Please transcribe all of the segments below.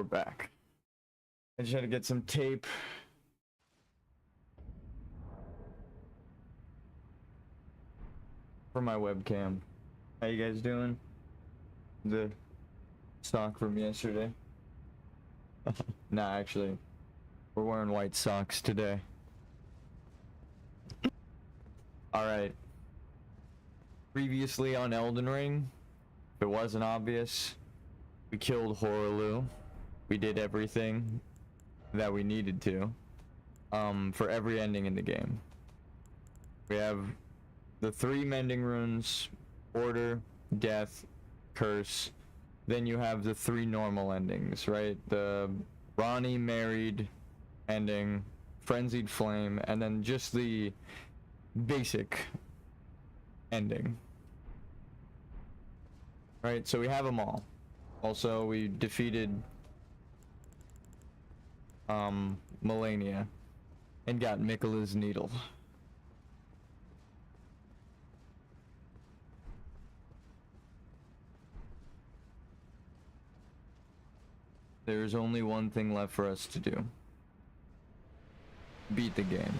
back. I just had to get some tape. For my webcam. How you guys doing? The sock from yesterday. Nah, actually, we're wearing white socks today. Alright. Previously on Elden Ring, if it wasn't obvious, we killed Horaloo. We did everything that we needed to. For every ending in the game. We have the 3 mending runes, order, death, curse. Then you have the 3 normal endings, right? The Ronnie married ending, frenzied flame, and then just the basic ending. Right, so we have them all. Also, we defeated Melania and got Miquella's needle. There's only one thing left for us to do. Beat the game.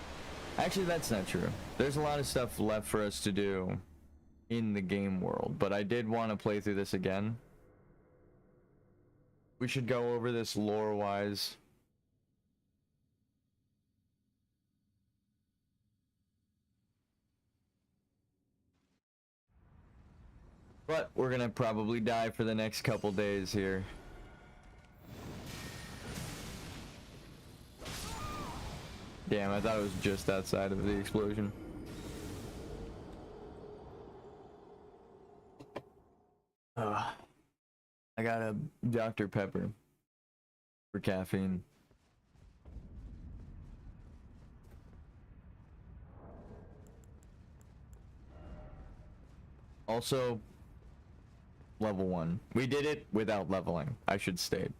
Actually, that's not true. There's a lot of stuff left for us to do in the game world, but I did want to play through this again. We should go over this lore-wise. But we're gonna probably die for the next couple days here. Damn, I thought it was just outside of the explosion. I got a Dr. Pepper for caffeine. Also, level 1. We did it without leveling, I should state.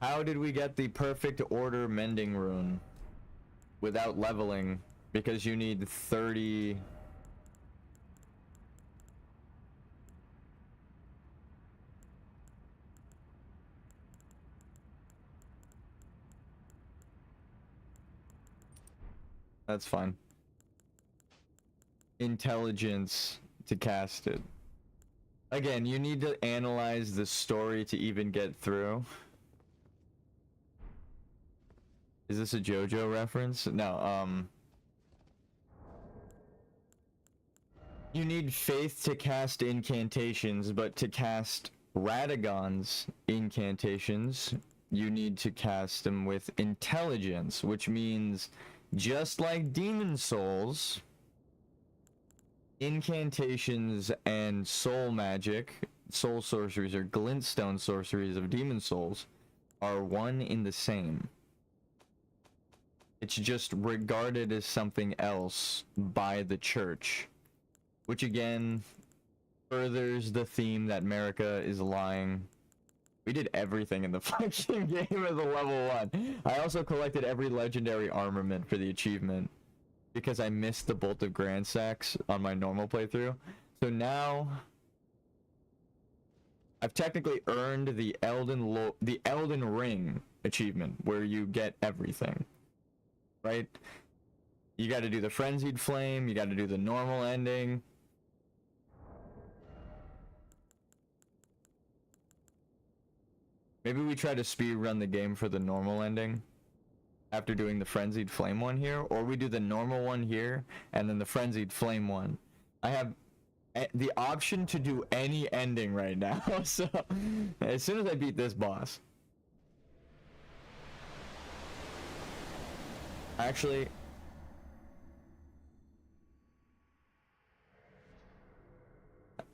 How did we get the perfect order mending rune without leveling? Because you need 30... That's fine. Intelligence to cast it. Again, you need to analyze the story to even get through. Is this a JoJo reference? No, you need faith to cast incantations, but to cast Radagon's incantations, you need to cast them with intelligence, which means just like demon souls, incantations and soul magic, soul sorceries or glintstone sorceries of demon souls are one in the same. It's just regarded as something else by the church, which again furthers the theme that America is lying. We did everything in the fucking game as a level 1. I also collected every legendary armament for the achievement because I missed the Bolt of Grand Sacks on my normal playthrough. So now I've technically earned the Elden Ring achievement where you get everything. Right? You got to do the Frenzied Flame, you got to do the normal ending. Maybe we try to speed run the game for the normal ending after doing the Frenzied Flame one here, or we do the normal one here and then the Frenzied Flame one. I have the option to do any ending right now, so as soon as I beat this boss. Actually,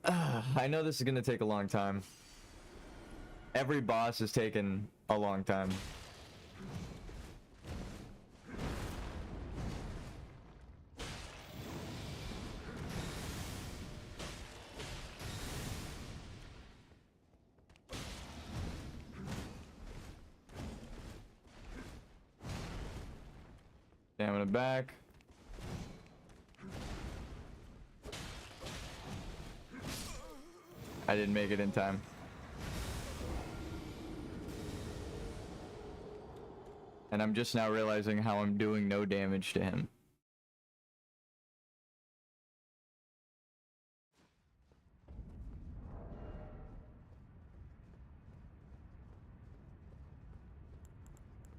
I know this is gonna take a long time. Every boss has taken a long time. Stamina back. I didn't make it in time. And I'm just now realizing how I'm doing no damage to him.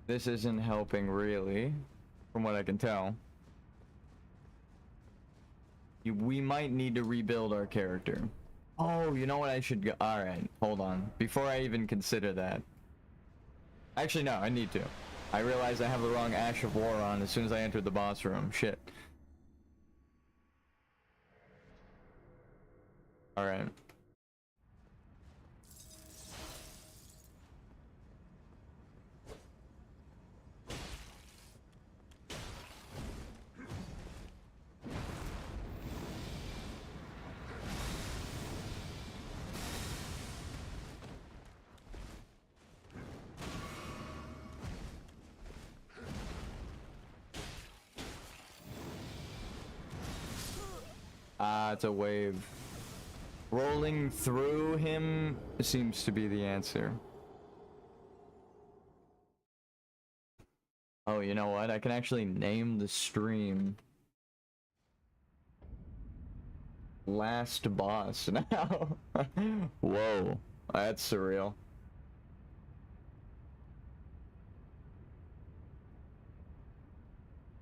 This isn't helping really, from what I can tell. We might need to rebuild our character. Oh, you know what I should go? Alright, hold on. Before I even consider that. Actually, no, I need to. I realize I have the wrong Ash of War on as soon as I entered the boss room. Shit. Alright. It's a wave. Rolling through him seems to be the answer. Oh, you know what? I can actually name the stream Last Boss now. Whoa, that's surreal.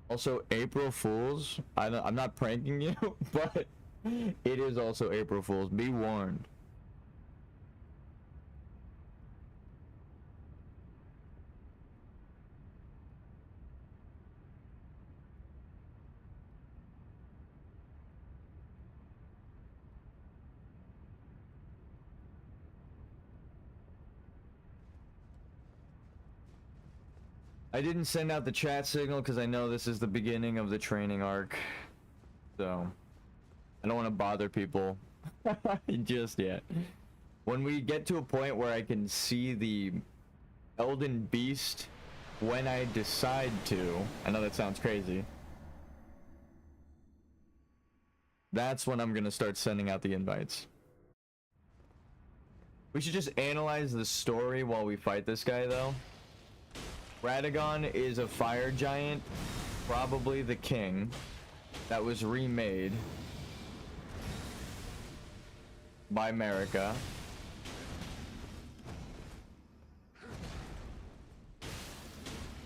Also, April Fools. I'm not pranking you, but it is also April Fools. Be warned. I didn't send out the chat signal because I know this is the beginning of the training arc. So, I don't want to bother people just yet. When we get to a point where I can see the Elden Beast when I decide to, I know that sounds crazy, that's when I'm going to start sending out the invites. We should just analyze the story while we fight this guy, though. Radagon is a fire giant, probably the king, that was remade by America.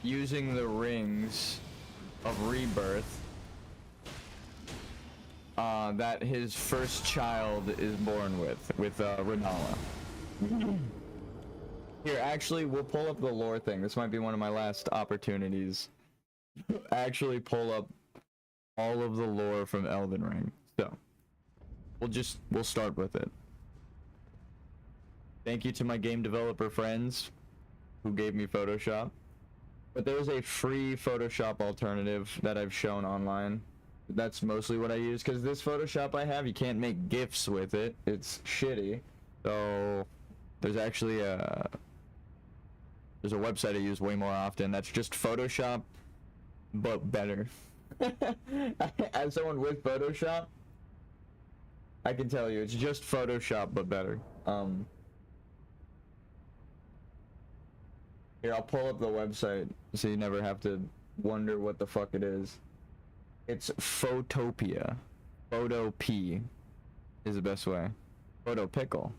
Using the rings of rebirth that his first child is born with Renala. Here, actually, we'll pull up the lore thing. This might be one of my last opportunities. Actually pull up all of the lore from Elden Ring. So, we'll start with it. Thank you to my game developer friends who gave me Photoshop. But there's a free Photoshop alternative that I've shown online. That's mostly what I use, because this Photoshop I have, you can't make GIFs with it. It's shitty. So, there's actually there's a website I use way more often that's just Photoshop, but better. As someone with Photoshop, I can tell you, it's just Photoshop, but better. Here, I'll pull up the website so you never have to wonder what the fuck it is. It's Photopia. Photo P is the best way. Photo Pickle.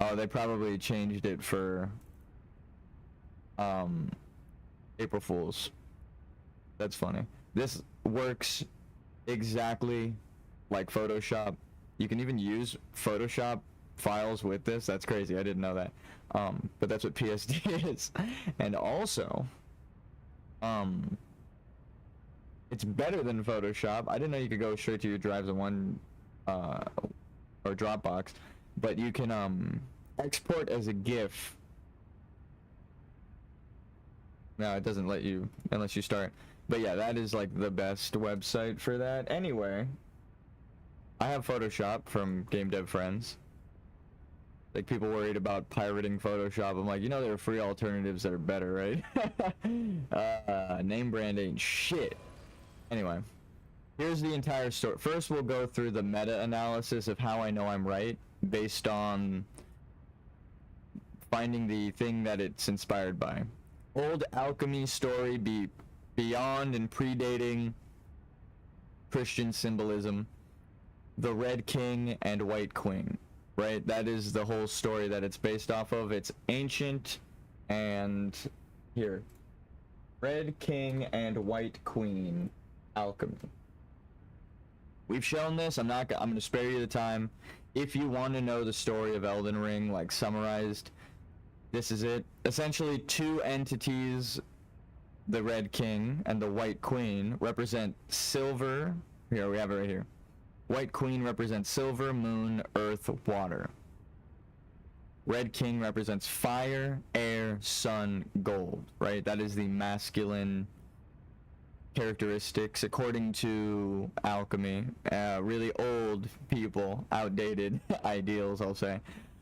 Oh, they probably changed it for April Fools. That's funny. This works exactly like Photoshop. You can even use Photoshop files with this. That's crazy. I didn't know that. But that's what PSD is. And also, it's better than Photoshop. I didn't know you could go straight to your drives in one or Dropbox, but you can export as a GIF. No, it doesn't let you unless you start. But yeah, that is like the best website for that. Anyway, I have Photoshop from Game Dev Friends. Like, people worried about pirating Photoshop. I'm like, you know, there are free alternatives that are better, right? Name brand ain't shit. Anyway, here's the entire story. First, we'll go through the meta-analysis of how I know I'm right, based on finding the thing that it's inspired by. old alchemy story beyond and predating Christian symbolism, the Red King and White Queen, right? That is the whole story that it's based off of. It's ancient, and here, Red King and White Queen alchemy. We've shown this. I'm going to spare you the time. If you want to know the story of Elden Ring, like summarized, this is it. Essentially, two entities, the Red King and the White Queen, represent silver. Here, we have it right here. White Queen represents silver, moon, earth, water. Red King represents fire, air, sun, gold, right? That is the masculine characteristics according to alchemy. Really old people, outdated ideals, I'll say.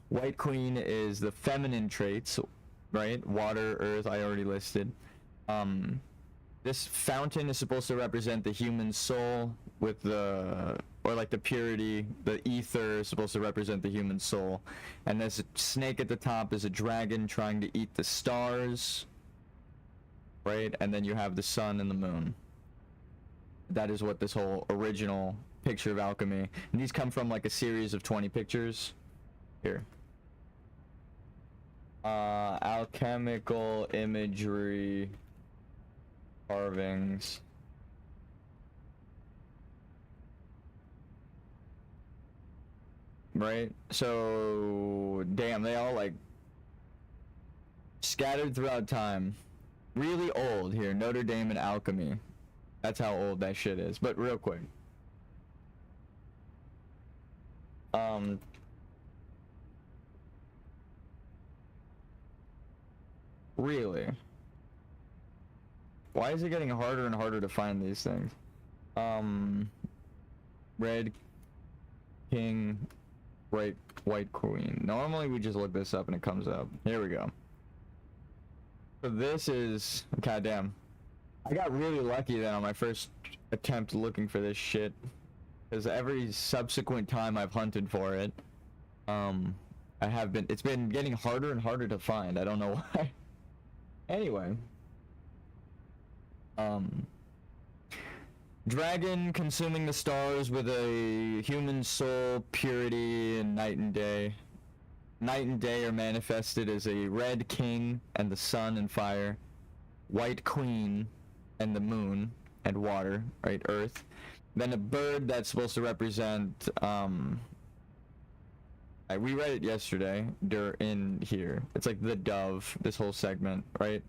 White Queen is the feminine traits, right? Water, earth, I already listed. This fountain is supposed to represent the human soul with the, or like the purity. The ether is supposed to represent the human soul. And this snake at the top is a dragon trying to eat the stars, right? And then you have the sun and the moon. That is what this whole original picture of alchemy, and these come from like a series of 20 pictures. Here. Alchemical imagery, carvings. Right? So, damn, they all like scattered throughout time. Really old here, Notre Dame and alchemy. That's how old that shit is. But real quick. Really? Why is it getting harder and harder to find these things? Red King, White Queen. Normally we just look this up and it comes up. Here we go. So this is, goddamn. I got really lucky then on my first attempt looking for this shit, because every subsequent time I've hunted for it, it's been getting harder and harder to find. I don't know why. Anyway, dragon consuming the stars with a human soul, purity, and night and day. Night and day are manifested as a red king and the sun and fire, white queen and the moon and water, right, earth. Then a bird that's supposed to represent, we read it yesterday, in here. It's like the dove, this whole segment, right?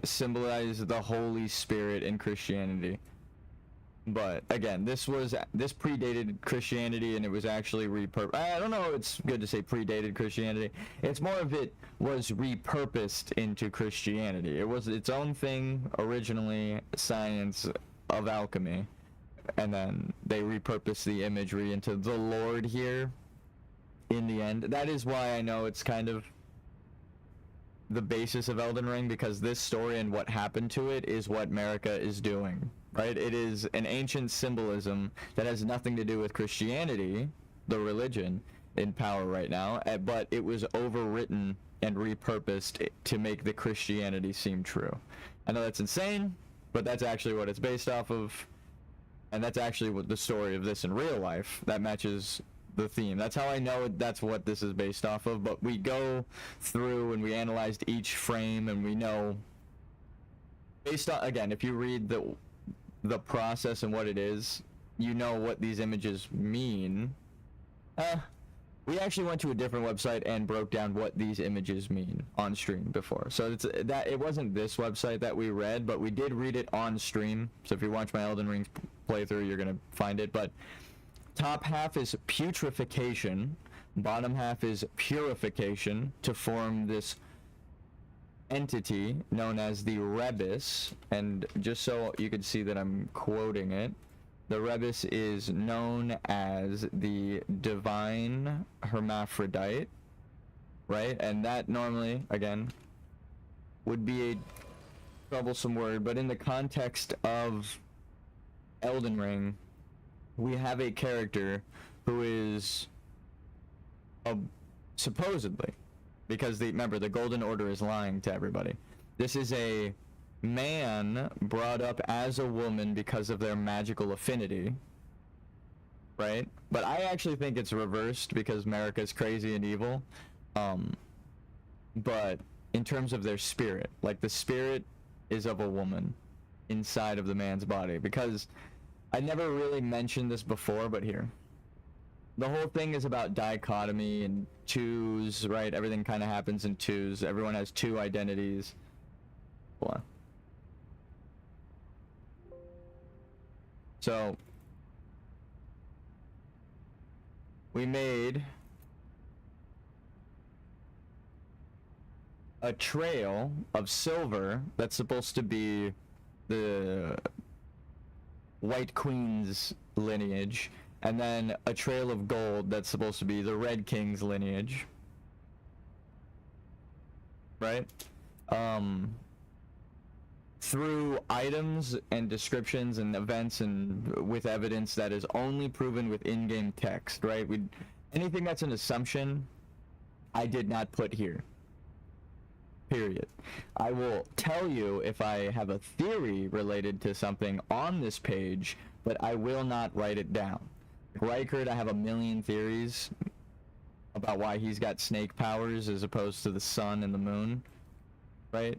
Symbolize the Holy Spirit in Christianity. But again, this predated Christianity, and it was actually I don't know, it's good to say predated Christianity. It's more of it was repurposed into Christianity. It was its own thing originally, science of alchemy, and then they repurposed the imagery into the Lord here in the end. That is why I know it's kind of the basis of Elden Ring, because this story and what happened to it is what America is doing. Right? It is an ancient symbolism that has nothing to do with Christianity, the religion, in power right now, but it was overwritten and repurposed to make the Christianity seem true. I know that's insane, but that's actually what it's based off of, and that's actually what the story of this in real life, that matches the theme. That's how I know that's what this is based off of, but we go through and we analyzed each frame, and we know, based on, again, if you read the process and what it is, you know what these images mean. We actually went to a different website and broke down what these images mean on stream before. So it wasn't this website that we read, but we did read it on stream. So if you watch my Elden Ring playthrough, you're gonna find it. But top half is putrefaction, bottom half is purification to form this entity known as the Rebis, and just so you can see that I'm quoting it, the Rebis is known as the divine hermaphrodite, right? And that normally, again, would be a troublesome word, but in the context of Elden Ring, we have a character who is supposedly, because remember, the Golden Order is lying to everybody. This is a man brought up as a woman because of their magical affinity, right? But I actually think it's reversed because America's crazy and evil. But in terms of their spirit, like the spirit is of a woman inside of the man's body, because I never really mentioned this before, but here. The whole thing is about dichotomy and twos, right? Everything kind of happens in twos. Everyone has two identities. Hold on. So, we made a trail of silver that's supposed to be the White Queen's lineage, and then a trail of gold that's supposed to be the Red King's lineage. Right? Through items and descriptions and events and with evidence that is only proven with in-game text, right? Anything that's an assumption, I did not put here. Period. I will tell you if I have a theory related to something on this page, but I will not write it down. Reichert, I have a million theories about why he's got snake powers as opposed to the sun and the moon, right?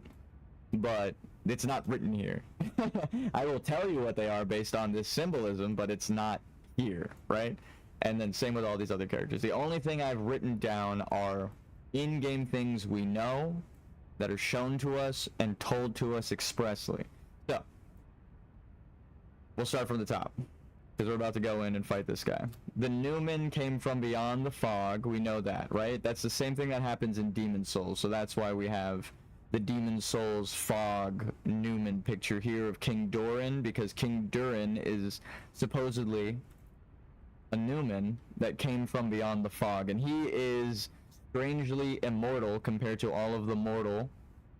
But it's not written here. I will tell you what they are based on this symbolism, but it's not here, right? And then same with all these other characters. The only thing I've written down are in-game things we know that are shown to us and told to us expressly. So, we'll start from the top, because we're about to go in and fight this guy. The Newman came from beyond the fog, we know that, right? That's the same thing that happens in Demon Souls, so that's why we have the Demon Souls fog Newman picture here of King Doran, because King Durin is supposedly a Newman that came from beyond the fog, and he is strangely immortal compared to all of the mortal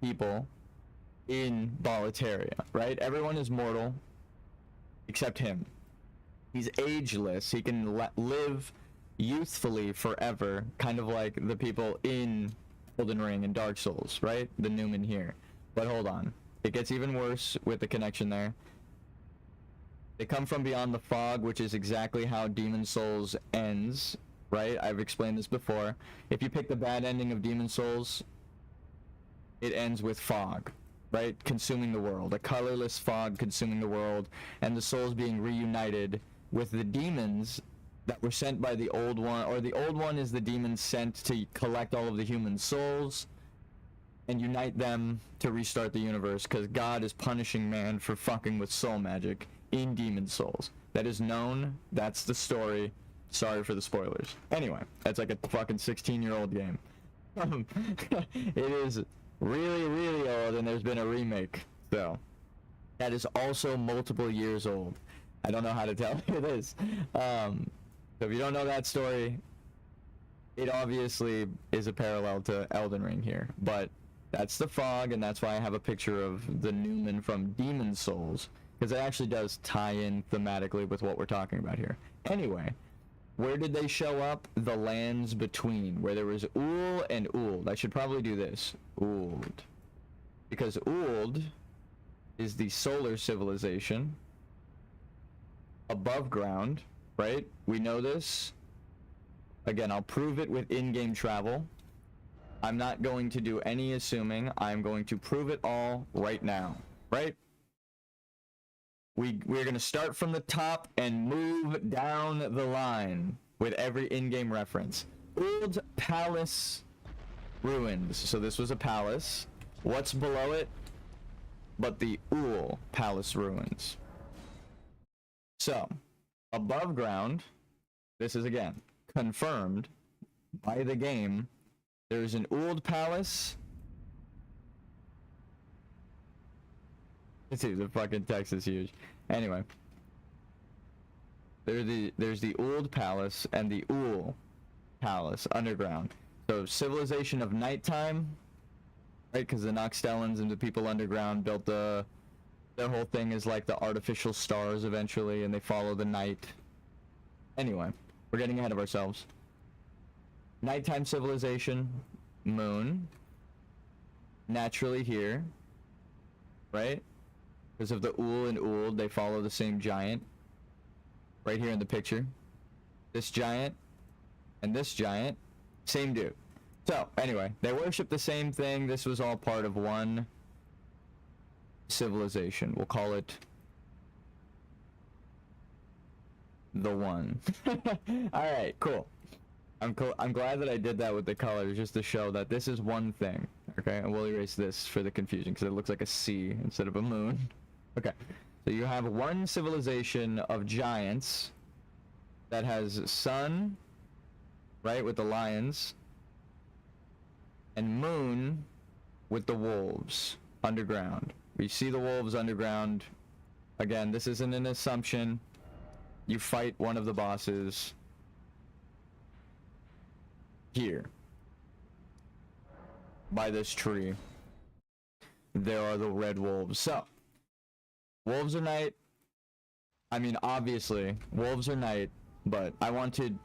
people in Boletaria, right? Everyone is mortal except him. He's ageless. He can live youthfully forever, kind of like the people in Elden Ring and Dark Souls, right? The Newman here. But hold on. It gets even worse with the connection there. They come from beyond the fog, which is exactly how Demon Souls ends, right? I've explained this before. If you pick the bad ending of Demon Souls, it ends with fog, right? Consuming the world. A colorless fog consuming the world, and the souls being reunited with the demons that were sent by the old one, or the old one is the demons sent to collect all of the human souls and unite them to restart the universe, because God is punishing man for fucking with soul magic in Demon Souls. That is known. That's the story. Sorry for the spoilers. Anyway, that's like a fucking 16-year-old game. It is really, really old, and there's been a remake, so that is also multiple years old. I don't know how to tell you this. So if you don't know that story, it obviously is a parallel to Elden Ring here, but that's the fog, and that's why I have a picture of the Newman from Demon Souls, because it actually does tie in thematically with what we're talking about here. Anyway, where did they show up? The lands between, where there was Ul and Uld. I should probably do this. Uld. Because Uld is the solar civilization above ground, right? We know this. Again, I'll prove it with in-game travel. I'm not going to do any assuming. I'm going to prove it all right now, right? We're going to start from the top and move down the line with every in-game reference. Old Palace Ruins. So this was a palace. What's below it? But the Ul Palace Ruins. So, above ground, this is again confirmed by the game. There's an Uld Palace. See, the fucking text is huge. Anyway, there's the Uld Palace and the Ul Palace underground. So civilization of nighttime, right? Because the Noxtellans and the people underground built their whole thing is like the artificial stars eventually, and they follow the night. Anyway, we're getting ahead of ourselves. Nighttime civilization, moon. Naturally here, right? Because of the Ul and Uld, they follow the same giant. Right here in the picture. This giant and this giant, same dude. So, anyway, they worship the same thing. This was all part of one civilization. We'll call it the One. Alright, cool. I'm glad that I did that with the colors just to show that this is one thing. Okay, and we'll erase this for the confusion because it looks like a C instead of a moon. Okay, so you have one civilization of giants that has sun, right, with the lions, and moon with the wolves underground. We see the wolves underground. Again, this isn't an assumption. You fight one of the bosses here by this tree. There are the red wolves. So wolves are night. I mean, obviously wolves are night, but I wanted,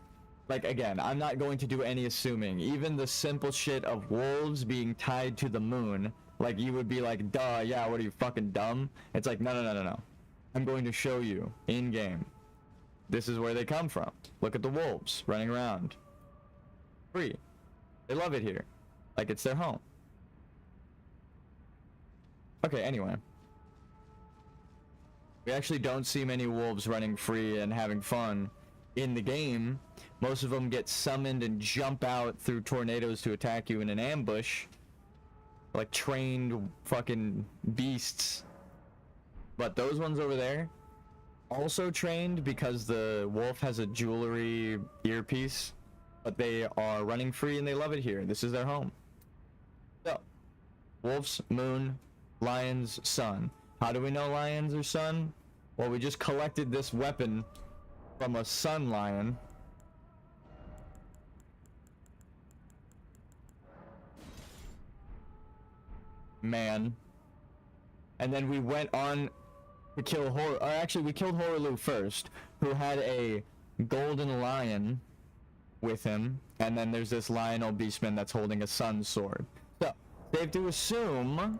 like, again, I'm not going to do any assuming. Even the simple shit of wolves being tied to the moon, like, you would be like, duh, yeah, what are you, fucking dumb? It's like, no. I'm going to show you in game. This is where they come from. Look at the wolves running around free. They love it here, like it's their home. Okay, anyway, we actually don't see many wolves running free and having fun in the game. Most of them get summoned and jump out through tornadoes to attack you in an ambush, like trained fucking beasts. But those ones over there, also trained because the wolf has a jewelry earpiece, but they are running free and they love it here. This is their home. So, wolves, moon, lions, sun. How do we know lions are sun? Well, we just collected this weapon from a sun lion. Man. And then we went on to kill actually we killed Horulu first, who had a golden lion with him, and then there's this Lionel Beastman that's holding a sun sword. So, safe to assume,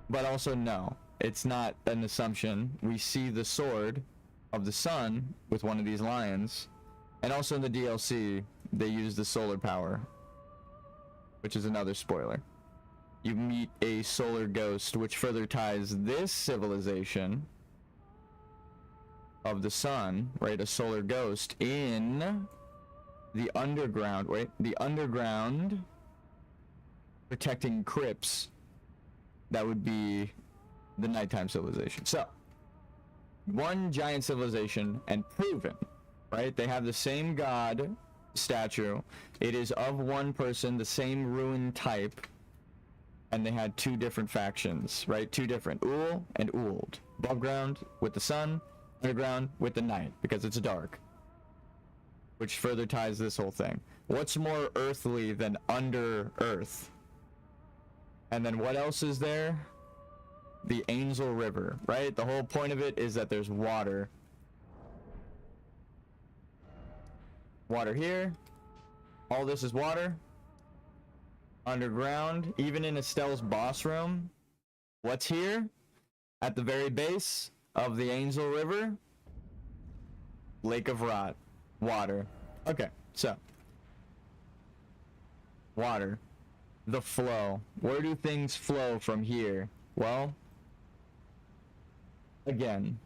but also no, it's not an assumption. We see the sword of the sun with one of these lions, and also in the DLC, they use the solar power, which is another spoiler. You meet a solar ghost, which further ties this civilization of the sun, right, a solar ghost, in the underground, the underground protecting crypts. That would be the nighttime civilization. So, one giant civilization, and proven, right? They have the same god statue. It is of one person, the same ruin type, and they had two different factions, right? Two different, Ul and Uld. Above ground with the sun, underground with the night, because it's dark, which further ties this whole thing. What's more earthly than under earth? And then what else is there? The Angel River, right? The whole point of it is that there's water. Water here. All this is water. Underground, even in Estelle's boss room. What's here? At the very base of the Angel River? Lake of Rot. Water. Okay, so. Water. The flow. Where do things flow from here? Well, again,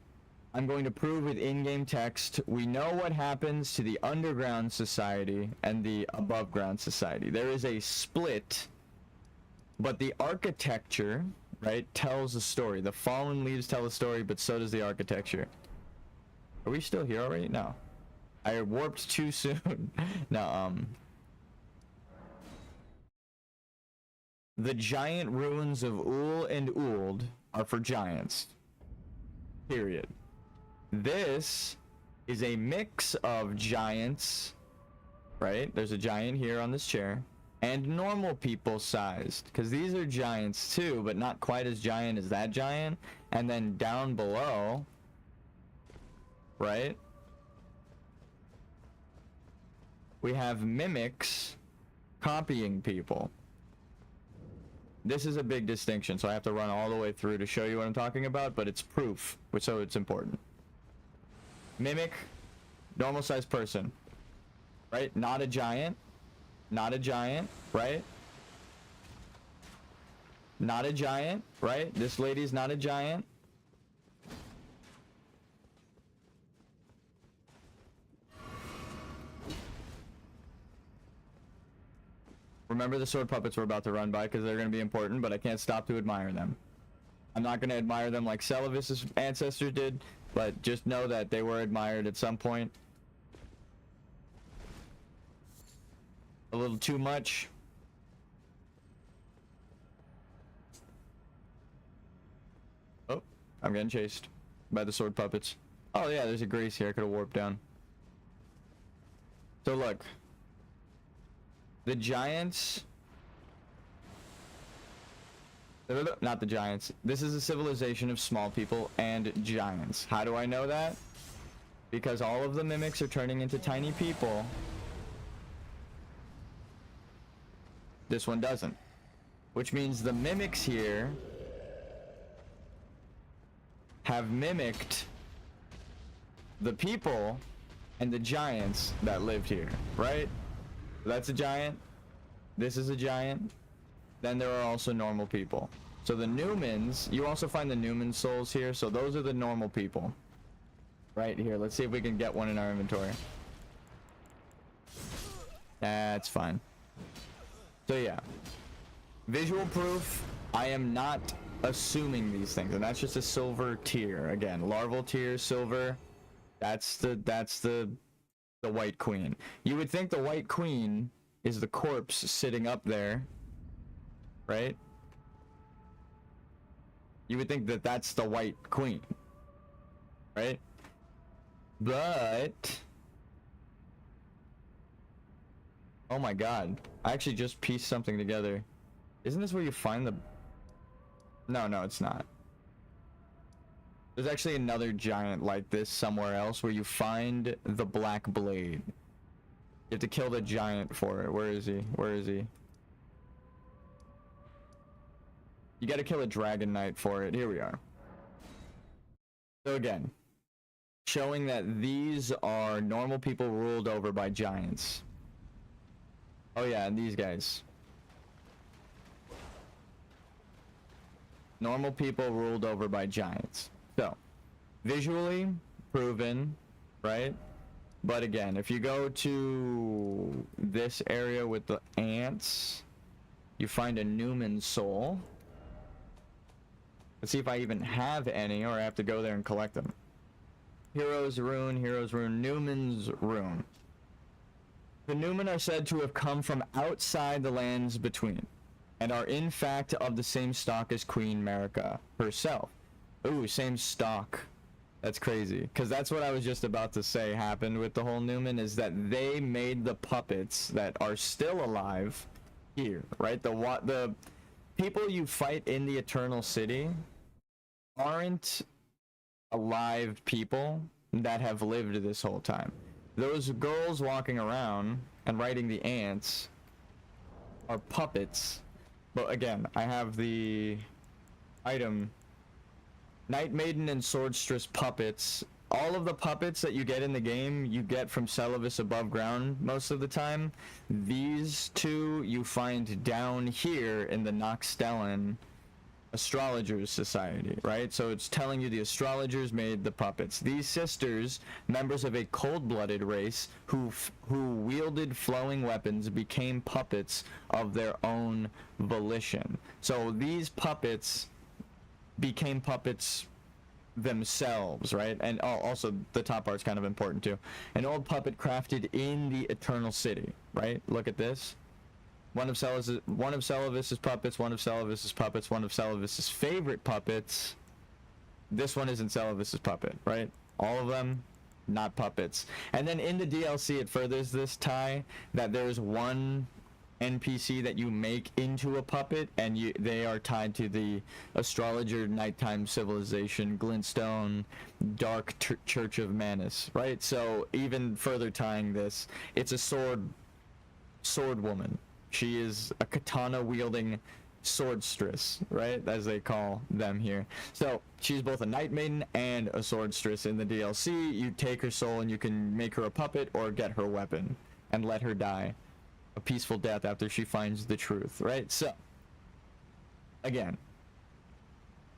I'm going to prove with in-game text. We know what happens to the underground society and the above ground society. There is a split, but the architecture, right, tells a story. The fallen leaves tell a story, but so does the architecture. Are we still here already? No. I warped too soon. No, the giant ruins of Ul and Uld are for giants. Period. This is a mix of giants, right? There's a giant here on this chair, and normal people sized, because these are giants too, but not quite as giant as that giant. And then down below, right, we have mimics copying people. This is a big distinction, so I have to run all the way through to show you what I'm talking about, but it's proof, so it's important. Mimic, normal sized person, right? Not a giant, not a giant, right? Not a giant, right? This lady's not a giant. Remember the sword puppets we're about to run by because they're going to be important, but I can't stop to admire them. I'm not going to admire them like Celavis's ancestors did, but just know that they were admired at some point. A little too much. Oh, I'm getting chased by the sword puppets. Oh yeah, there's a grease here. I could have warped down. So look. The giants, not the giants. This is a civilization of small people and giants. How do I know that? Because all of the mimics are turning into tiny people. This one doesn't. Which means the mimics here have mimicked the people and the giants that lived here, right? That's a giant. This is a giant. Then there are also normal people. So the Newmans, you also find the Newman souls here. So those are the normal people. Right here. Let's see if we can get one in our inventory. That's fine. So yeah. Visual proof. I am not assuming these things. And that's just a silver tier. Again, larval tier, silver. That's the White Queen. You would think the White Queen is the corpse sitting up there, right? You would think that that's the White Queen, right? But oh my god, I actually just pieced something together. Isn't this where you find the... No, it's not. There's actually another giant like this somewhere else where you find the black blade. You have to kill the giant for it. Where is he? Where is he? You gotta kill a dragon knight for it. Here we are. So again, showing that these are normal people ruled over by giants. Oh yeah, and these guys. Normal people ruled over by giants. So, visually proven, right? But again, if you go to this area with the ants, you find a Newman soul. Let's see if I even have any, or I have to go there and collect them. Hero's rune, Newman's rune. The Newman are said to have come from outside the lands between, and are in fact of the same stock as Queen Marika herself. Ooh, same stock. That's crazy. Because that's what I was just about to say happened with the whole Newman, is that they made the puppets that are still alive here, right? The people you fight in the Eternal City aren't alive people that have lived this whole time. Those girls walking around and riding the ants are puppets. But again, I have the item... Night Maiden and Swordstress puppets. All of the puppets that you get in the game, you get from Celavis above ground most of the time. These two you find down here in the Noxstellan Astrologers Society, right? So it's telling you the astrologers made the puppets. These sisters, members of a cold-blooded race who wielded flowing weapons, became puppets of their own volition. So these puppets became puppets themselves, right? And also the top part's kind of important too. An old puppet crafted in the Eternal City, right? Look at this. One of Celavis's puppets, one of Celavis's puppets, one of Celavis's favorite puppets. This one isn't Celavis's puppet, right? All of them, not puppets. And then in the DLC, it furthers this tie that there's one NPC that you make into a puppet, and they are tied to the astrologer, nighttime civilization, glintstone, dark church of Manus, right? So even further tying this, it's a sword woman. She is a katana wielding swordstress, right, as they call them here. So she's both a night maiden and a swordstress. In the DLC, you take her soul and you can make her a puppet or get her weapon and let her die a peaceful death after she finds the truth, right? So again,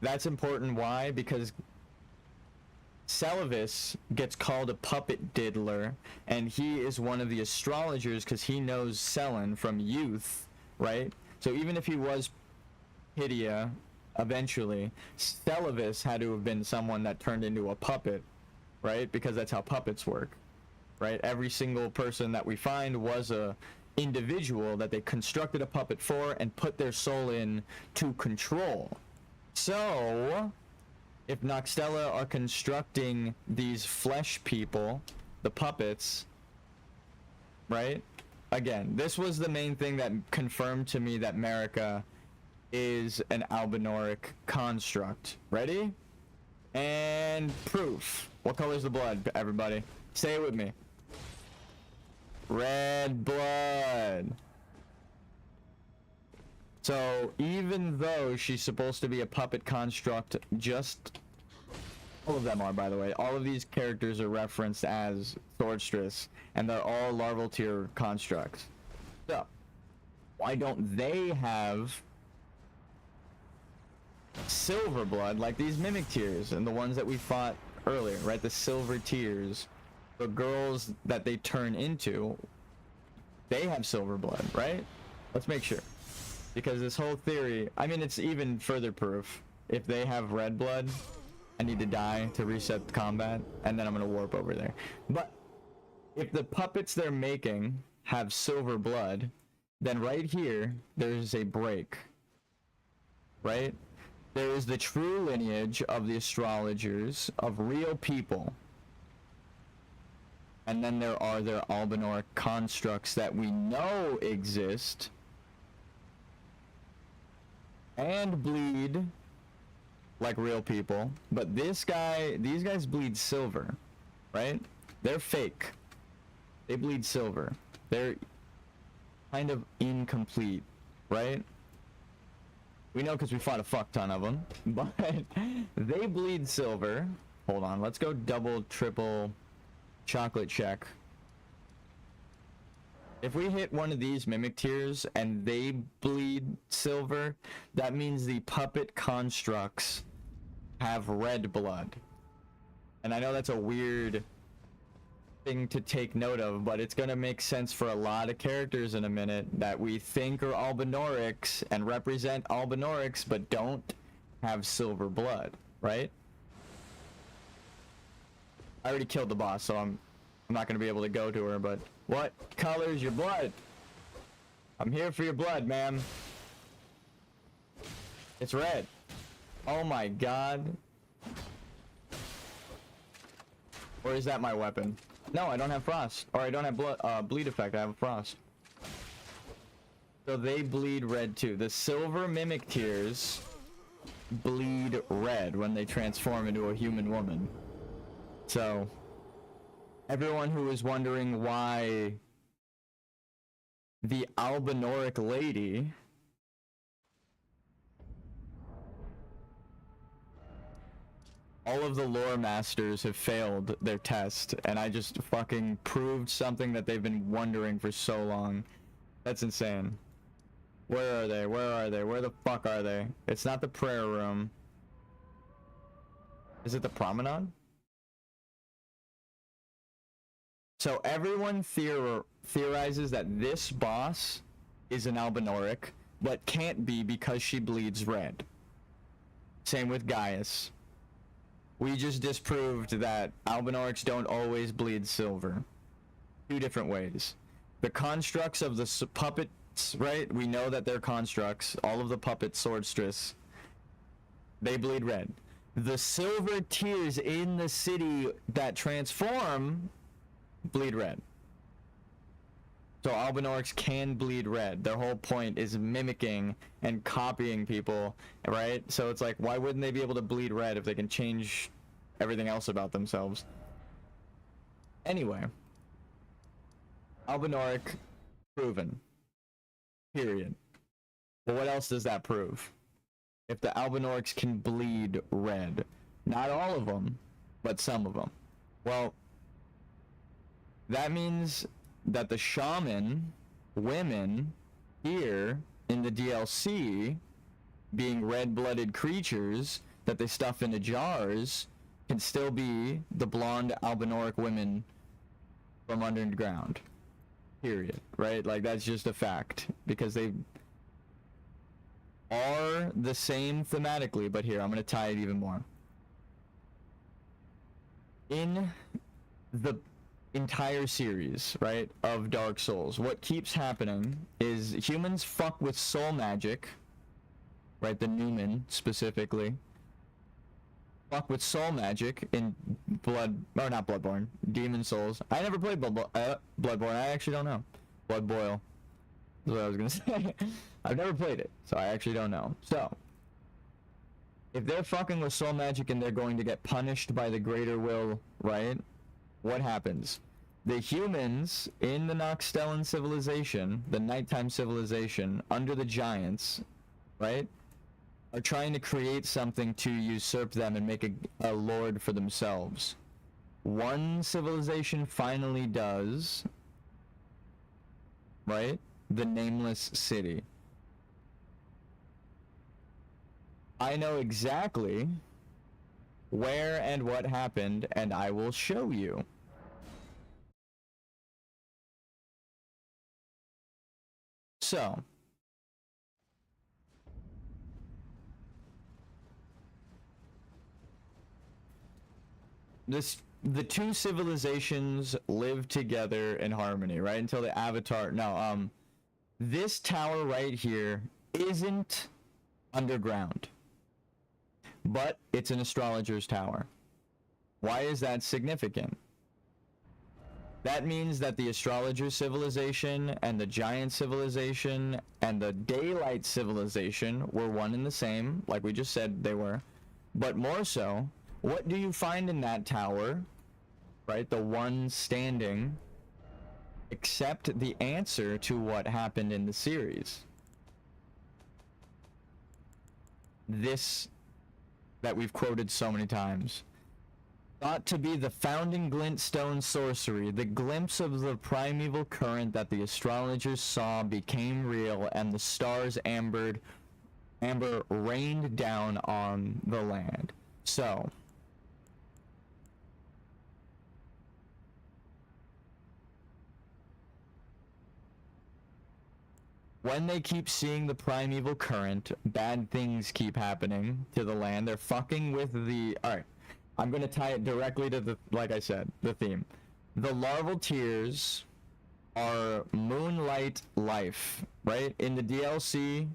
that's important. Why? Because Celavis gets called a puppet diddler, and he is one of the astrologers because he knows Selen from youth, right? So even if he was Hydia eventually, Celavis had to have been someone that turned into a puppet, right? Because that's how puppets work, right? Every single person that we find was a individual that they constructed a puppet for and put their soul in to control. So if Noxtella are constructing these flesh people, the puppets, right? Again, this was the main thing that confirmed to me that Marika is an Albinoric construct. Ready? And proof. What color is the blood, everybody? Say it with me. Red blood. So even though she's supposed to be a puppet construct, just all of them are, by the way. All of these characters are referenced as swordstress, and they're all larval tier constructs. So why don't they have silver blood like these mimic tiers and the ones that we fought earlier, right? The silver tiers. The girls that they turn into, they have silver blood, right? Let's make sure. Because this whole theory, I mean, it's even further proof. If they have red blood, I need to die to reset the combat, and then I'm going to warp over there. But if the puppets they're making have silver blood, then right here, there's a break, right? There is the true lineage of the astrologers, of real people. And then there are their Albinoric constructs that we know exist and bleed like real people. But these guys bleed silver, right? They're fake. They bleed silver. They're kind of incomplete, right? We know because we fought a fuck ton of them, but they bleed silver. Hold on, let's go double, triple chocolate check. If we hit one of these mimic tiers and they bleed silver, that means the puppet constructs have red blood. And I know that's a weird thing to take note of, but it's gonna make sense for a lot of characters in a minute that we think are Albinorics and represent Albinorics but don't have silver blood, right? I already killed the boss, so I'm not gonna be able to go to her, but what color is your blood? I'm here for your blood, ma'am. It's red. Oh my god. Or is that my weapon? No, I don't have frost. Or I don't have bleed effect, I have frost. So they bleed red too. The silver mimic tiers bleed red when they transform into a human woman. So everyone who is wondering why the Albinoric lady all of the lore masters have failed their test, and I just fucking proved something that they've been wondering for so long. That's insane. Where are they? Where are they? Where the fuck are they? It's not the prayer room. Is it the promenade? So everyone theorizes that this boss is an Albinoric, but can't be because she bleeds red. Same with Gaius. We just disproved that Albinorics don't always bleed silver. Two different ways. The constructs of the puppets, right? We know that they're constructs. All of the puppet swordstress, they bleed red. The silver tiers in the city that transform bleed red. So Albinorix can bleed red. Their whole point is mimicking and copying people, right? So it's like, why wouldn't they be able to bleed red if they can change everything else about themselves? Anyway, Albinoric proven. Period. But what else does that prove? If the Albinorics can bleed red. Not all of them, but some of them. Well, that means that the shaman women here in the DLC, being red-blooded creatures that they stuff into jars, can still be the blonde Albinoric women from underground. Period. Right? Like, that's just a fact. Because they are the same thematically, but here, I'm going to tie it even more. In the entire series, right, of Dark Souls, what keeps happening is humans fuck with soul magic, right, the Newman specifically, fuck with soul magic in not Bloodborne, Demon Souls. I never played Bloodborne, I actually don't know. Blood Boil is what I was gonna say. I've never played it, so I actually don't know. So, if they're fucking with soul magic and they're going to get punished by the greater will, right? What happens? The humans in the Noxtellan civilization, the nighttime civilization, under the giants, right, are trying to create something to usurp them and make a lord for themselves. One civilization finally does, right? The Nameless City. I know exactly where and what happened, and I will show you. So, the two civilizations live together in harmony, right? Until the Avatar. No, this tower right here isn't underground, but it's an astrologer's tower. Why is that significant? That means that the astrologer civilization and the giant civilization and the daylight civilization were one and the same, like we just said they were. But more so, what do you find in that tower, right? The one standing, except the answer to what happened in the series. This that we've quoted so many times. Thought to be the founding glintstone sorcery, the glimpse of the primeval current that the astrologers saw became real, and the stars amber rained down on the land. So, when they keep seeing the primeval current, bad things keep happening to the land. They're fucking with the... Alright, I'm going to tie it directly to the, like I said, the theme. The larval tears are moonlight life, right? In the DLC,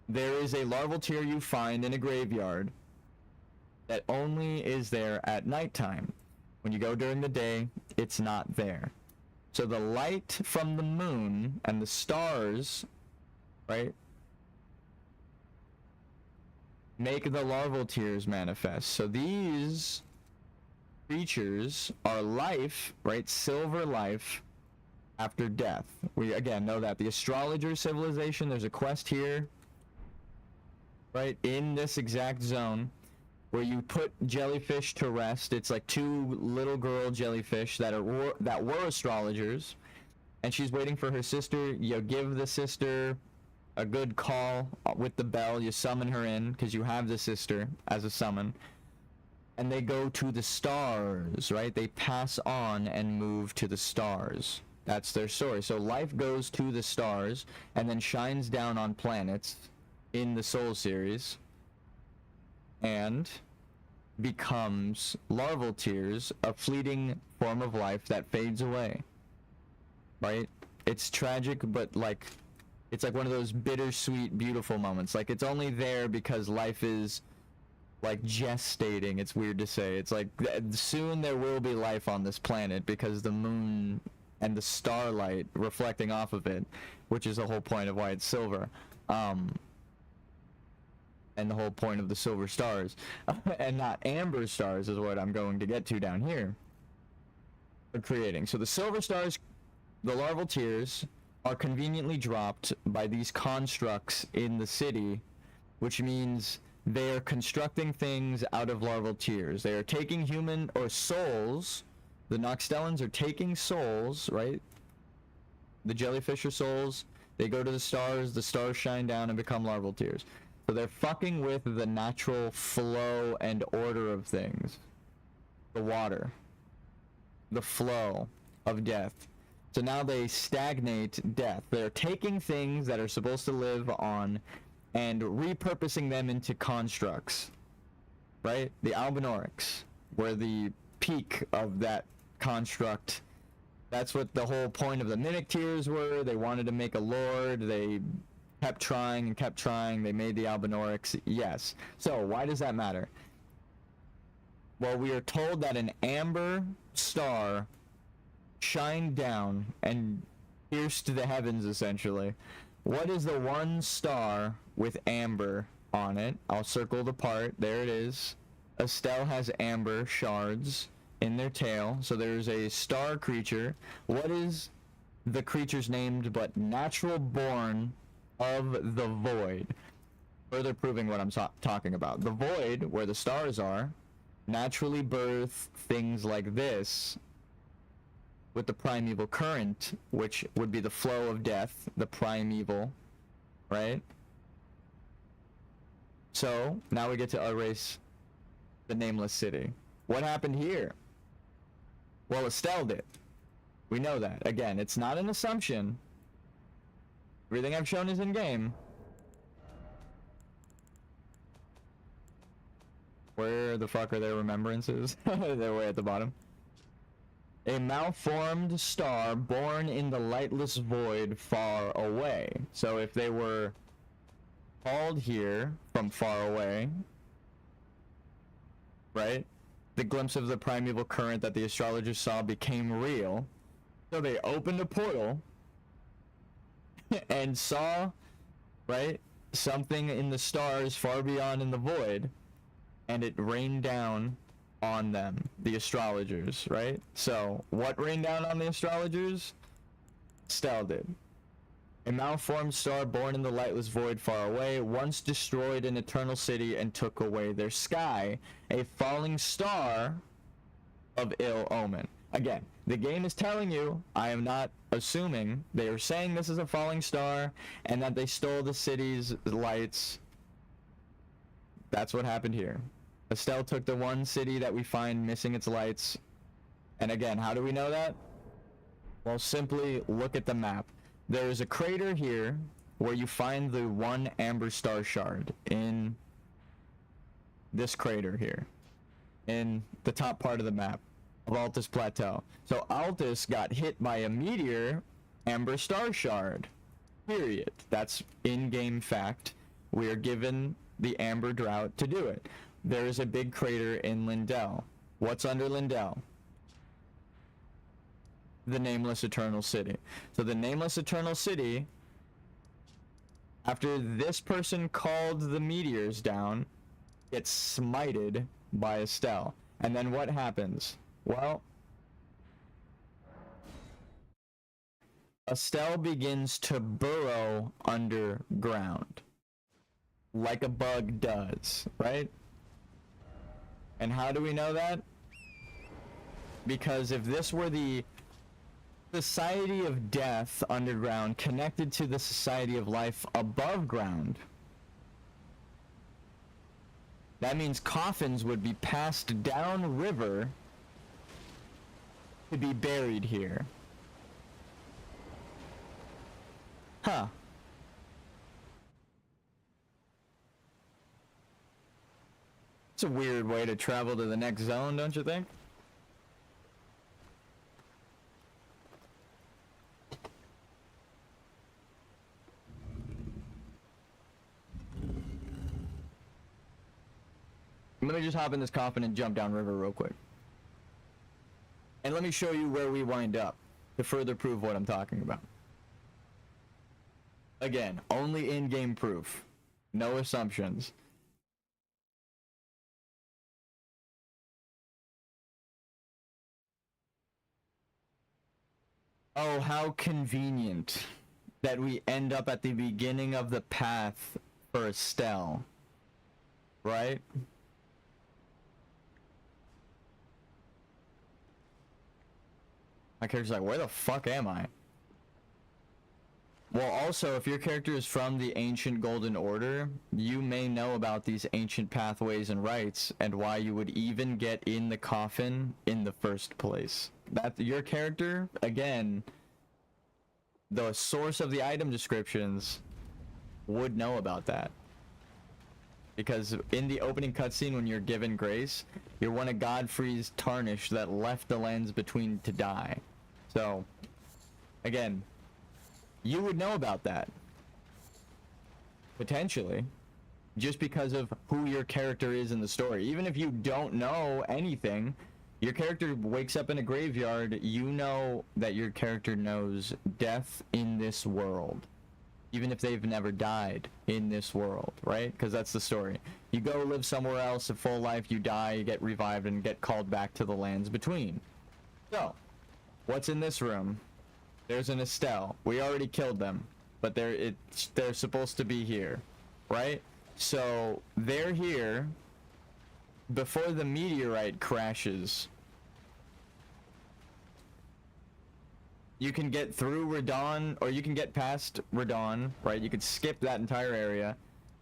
there is a larval tear you find in a graveyard that only is there at nighttime. When you go during the day, it's not there. So the light from the moon and the stars, right, make the larval tears manifest. So these creatures are life, right, silver life after death. We again know that the astrologer civilization, there's a quest here, right, in this exact zone where you put jellyfish to rest. It's like two little girl jellyfish that were astrologers, and she's waiting for her sister. You give the sister a good call with the bell, you summon her in because you have the sister as a summon, and they go to the stars, right? They pass on and move to the stars. That's their story. So life goes to the stars and then shines down on planets in the Soul series and becomes larval tears, a fleeting form of life that fades away, right? It's tragic, but like, it's like one of those bittersweet, beautiful moments. Like, it's only there because life is, like, gestating. It's weird to say. It's like, soon there will be life on this planet because the moon and the starlight reflecting off of it, which is the whole point of why it's silver. And the whole point of the silver stars, and not amber stars is what I'm going to get to down here. Are creating. So the silver stars, the larval tears, are conveniently dropped by these constructs in the city, which means they are constructing things out of larval tears. They are taking human or souls. The Noxtellans are taking souls, right? The jellyfish are souls. They go to the stars shine down and become larval tears. So they're fucking with the natural flow and order of things. The water. The flow of death. So now they stagnate death. They're taking things that are supposed to live on and repurposing them into constructs, right? The Albinaurics were the peak of that construct. That's what the whole point of the Mimic Tears were. They wanted to make a lord. They kept trying and kept trying. They made the Albinaurics. Yes. So why does that matter? Well, we are told that an amber star shined down and pierced the heavens, essentially. What is the one star with amber on it? I'll circle the part. There it is. Estelle has amber shards in their tail. So there's a star creature. What is the creature's named but natural born of the void? Further proving what I'm talking about. The void, where the stars are, naturally birth things like this with the primeval current, which would be the flow of death, the primeval, right? So now we get to erase the nameless city. What happened here? Well, Estelle did. We know that. Again, it's not an assumption. Everything I've shown is in game. Where the fuck are their remembrances? They're way at the bottom. A malformed star born in the lightless void far away. So if they were called here from far away, right? The glimpse of the primeval current that the astrologers saw became real. So they opened a portal and saw, right, something in the stars far beyond in the void, and it rained down on them, the astrologers, right? So what rained down on the astrologers? Estelle did. A malformed star born in the lightless void far away once destroyed an eternal city and took away their sky, a falling star of ill omen. Again, the game is telling you, I am not assuming, they are saying this is a falling star and that they stole the city's lights. That's what happened here. Estelle took the one city that we find missing its lights. And again, how do we know that? Well, simply look at the map. There is a crater here where you find the one amber star shard in this crater here, in the top part of the map of Altus Plateau. So Altus got hit by a meteor amber star shard, period. That's in-game fact. We are given the amber drought to do it. There is a big crater in Lindell. What's under Lindell? The Nameless Eternal City. So the Nameless Eternal City, after this person called the meteors down, gets smited by Estelle. And then what happens? Well, Estelle begins to burrow underground, like a bug does, right? And how do we know that? Because if this were the Society of Death underground connected to the Society of Life above ground, that means coffins would be passed down river to be buried here. Huh. It's a weird way to travel to the next zone, don't you think? Let me just hop in this coffin and jump down river real quick. And let me show you where we wind up. to further prove what I'm talking about. Again, only in-game proof. No assumptions. Oh, how convenient that we end up at the beginning of the path for Estelle. Right? My character's like, where the fuck am I? Well, also, if your character is from the ancient Golden Order, you may know about these ancient pathways and rites, and why you would even get in the coffin in the first place. That your character, again, the source of the item descriptions would know about that. Because in the opening cutscene, when you're given grace, you're one of Godfrey's tarnished that left the lands between to die. So, again, you would know about that. Potentially. Just because of who your character is in the story. Even if you don't know anything, your character wakes up in a graveyard, you know that your character knows death in this world. Even if they've never died in this world, right? Because that's the story. You go live somewhere else, a full life, you die, you get revived, and get called back to the lands between. So, what's in this room? There's an Estelle. We already killed them, but they're supposed to be here, right? So they're here before the meteorite crashes. You can get through Radon, or you can get past Radon, right? You could skip that entire area,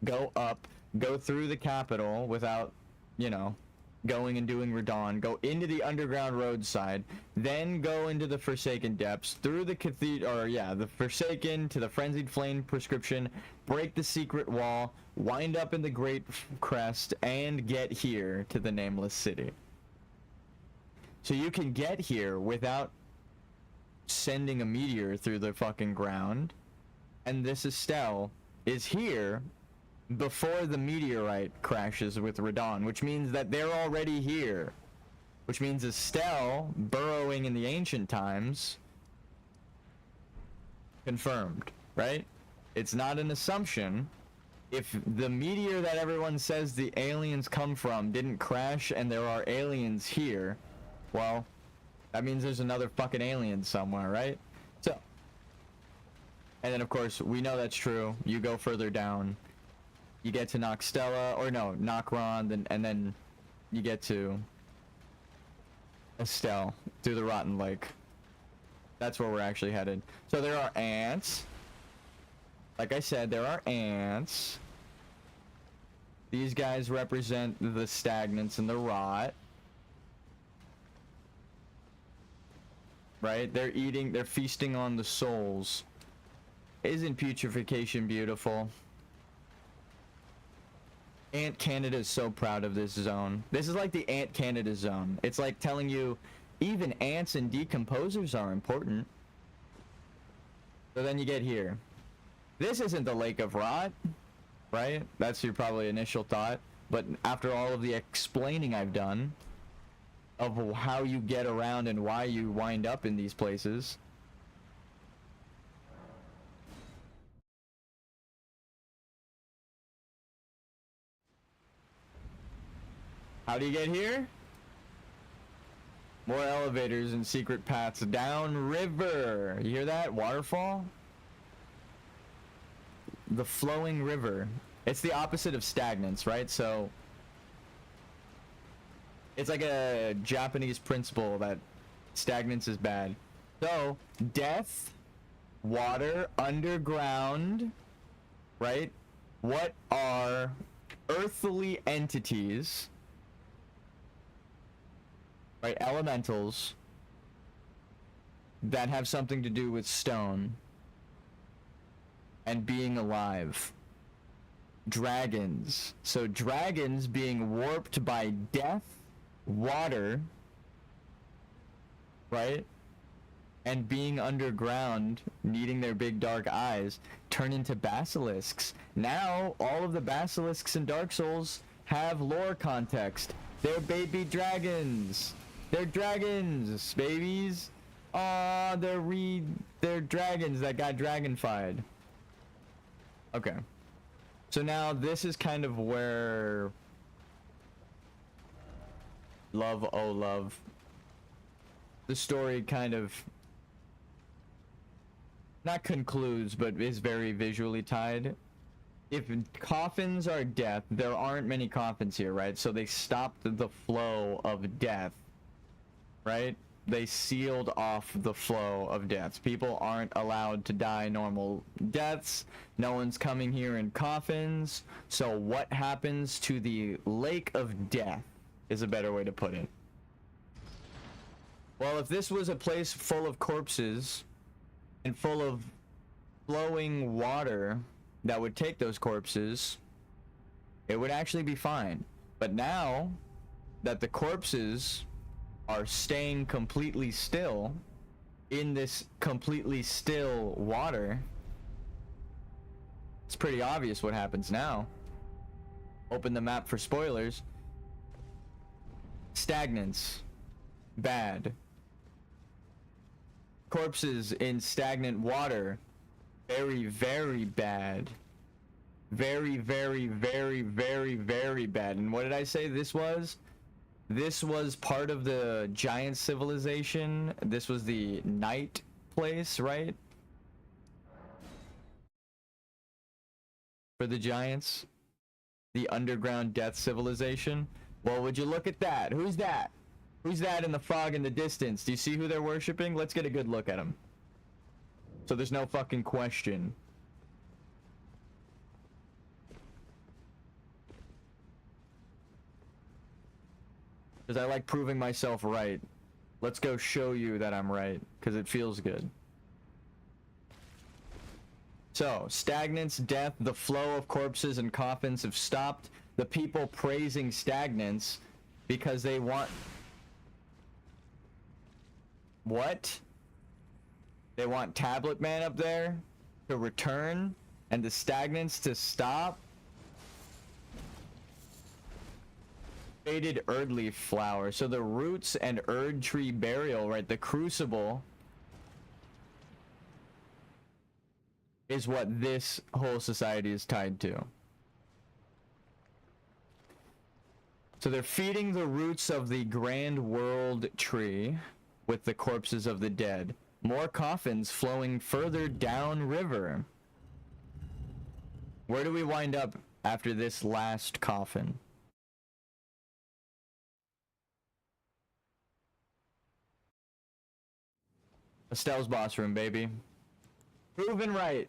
go up, go through the capital without, you know, going and doing Radon, go into the underground roadside, then go into the Forsaken Depths, through the cathedral, or yeah, the Forsaken to the Frenzied Flame prescription, break the secret wall, wind up in the Great Crest, and get here to the Nameless City. So you can get here without sending a meteor through the fucking ground, and this Estelle is here before the meteorite crashes with Radon, which means that they're already here. Which means Estelle, burrowing in the ancient times, confirmed, right? It's not an assumption. If the meteor that everyone says the aliens come from didn't crash and there are aliens here, well, that means there's another fucking alien somewhere, right? So, and then of course, we know that's true. You go further down, you get to Noxtella, or no, Nokron, and then you get to Estelle through the Rotten Lake. That's where we're actually headed. So there are ants. Like I said, there are ants. These guys represent the stagnants and the rot. Right? They're feasting on the souls. Isn't putrefaction beautiful? Ant Canada is so proud of this zone. This is like the Ant Canada zone. It's like telling you even ants and decomposers are important. So then you get here. This isn't the Lake of Rot, right? That's your probably initial thought. But after all of the explaining I've done of how you get around and why you wind up in these places, how do you get here? More elevators and secret paths down river. You hear that? Waterfall? The flowing river. It's the opposite of stagnance, right? So it's like a Japanese principle that stagnance is bad. So death, water, underground, right? What are earthly entities, right? Elementals that have something to do with stone and being alive. Dragons. So dragons being warped by death, water, right? And being underground, needing their big dark eyes, turn into basilisks. Now, all of the basilisks in Dark Souls have lore context. They're baby dragons. They're dragons, babies. Aw, they're dragons that got dragonfied. Okay. So now this is kind of where love, oh love, the story kind of not concludes, but is very visually tied. If coffins are death, there aren't many coffins here, right? So they stopped the flow of death, right? They sealed off the flow of deaths. People aren't allowed to die normal deaths. No one's coming here in coffins. So what happens to the lake of death is a better way to put it. Well, if this was a place full of corpses and full of flowing water that would take those corpses, it would actually be fine. But now that the corpses are staying completely still in this completely still water, it's pretty obvious what happens now. Open the map for spoilers. Stagnance. Bad. Corpses in stagnant water. Very, very bad. Very, very, very, very, very bad. And what did I say this was? This was part of the giant civilization. This was the night place, right? For the giants. The underground death civilization. Well, would you look at that? Who's that? Who's that in the fog in the distance? Do you see who they're worshiping? Let's get a good look at them. So there's no fucking question. Because I like proving myself right. Let's go show you that I'm right, because it feels good. So, stagnance, death, the flow of corpses and coffins have stopped. The people praising stagnance because they want... What? They want Tablet Man up there to return and the stagnance to stop? Faded Erdleaf flower. So the roots and Erd tree burial, right? The crucible is what this whole society is tied to. So they're feeding the roots of the grand world tree with the corpses of the dead. More coffins flowing further down river. Where do we wind up after this last coffin? Estelle's boss room, baby. Proven right.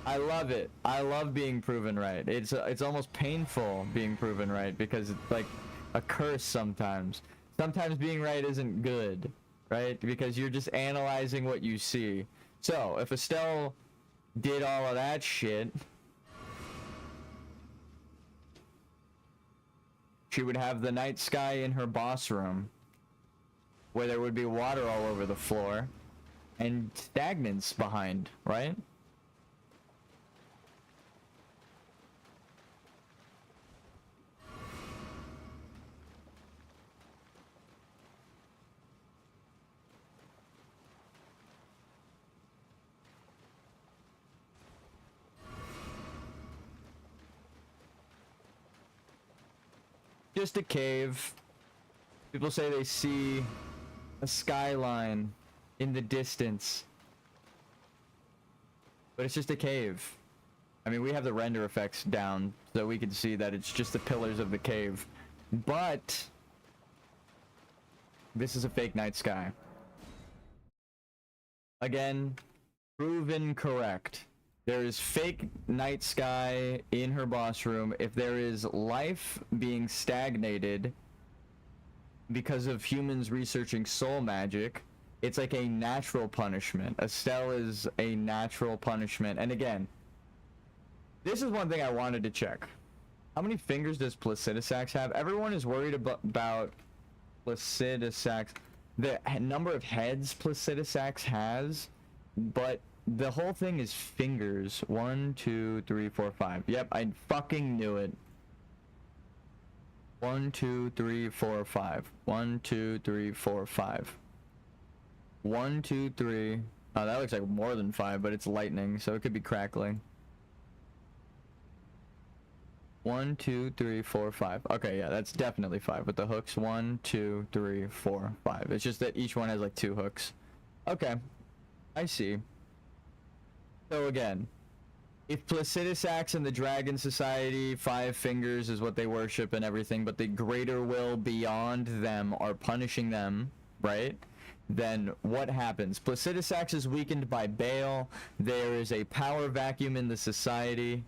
I love it. I love being proven right. It's almost painful being proven right because it's like a curse sometimes. Sometimes being right isn't good, right? Because you're just analyzing what you see. So, if Estelle did all of that shit, she would have the night sky in her boss room, where there would be water all over the floor, and stagnance behind, right? Just a cave. People say they see a skyline in the distance, but it's just a cave. I mean, we have the render effects down so we can see that it's just the pillars of the cave, but this is a fake night sky. Again, proven correct. There is fake night sky in her boss room. If there is life being stagnated because of humans researching soul magic, it's like a natural punishment. Estelle is a natural punishment. And again, this is one thing I wanted to check. How many fingers does Placidusax have? Everyone is worried about Placidusax, the number of heads Placidusax has, but the whole thing is fingers. 1, 2, 3, 4, 5. Yep, I fucking knew it. 1, 2, 3, 4, 5. 1, 2, 3, 4, 5. 1, 2, 3. Oh, that looks like more than 5, but it's lightning, so it could be crackling. 1, 2, 3, 4, 5. Okay, yeah, that's definitely 5 with the hooks. 1, 2, 3, 4, 5. It's just that each one has like 2 hooks. Okay, I see. So again, if Placidus Axe and the Dragon Society, 5 fingers is what they worship and everything, but the greater will beyond them are punishing them, right? Then what happens? Placidus Axe is weakened by Baal. There is a power vacuum in the society.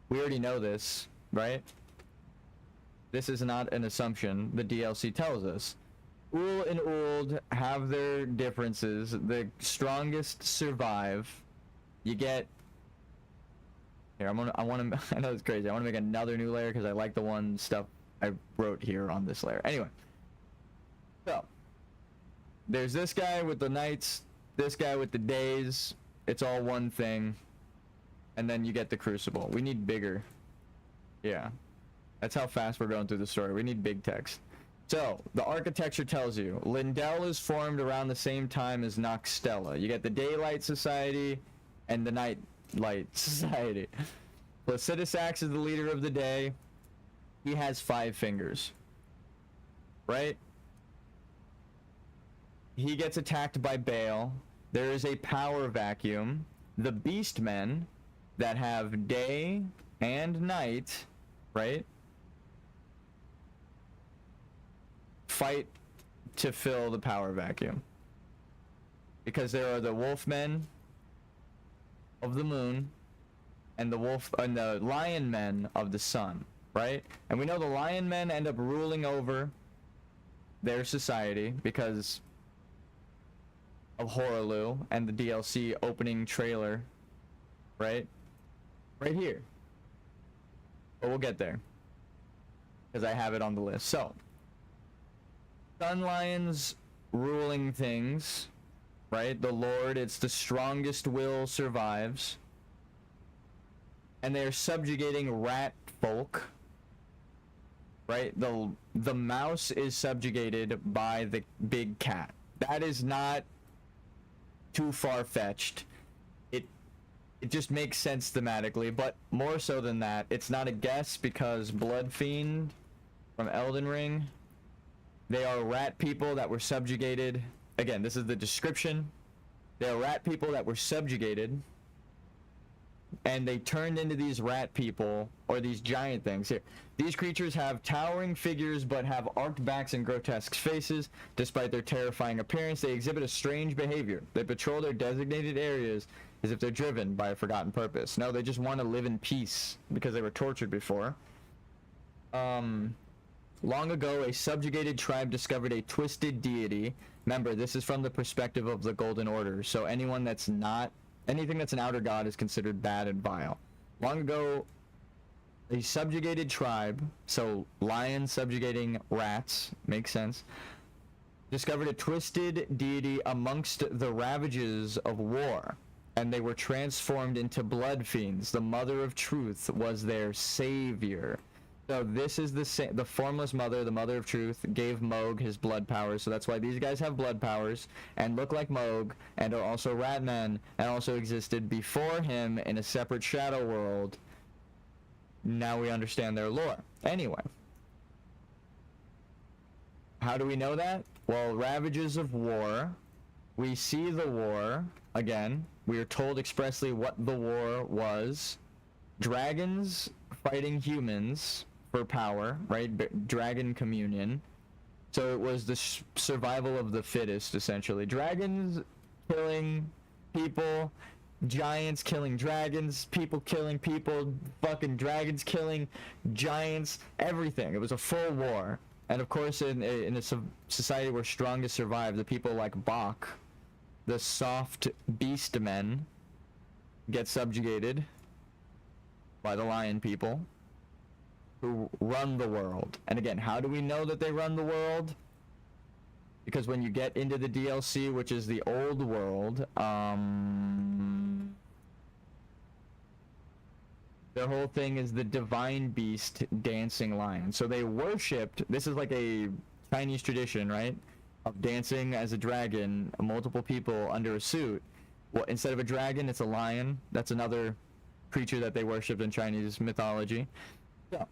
We already know this, right? This is not an assumption. The DLC tells us. Ul and Uld have their differences. The strongest survive. You get... Here, I want to... I know it's crazy. I want to make another new layer because I like the one stuff I wrote here on this layer. Anyway. So. There's this guy with the nights. This guy with the days. It's all one thing. And then you get the Crucible. We need bigger. Yeah. That's how fast we're going through the story. We need big text. So, the architecture tells you. Lindell is formed around the same time as Noxtella. You get the Daylight Society and the Nightlight Society. Placidus Axe is the leader of the day. He has 5 fingers. Right? He gets attacked by Baal. There is a power vacuum. The Beastmen that have day and night, right? Fight to fill the power vacuum. Because there are the Wolfmen of the moon and the Lion Men of the sun, right? And we know the Lion Men end up ruling over their society because of Horaloo and the DLC opening trailer, right? Right here. But we'll get there because I have it on the list. So, Sun Lions ruling things, right? The Lord, it's the strongest will survives. And they're subjugating rat folk, right? The mouse is subjugated by the big cat. That is not too far-fetched. It just makes sense thematically, but more so than that, it's not a guess because Bloodfiend from Elden Ring, they are rat people that were subjugated. Again, this is the description. They are rat people that were subjugated, and they turned into these rat people, or these giant things. Here, these creatures have towering figures but have arched backs and grotesque faces. Despite their terrifying appearance, they exhibit a strange behavior. They patrol their designated areas as if they're driven by a forgotten purpose. No, they just want to live in peace because they were tortured before. Long ago, a subjugated tribe discovered a twisted deity. Remember, this is from the perspective of the Golden Order, so anything that's an outer god is considered bad and vile. Long ago, a subjugated tribe, so lions subjugating rats, makes sense, discovered a twisted deity amongst the ravages of war, and they were transformed into blood fiends. The Mother of Truth was their savior. So this is the formless mother, the Mother of Truth, gave Moog his blood powers. So that's why these guys have blood powers and look like Moog and are also Ratmen and also existed before him in a separate shadow world. Now we understand their lore. Anyway. How do we know that? Well, ravages of war. We see the war. Again, we are told expressly what the war was. Dragons fighting humans for power, right? Dragon communion. So it was the survival of the fittest, essentially. Dragons killing people, giants killing dragons, people killing people, fucking dragons killing giants, everything. It was a full war. And of course, in a society where strongest survive, the people like Bach, the soft beast men, get subjugated by the lion people who run the world. And again, how do we know that they run the world? Because when you get into the DLC, which is the old world, their whole thing is the divine beast dancing lion. So they worshipped, this is like a Chinese tradition, right? of dancing as a dragon, multiple people under a suit. Well, instead of a dragon, it's a lion. That's another creature that they worshipped in Chinese mythology. Yeah.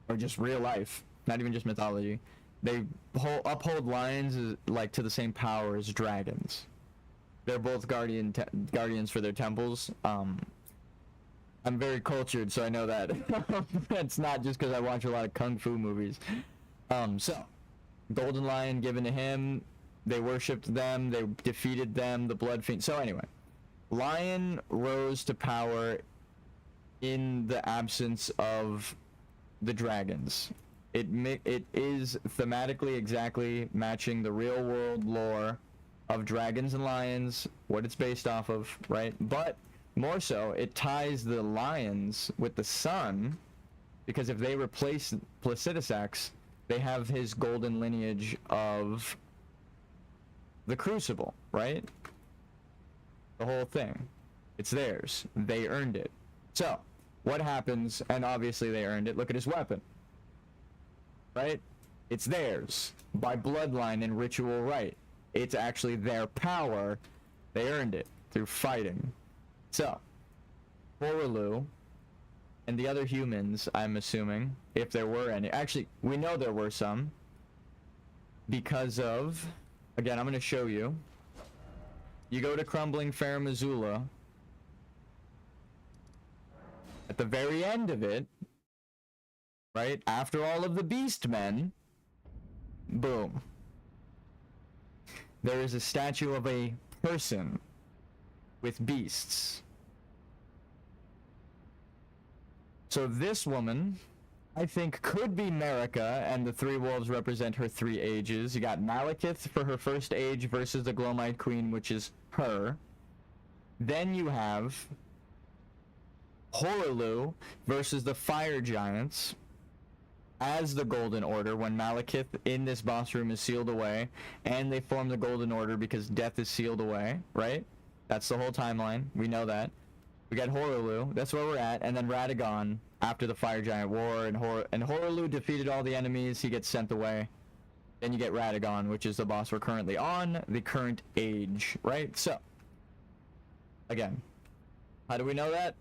Or just real life, not even just mythology. They uphold lions as, like, to the same power as dragons. They're both guardians for their temples. I'm very cultured, so I know that. It's not just because I watch a lot of kung fu movies. So, golden lion given to him. They worshipped them. They defeated them. The blood fiend. So anyway, lion rose to power in the absence of the dragons. It is thematically exactly matching the real world lore of dragons and lions, what it's based off of, right? But more so, it ties the lions with the sun, because if they replace Placidusax, they have his golden lineage of the Crucible, right? The whole thing. It's theirs. They earned it. So, what happens, and obviously they earned it, look at his weapon. Right? It's theirs. By bloodline and ritual right. It's actually their power. They earned it through fighting. So, Horelu and the other humans, I'm assuming, if there were any. Actually, we know there were some. Because of, again, I'm going to show you. You go to Crumbling Fair Missoula. At the very end of it, right, after all of the beast men, boom. There is a statue of a person with beasts. So this woman, I think, could be Marika, and the three wolves represent her three ages. You got Malekith for her first age versus the Glowmite Queen, which is her. Then you have Horelu versus the Fire Giants as the Golden Order, when Malekith in this boss room is sealed away, and they form the Golden Order because death is sealed away, right? That's the whole timeline. We know that. We got Horelu, that's where we're at, and then Radagon after the Fire Giant War, and Horelu defeated all the enemies, he gets sent away. Then you get Radagon, which is the boss we're currently on, the current age, right? So, again, how do we know that?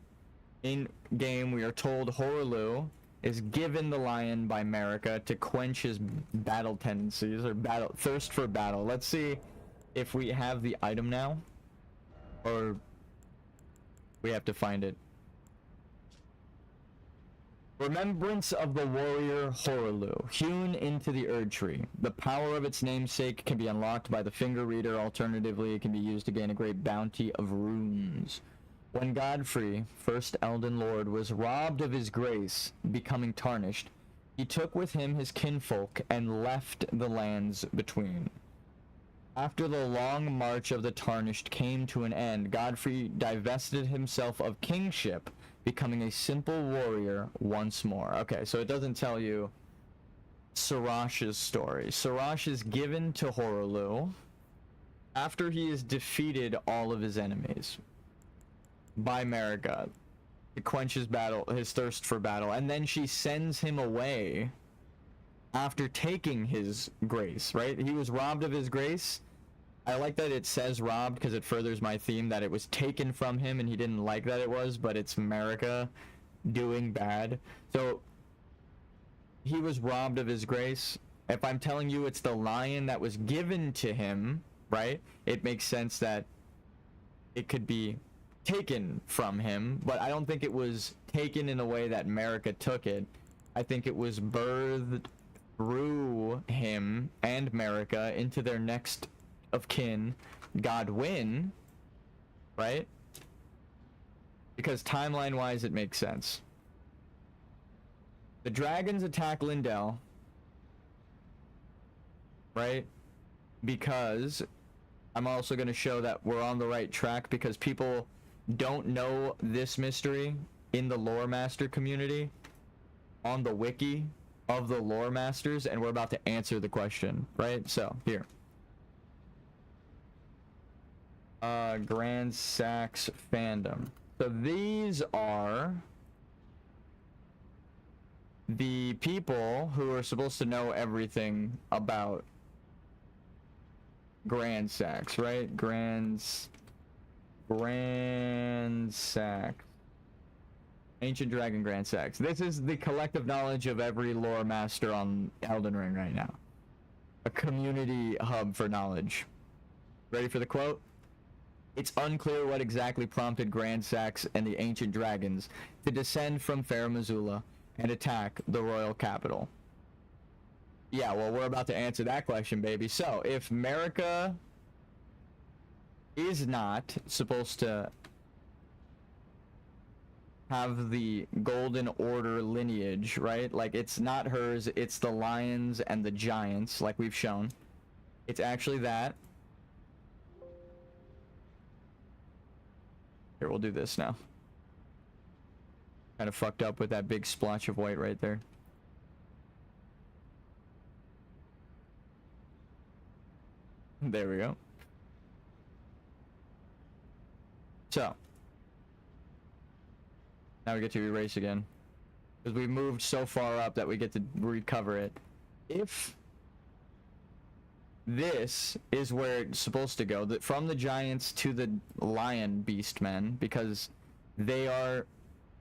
In game, we are told Horelu is given the lion by Marika to quench his battle tendencies, or thirst for battle. Let's see if we have the item now, or we have to find it. Remembrance of the warrior Horelu, hewn into the Erd Tree. The power of its namesake can be unlocked by the finger reader. Alternatively, it can be used to gain a great bounty of runes. When Godfrey, first Elden Lord, was robbed of his grace, becoming tarnished, he took with him his kinfolk and left the lands between. After the long march of the tarnished came to an end, Godfrey divested himself of kingship, becoming a simple warrior once more. Okay, so it doesn't tell you Sarash's story. Sarash is given to Horelu after he has defeated all of his enemies by Marika to quench his thirst for battle, and then she sends him away after taking his grace, right? He was robbed of his grace. I like that it says robbed because it furthers my theme that it was taken from him and he didn't like that it was, but it's Marika doing bad. So he was robbed of his grace. If I'm telling you it's the lion that was given to him, right? It makes sense that it could be taken from him, but I don't think it was taken in a way that Marika took it. I think it was birthed through him and Marika into their next of kin, Godwyn, right? Because timeline-wise, it makes sense. The dragons attack Lindell, right? Because I'm also going to show that we're on the right track, because people don't know this mystery in the lore master community on the wiki of the lore masters, and we're about to answer the question, right? So here, Grand Sax fandom. So these are the people who are supposed to know everything about Grand Sax, right? Grand Sax. Ancient Dragon Grand Sax. This is the collective knowledge of every lore master on Elden Ring right now. A community hub for knowledge. Ready for the quote? It's unclear what exactly prompted Grand Sax and the ancient dragons to descend from Fair Missoula and attack the royal capital. Yeah, well, we're about to answer that question, baby. So, if America is not supposed to have the Golden Order lineage, right? Like, it's not hers, it's the lions and the giants, like we've shown. It's actually that. Here, we'll do this now. Kind of fucked up with that big splotch of white right there. There we go. So, now we get to erase again. Because we moved so far up that we get to recover it. If this is where it's supposed to go, that from the giants to the lion beastmen, because they are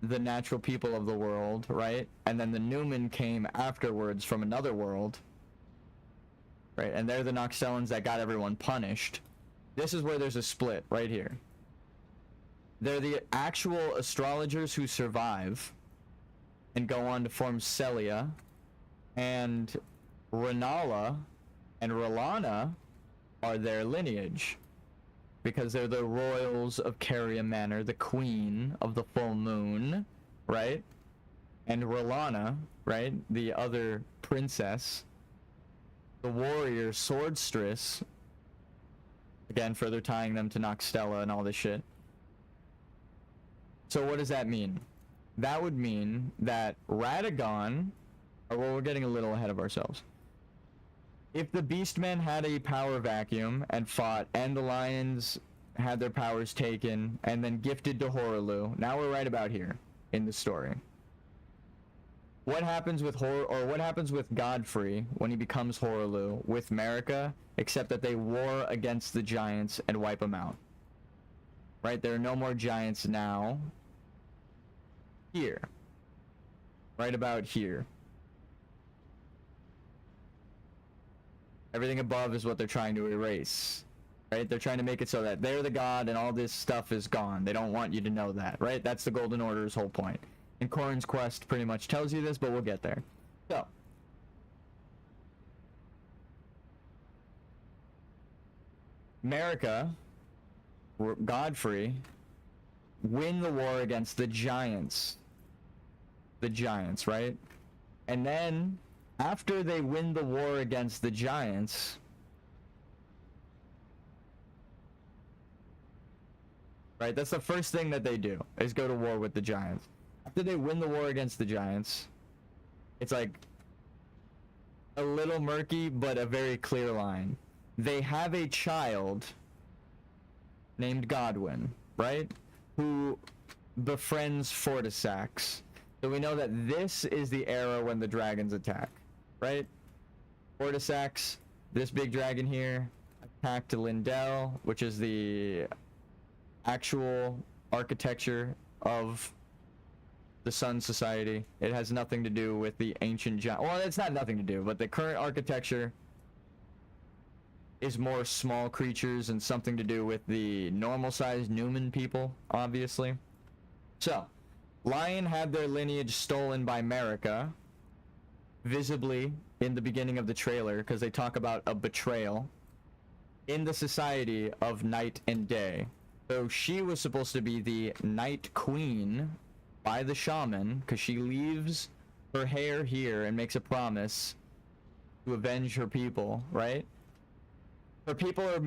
the natural people of the world, right? And then the Newman came afterwards from another world, right? And they're the Noxellans that got everyone punished. This is where there's a split, right here. They're the actual astrologers who survive and go on to form Celia, and Renala and Rolana are their lineage, because they're the royals of Caria Manor, the queen of the full moon, right? And Rolana, right, the other princess, the warrior swordstress, again further tying them to Noxtella and all this shit. So what does that mean? That would mean that Radagon, or well, we're getting a little ahead of ourselves. If the Beastmen had a power vacuum and fought, and the lions had their powers taken and then gifted to Horaloo, now we're right about here in the story. What happens with what happens with Godfrey when he becomes Horaloo with Marika, except that they war against the giants and wipe them out? Right? There are no more giants now. Here. Right about here. Everything above is what they're trying to erase, right? They're trying to make it so that they're the god and all this stuff is gone. They don't want you to know that, right? That's the Golden Order's whole point. And Corrin's quest pretty much tells you this, but we'll get there. So, Marika, Godfrey, win the war against the giants. The giants, right? And then after they win the war against the giants, right? That's the first thing that they do, is go to war with the giants. After they win the war against the giants, it's like a little murky, but a very clear line. They have a child named Godwyn, right? Who befriends Fortisax. So we know that this is the era when the dragons attack, right? Fortisax, this big dragon here, attacked Lindell, which is the actual architecture of the Sun Society. It has nothing to do with the ancient giant. Well, it's not nothing to do, but the current architecture is more small creatures and something to do with the normal-sized Newman people, obviously. So, Lion had their lineage stolen by Marika, visibly in the beginning of the trailer, because they talk about a betrayal in the society of night and day. So she was supposed to be the Night Queen by the shaman, because she leaves her hair here and makes a promise to avenge her people, right? Her people are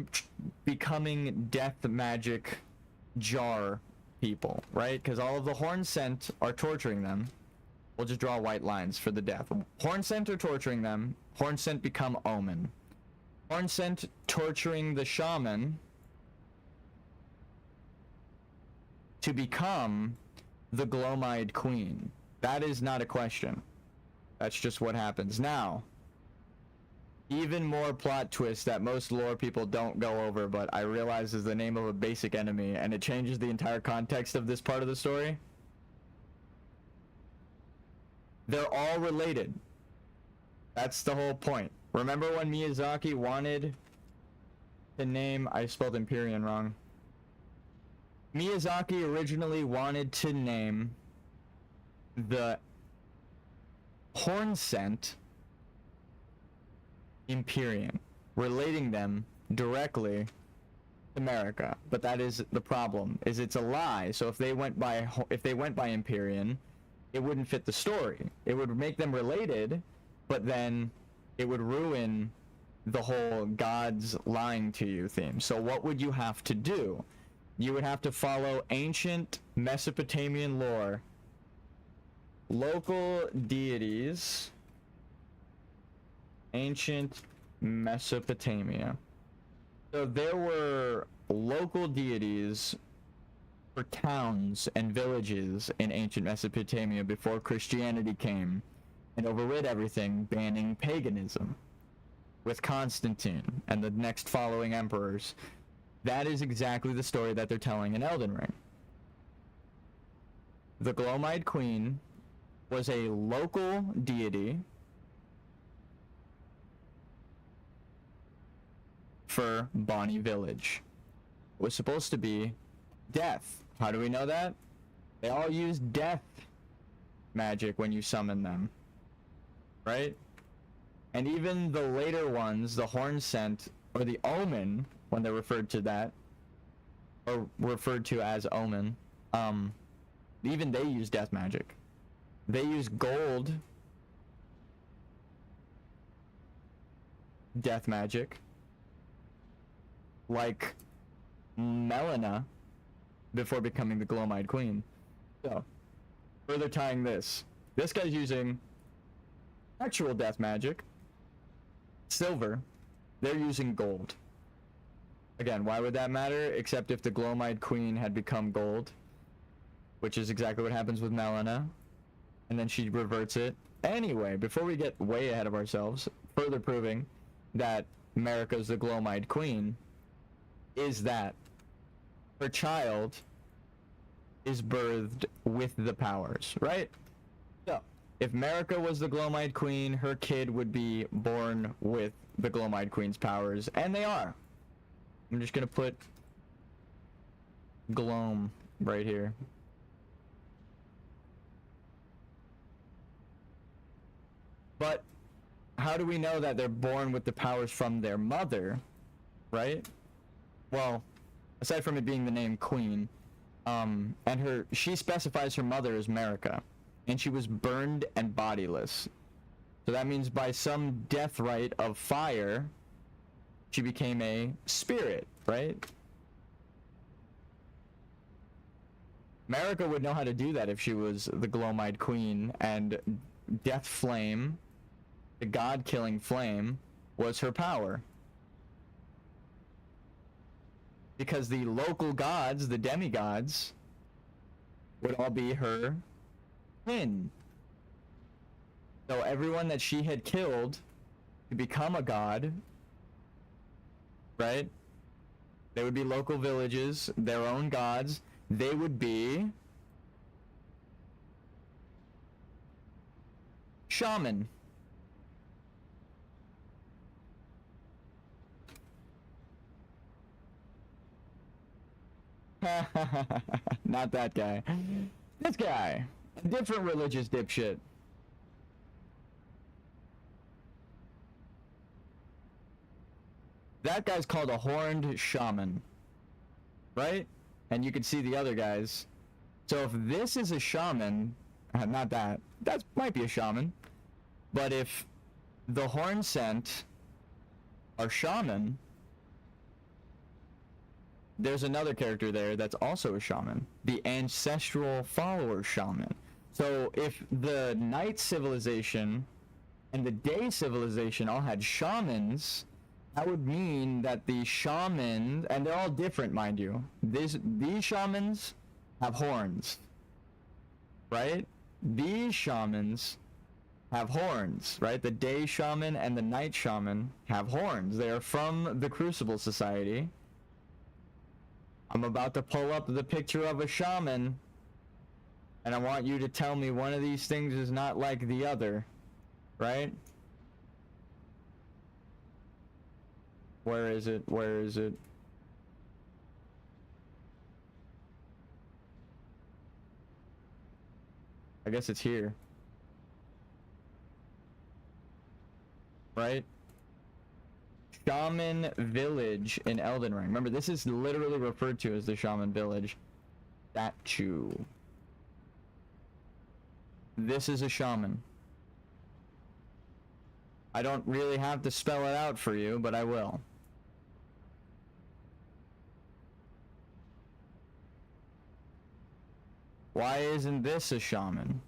becoming death magic jar people, right? Because all of the Hornsent are torturing them. We'll just draw white lines for the death. Hornsent are torturing them. Hornsent become Omen. Hornsent torturing the shaman to become the Glomide Queen. That is not a question. That's just what happens. Now, Even more plot twist that most lore people don't go over, but I realize is the name of a basic enemy, and it changes the entire context of this part of the story. They're all related. That's the whole point. Remember when Miyazaki wanted to name... I spelled Empyrean wrong. Miyazaki originally wanted to name the horn scent Empyrean, relating them directly to America. But that is the problem, is it's a lie. So if they went by Empyrean, it wouldn't fit the story. It would make them related, but then it would ruin the whole gods lying to you theme. So what would you have to do? You would have to follow ancient Mesopotamian lore. Local deities. Ancient Mesopotamia. So there were local deities for towns and villages in ancient Mesopotamia before Christianity came and overrid everything, banning paganism with Constantine and the next following emperors. That is exactly the story that they're telling in Elden Ring. The Glowmide Queen was a local deity for Bonnie Village. It was supposed to be death. How do we know that? They all use death magic when you summon them, right? And even the later ones, the Horn Scent or the Omen, when they're referred to that, or referred to as Omen, even they use death magic. They use gold death magic, like Melina, before becoming the Glowmide Queen. So, further tying this guy's using actual death magic, silver, they're using gold. Again, why would that matter? Except if the Glowmide Queen had become gold, which is exactly what happens with Melina, and then she reverts it. Anyway, before we get way ahead of ourselves, further proving that America's the Glowmide Queen is that her child is birthed with the powers, right? So, if Marika was the Glowmide Queen, her kid would be born with the Glowmide Queen's powers, and they are. I'm just gonna put Gloam right here. But how do we know that they're born with the powers from their mother, right? Well, aside from it being the name Queen, and she specifies her mother as Marika, and she was burned and bodiless. So that means by some death rite of fire, she became a spirit, right? Marika would know how to do that if she was the Glowmide Queen, and Death Flame, the god-killing flame, was her power. Because the local gods, the demigods, would all be her kin. So everyone that she had killed to become a god, right? They would be local villages, their own gods. They would be shaman. Not that guy. This guy. A different religious dipshit. That guy's called a horned shaman. Right? And you can see the other guys. So if this is a shaman, not that might be a shaman. But if the horn scent are shaman, there's another character there that's also a shaman, the ancestral follower shaman. So if the night civilization and the day civilization all had shamans, that would mean that the shamans, and they're all different, mind you, these shamans have horns, right? These shamans have horns, right? The day shaman and the night shaman have horns. They are from the Crucible Society. I'm about to pull up the picture of a shaman, and I want you to tell me one of these things is not like the other, right? Where is it? Where is it? I guess it's here. Right? Shaman Village in Elden Ring. Remember, this is literally referred to as the Shaman Village. Statue. This is a shaman. I don't really have to spell it out for you, but I will. Why isn't this a shaman?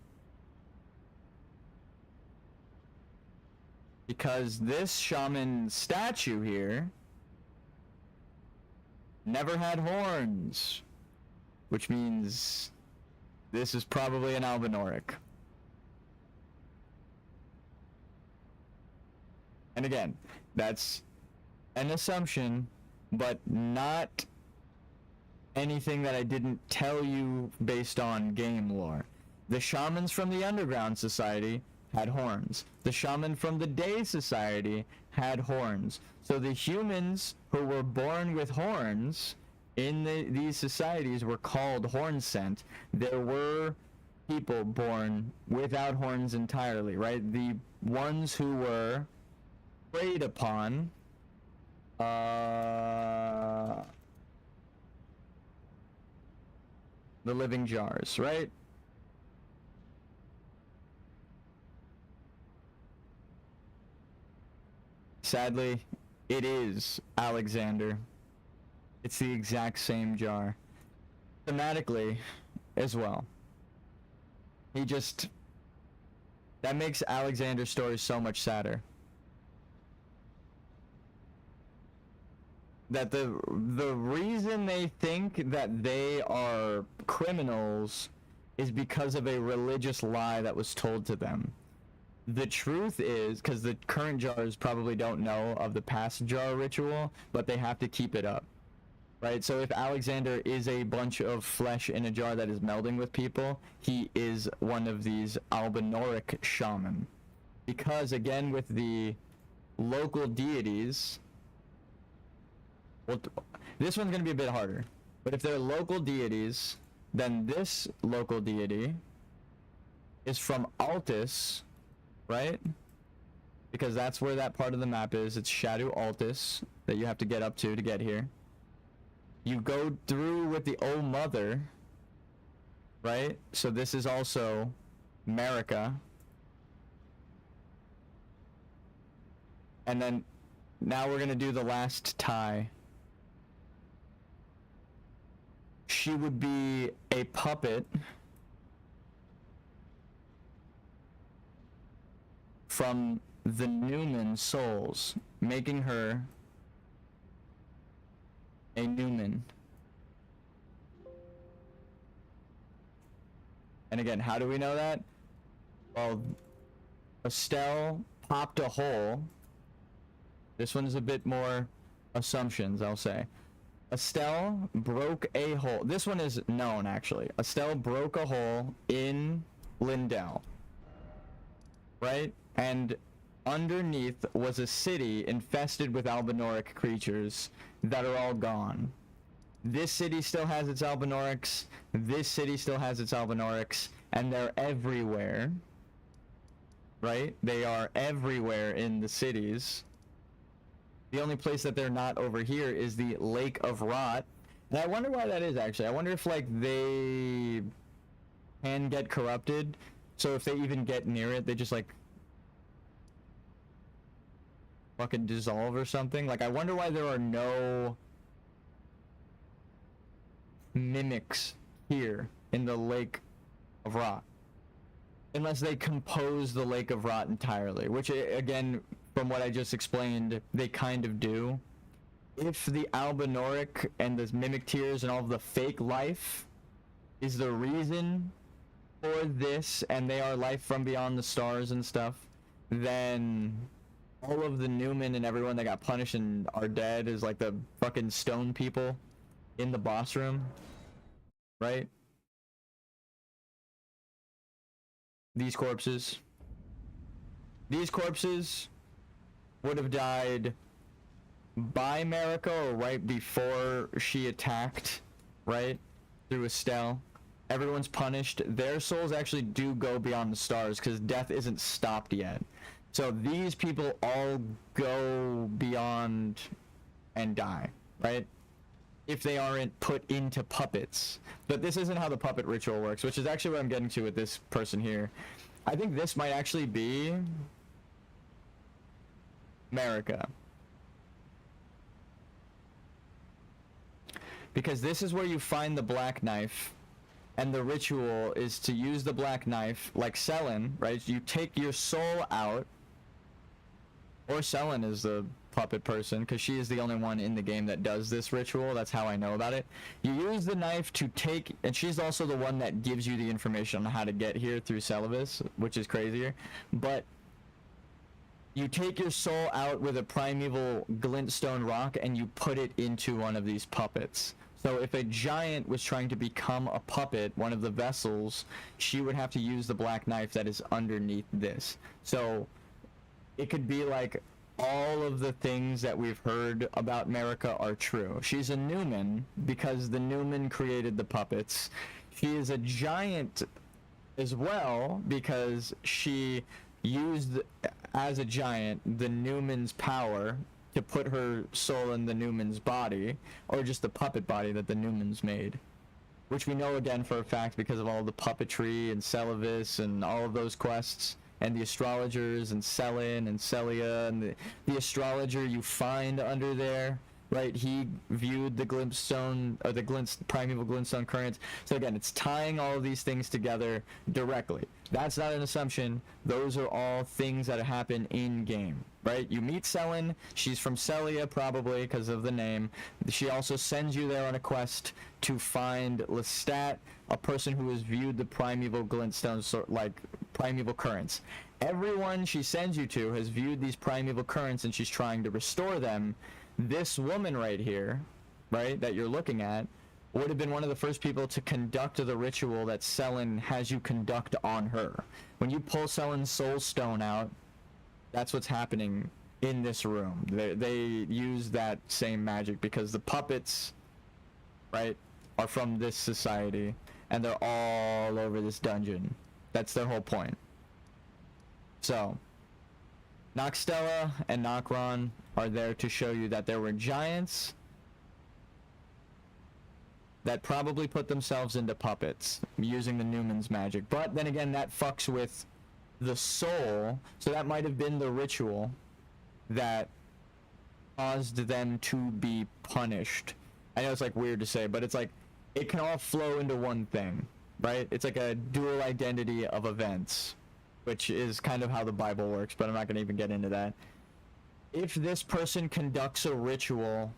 Because this shaman statue here never had horns, which means this is probably an Albinoric. And again, that's an assumption, but not anything that I didn't tell you based on game lore. The shamans from the Underground Society had horns. The shaman from the Day Society had horns. So the humans who were born with horns in these societies were called horn-sent. There were people born without horns entirely, right? The ones who were preyed upon the living jars, right? Sadly, it is Alexander. It's the exact same jar. Thematically, as well. That makes Alexander's story so much sadder. That the reason they think that they are criminals is because of a religious lie that was told to them. The truth is, because the current jars probably don't know of the past jar ritual, but they have to keep it up, right? So if Alexander is a bunch of flesh in a jar that is melding with people, he is one of these Albinoric shaman. Because again, with the local deities, well, this one's going to be a bit harder, but if they're local deities, then this local deity is from Altus, right? Because that's where that part of the map is. It's Shadow Altus that you have to get up to get here. You go through with the Old Mother, right? So this is also Marika. And then now we're going to do the last tie. She would be a puppet from the Newman souls, making her a Newman. And again, how do we know that? Well, Estelle popped a hole. This one's a bit more assumptions, I'll say. Estelle broke a hole. This one is known, actually. Estelle broke a hole in Lindell, right? And underneath was a city infested with Albinoric creatures that are all gone. This city still has its Albinorics. This city still has its Albinorics. And they're everywhere, right? They are everywhere in the cities. The only place that they're not over here is the Lake of Rot. And I wonder why that is, actually. I wonder if, like, they can get corrupted. So if they even get near it, they just, like, fucking dissolve or something. Like, I wonder why there are no mimics here in the Lake of Rot. Unless they compose the Lake of Rot entirely, which, again, from what I just explained, they kind of do. If the Albinoric and the Mimic Tears and all of the fake life is the reason for this and they are life from beyond the stars and stuff, then all of the Newman and everyone that got punished and are dead is like the fucking stone people in the boss room, right? These corpses would have died by Marika or right before she attacked, right? Through Estelle. Everyone's punished. Their souls actually do go beyond the stars because death isn't stopped yet. So these people all go beyond and die, right? If they aren't put into puppets. But this isn't how the puppet ritual works, which is actually what I'm getting to with this person here. I think this might actually be Marika. Because this is where you find the black knife, and the ritual is to use the black knife, like Selin, right? You take your soul out, or Selin is the puppet person, because she is the only one in the game that does this ritual. That's how I know about it. You use the knife to take, and she's also the one that gives you the information on how to get here through Celivis, which is crazier. But you take your soul out with a primeval glintstone rock, and you put it into one of these puppets. So if a giant was trying to become a puppet, one of the vessels, she would have to use the black knife that is underneath this. So it could be like all of the things that we've heard about Marika are true. She's a Newman because the Newman created the puppets. She is a giant as well because she used, as a giant, the Newman's power to put her soul in the Newman's body, or just the puppet body that the Newmans made, which we know again for a fact because of all the puppetry and Celivis and all of those quests, and the astrologers and Selin and Celia, and the astrologer you find under there, right? He viewed the glintstone, or the primeval glintstone currents. So again, it's tying all of these things together directly. That's not an assumption. Those are all things that happen in game, right? You meet Selin. She's from Celia, probably because of the name. She also sends you there on a quest to find Lestat, a person who has viewed the primeval glintstones, sort like primeval currents. Everyone she sends you to has viewed these primeval currents, and she's trying to restore them. This woman right here, right, that you're looking at, would have been one of the first people to conduct the ritual that Selin has you conduct on her. When you pull Selin's soul stone out, that's what's happening in this room. They use that same magic because the puppets, right, are from this society, and they're all over this dungeon. That's their whole point. So, Noxtella and Nokron are there to show you that there were giants that probably put themselves into puppets using the Newman's magic. But then again, that fucks with the soul, so that might have been the ritual that caused them to be punished. I know it's like weird to say, but it's like it can all flow into one thing, right? It's like a dual identity of events, which is kind of how the Bible works, but I'm not going to even get into that. If this person conducts a ritual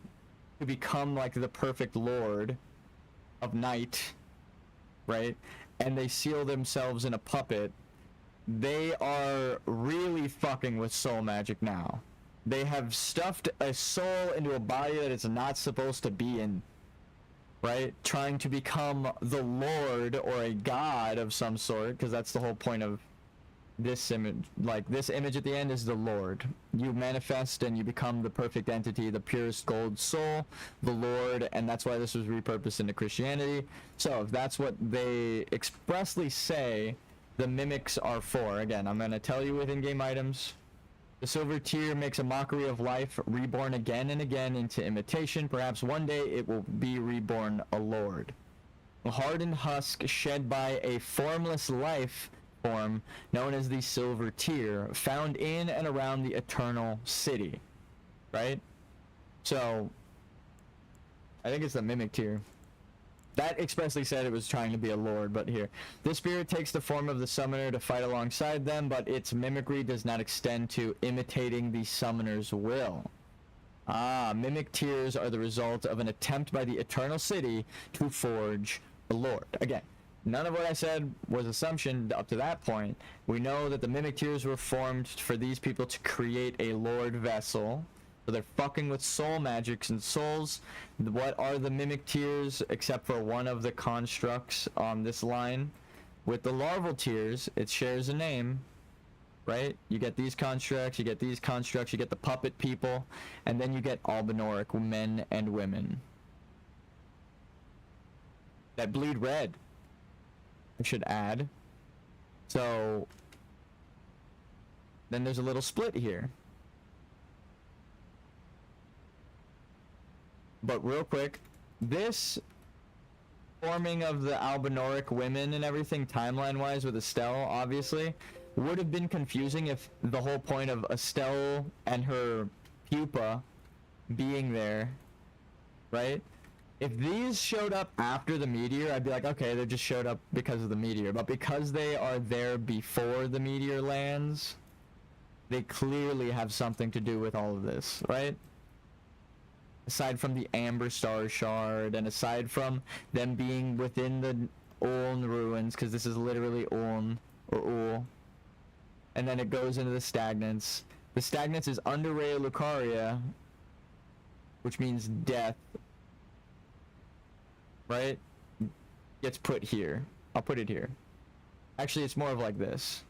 to become like the perfect lord of night, right, and they seal themselves in a puppet, they are really fucking with soul magic now. They have stuffed a soul into a body that it's not supposed to be in, right? Trying to become the lord or a god of some sort, because that's the whole point of this image. Like, this image at the end is the Lord. You manifest and you become the perfect entity, the purest gold soul, the Lord, and that's why this was repurposed into Christianity. So if that's what they expressly say the mimics are for, again, I'm going to tell you with in-game items. The silver tear makes a mockery of life, reborn again and again into imitation. Perhaps one day it will be reborn a lord. A hardened husk shed by a formless life form known as the silver tear, found in and around the eternal city, right? So I think it's the mimic tear. That expressly said it was trying to be a lord, but here. This spirit takes the form of the summoner to fight alongside them, but its mimicry does not extend to imitating the summoner's will. Mimic tears are the result of an attempt by the eternal city to forge a lord. Again, none of what I said was assumption up to that point. We know that the Mimic Tears were formed for these people to create a Lord vessel. So they're fucking with soul magics and souls. What are the Mimic Tears except for one of the constructs on this line? With the larval tears, it shares a name, right? You get these constructs, you get these constructs, you get the puppet people, and then you get albinoric men and women that bleed red, I should add. So then there's a little split here. But real quick, this forming of the albinoric women and everything timeline-wise with Estelle, obviously, would have been confusing if the whole point of Estelle and her pupa being there, right? If these showed up after the meteor, I'd be like, okay, they just showed up because of the meteor. But because they are there before the meteor lands, they clearly have something to do with all of this, right? Aside from the Amber Star Shard, and aside from them being within the Uln ruins, because this is literally Uln, or Ul. And then it goes into the Stagnants. The Stagnants is under Rea Lucaria, which means death, right? Gets put here. I'll put it here. Actually, it's more of like this.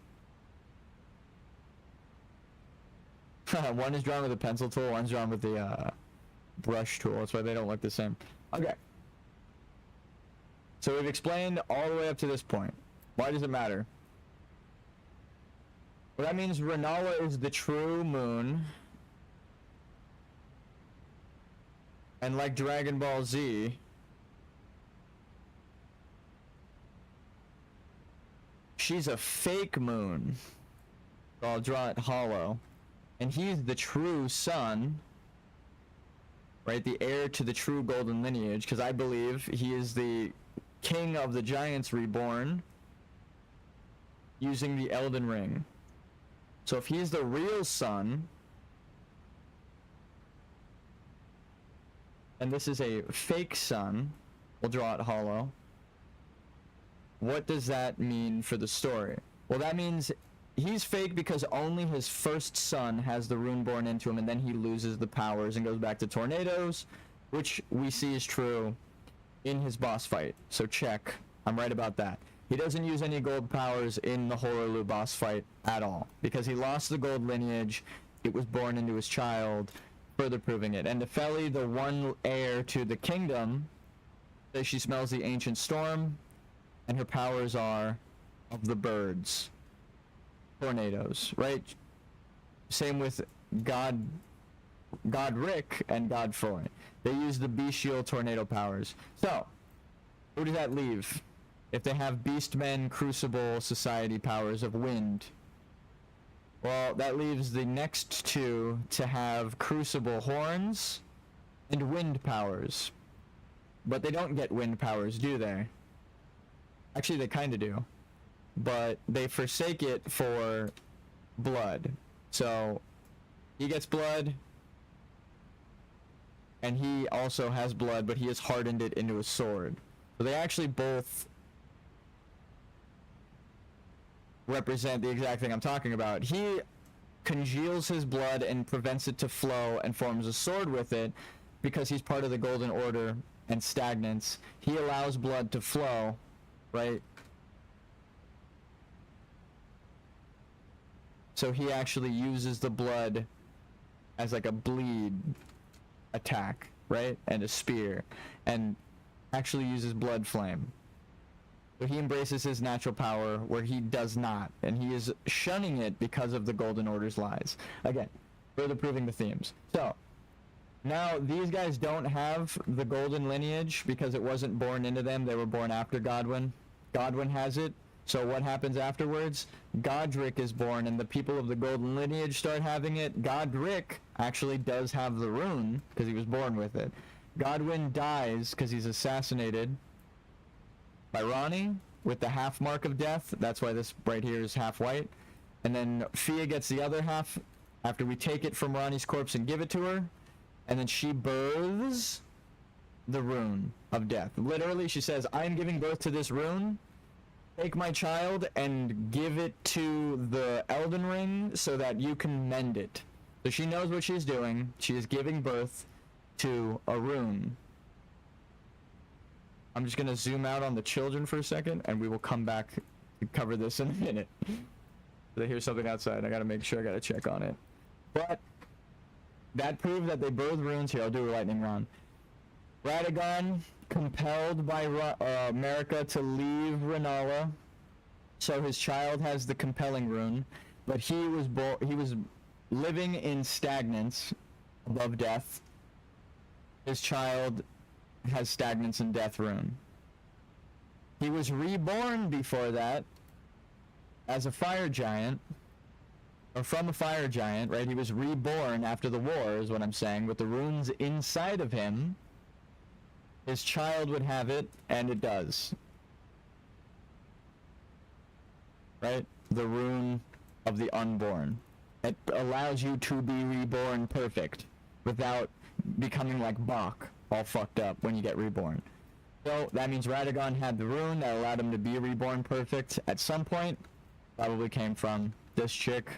One is drawn with a pencil tool, one's drawn with the brush tool. That's why they don't look the same. Okay. So we've explained all the way up to this point. Why does it matter? Well, that means Renala is the true moon. And like Dragon Ball Z, she's a fake moon. So I'll draw it hollow. And he's the true sun, right? The heir to the true golden lineage, because I believe he is the king of the giants reborn using the Elden ring. So if he's the real sun, and this is a fake sun, we'll draw it hollow. What does that mean for the story? Well, that means he's fake because only his first son has the rune born into him, and then he loses the powers and goes back to tornadoes, which we see is true in his boss fight. So check, I'm right about that. He doesn't use any gold powers in the Horolu boss fight at all, because he lost the gold lineage, it was born into his child, further proving it. And Nefeli, the one heir to the kingdom, says she smells the ancient storm, and her powers are of the birds. Tornadoes, right? Same with Godric and Godfroy. They use the bestial tornado powers. So, who does that leave? If they have Beastmen, Crucible, Society powers of wind. Well, that leaves the next two to have Crucible horns and wind powers. But they don't get wind powers, do they? Actually, they kind of do. But they forsake it for blood. So, he gets blood, and he also has blood, but he has hardened it into a sword. So they actually both represent the exact thing I'm talking about. He congeals his blood and prevents it to flow and forms a sword with it because he's part of the Golden Order and Stagnants. He allows blood to flow, right? So he actually uses the blood as like a bleed attack, right? And a spear, and actually uses blood flame. So he embraces his natural power where he does not, and he is shunning it because of the Golden Order's lies. Again, further proving the themes. So, now these guys don't have the golden lineage because it wasn't born into them. They were born after Godwyn. Godwyn has it. So what happens afterwards? Godric is born, and the people of the golden lineage start having it. Godric actually does have the rune because he was born with it. Godwyn dies because he's assassinated by Ronnie with the half mark of death. That's why this right here is half white. And then Fia gets the other half after we take it from Ronnie's corpse and give it to her. And then she births the rune of death. Literally, she says, I'm giving birth to this rune. take my child and give it to the Elden Ring so that you can mend it. So she knows what she's doing. She is giving birth to a rune. I'm just gonna zoom out on the children for a second, and we will come back to cover this in a minute. They hear something outside. I gotta make sure. I gotta check on it. But that proved that they birthed runes. Here, I'll do a lightning round. Radagon compelled by America to leave Renala, so his child has the compelling rune, but he was living in stagnance above death. His child has stagnance and death rune. He was reborn before that as a fire giant, or from a fire giant, right? He was reborn after the war, is what I'm saying, with the runes inside of him. His child would have it, and it does. Right? The rune of the unborn. It allows you to be reborn perfect without becoming like Bach, all fucked up when you get reborn. So that means Radagon had the rune that allowed him to be reborn perfect at some point. Probably came from this chick.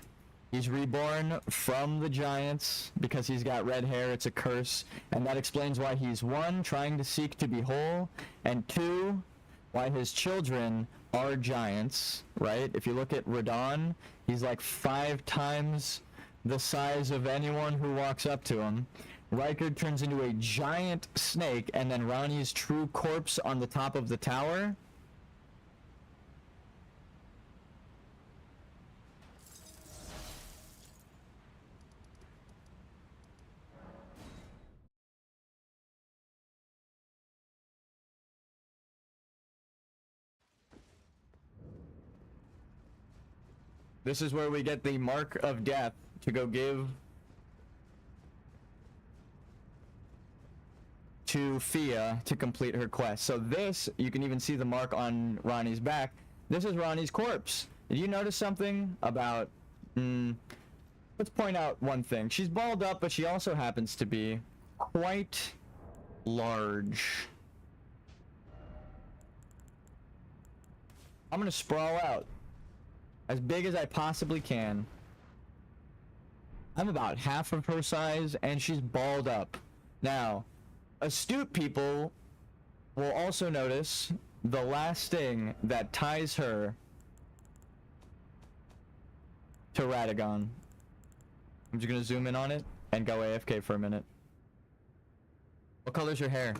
He's reborn from the giants because he's got red hair. It's a curse. And that explains why he's, one, trying to seek to be whole, and two, why his children are giants, right? If you look at Radon, he's like 5 times the size of anyone who walks up to him. Riker turns into a giant snake, and then Ronnie's true corpse on the top of the tower. This is where we get the mark of death to go give to Fia to complete her quest. So this, you can even see the mark on Ronnie's back. This is Ronnie's corpse. Did you notice something about... let's point out one thing. She's balled up, but she also happens to be quite large. I'm gonna sprawl out as big as I possibly can. I'm about half of her size, and she's balled up. Now, astute people will also notice the last thing that ties her to Radagon. I'm just gonna zoom in on it and go AFK for a minute. What color's your hair?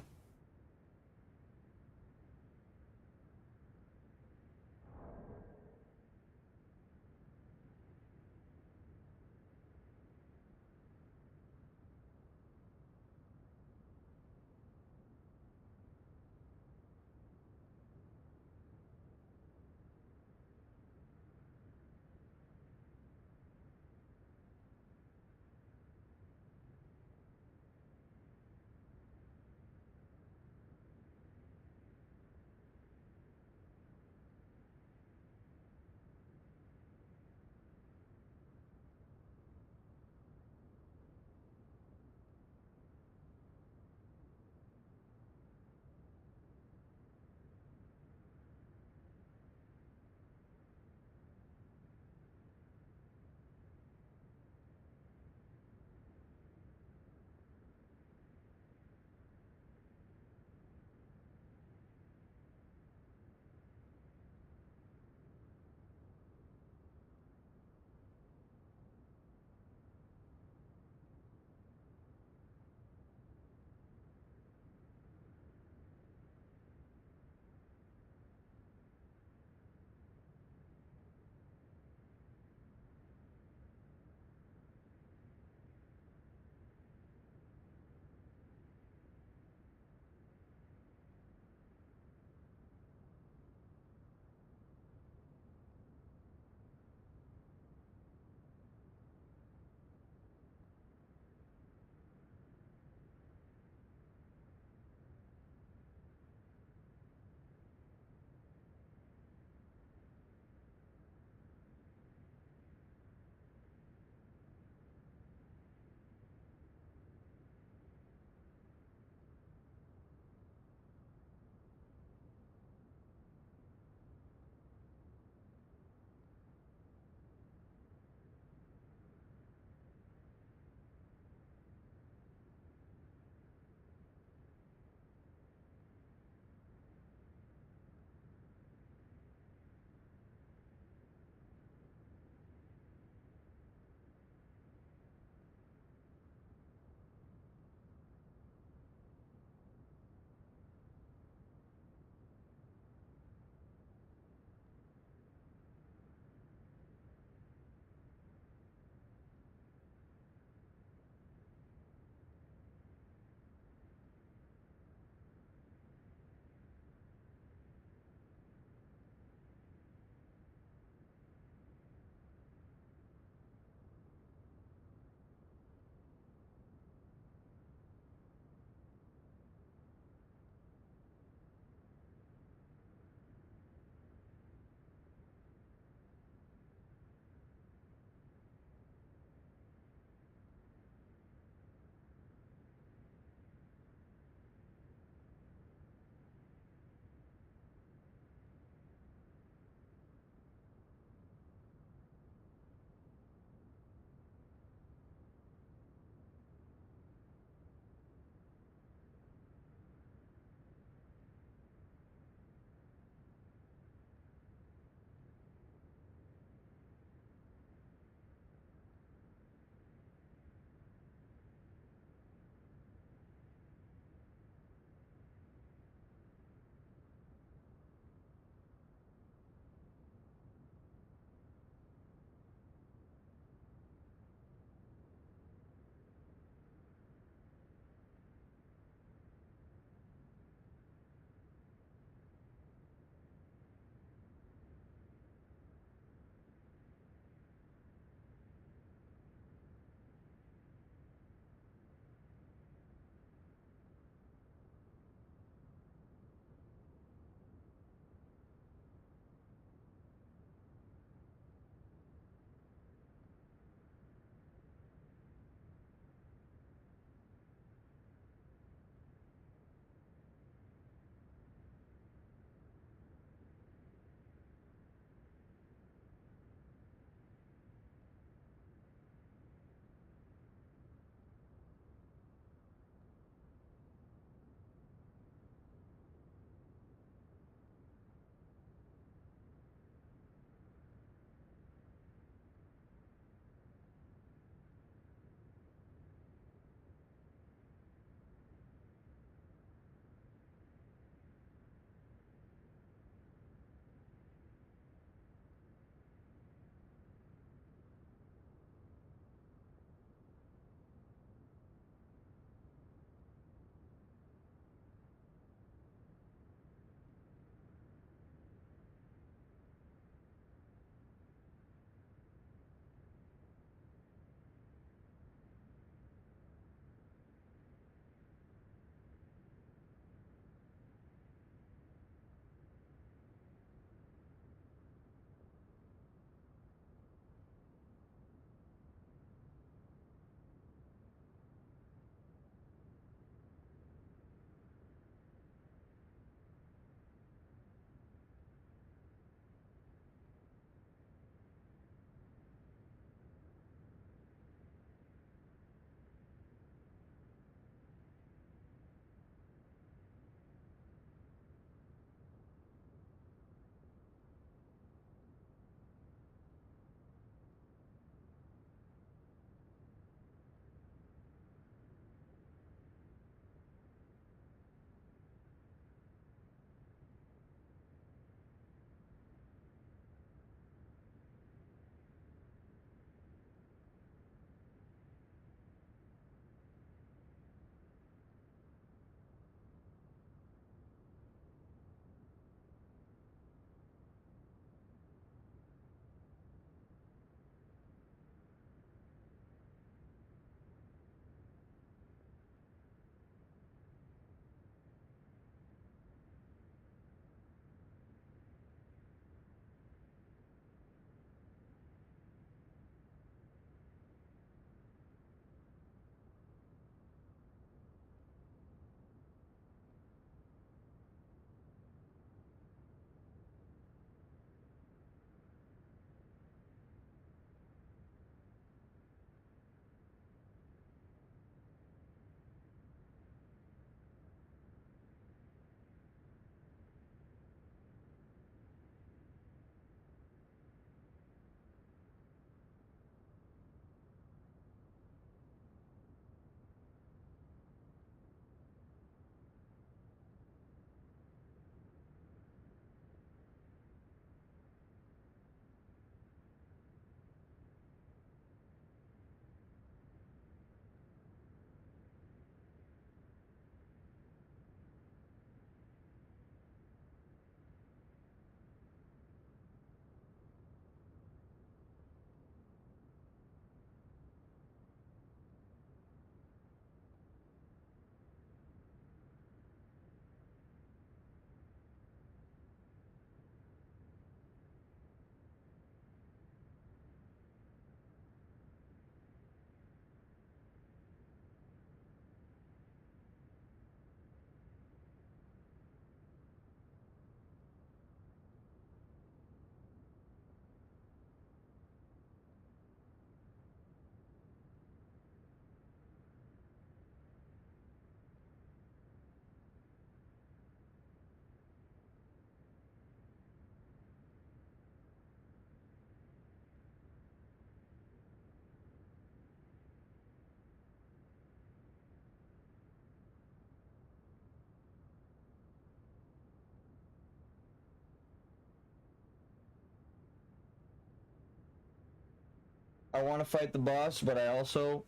I want to fight the boss, but I also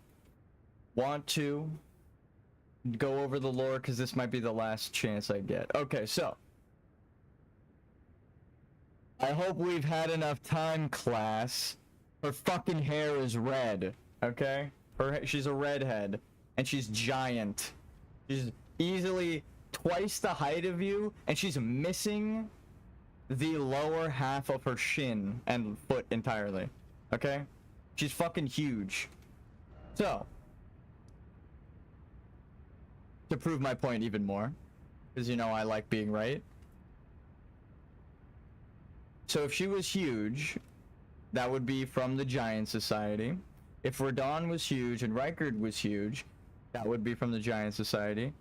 want to go over the lore because this might be the last chance I get. Okay, so I hope we've had enough time, class. Her fucking hair is red, okay? She's a redhead, and she's giant. She's easily twice the height of you, and she's missing the lower half of her shin and foot entirely, okay? She's fucking huge. So, to prove my point even more, because you know I like being right. So if she was huge, that would be from the Giant Society. If Radon was huge and Rykard was huge, that would be from the Giant Society.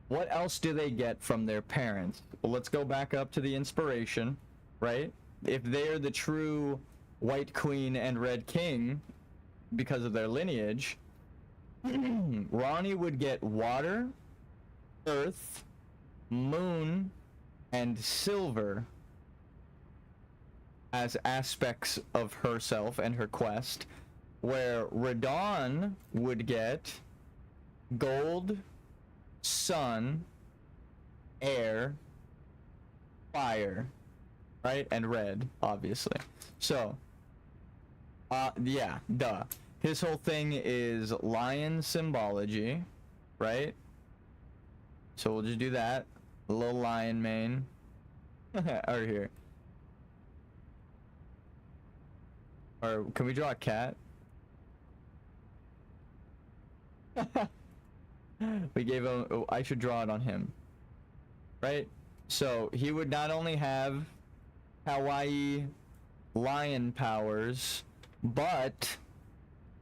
What else do they get from their parents? Well, let's go back up to the inspiration, right? If they're the true White Queen and Red King, because of their lineage, Ronnie would get water, earth, moon, and silver as aspects of herself and her quest, where Radon would get gold, sun, air, fire, right? And red, obviously. So, yeah, duh. His whole thing is lion symbology, right? So we'll just do that. A little lion mane. Over here. Or can we draw a cat? We gave him, oh, I should draw it on him. Right? So he would not only have Hawaii lion powers, but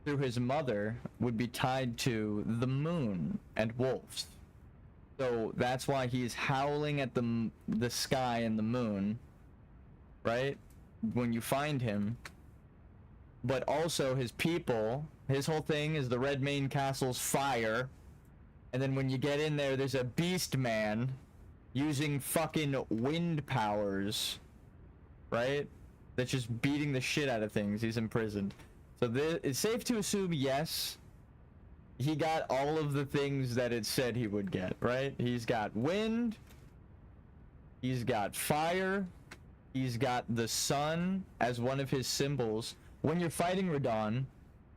through his mother would be tied to the moon and wolves. So that's why he's howling at the sky and the moon, right? When you find him. But also his people, his whole thing is the Red Mane Castle's fire. And then when you get in there, there's a beast man using fucking wind powers, right? That's just beating the shit out of things. He's imprisoned. So it's safe to assume, yes, he got all of the things that it said he would get, right? He's got wind, he's got fire, he's got the sun as one of his symbols. When you're fighting Radon,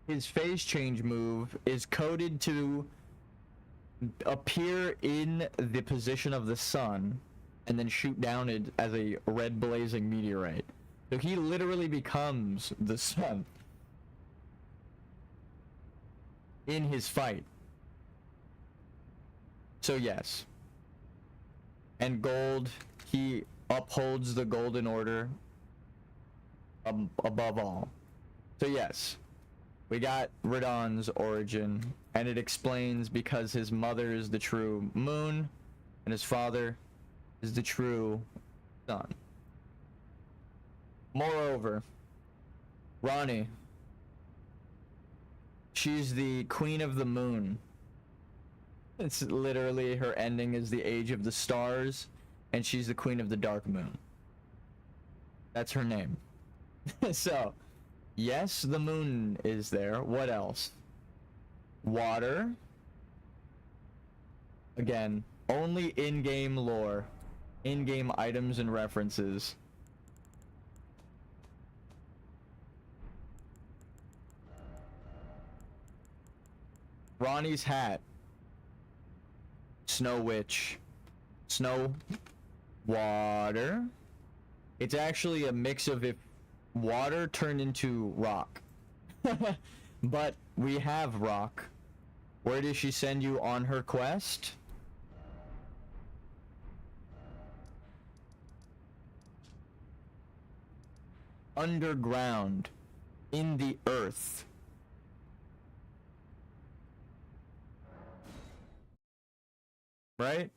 his phase change move is coded to appear in the position of the sun and then shoot down it as a red blazing meteorite. So he literally becomes the sun in his fight. So yes. And gold, he upholds the golden order above all. So yes, we got Radon's origin, and it explains because his mother is the true moon, and his father is the true sun. Moreover, Ronnie, she's the queen of the moon. It's literally, her ending is the age of the stars, and she's the queen of the dark moon. That's her name. So, yes, the moon is there. What else? Water. Again, only in-game lore. In-game items and references. Ronnie's hat. Snow Witch. Snow. Water. It's actually a mix of if water turned into rock. But we have rock. Where does she send you on her quest? Underground. In the earth. Right?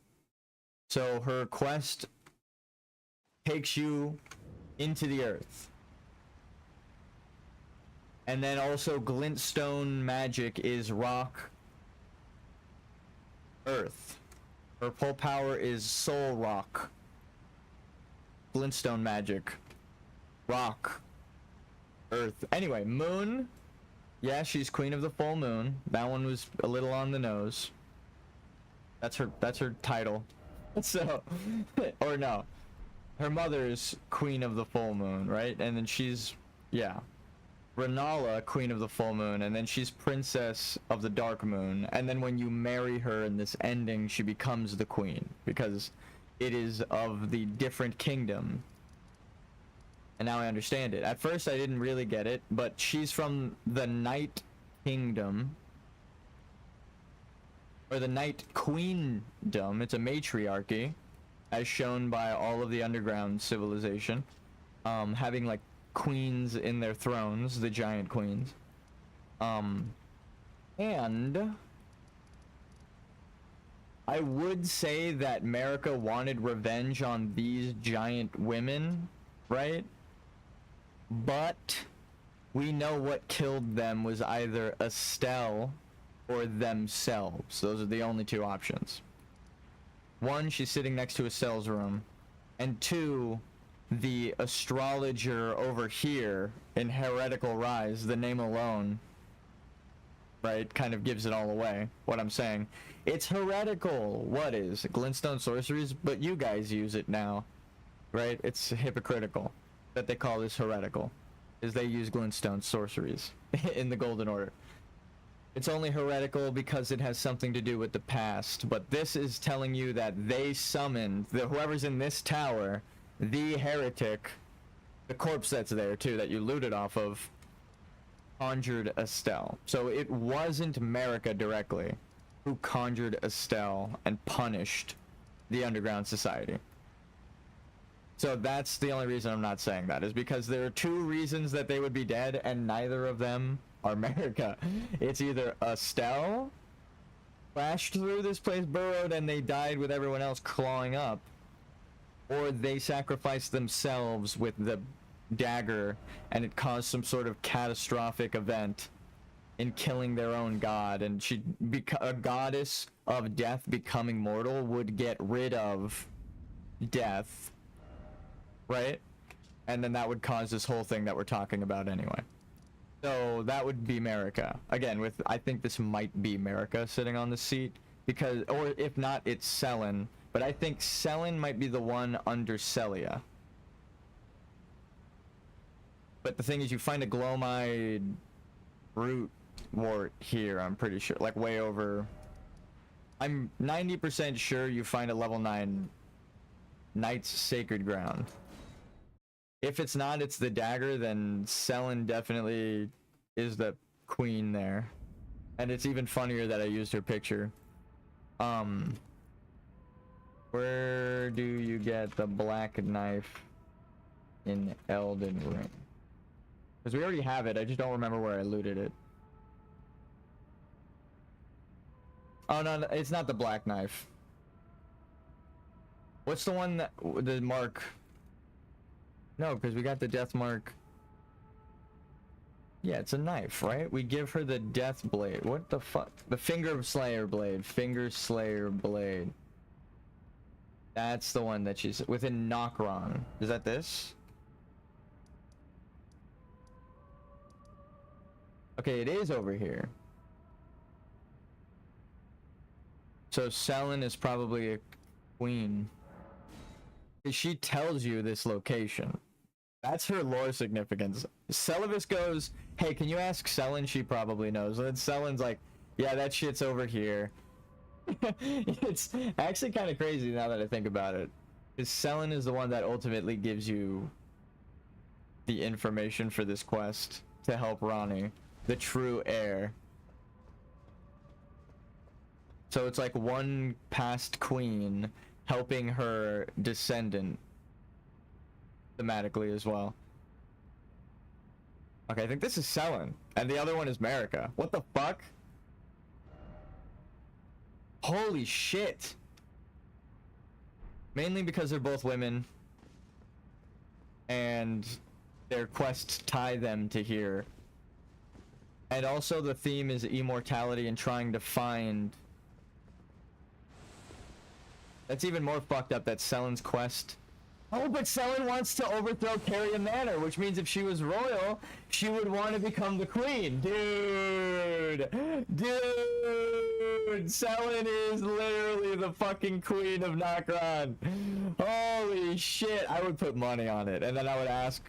So her quest takes you into the earth. And then also glintstone magic is rock, earth. Her full power is soul rock. Glintstone magic, rock, earth. Anyway, moon, Yeah, she's Queen of the Full Moon. That one was a little on the nose. That's her title. So, or no. Her mother's Queen of the Full Moon, right? And then she's, yeah. Renala, Queen of the Full Moon, and then she's Princess of the Dark Moon. And then when you marry her in this ending, she becomes the queen, because it is of the different kingdom. And now I understand it. At first I didn't really get it, but she's from the Night Kingdom. Or the Night Queendom. It's a matriarchy, as shown by all of the underground civilization. Having like queens in their thrones, the giant queens. And I would say that Marika wanted revenge on these giant women, right? But we know what killed them was either Estelle or themselves. Those are the only two options. One, she's sitting next to Estelle's room, and two, the astrologer over here in Heretical Rise, the name alone, right, kind of gives it all away, what I'm saying. It's heretical. What is? Glintstone sorceries? But you guys use it now, right? It's hypocritical that they call this heretical, is they use glintstone sorceries in the Golden Order. It's only heretical because it has something to do with the past, but this is telling you that they summoned, whoever's in this tower, the heretic, the corpse that's there too, that you looted off of, conjured Estelle. So it wasn't Marika directly who conjured Estelle and punished the underground society. So that's the only reason I'm not saying that, is because there are two reasons that they would be dead, and neither of them are Marika. It's either Estelle crashed through this place, burrowed, and they died with everyone else clawing up, or they sacrificed themselves with the dagger and it caused some sort of catastrophic event in killing their own god, and a goddess of death becoming mortal would get rid of death, right? And then that would cause this whole thing that we're talking about anyway. So that would be Marika. Again, I think this might be Marika sitting on the seat, because, or if not, it's Selen. But I think Selen might be the one under Celia. But the thing is, you find a glomide root wart here, I'm pretty sure. Like, way over... I'm 90% sure you find a level 9 Knight's Sacred Ground. If it's not, it's the dagger, then Selen definitely is the queen there. And it's even funnier that I used her picture. Where do you get the black knife in Elden Ring? Because we already have it, I just don't remember where I looted it. Oh no, it's not the black knife. What's the one that, the mark? No, because we got the death mark. Yeah, it's a knife, right? We give her the death blade. What the fuck? The finger slayer blade. Finger slayer blade. That's the one that she's within Nokron. Is that this? Okay, it is over here. So Selen is probably a queen. She tells you this location. That's her lore significance. Celivis goes, hey, can you ask Selen? She probably knows. And then Selen's like, yeah, that shit's over here. It's actually kind of crazy now that I think about it. Because Selen is the one that ultimately gives you the information for this quest to help Ronnie, the true heir. So it's like one past queen helping her descendant thematically as well. Okay, I think this is Selen, and the other one is Marika. What the fuck? Holy shit! Mainly because they're both women, and their quests tie them to here. And also the theme is immortality and trying to find... That's even more fucked up that Selen's quest Oh, but Selin wants to overthrow Caria Manor, which means if she was royal, she would want to become the queen. Dude! Selin is literally the fucking queen of Nokron. Holy shit, I would put money on it. And then I would ask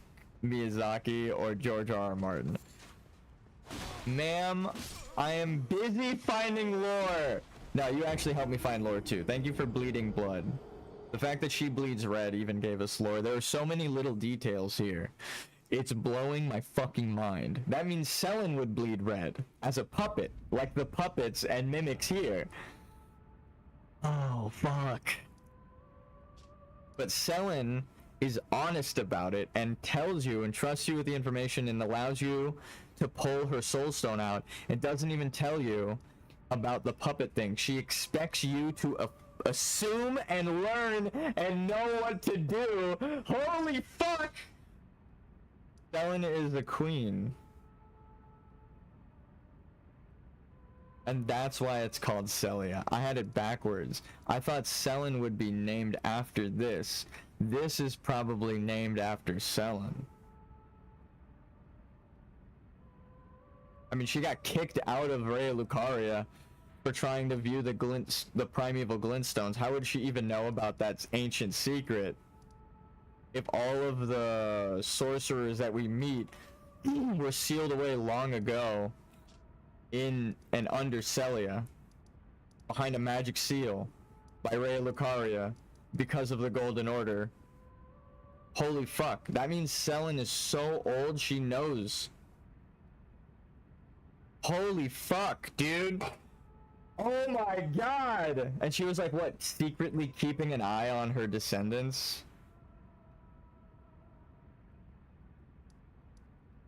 Miyazaki or George R.R. Martin. Ma'am, I am busy finding lore. No, you actually helped me find lore too. Thank you for bleeding blood. The fact that she bleeds red even gave us lore. There are so many little details here. It's blowing my fucking mind. That means Selin would bleed red as a puppet, like the puppets and mimics here. Oh, fuck. But Selin is honest about it and tells you and trusts you with the information and allows you to pull her soul stone out. It doesn't even tell you about the puppet thing. She expects you to assume and learn and know what to do. Holy fuck! Selin is a queen. And that's why it's called Celia. I had it backwards. I thought Selin would be named after this. This is probably named after Selin. I mean, she got kicked out of Raya Lucaria for trying to view the primeval glintstones. How would she even know about that ancient secret if all of the sorcerers that we meet were sealed away long ago in and under Celia, behind a magic seal by Raya Lucaria because of the Golden Order? Holy fuck, that means Selin is so old she knows. Holy fuck, dude. Oh my god! And she was like, what, secretly keeping an eye on her descendants?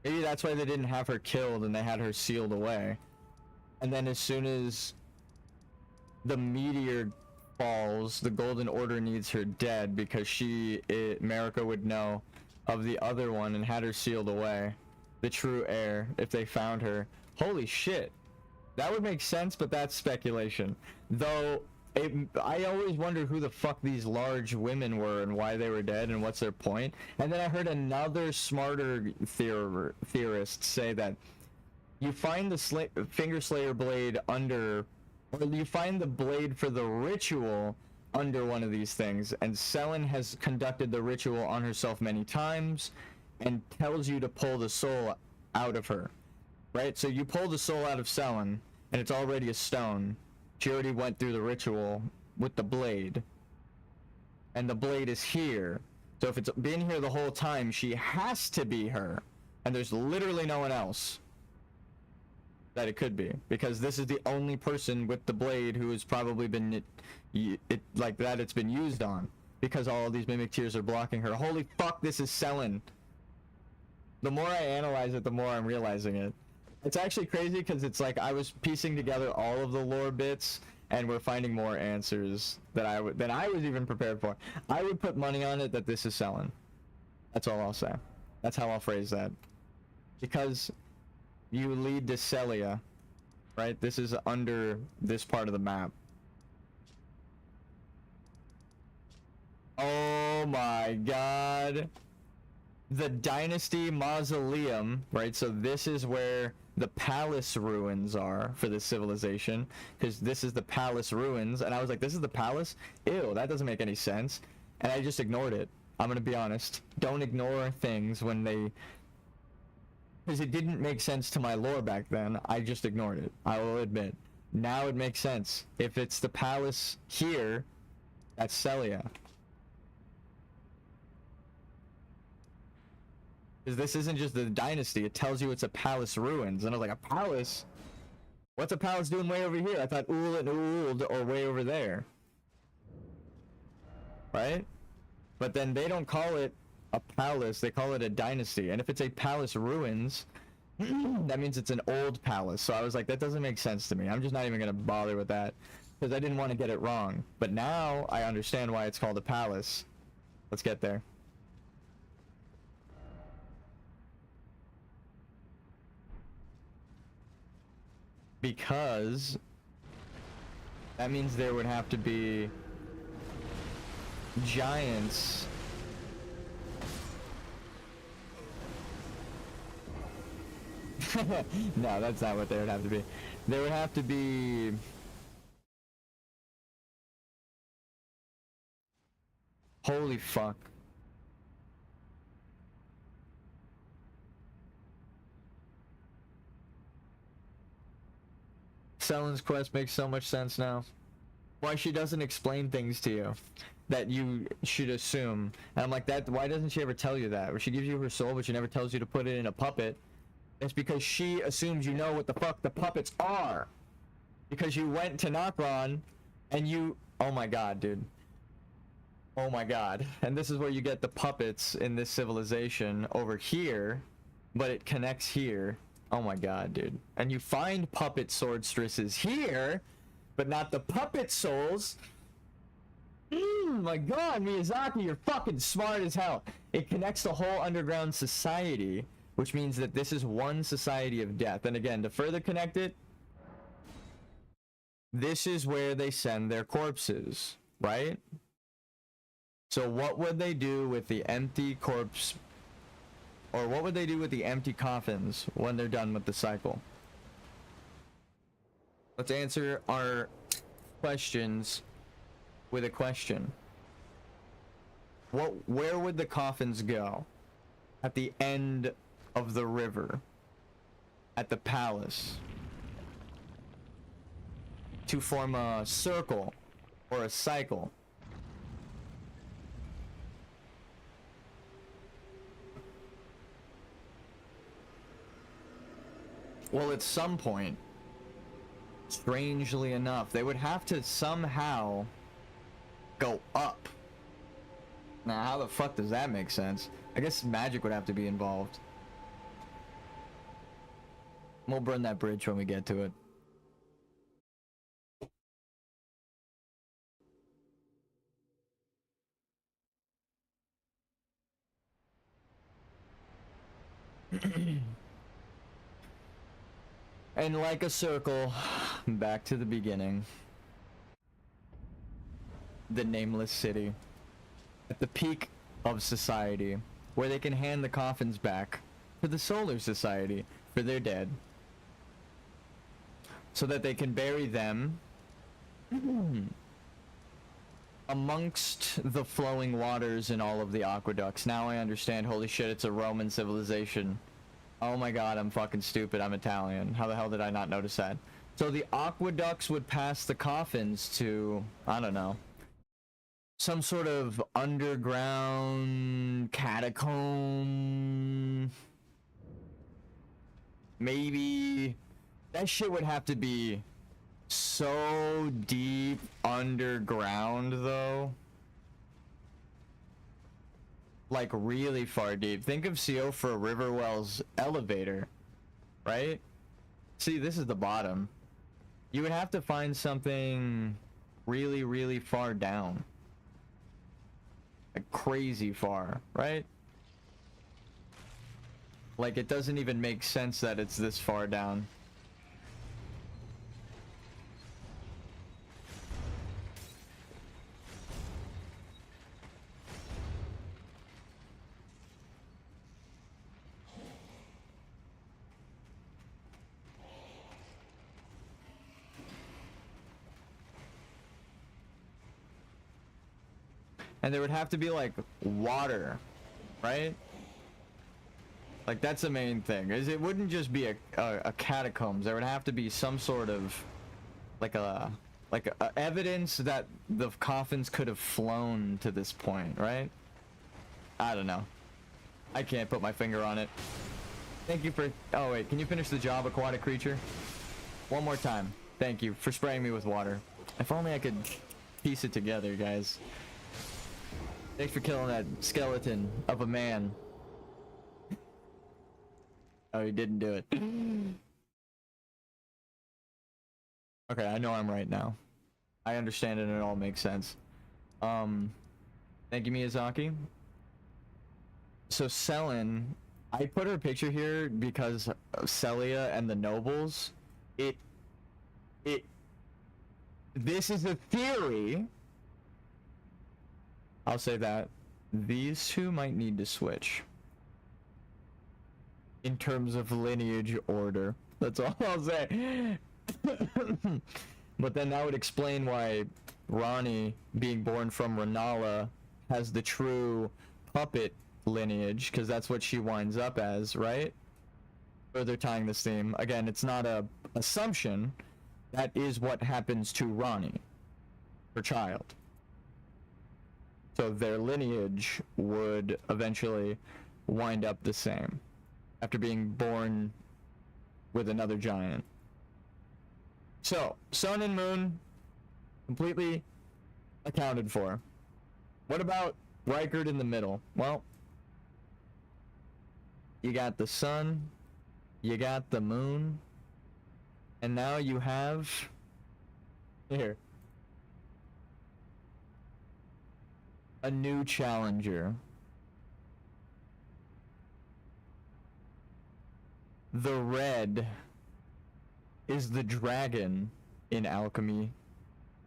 Maybe that's why they didn't have her killed and they had her sealed away. And then as soon as the meteor falls, the Golden Order needs her dead because Marika would know of the other one and had her sealed away. The true heir, if they found her. Holy shit. That would make sense, but that's speculation. Though, I always wonder who the fuck these large women were and why they were dead and what's their point. And then I heard another smarter theorist say that you find the Fingerslayer blade under, or you find the blade for the ritual under one of these things, and Selin has conducted the ritual on herself many times and tells you to pull the soul out of her. Right? So you pull the soul out of Selin, and it's already a stone. She already went through the ritual with the blade. And the blade is here. So if it's been here the whole time, she has to be her. And there's literally no one else that it could be. Because this is the only person with the blade who has probably been, like that it's been used on. Because all of these mimic tears are blocking her. Holy fuck, this is Selin. The more I analyze it, the more I'm realizing it. It's actually crazy because it's like I was piecing together all of the lore bits and we're finding more answers than I was even prepared for. I would put money on it that this is Selin. That's all I'll say. That's how I'll phrase that. Because you lead to Celia, right? This is under this part of the map. Oh my god. The Dynasty Mausoleum, right? So this is where the palace ruins are for this civilization, because this is the palace ruins, and I was like, this is the palace? Ew, that doesn't make any sense. And I just ignored it. I'm gonna be honest. Don't ignore things when they... because it didn't make sense to my lore back then. I just ignored it. I will admit. Now it makes sense. If it's the palace here, that's Celia. Because this isn't just the dynasty, it tells you it's a palace ruins. And I was like, a palace? What's a palace doing way over here? I thought Ul and Uld are way over there. Right? But then they don't call it a palace, they call it a dynasty. And if it's a palace ruins, that means it's an old palace. So I was like, that doesn't make sense to me. I'm just not even going to bother with that. Because I didn't want to get it wrong. But now I understand why it's called a palace. Let's get there. Because that means there would have to be giants No, that's not what they would have to be. They would have to be... Holy fuck. Selen's quest makes so much sense now. Why she doesn't explain things to you that you should assume. And I'm like, that. Why doesn't she ever tell you that? Or she gives you her soul, but she never tells you to put it in a puppet. It's because she assumes you know what the fuck the puppets are. Because you went to Nokron and you... Oh my god, dude. Oh my god. And this is where you get the puppets in this civilization over here, but it connects here. Oh my god, dude. And you find puppet swordstresses here, but not the puppet souls. My god, Miyazaki, you're fucking smart as hell. It connects the whole underground society, which means that this is one society of death. And again, to further connect it, this is where they send their corpses, right? So what would they do with the empty corpse, or what would they do with the empty coffins when they're done with the cycle? Let's answer our questions with a question. Where would the coffins go? At the end of the river? At the palace? To form a circle or a cycle? Well, at some point, strangely enough, they would have to somehow go up. Now, how the fuck does that make sense? I guess magic would have to be involved. We'll burn that bridge when we get to it. And like a circle, back to the beginning. The nameless city. At the peak of society, where they can hand the coffins back to the Solar Society for their dead. So that they can bury them amongst the flowing waters in all of the aqueducts. Now I understand, holy shit, it's a Roman civilization. Oh my god, I'm fucking stupid, I'm Italian. How the hell did I not notice that? So the aqueducts would pass the coffins to, I don't know, some sort of underground catacomb. Maybe. That shit would have to be so deep underground, though. Like, really far deep. Think of Siofra Riverwell's elevator, right? See, this is the bottom. You would have to find something really, really far down. Like, crazy far, right? Like, it doesn't even make sense that it's this far down. And there would have to be, like, water, right? Like, that's the main thing. Is it wouldn't just be a catacombs. There would have to be some sort of, like a evidence that the coffins could have flown to this point, right? I don't know. I can't put my finger on it. Thank you for... Oh, wait. Can you finish the job, aquatic creature? One more time. Thank you for spraying me with water. If only I could piece it together, guys. Thanks for killing that skeleton of a man. Oh, he didn't do it. Okay, I know I'm right now. I understand it and it all makes sense. Thank you, Miyazaki. So Selen, I put her picture here because of Celia and the nobles. This is a theory. I'll say that these two might need to switch. in terms of lineage order. That's all I'll say. But then that would explain why Ronnie, being born from Renala, has the true puppet lineage, because that's what she winds up as, right? Further tying this theme. Again, it's not a assumption. That is what happens to Ronnie, her child. So their lineage would eventually wind up the same after being born with another giant. So, sun and moon, completely accounted for. What about Rykard in the middle? Well, you got the sun, you got the moon, and now you have... Here. A new challenger. The red is the dragon in alchemy,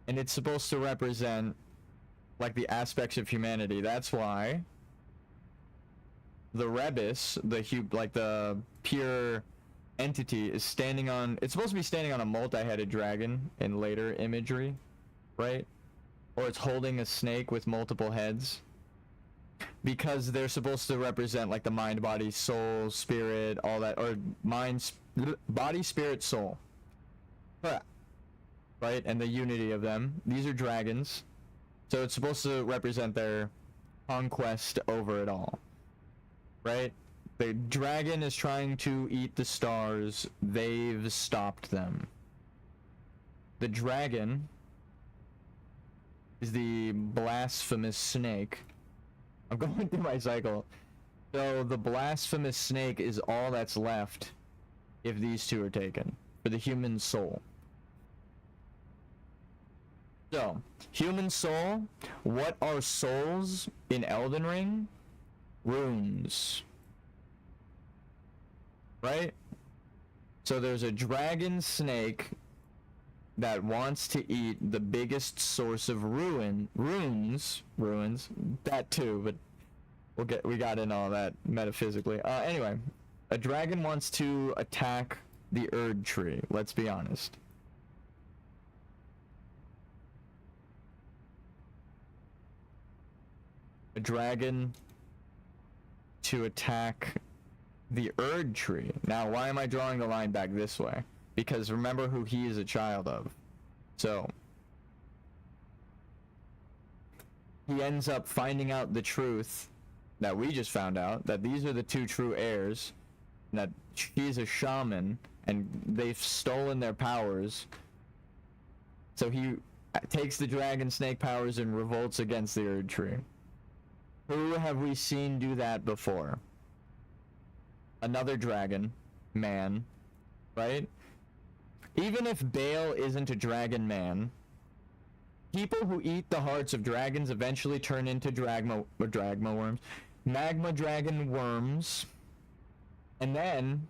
and it's supposed to represent like the aspects of humanity. That's why the rebus, like the pure entity, is standing on, it's supposed to be standing on a multi-headed dragon in later imagery, right? Or it's holding a snake with multiple heads, because they're supposed to represent like the mind, body, soul, spirit, all that, or mind, body, spirit, soul, right? And the unity of them. These are dragons, so it's supposed to represent their conquest over it all, right? The dragon is trying to eat the stars. They've stopped them. The dragon is the blasphemous snake. I'm going through my cycle. So the blasphemous snake is all that's left if these two are taken, for the human soul. So, human soul, what are souls in Elden Ring? Runes. Right? So there's a dragon snake that wants to eat the biggest source of runes, that too, but we got in all that metaphysically. Anyway, a dragon wants to attack the Erd tree, let's be honest. A dragon to attack the Erd tree. Now, why am I drawing the line back this way? Because remember who he is a child of. So, he ends up finding out the truth that we just found out, that these are the two true heirs, and that she's a shaman, and they've stolen their powers. So he takes the dragon snake powers and revolts against the Erd tree. Who have we seen do that before? Another dragon man, right? Even if Bale isn't a dragon man, people who eat the hearts of dragons eventually turn into magma dragon worms, and then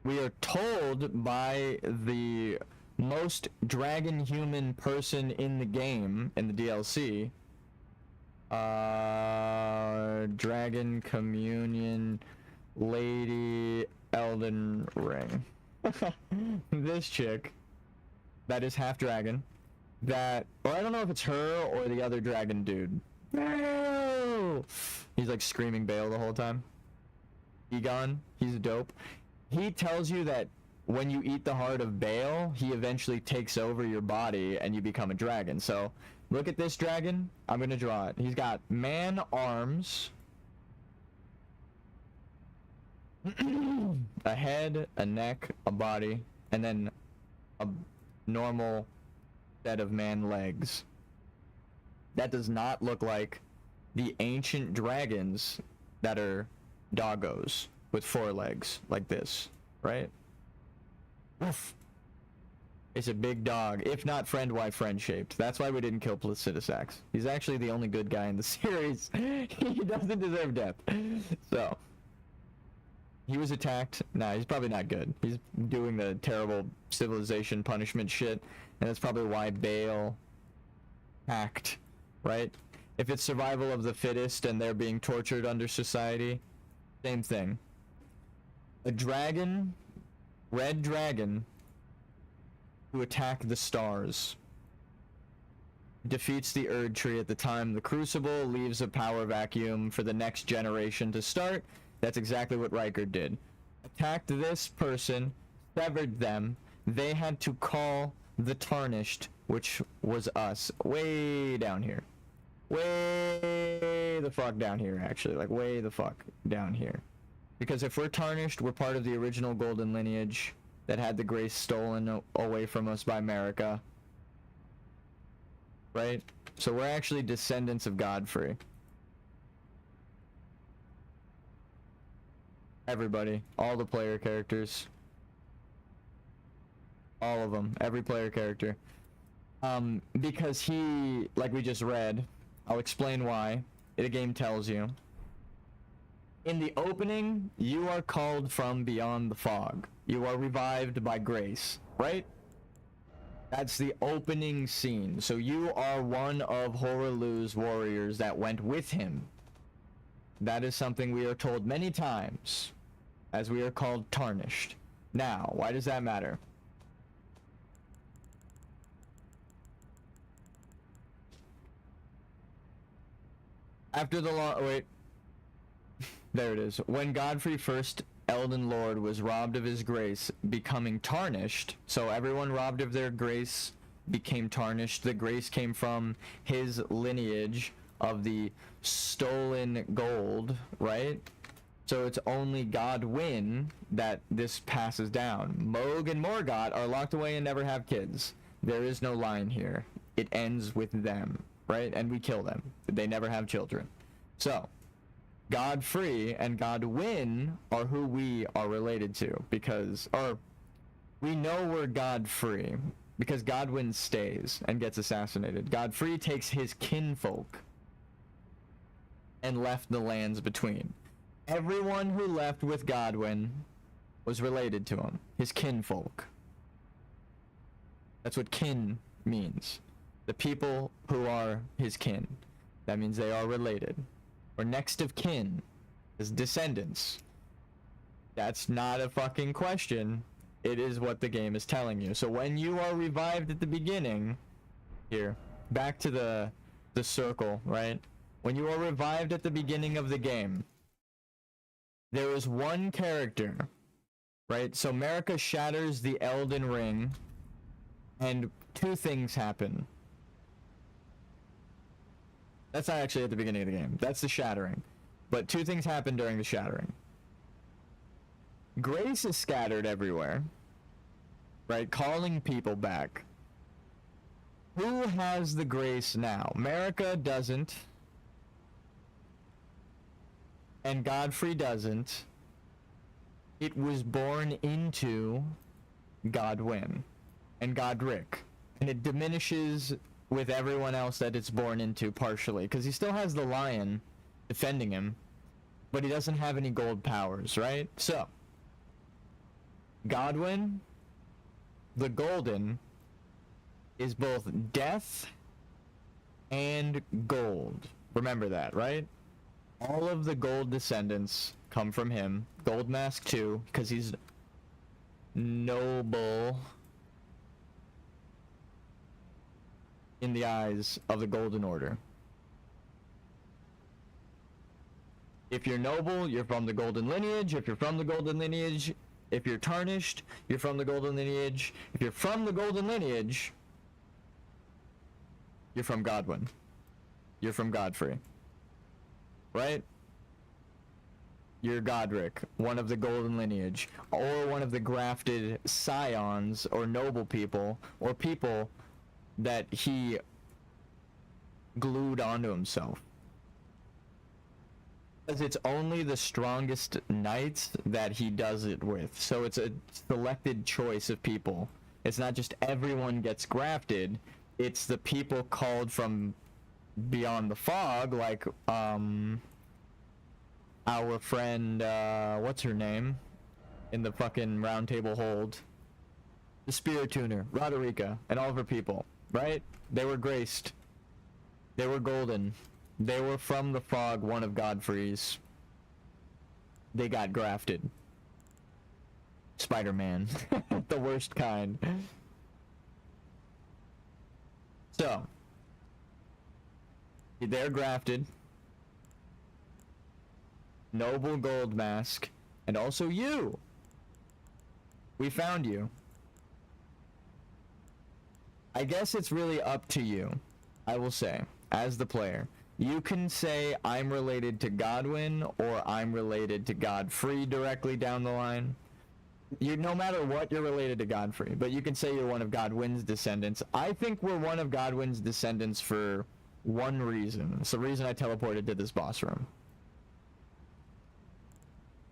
we are told by the most dragon human person in the game, in the DLC, Dragon Communion Lady Elden Ring. This chick that is half dragon, that, or I don't know if it's her or the other dragon dude. No! He's like screaming Bale the whole time. Egon, he's dope. He tells you that when you eat the heart of Bale, he eventually takes over your body and you become a dragon. So look at this dragon. I'm gonna draw it. He's got man arms, a head, a neck, a body, and then a normal set of man legs. That does not look like the ancient dragons that are doggos with 4 legs like this, right? Woof. It's a big dog, if not friend, why friend shaped. That's why we didn't kill Placidusax. He's actually the only good guy in the series. He doesn't deserve death. So he was attacked. Nah, he's probably not good. He's doing the terrible civilization punishment shit, and that's probably why Bale hacked, right? If it's survival of the fittest and they're being tortured under society, same thing. a dragon, red dragon, to attack the stars. Defeats the Erd Tree at the time the Crucible leaves a power vacuum for the next generation to start. That's exactly what Riker did. Attacked this person, severed them. They had to call the Tarnished, which was us, way down here. Way the fuck down here, actually. Like, way the fuck down here. Because if we're Tarnished, we're part of the original Golden lineage that had the grace stolen away from us by America. Right? So we're actually descendants of Godfrey. Everybody. All the player characters. All of them. Every player character. Because he, like we just read, I'll explain why. The game tells you. In the opening, you are called from beyond the fog. You are revived by grace, right? That's the opening scene. So you are one of Horalu's warriors that went with him. That is something we are told many times, as we are called Tarnished. Now, why does that matter? After the law, wait. There it is. When Godfrey, first Elden Lord, was robbed of his grace, becoming tarnished, so everyone robbed of their grace became tarnished. The grace came from his lineage of the stolen gold, right? So it's only Godwyn that this passes down. Moog and Morgoth are locked away and never have kids. There is no line here. It ends with them, right? And we kill them. They never have children. So Godfrey and Godwyn are who we are related to, because, or we know we're Godfrey because Godwyn stays and gets assassinated. Godfrey takes his kinfolk and left the lands between. Everyone who left with Godwyn was related to him, his kinfolk. That's what kin means. The people who are his kin. That means they are related. Or next of kin, his descendants. That's not a fucking question. It is what the game is telling you. So when you are revived at the beginning, here, back to the circle, right? When you are revived at the beginning of the game, there is one character, right? So Marika shatters the Elden Ring, and two things happen. That's not actually at the beginning of the game. That's the shattering. But two things happen during the shattering. Grace is scattered everywhere, right? Calling people back. Who has the grace now? Marika doesn't. And Godfrey doesn't. It was born into Godwyn and Godric. And it diminishes with everyone else that it's born into partially, because he still has the lion defending him, but he doesn't have any gold powers, right? So Godwyn, the Golden, is both death and gold. Remember that, right? All of the gold descendants come from him. Gold Mask too, because he's noble in the eyes of the Golden Order. If you're noble, you're from the Golden lineage. If you're from the Golden lineage, if you're tarnished, you're from the Golden lineage. If you're from the Golden lineage, you're from Godwyn. You're from Godfrey. Right? You're Godric, one of the Golden lineage, or one of the grafted scions, or noble people, or people that he glued onto himself. Because it's only the strongest knights that he does it with. So it's a selected choice of people. It's not just everyone gets grafted. It's the people called from beyond the fog, like our friend, what's her name? In the fucking round table hold. The Spirit Tuner, Roderica, and all of her people, right? They were graced. They were golden. They were from the fog, one of Godfrey's. They got grafted. Spider-Man. The worst kind. So, they're grafted. Noble Gold Mask. And also you! We found you. I guess it's really up to you, I will say, as the player. You can say I'm related to Godwin or I'm related to Godfrey directly down the line. No matter what, you're related to Godfrey, but you can say you're one of Godwin's descendants. I think we're one of Godwin's descendants for one reason. It's the reason I teleported to this boss room.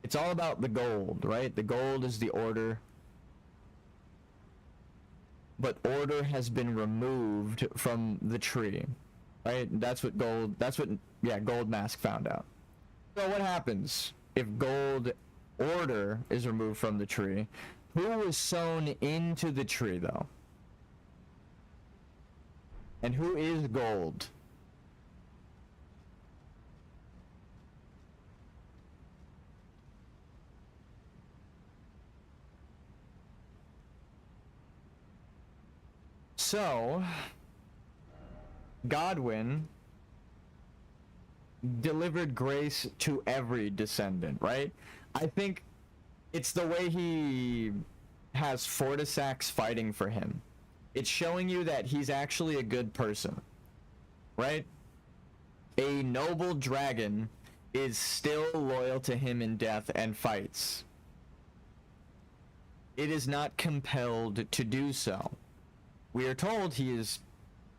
It's all about the gold, right? The gold is the order. But order has been removed from the tree, right? That's what Gold Mask found out. So what happens if gold order is removed from the tree? Who was sown into the tree, though? And who is gold? So, Godwin delivered grace to every descendant, right? I think it's the way he has Fortisax fighting for him. It's showing you that he's actually a good person, right? A noble dragon is still loyal to him in death and fights. It is not compelled to do so. We are told he is,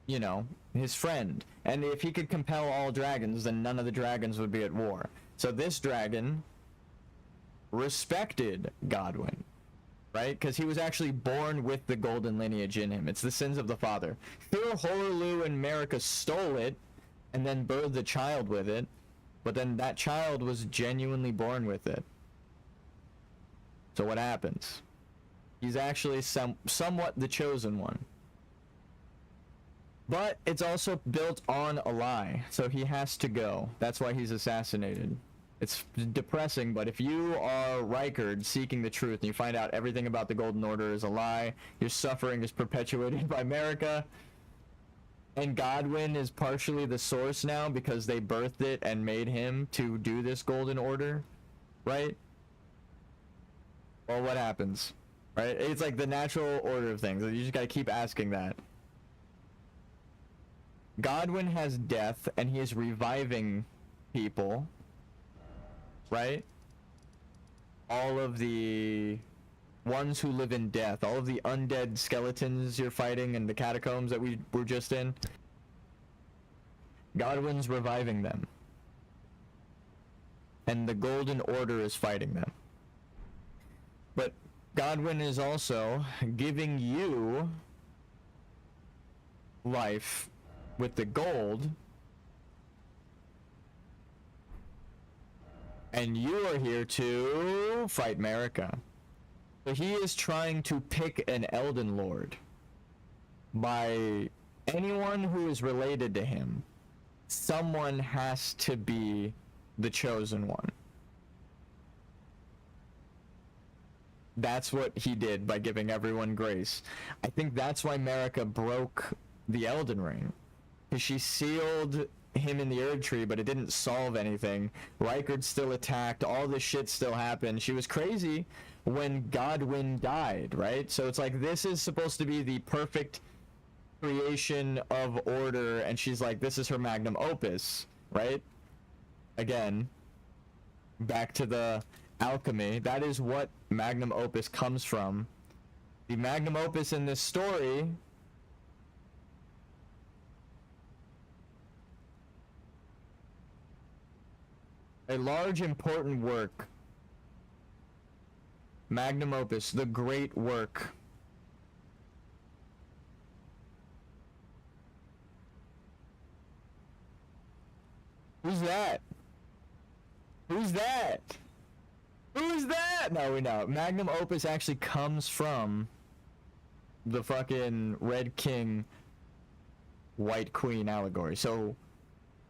you know, his friend. And if he could compel all dragons, then none of the dragons would be at war. So this dragon respected Godwin, right? Because he was actually born with the golden lineage in him. It's the sins of the father. Here, Horlu and Marika stole it and then birthed a child with it. But then that child was genuinely born with it. So what happens? He's actually somewhat the chosen one. But it's also built on a lie, so he has to go. That's why he's assassinated. It's depressing, but if you are Rykard seeking the truth and you find out everything about the Golden Order is a lie, your suffering is perpetuated by Marika, and Godwin is partially the source now because they birthed it and made him to do this Golden Order, right? Well, what happens? Right? It's like the natural order of things. You just gotta keep asking that. Godwin has death, and he is reviving people, right? All of the ones who live in death, all of the undead skeletons you're fighting in the catacombs that we were just in, Godwin's reviving them. And the Golden Order is fighting them. But Godwin is also giving you life with the gold, and you are here to fight Marika. So he is trying to pick an Elden Lord by anyone who is related to him. Someone has to be the chosen one. That's what he did by giving everyone grace. I think that's why Marika broke the Elden Ring. Because she sealed him in the Erd Tree, but it didn't solve anything. Rykard still attacked, all this shit still happened. She was crazy when Godwin died, right? So it's like, this is supposed to be the perfect creation of order, and she's like, this is her magnum opus, right? Again, back to the alchemy. That is what magnum opus comes from. The magnum opus in this story a large important work. Magnum opus, the great work. Who's that? Who's that? Who's that? No, we know. Magnum opus actually comes from the fucking Red King, White Queen allegory. So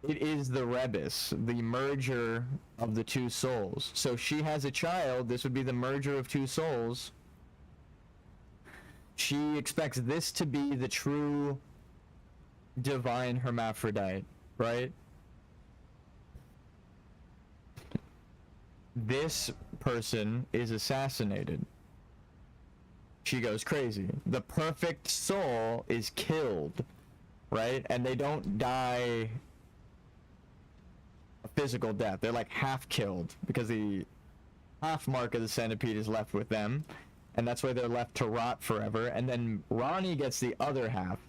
it is the Rebus, the merger of the two souls. So she has a child, this would be the merger of two souls, She expects this to be the true divine hermaphrodite, right? This person is assassinated. She goes crazy. The perfect soul is killed, right? And they don't die a physical death. They're like half killed because the half mark of the centipede is left with them, and that's why they're left to rot forever. And then Ronnie gets the other half.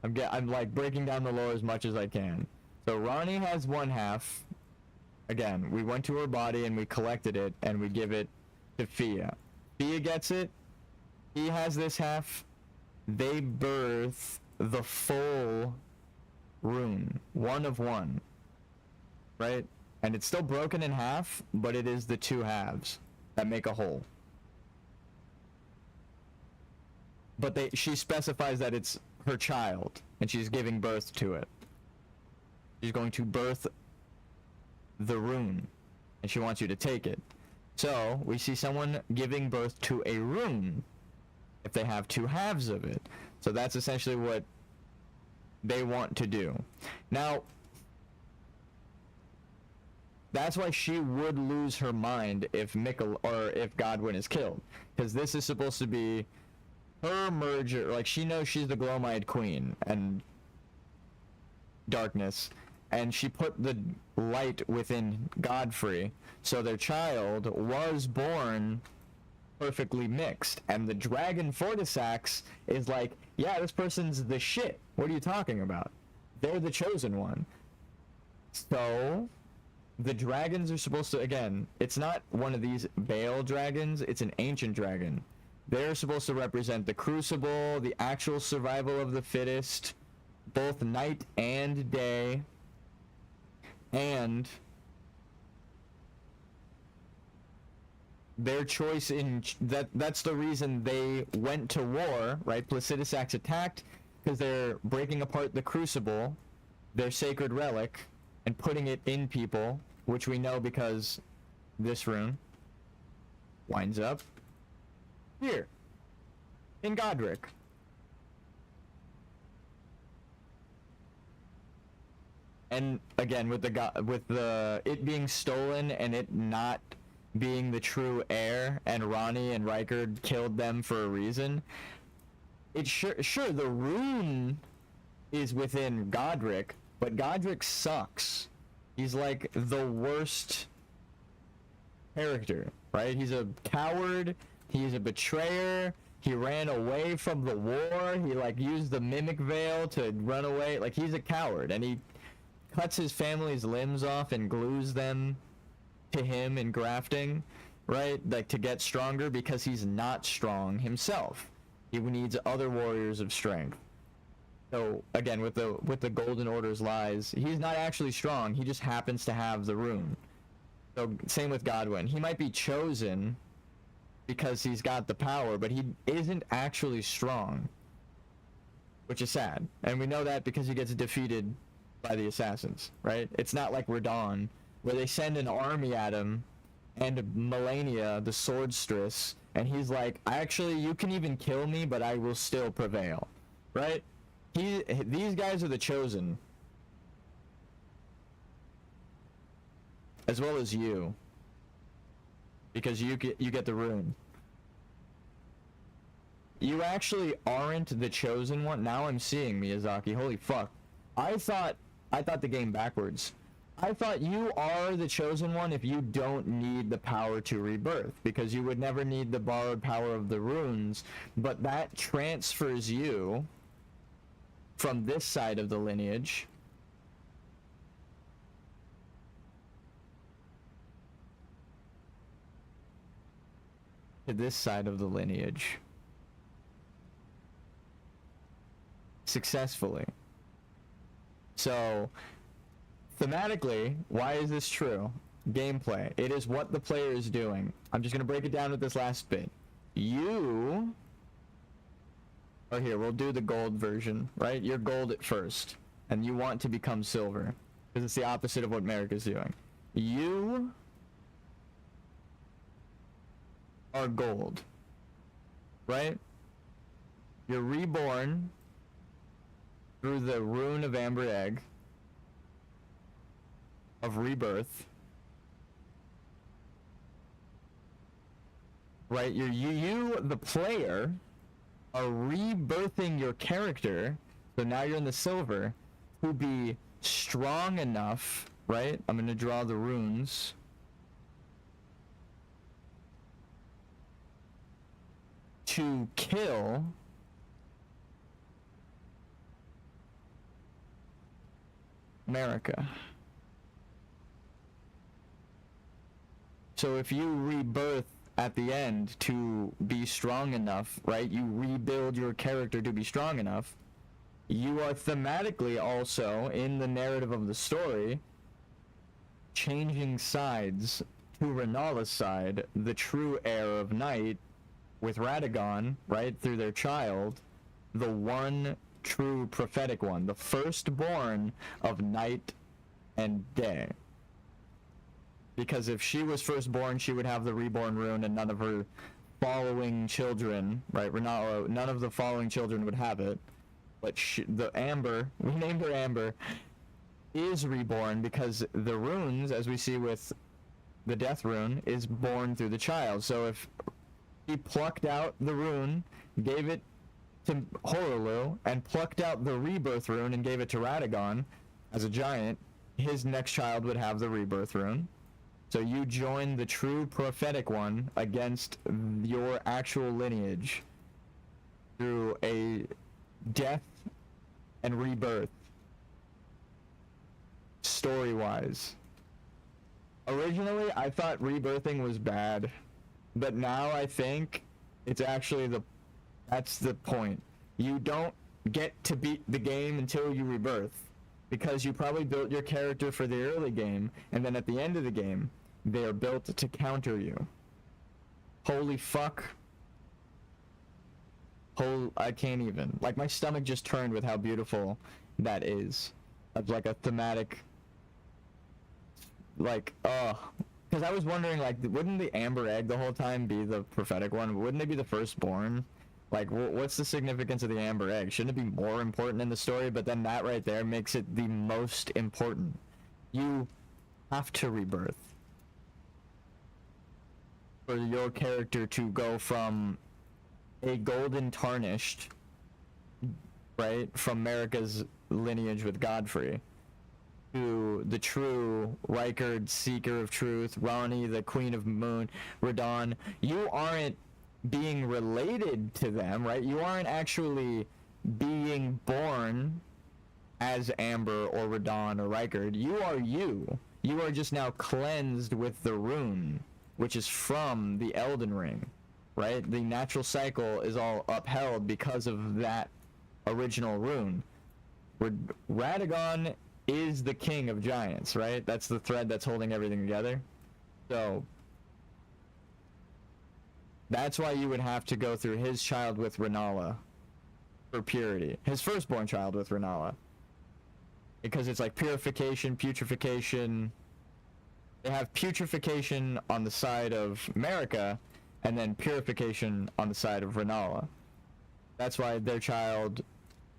I'm like breaking down the lore as much as I can. So Ronnie has one half. Again, we went to her body and we collected it and we give it to Fia. Fia gets it. He has this half. They birth the full rune. One of one. Right? And it's still broken in half, but it is the two halves that make a whole. But she specifies that it's her child and she's giving birth to it. She's going to birth the rune, and she wants you to take it. So we see someone giving birth to a rune if they have two halves of it. So that's essentially what they want to do. Now, that's why she would lose her mind if if Godwin is killed, because this is supposed to be her merger. Like, she knows she's the Glowmite Queen and darkness, and she put the light within Godfrey, so their child was born perfectly mixed. And the dragon Fortisax is like, yeah, this person's the shit. What are you talking about? They're the chosen one. So the dragons are supposed to, again, it's not one of these Baal dragons, it's an ancient dragon. They're supposed to represent the crucible, the actual survival of the fittest, both night and day. And their choice in that's the reason they went to war, right? Placidusax attacked because they're breaking apart the crucible, their sacred relic, and putting it in people, which we know because this rune winds up here in Godric. And again, with the it being stolen and it not being the true heir, and Ronnie and Rykard killed them for a reason. It's sure the rune is within Godric, but Godric sucks. He's like the worst character, right? He's a coward. He's a betrayer. He ran away from the war. He like used the mimic veil to run away. Like, he's a coward, and he cuts his family's limbs off and glues them to him in grafting, right? Like, to get stronger, because he's not strong himself. He needs other warriors of strength. So again, with the Golden Order's lies, he's not actually strong. He just happens to have the rune. So same with Godwin. He might be chosen because he's got the power, but he isn't actually strong, which is sad. And we know that because he gets defeated by the assassins, right? It's not like Radon, where they send an army at him, and Melania, the swordstress, and he's like, actually, you can even kill me, but I will still prevail, right? These guys are the chosen, as well as you, because you get the rune. You actually aren't the chosen one. Now I'm seeing, Miyazaki. Holy fuck! I thought the game backwards. I thought you are the chosen one if you don't need the power to rebirth, because you would never need the borrowed power of the runes, but that transfers you from this side of the lineage to this side of the lineage successfully. So thematically, why is this true? Gameplay. It is what the player is doing. I'm just going to break it down with this last bit. You... or here, we'll do the gold version, right? You're gold at first, and you want to become silver, because it's the opposite of what Merrick is doing. You are gold, right? You're reborn through the rune of Amber Egg, of rebirth, right? You, the player, are rebirthing your character, so now you're in the silver, to be strong enough, right? I'm gonna draw the runes. To kill America. So if you rebirth at the end to be strong enough, right? You rebuild your character to be strong enough. You are thematically also, in the narrative of the story, changing sides to Renala's side, the true heir of Night, with Radagon, right, through their child, the one true prophetic one, the firstborn of Night and Day. Because if she was firstborn, she would have the reborn rune, and none of her following children, right, Renala, none of the following children would have it. But the Amber, we named her Amber, is reborn because the runes, as we see with the Death Rune, is born through the child. So if he plucked out the rune, gave it to Horolu, and plucked out the rebirth rune and gave it to Radagon as a giant, his next child would have the rebirth rune. So you join the true prophetic one against your actual lineage through a death and rebirth, story-wise. Originally, I thought rebirthing was bad, but now I think it's actually that's the point. You don't get to beat the game until you rebirth, because you probably built your character for the early game, and then at the end of the game, they are built to counter you. Holy fuck. I can't even. Like, my stomach just turned with how beautiful that is. Of like a thematic, like, because I was wondering, like, wouldn't the Amber Egg the whole time be the prophetic one? Wouldn't they be the firstborn? Like, what's the significance of the Amber Egg? Shouldn't it be more important in the story? But then that right there makes it the most important. You have to rebirth for your character to go from a golden tarnished, right, from America's lineage with Godfrey, to the true Rykard, Seeker of Truth, Rani, the Queen of Moon, Radon. You aren't being related to them, right? You aren't actually being born as Amber or Radon or Rykard. You are you. You are just now cleansed with the rune, which is from the Elden Ring, right? The natural cycle is all upheld because of that original rune. Radagon is the king of giants, right? That's the thread that's holding everything together. So that's why you would have to go through his child with Renala for purity. His firstborn child with Renala. Because it's like purification, putrefaction. They have putrefaction on the side of America, and then purification on the side of Renala. That's why their child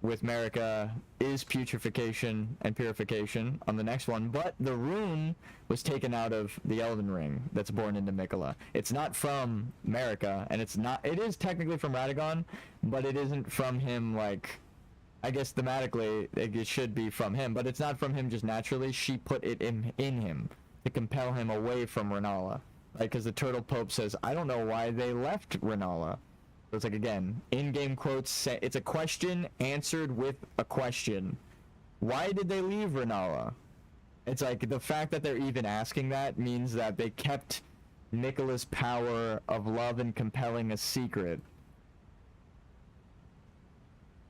with Marika is putrefaction and purification on the next one, but the rune was taken out of the Elden Ring that's born into Mikola. It's not from Marika, and it is technically from Radagon, but it isn't from him, like, I guess thematically it should be from him, but it's not from him just naturally. She put it in him to compel him away from Renala. Like, because the Turtle Pope says, I don't know why they left Renala. So it's like, again, in-game quotes, it's a question answered with a question. Why did they leave Renala? It's like, the fact that they're even asking that means that they kept Nikola's power of love and compelling a secret.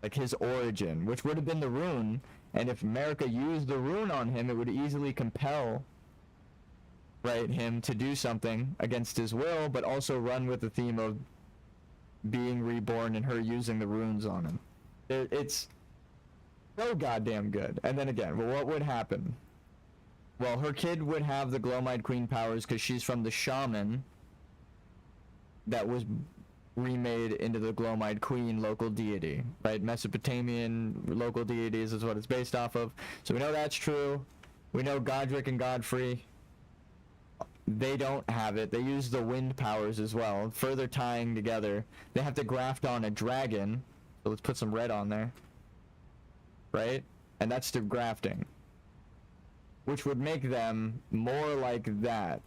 Like his origin, which would have been the rune, and if Marika used the rune on him, it would easily compel, right, him to do something against his will, but also run with the theme of being reborn and her using the runes on him. It's so goddamn good. And then again, well, what would happen? Well, her kid would have the Glowmite Queen powers because she's from the shaman, that was remade into the Glomide Queen local deity, right? Mesopotamian local deities is what it's based off of. So we know that's true. We know Godric and Godfrey, they don't have it. They use the wind powers as well, further tying together. They have to graft on a dragon. So let's put some red on there. Right? And that's through grafting, which would make them more like that.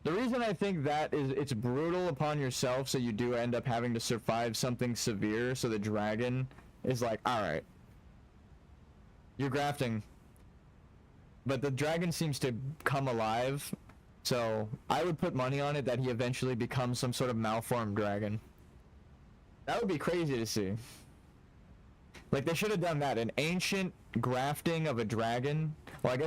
The reason I think that is it's brutal upon yourself, so you do end up having to survive something severe, so the dragon is like, alright, you're grafting. But the dragon seems to come alive, so I would put money on it that he eventually becomes some sort of malformed dragon. That would be crazy to see. Like, they should have done that, an ancient grafting of a dragon. Well, I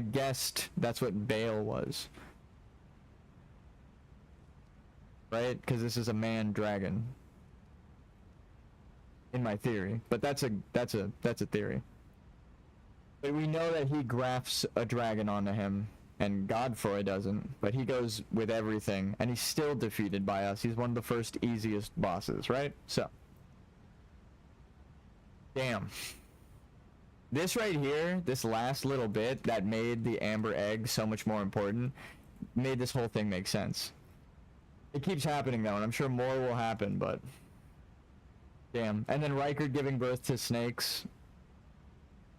guessed that's what Baal was, right? Because this is a man dragon, in my theory. But that's a theory. But we know that he grafts a dragon onto him, and Godfrey doesn't. But he goes with everything, and he's still defeated by us. He's one of the first easiest bosses, right? So, damn. This right here, this last little bit that made the amber egg so much more important, made this whole thing make sense. It keeps happening though, and I'm sure more will happen, but damn. And then Riker giving birth to snakes,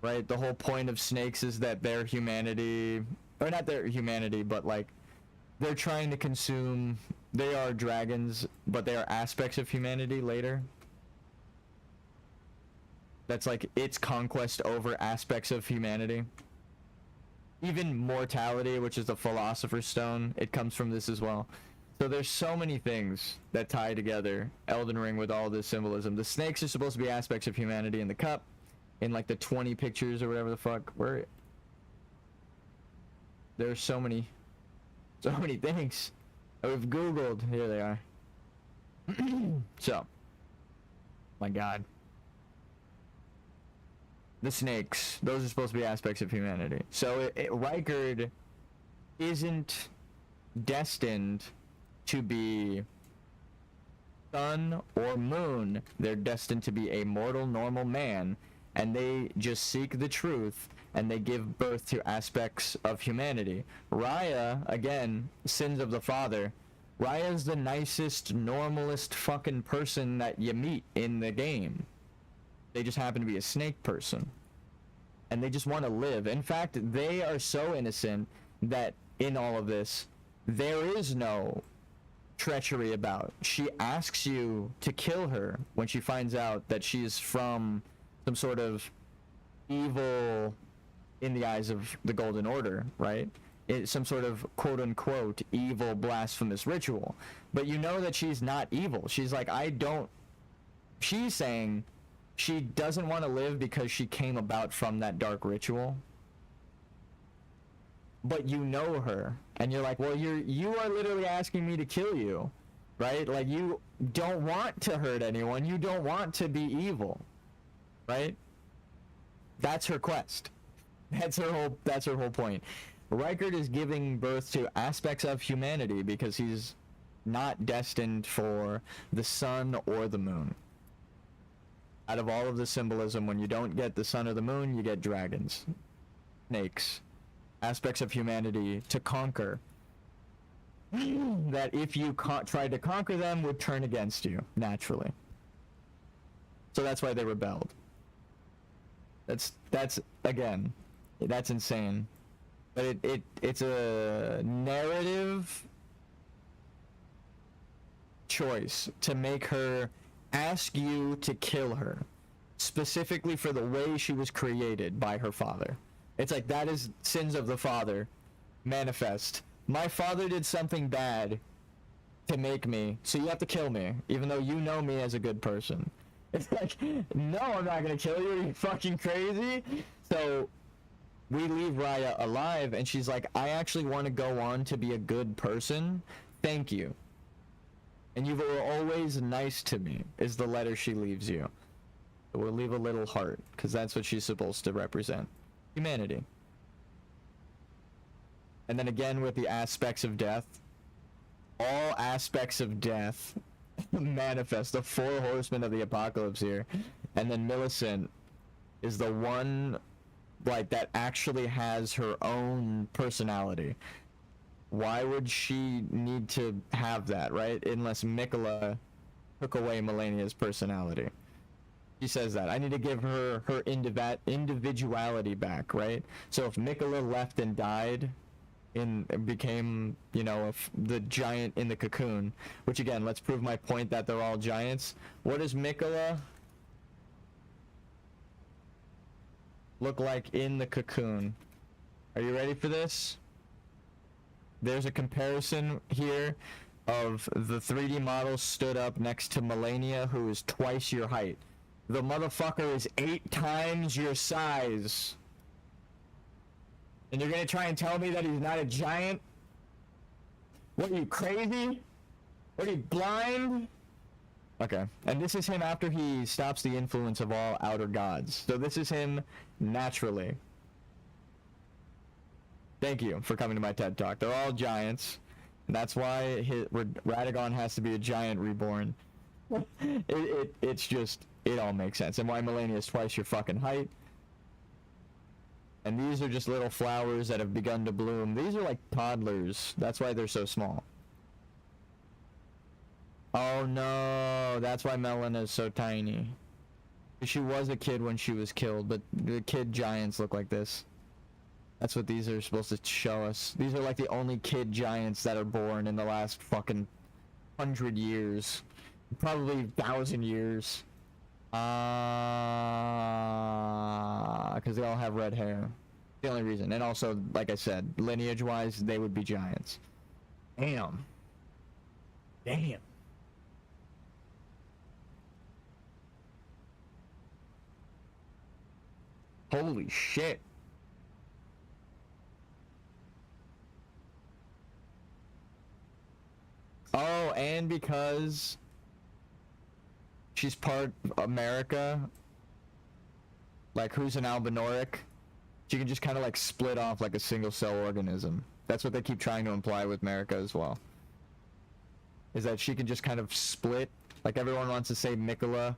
right? The whole point of snakes is that their humanity, or not their humanity, but like, they're trying to consume, they are dragons, but they are aspects of humanity later. That's like its conquest over aspects of humanity. Even mortality, which is the Philosopher's Stone, it comes from this as well. So there's so many things that tie together Elden Ring with all this symbolism. The snakes are supposed to be aspects of humanity in the cup, in like the 20 pictures or whatever the fuck. Where there's so many things that we've Googled. Here they are. So, my God. The snakes, those are supposed to be aspects of humanity. So Riker isn't destined to be sun or moon. They're destined to be a mortal, normal man, and they just seek the truth, and they give birth to aspects of humanity. Raya, again, sins of the father. Raya's the nicest, normalest fucking person that you meet in the game. They just happen to be a snake person. And they just want to live. In fact, they are so innocent that in all of this, there is no treachery about. She asks you to kill her when she finds out that she's from some sort of evil, in the eyes of the Golden Order, right? It's some sort of quote-unquote evil blasphemous ritual. But you know that she's not evil. She's like, she's saying she doesn't want to live because she came about from that dark ritual. But you know her, and you're like, well, you are literally asking me to kill you, right? Like, you don't want to hurt anyone. You don't want to be evil, right? That's her quest. That's her whole point. Riker is giving birth to aspects of humanity because he's not destined for the sun or the moon. Out of all of the symbolism, when you don't get the sun or the moon, you get dragons, snakes, aspects of humanity to conquer, that if you tried to conquer them would turn against you, naturally. So that's why they rebelled. That's again, that's insane. But it's a narrative choice to make her ask you to kill her, specifically for the way she was created by her father. It's like, that is sins of the father manifest. My father did something bad to make me, so you have to kill me, even though you know me as a good person. It's like, no, I'm not gonna kill you. Are you fucking crazy? So we leave Raya alive, and she's like, I actually want to go on to be a good person. Thank you. And you were always nice to me, is the letter she leaves you. We'll leave a little heart, because that's what she's supposed to represent. Humanity. And then again with the aspects of death. All aspects of death manifest. The 4 horsemen of the apocalypse here. And then Millicent is the one, like, that actually has her own personality. Why would she need to have that, right? Unless Mikola took away Melania's personality. She says that. I need to give her her individuality back, right? So if Mikola left and died and became, you know, the giant in the cocoon, which again, let's prove my point that they're all giants. What does Mikola look like in the cocoon? Are you ready for this? There's a comparison here of the 3D model stood up next to Melania, who is twice your height. The motherfucker is 8 times your size. And you're gonna try and tell me that he's not a giant? What, are you crazy? What, are you blind? Okay, and this is him after he stops the influence of all outer gods. So this is him naturally. Thank you for coming to my TED Talk. They're all giants. And that's why Radagon has to be a giant reborn. It's just, it all makes sense. And why Melania is twice your fucking height. And these are just little flowers that have begun to bloom. These are like toddlers. That's why they're so small. Oh no, that's why Melina is so tiny. She was a kid when she was killed, but the kid giants look like this. That's what these are supposed to show us. These are like the only kid giants that are born in the last fucking 100 years. Probably 1,000 years. Because they all have red hair. The only reason. And also, like I said, lineage-wise, they would be giants. Damn. Damn. Holy shit. Oh, and because she's part America, like who's an albinoric, she can just kind of like split off like a single cell organism. That's what they keep trying to imply with America as well. Is that she can just kind of split, like everyone wants to say Mikola.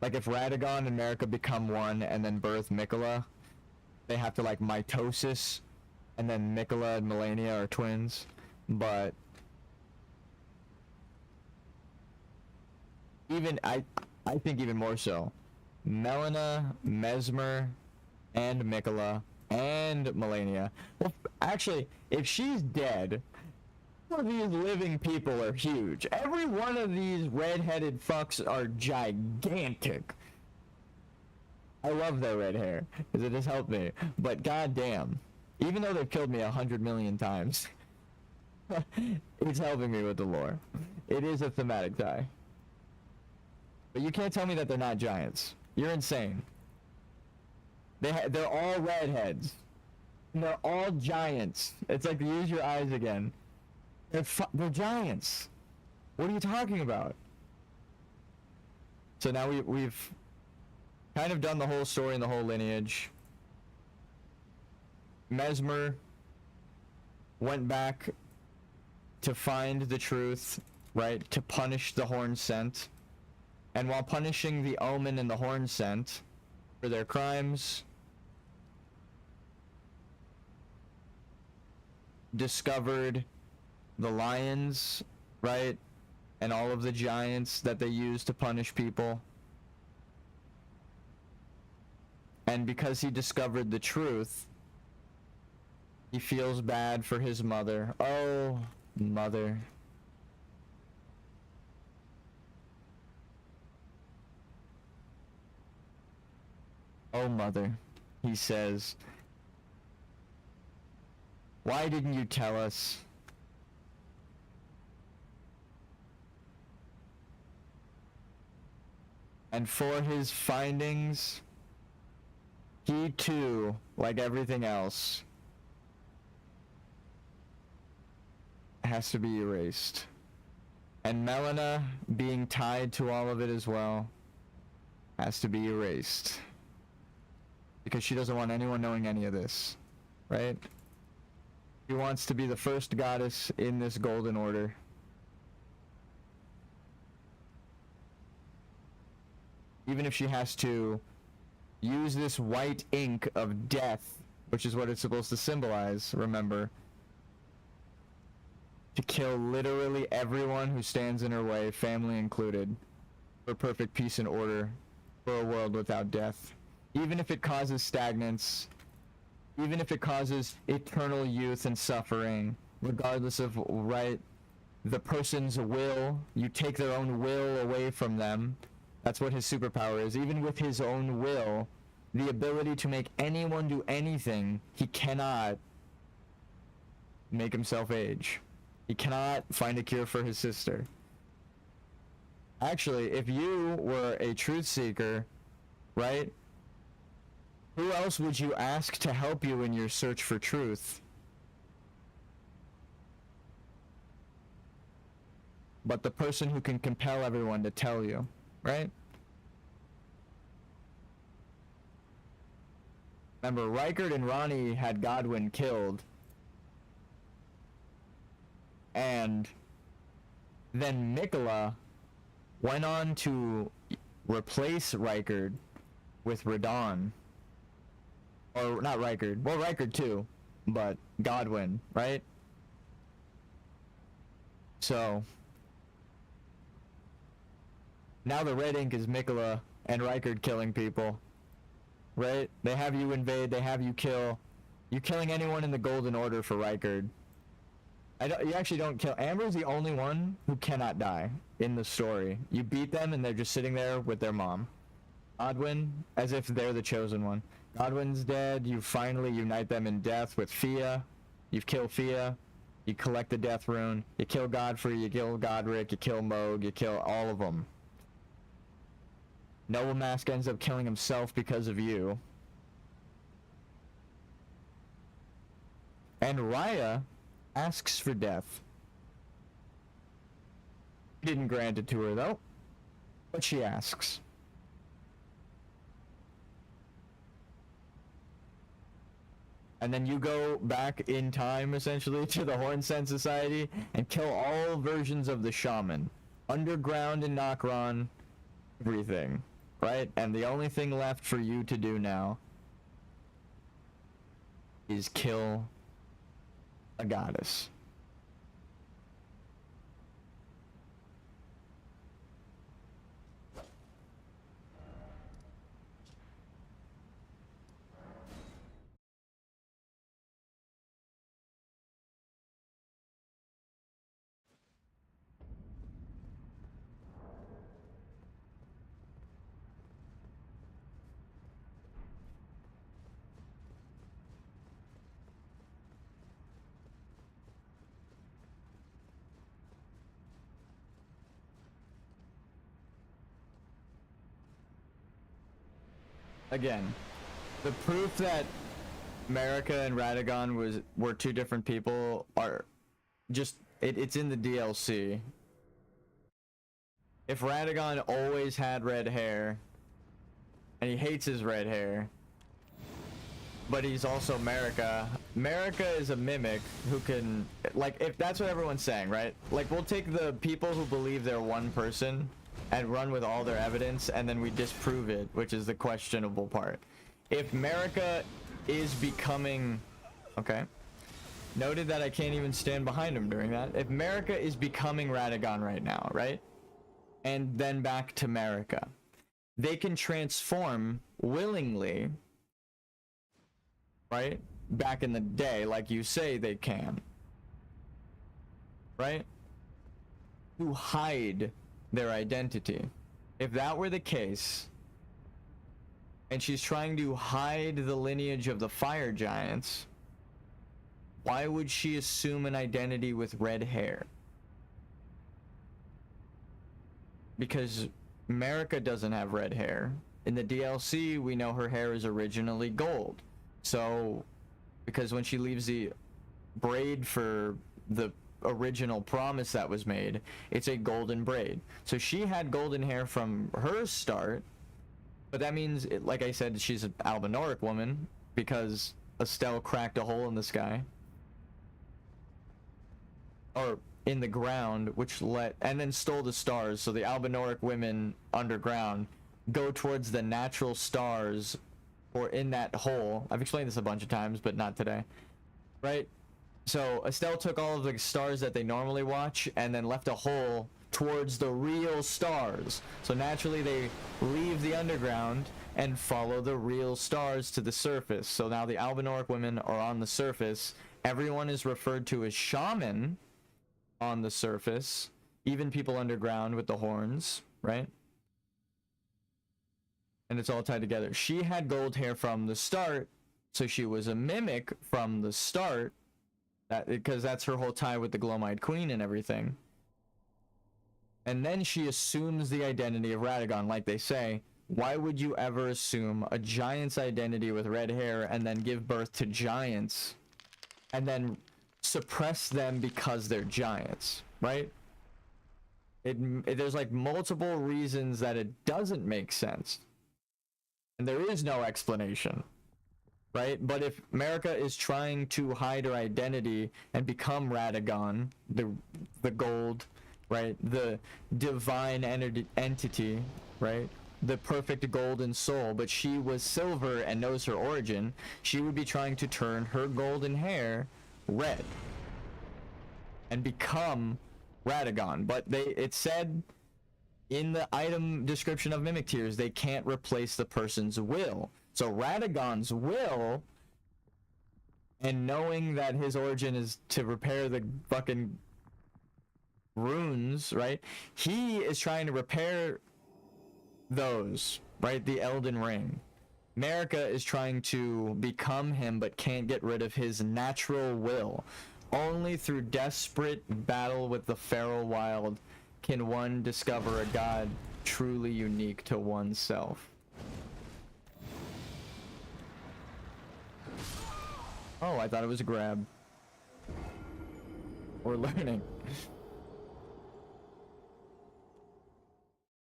Like if Radagon and America become one and then birth Mikola, they have to like mitosis, and then Mikola and Melania are twins. But even I think even more so, Melina, Mesmer, and Mikola, and Melania. Well, actually, if she's dead, all of these living people are huge. Every one of these red-headed fucks are gigantic. I love their red hair, because it has helped me. But goddamn, even though they've killed me 100 million times, it's helping me with the lore. It is a thematic tie. But you can't tell me that they're not giants. You're insane. They're all redheads. And they're all giants. It's like use your eyes again. They're giants. What are you talking about? So now we've kind of done the whole story and the whole lineage. Mesmer went back to find the truth, right? To punish the Horn Scent. And while punishing the Omen and the Horn Scent for their crimes, discovered the lions, right? And all of the giants that they use to punish people. And because he discovered the truth, he feels bad for his mother. Oh, mother. Oh, mother, he says. Why didn't you tell us? And for his findings, he too, like everything else, has to be erased. And Melina, being tied to all of it as well, has to be erased. Because she doesn't want anyone knowing any of this, right? She wants to be the first goddess in this golden order. Even if she has to use this white ink of death, which is what it's supposed to symbolize, remember, to kill literally everyone who stands in her way, family included, for perfect peace and order, for a world without death. Even if it causes stagnance, even if it causes eternal youth and suffering, regardless of, right, the person's will, you take their own will away from them. That's what his superpower is. Even with his own will, the ability to make anyone do anything, he cannot make himself age. He cannot find a cure for his sister. Actually, if you were a truth seeker, right, who else would you ask to help you in your search for truth but the person who can compel everyone to tell you, right? Remember, Rykard and Ronnie had Godwyn killed, and then Mikola went on to replace Rykard with Radahn. Or not Rykard, well, Rykard too, but Godwyn, right? So now the red ink is Mikola and Rykard killing people, right? They have you invade, they have you kill. You're killing anyone in the Golden Order for Rykard. You actually don't kill. Amber's the only one who cannot die in the story. You beat them and they're just sitting there with their mom. Godwyn, as if they're the chosen one. Godwyn's dead. You finally unite them in death with Fia. You've killed Fia. You collect the death rune. You kill Godfrey. You kill Godric. You kill Moog. You kill all of them. Noble Mask ends up killing himself because of you. And Raya asks for death. You didn't grant it to her though, but she asks. And then you go back in time, essentially, to the Hornsen Society and kill all versions of the Shaman. Underground in Nokron, everything, right? And the only thing left for you to do now is kill a goddess. Again, the proof that Marika and Radagon were two different people are just it's in the DLC. If Radagon always had red hair and he hates his red hair, but he's also Marika. Marika is a mimic who can, like, if that's what everyone's saying, right? Like, we'll take the people who believe they're one person and run with all their evidence, and then we disprove it, which is the questionable part. If Marika is becoming... Okay. Noted that I can't even stand behind him during that. If Marika is becoming Radagon right now, right? And then back to Marika. They can transform willingly, right? Back in the day, like you say they can. Right? To hide their identity. If that were the case, and she's trying to hide the lineage of the fire giants, why would she assume an identity with red hair? Because Marika doesn't have red hair. In the DLC, we know her hair is originally gold. So, because when she leaves the braid for the original promise that was made, it's a golden braid. So she had golden hair from her start, but that means, like I said, she's an Albinoric woman because Estelle cracked a hole in the sky. Or in the ground, which and then stole the stars. So the Albinoric women underground go towards the natural stars, or in that hole. I've explained this a bunch of times, but not today, right? So Estelle took all of the stars that they normally watch and then left a hole towards the real stars. So naturally they leave the underground and follow the real stars to the surface. So now the Albinoric women are on the surface. Everyone is referred to as shaman on the surface, even people underground with the horns, right? And it's all tied together. She had gold hair from the start, so she was a mimic from the start, because that's her whole tie with the Glowmite Queen and everything. And then she assumes the identity of Radagon, like they say. Why would you ever assume a giant's identity with red hair and then give birth to giants and then suppress them because they're giants, right? There's like multiple reasons that it doesn't make sense. And there is no explanation, right? But if America is trying to hide her identity and become Radagon, the gold, right? The divine entity, right? The perfect golden soul, but she was silver and knows her origin, she would be trying to turn her golden hair red and become Radagon. But it said in the item description of Mimic Tears, they can't replace the person's will. So Radagon's will, and knowing that his origin is to repair the fucking runes, right? He is trying to repair those, right? The Elden Ring. America is trying to become him, but can't get rid of his natural will. Only through desperate battle with the feral wild can one discover a god truly unique to oneself. Oh, I thought it was a grab. We're learning.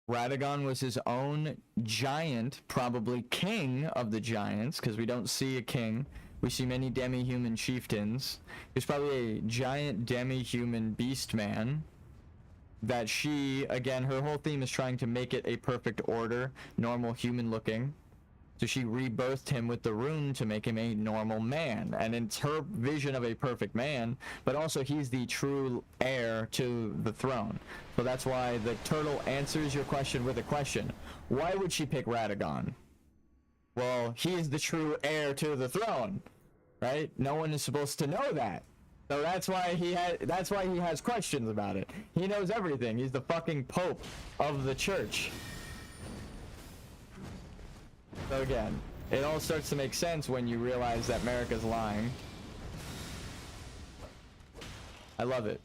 Radagon was his own giant, probably king of the giants, because we don't see a king. We see many demi-human chieftains. He's probably a giant demi-human beast man that she, again, her whole theme is trying to make it a perfect order, normal human looking. So she rebirthed him with the rune to make him a normal man. And it's her vision of a perfect man, but also he's the true heir to the throne. So that's why the turtle answers your question with a question. Why would she pick Radagon? Well, he is the true heir to the throne, right? No one is supposed to know that. So that's why he has questions about it. He knows everything. He's the fucking Pope of the church. So again, it all starts to make sense when you realize that America's lying. I love it.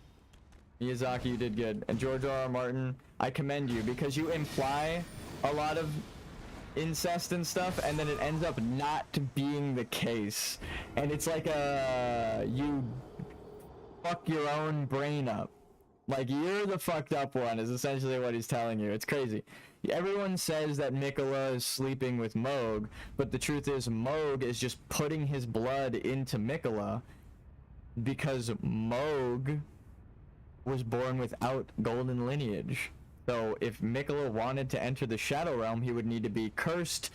Miyazaki, you did good. And George R.R. Martin, I commend you, because you imply a lot of incest and stuff, and then it ends up not being the case. And it's like you fuck your own brain up. Like, you're the fucked up one, is essentially what he's telling you. It's crazy. Everyone says that Miquella is sleeping with Mohg, but the truth is Mohg is just putting his blood into Miquella because Mohg was born without golden lineage. So if Miquella wanted to enter the Shadow Realm, he would need to be cursed,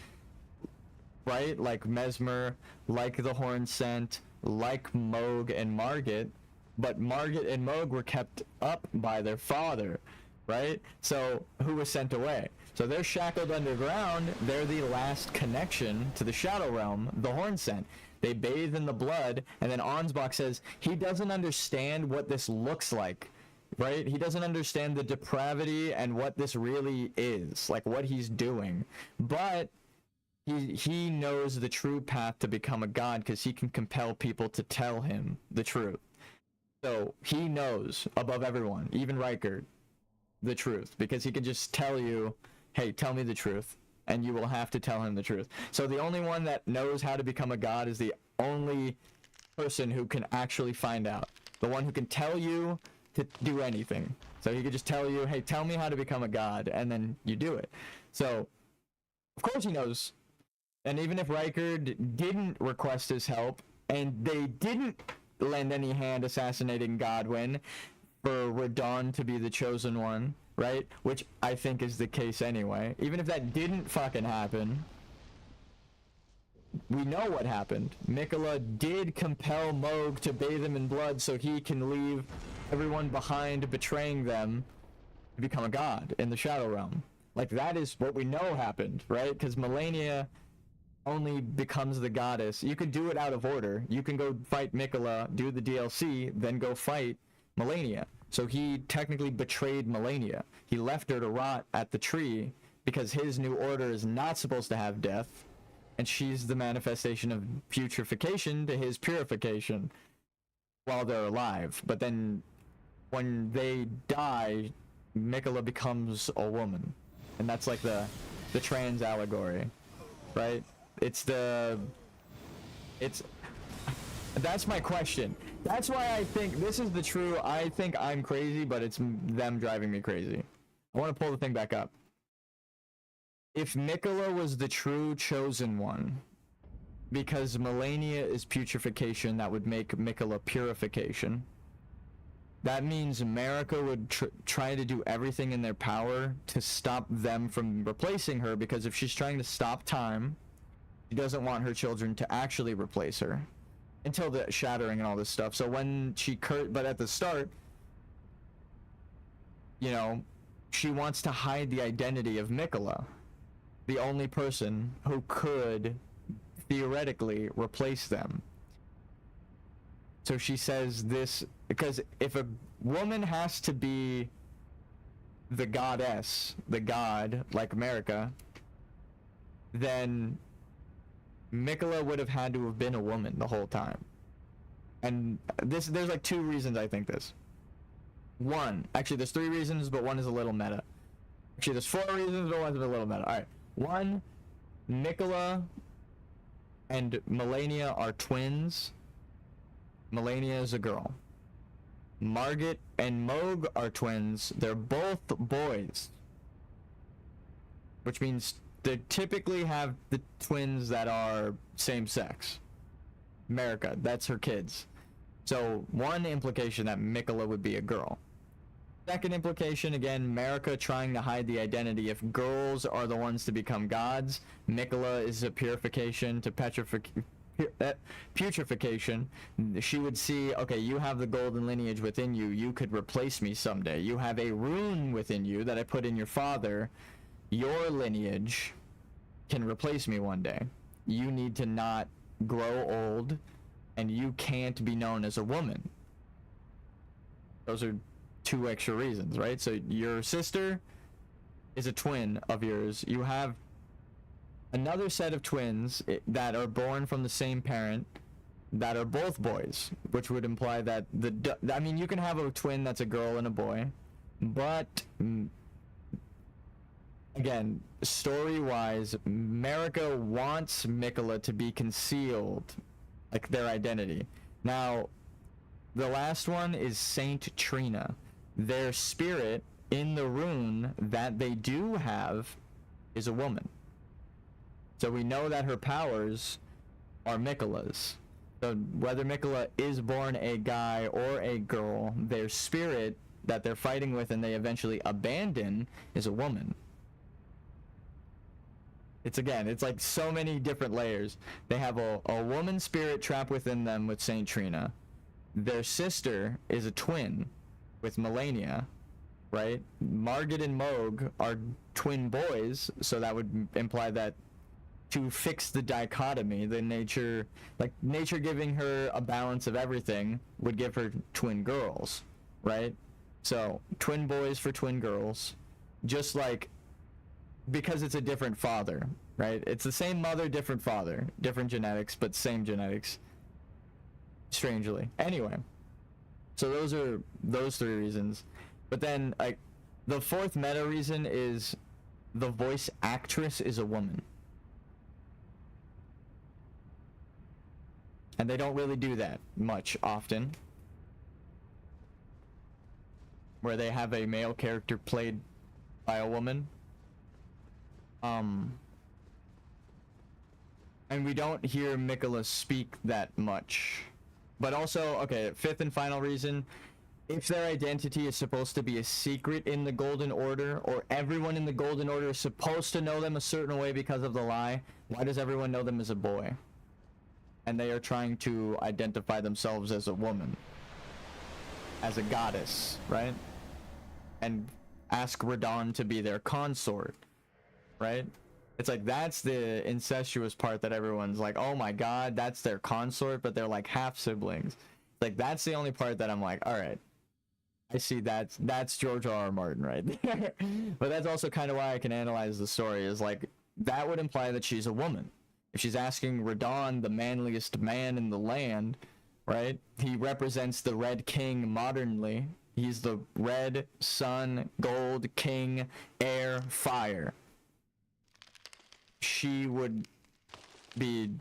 right? Like Mesmer, like the Horn Scent, like Mohg and Margit. But Margit and Mohg were kept up by their father, right? So who was sent away? So they're shackled underground. They're the last connection to the Shadow Realm, the Horn Scent. They bathe in the blood, and then Ansbach says he doesn't understand what this looks like, right? He doesn't understand the depravity and what this really is, like what he's doing. But he knows the true path to become a god because he can compel people to tell him the truth. So he knows above everyone, even Riker, the truth, because he can just tell you, hey, tell me the truth, and you will have to tell him the truth. So the only one that knows how to become a god is the only person who can actually find out. The one who can tell you to do anything. So he could just tell you, hey, tell me how to become a god, and then you do it. So, of course he knows. And even if Riker didn't request his help, and they didn't lend any hand assassinating Godwyn for Radon to be the chosen one, right? Which I think is the case anyway. Even if that didn't fucking happen, we know what happened. Mikola did compel Moog to bathe him in blood so he can leave everyone behind, betraying them to become a god in the Shadow Realm. Like, that is what we know happened, right? Because Melania only becomes the goddess. You could do it out of order. You can go fight Mikola, do the DLC, then go fight Melania. So he technically betrayed Melania. He left her to rot at the tree because his new order is not supposed to have death, and she's the manifestation of putrefaction to his purification while they're alive. But then when they die, Mikola becomes a woman. And that's like the trans allegory, right? That's my question. That's why I think this is the true, I think I'm crazy, but it's them driving me crazy. I want to pull the thing back up. If Mikola was the true chosen one, because Melania is putrefaction, that would make Mikola purification. That means America would try to do everything in their power to stop them from replacing her, because if she's trying to stop time, she doesn't want her children to actually replace her until the shattering and all this stuff. So when she but at the start, you know, she wants to hide the identity of Mikola, the only person who could theoretically replace them. So she says this because if a woman has to be the goddess, the god, like America, then Mikola would have had to have been a woman the whole time. And there's like two reasons I think this. One, actually there's three reasons, but one is a little meta. Actually there's four reasons, but one's a little meta. Alright, one, Mikola and Melania are twins. Melania is a girl. Margit and Moog are twins. They're both boys. Which means they typically have the twins that are same sex. America, that's her kids. So one implication that Mikola would be a girl. Second implication, again, America trying to hide the identity. If girls are the ones to become gods, Mikola is a purification to putrefaction. She would see, okay, you have the golden lineage within you. You could replace me someday. You have a rune within you that I put in your father. Your lineage can replace me one day. You need to not grow old, and you can't be known as a woman. Those are two extra reasons, right? So your sister is a twin of yours. You have another set of twins that are born from the same parent that are both boys, which would imply that I mean, you can have a twin that's a girl and a boy, but again, story-wise, America wants Mikola to be concealed, like their identity. Now, the last one is Saint Trina. Their spirit in the rune that they do have is a woman. So we know that her powers are Mikola's. So whether Mikola is born a guy or a girl, their spirit that they're fighting with and they eventually abandon is a woman. It's like so many different layers. They have a woman spirit trapped within them with Saint Trina. Their sister is a twin with Melania, right? Margit and Moog are twin boys, so that would imply that to fix the dichotomy, the nature giving her a balance of everything would give her twin girls, right? So twin boys for twin girls, just like, because it's a different father, right? It's the same mother, different father, different genetics, but same genetics, strangely. Anyway, so those are those three reasons. But then, like, the fourth meta reason is the voice actress is a woman. And they don't really do that much often, where they have a male character played by a woman. And we don't hear Mikola speak that much. But also, okay, fifth and final reason, if their identity is supposed to be a secret in the Golden Order, or everyone in the Golden Order is supposed to know them a certain way because of the lie, why does everyone know them as a boy? And they are trying to identify themselves as a woman, as a goddess, right? And ask Radon to be their consort, right? It's like, that's the incestuous part that everyone's like, oh my god, that's their consort, but they're like half siblings. Like, that's the only part that I'm like, all right, I see, that's George R.R. Martin right there. But that's also kind of why I can analyze the story, is like, that would imply that she's a woman. If she's asking Radon, the manliest man in the land, right? He represents the Red King modernly. He's the red sun, gold, king, air, fire. She would be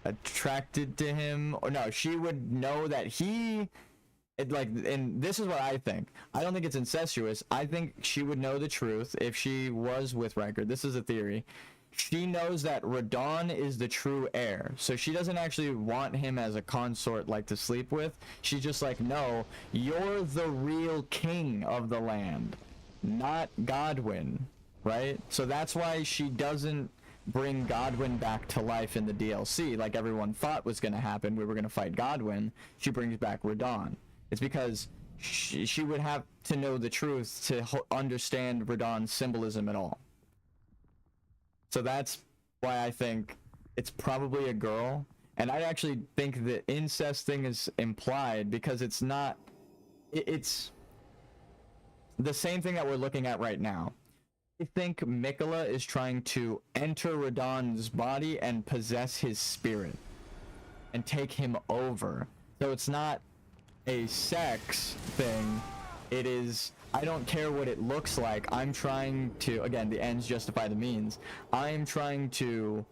attracted to him, or no, she would know that he... and this is what I think. I don't think it's incestuous. I think she would know the truth if she was with Riker. This is a theory. She knows that Radon is the true heir, so she doesn't actually want him as a consort, like, to sleep with. She's just like, no, you're the real king of the land, not Godwin, right? So that's why she doesn't bring Godwin back to life in the DLC, like everyone thought was going to happen. We were going to fight Godwin. She brings back Radon. It's because she would have to know the truth to understand Radon's symbolism at all. So that's why I think it's probably a girl. And I actually think the incest thing is implied because it's not... It's the same thing that we're looking at right now. I think Mikola is trying to enter Radon's body and possess his spirit and take him over. So it's not a sex thing. It is, I don't care what it looks like. I'm trying to, again, the ends justify the means. I'm trying to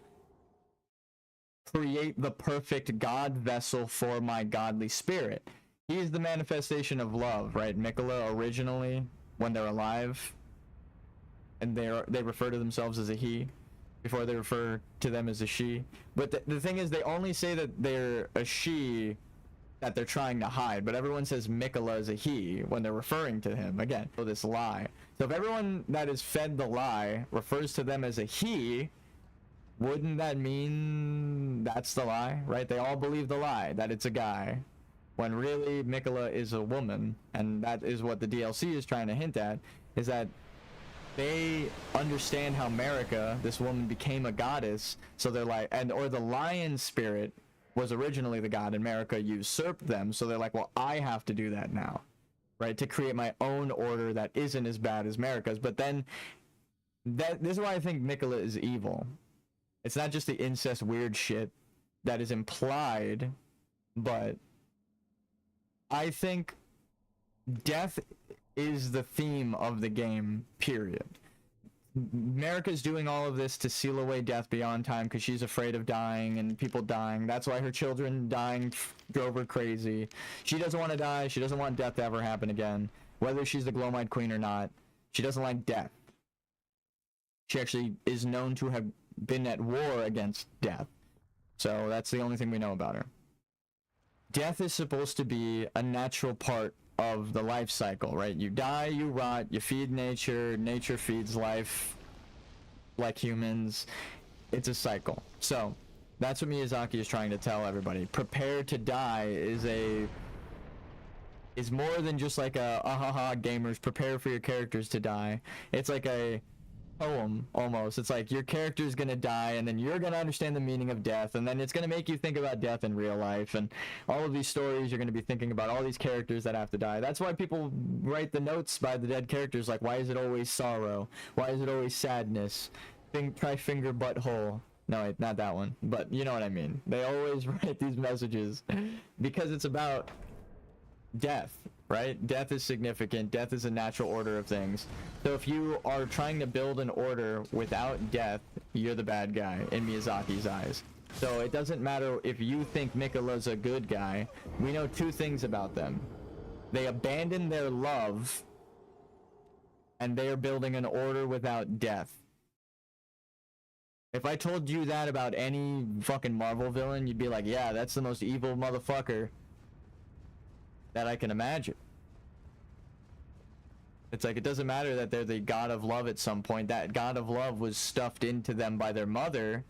create the perfect god vessel for my godly spirit. He's the manifestation of love, right? Mikola originally, when they're alive, and they refer to themselves as a he before they refer to them as a she. But the thing is, they only say that they're a she that they're trying to hide, but everyone says Mikola is a he when they're referring to him. Again, for this lie. So if everyone that is fed the lie refers to them as a he, wouldn't that mean that's the lie, right? They all believe the lie, that it's a guy, when really Mikola is a woman. And that is what the DLC is trying to hint at, is that they understand how Marika, this woman, became a goddess. So they're like, or the lion spirit was originally the god, and Marika usurped them. So they're like, well, I have to do that now, right? To create my own order that isn't as bad as Marika's. But then, this is why I think Mikola is evil. It's not just the incest weird shit that is implied, but I think death is the theme of the game, period. Marika's doing all of this to seal away death beyond time because she's afraid of dying and people dying. That's why her children dying drove her crazy. She doesn't want to die. She doesn't want death to ever happen again. Whether she's the Glowmite Queen or not, she doesn't like death. She actually is known to have been at war against death. So that's the only thing we know about her. Death is supposed to be a natural part of the life cycle, right? You die, you rot, you feed nature, nature feeds life like humans. It's a cycle. So that's what Miyazaki is trying to tell everybody. Prepare to die is more than just like a ahaha gamers prepare for your characters to die. It's like a poem almost. It's like your character is gonna die, and then you're gonna understand the meaning of death, and then it's gonna make you think about death in real life, and all of these stories you're gonna be thinking about all these characters that have to die. That's why people write the notes by the dead characters, like, why is it always sorrow? Why is it always sadness? Try finger butthole. No, wait, not that one, but you know what I mean. They always write these messages because it's about death, right? Death is significant. Death is a natural order of things. So if you are trying to build an order without death, you're the bad guy in Miyazaki's eyes. So it doesn't matter if you think Mikola's a good guy. We know two things about them. They abandon their love, and they are building an order without death. If I told you that about any fucking Marvel villain, you'd be like, yeah, that's the most evil motherfucker that I can imagine. It's like, it doesn't matter that they're the god of love at some point. That god of love was stuffed into them by their mother,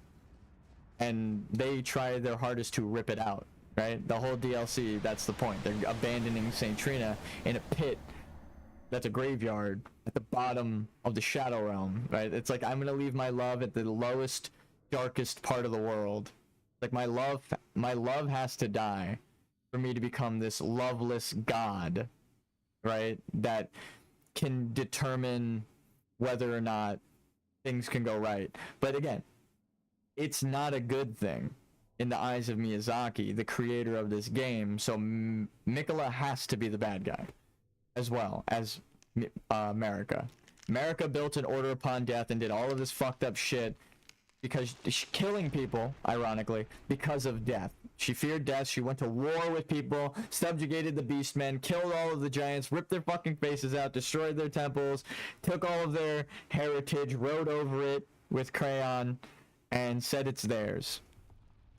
and they try their hardest to rip it out, right? The whole DLC, that's the point. They're abandoning Saint Trina in a pit that's a graveyard at the bottom of the Shadow Realm, right? It's like, I'm gonna leave my love at the lowest, darkest part of the world. Like, my love has to die for me to become this loveless god, right? That can determine whether or not things can go right. But again, it's not a good thing in the eyes of Miyazaki, the creator of this game. So Miquella has to be the bad guy, as well as Marika. Marika built an order upon death and did all of this fucked up shit because killing people, ironically, because of death. She feared death. She went to war with people, subjugated the beastmen, killed all of the giants, ripped their fucking faces out, destroyed their temples, took all of their heritage, wrote over it with crayon, and said it's theirs.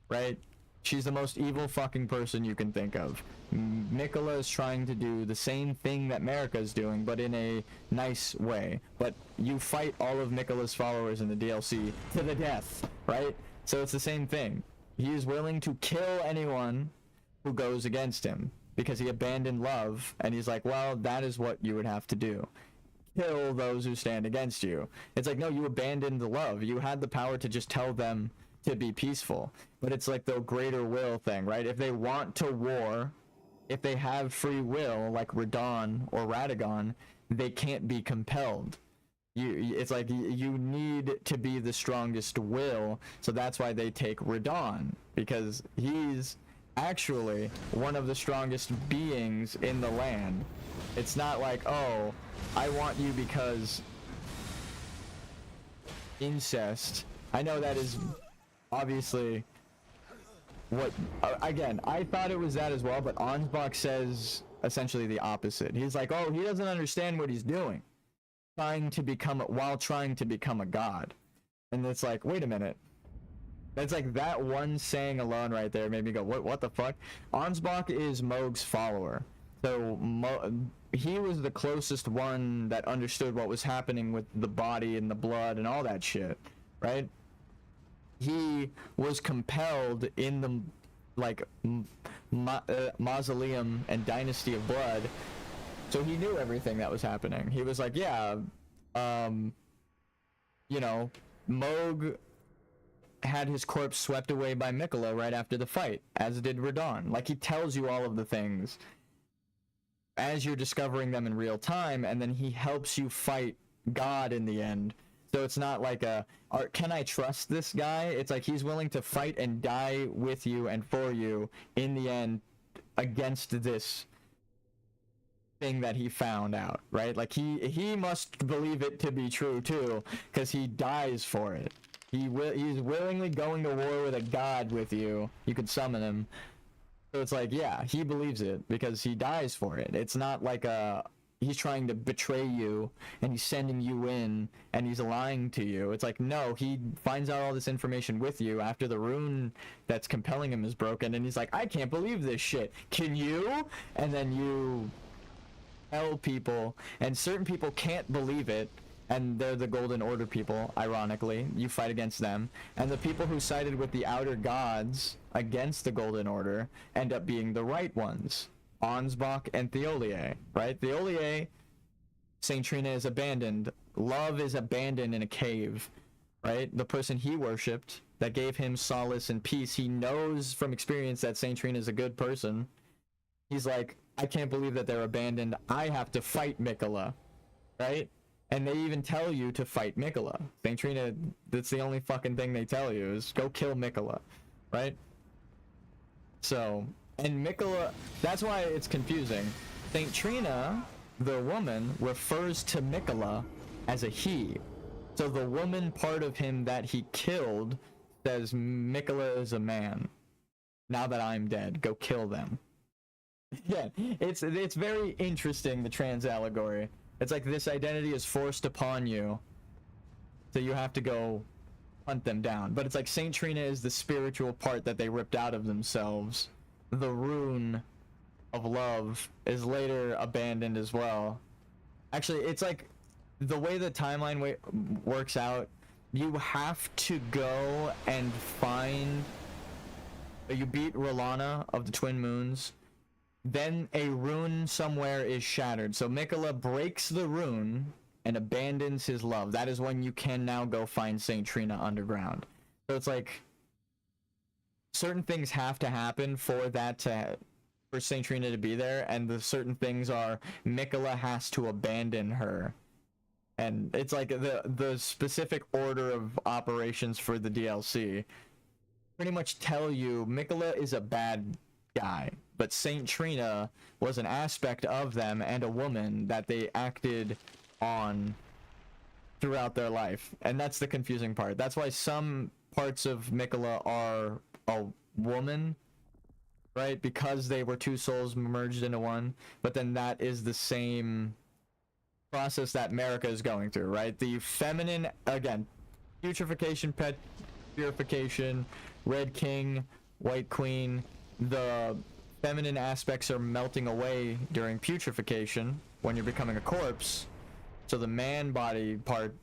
Right? She's the most evil fucking person you can think of. Miquella is trying to do the same thing that Marika is doing, but in a nice way. But you fight all of Miquella's followers in the DLC to the death, right? So it's the same thing. He is willing to kill anyone who goes against him because he abandoned love, and he's like, well, that is what you would have to do. Kill those who stand against you. It's like, no, you abandoned the love. You had the power to just tell them to be peaceful. But it's like the greater will thing, right? If they want to war, if they have free will, like Radon or Radagon, they can't be compelled. It's like you need to be the strongest will, so that's why they take Radon, because he's actually one of the strongest beings in the land. It's not like, oh, I want you because incest. I know that is obviously what, again, I thought it was that as well, but Ansbach says essentially the opposite. He's like, oh, he doesn't understand what he's doing, trying to become a god. And it's like, wait a minute. That's like, that one saying alone right there made me go, what the fuck? Ansbach is Mohg's follower. So he was the closest one that understood what was happening with the body and the blood and all that shit, right? He was compelled in the, like, Mausoleum and Dynasty of Blood, so he knew everything that was happening. He was like, yeah, you know, Mohg had his corpse swept away by Miquella right after the fight, as did Radon. Like, he tells you all of the things as you're discovering them in real time, and then he helps you fight God in the end. So it's not like can I trust this guy? It's like he's willing to fight and die with you and for you in the end against this thing that he found out, right? Like he must believe it to be true too, because he dies for it. He's willingly going to war with a god with you. You could summon him. So it's like, yeah, he believes it because he dies for it. It's not like he's trying to betray you and he's sending you in and he's lying to you. It's like, no, he finds out all this information with you after the rune that's compelling him is broken, and he's like, I can't believe this shit. Can you? And then you tell people, and certain people can't believe it, and they're the Golden Order people, ironically. You fight against them. And the people who sided with the outer gods against the Golden Order end up being the right ones. Ansbach and Theolier, right? Theolier, Saint Trina is abandoned. Love is abandoned in a cave, right? The person he worshipped that gave him solace and peace, he knows from experience that Saint Trina is a good person. He's like, I can't believe that they're abandoned. I have to fight Miquella, right? And they even tell you to fight Miquella. Saint Trina, that's the only fucking thing they tell you is go kill Miquella, right? So, and Miquella, that's why it's confusing. Saint Trina, the woman, refers to Miquella as a he. So the woman part of him that he killed says, Miquella is a man. Now that I'm dead, go kill them. Yeah, it's very interesting, the trans allegory. It's like this identity is forced upon you, so you have to go hunt them down. But it's like Saint Trina is the spiritual part that they ripped out of themselves. The rune of love is later abandoned as well. Actually, it's like the way the timeline works out, you have to go and find, you beat Rolana of the Twin Moons, then a rune somewhere is shattered. So Mikola breaks the rune and abandons his love. That is when you can now go find Saint Trina underground. So it's like certain things have to happen for that to, for Saint Trina to be there, and the certain things are Mikola has to abandon her. And it's like the specific order of operations for the DLC pretty much tell you Mikola is a bad guy, but Saint Trina was an aspect of them and a woman that they acted on throughout their life. And that's the confusing part. That's why some parts of Mikola are a woman, right? Because they were two souls merged into one. But then that is the same process that Marika is going through, right? The feminine, again, putrefaction, pet purification, Red King, White Queen, the feminine aspects are melting away during putrefaction when you're becoming a corpse. So the man body part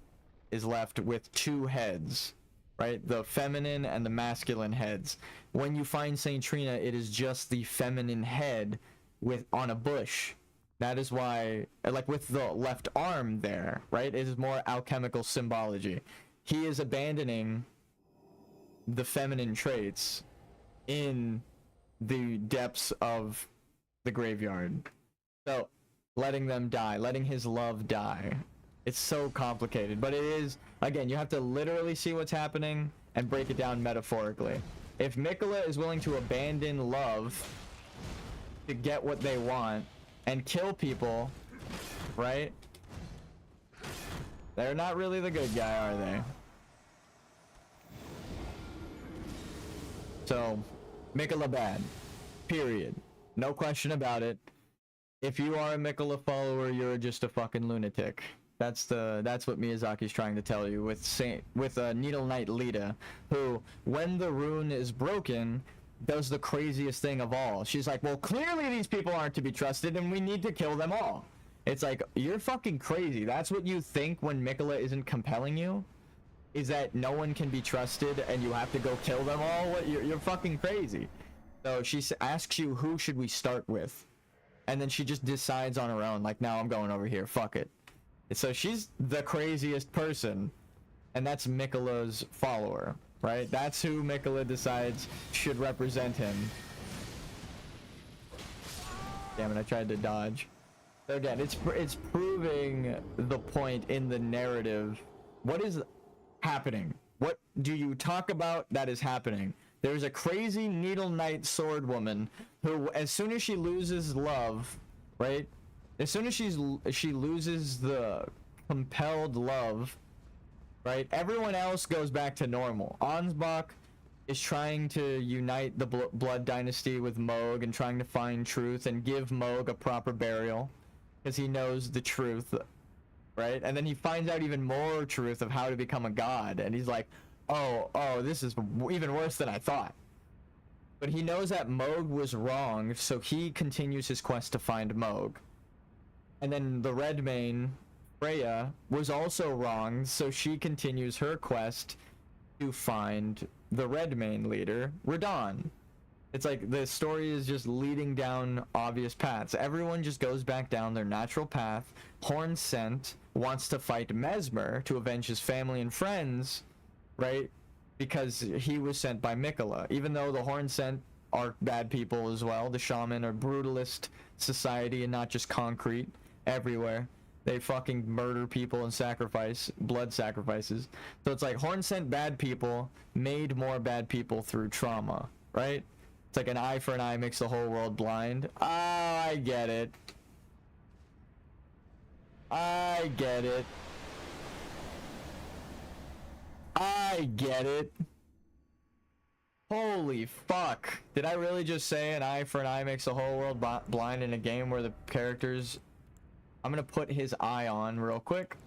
is left with two heads, right? The feminine and the masculine heads. When you find Saint Trina, it is just the feminine head with on a bush. That is why, like with the left arm there, right? It is more alchemical symbology. He is abandoning the feminine traits in the depths of the graveyard. So, letting them die, letting his love die. It's so complicated, but it is, again, you have to literally see what's happening and break it down metaphorically. If Mikola is willing to abandon love to get what they want and kill people, right? They're not really the good guy, are they? So, Mikola bad. Period. No question about it. If you are a Mikola follower, you're just a fucking lunatic. That's what Miyazaki's trying to tell you with Needle Knight Lita, who, when the rune is broken, does the craziest thing of all. She's like, well, clearly these people aren't to be trusted and we need to kill them all. It's like, you're fucking crazy. That's what you think when Mikola isn't compelling you? Is that no one can be trusted and you have to go kill them all? What, you're fucking crazy. So she asks you, who should we start with? And then she just decides on her own, like, no, I'm going over here, fuck it. So she's the craziest person, and that's Mikola's follower, right? That's who Mikola decides should represent him. Damn it, I tried to dodge. So again, it's proving the point in the narrative. What is happening? What do you talk about that is happening? There's a crazy Needle Knight sword woman who, as soon as she loses love, right? As soon as she loses the compelled love, right? Everyone else goes back to normal. Ansbach is trying to unite the Blood Dynasty with Moog and trying to find truth and give Moog a proper burial because he knows the truth, right? And then he finds out even more truth of how to become a god, and he's like, oh, this is even worse than I thought. But he knows that Moog was wrong, so he continues his quest to find Moog. And then the Redmane, Freya, was also wrong, so she continues her quest to find the Redmane leader, Radahn. It's like the story is just leading down obvious paths. Everyone just goes back down their natural path. Hornsent wants to fight Mesmer to avenge his family and friends, right? Because he was sent by Mikola. Even though the Hornsent are bad people as well, the Shaman are brutalist society and not just concrete everywhere. They fucking murder people and sacrifice, blood sacrifices. So it's like Hornsent bad people made more bad people through trauma, right? It's like an eye for an eye makes the whole world blind. Oh, I get it. I get it. I get it. Holy fuck. Did I really just say an eye for an eye makes the whole world blind in a game where the characters... I'm gonna put his eye on real quick.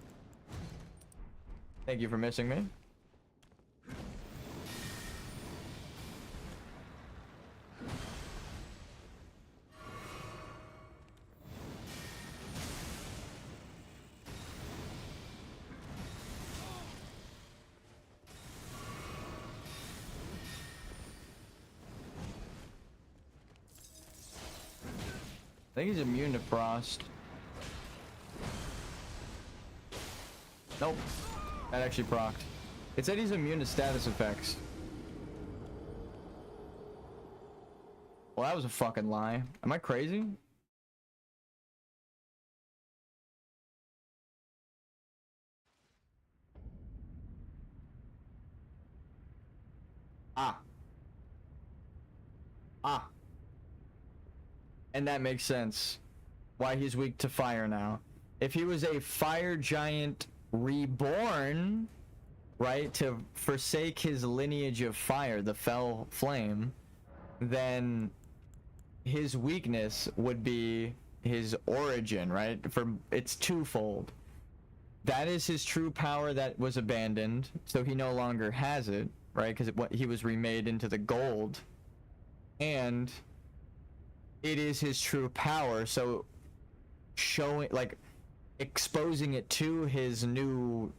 Thank you for missing me. I think he's immune to frost. Nope. That actually procced. It said he's immune to status effects. Well, that was a fucking lie. Am I crazy? Ah. Ah. And that makes sense. Why he's weak to fire now. If he was a fire giant reborn, right, to forsake his lineage of fire, the fell flame, then his weakness would be his origin, right? It's twofold. That is his true power that was abandoned, so he no longer has it, right? Because he was remade into the gold, and it is his true power. So showing, like, exposing it to his new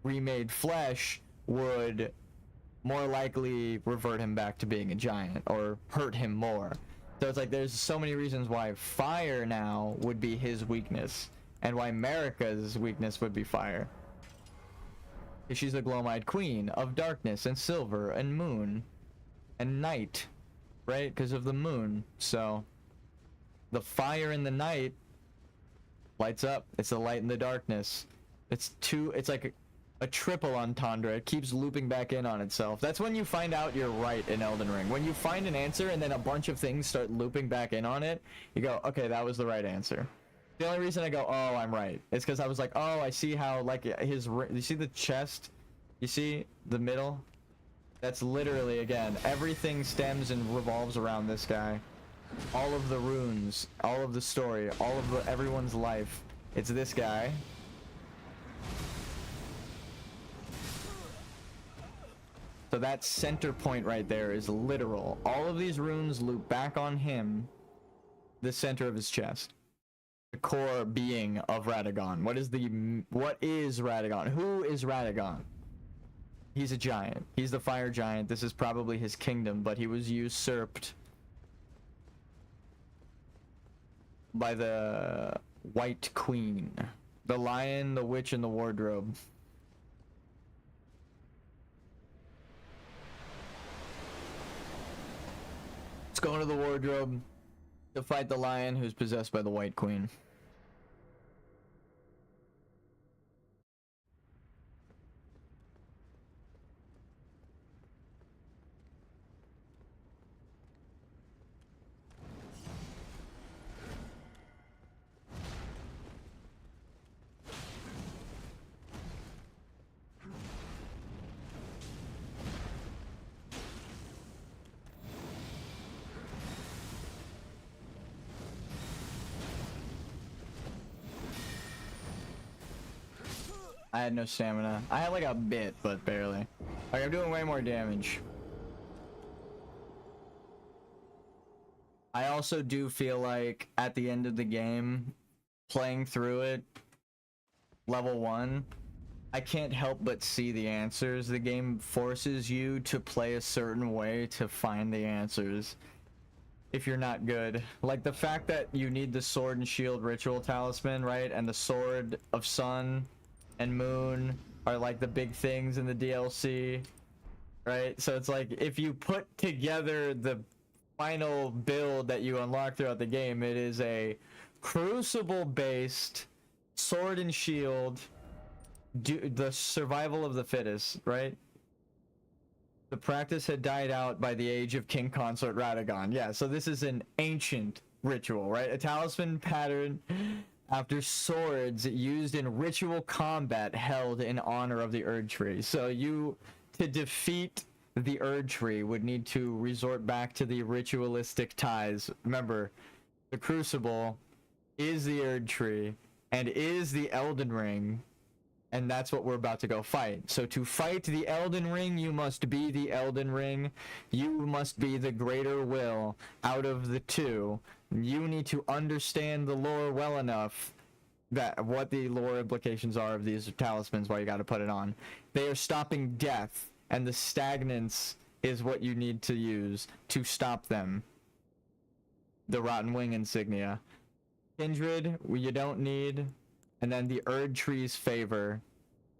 remade flesh would more likely revert him back to being a giant or hurt him more. So it's like there's so many reasons why fire now would be his weakness, and why Marika's weakness would be fire. She's the glow-eyed queen of darkness and silver and moon and night, right? Because of the moon. So the fire in the night lights up. It's the light in the darkness. It's like a triple entendre. It keeps looping back in on itself. That's when you find out you're right in Elden Ring. When you find an answer and then a bunch of things start looping back in on it, you go, okay, that was the right answer. The only reason I go, oh, I'm right, is because I was like, oh, I see how, like, you see the chest? You see the middle? That's literally, again, everything stems and revolves around this guy. All of the runes, all of the story, all of everyone's life. It's this guy. So that center point right there is literal. All of these runes loop back on him, the center of his chest. The core being of Radagon. What is Radagon? Who is Radagon? He's a giant. He's the fire giant. This is probably his kingdom, but he was usurped by the White Queen. The lion, the witch, and the wardrobe. Let's go into the wardrobe to fight the lion who's possessed by the White Queen. I had no stamina. I had like a bit, but barely. Like, I'm doing way more damage. I also do feel like at the end of the game, playing through it, level 1, I can't help but see the answers. The game forces you to play a certain way to find the answers. If you're not good. Like the fact that you need the sword and shield ritual talisman, right? And the sword of sun and moon are like the big things in the DLC, right? So it's like if you put together the final build that you unlock throughout the game, it is a crucible based sword and shield, the survival of the fittest, right? The practice had died out by the age of King Consort Radagon. Yeah, so this is an ancient ritual, right? A talisman pattern after swords used in ritual combat held in honor of the Erd Tree. So you, to defeat the Erd Tree, would need to resort back to the ritualistic ties. Remember, the Crucible is the Erd Tree and is the Elden Ring, and that's what we're about to go fight. So to fight the Elden Ring, you must be the Elden Ring. You must be the greater will out of the two. You need to understand the lore well enough that what the lore implications are of these talismans, why you got to put it on. They are stopping death, and the stagnance is what you need to use to stop them. the Rotten Wing insignia. Kindred, you don't need, and then the Erd Tree's favor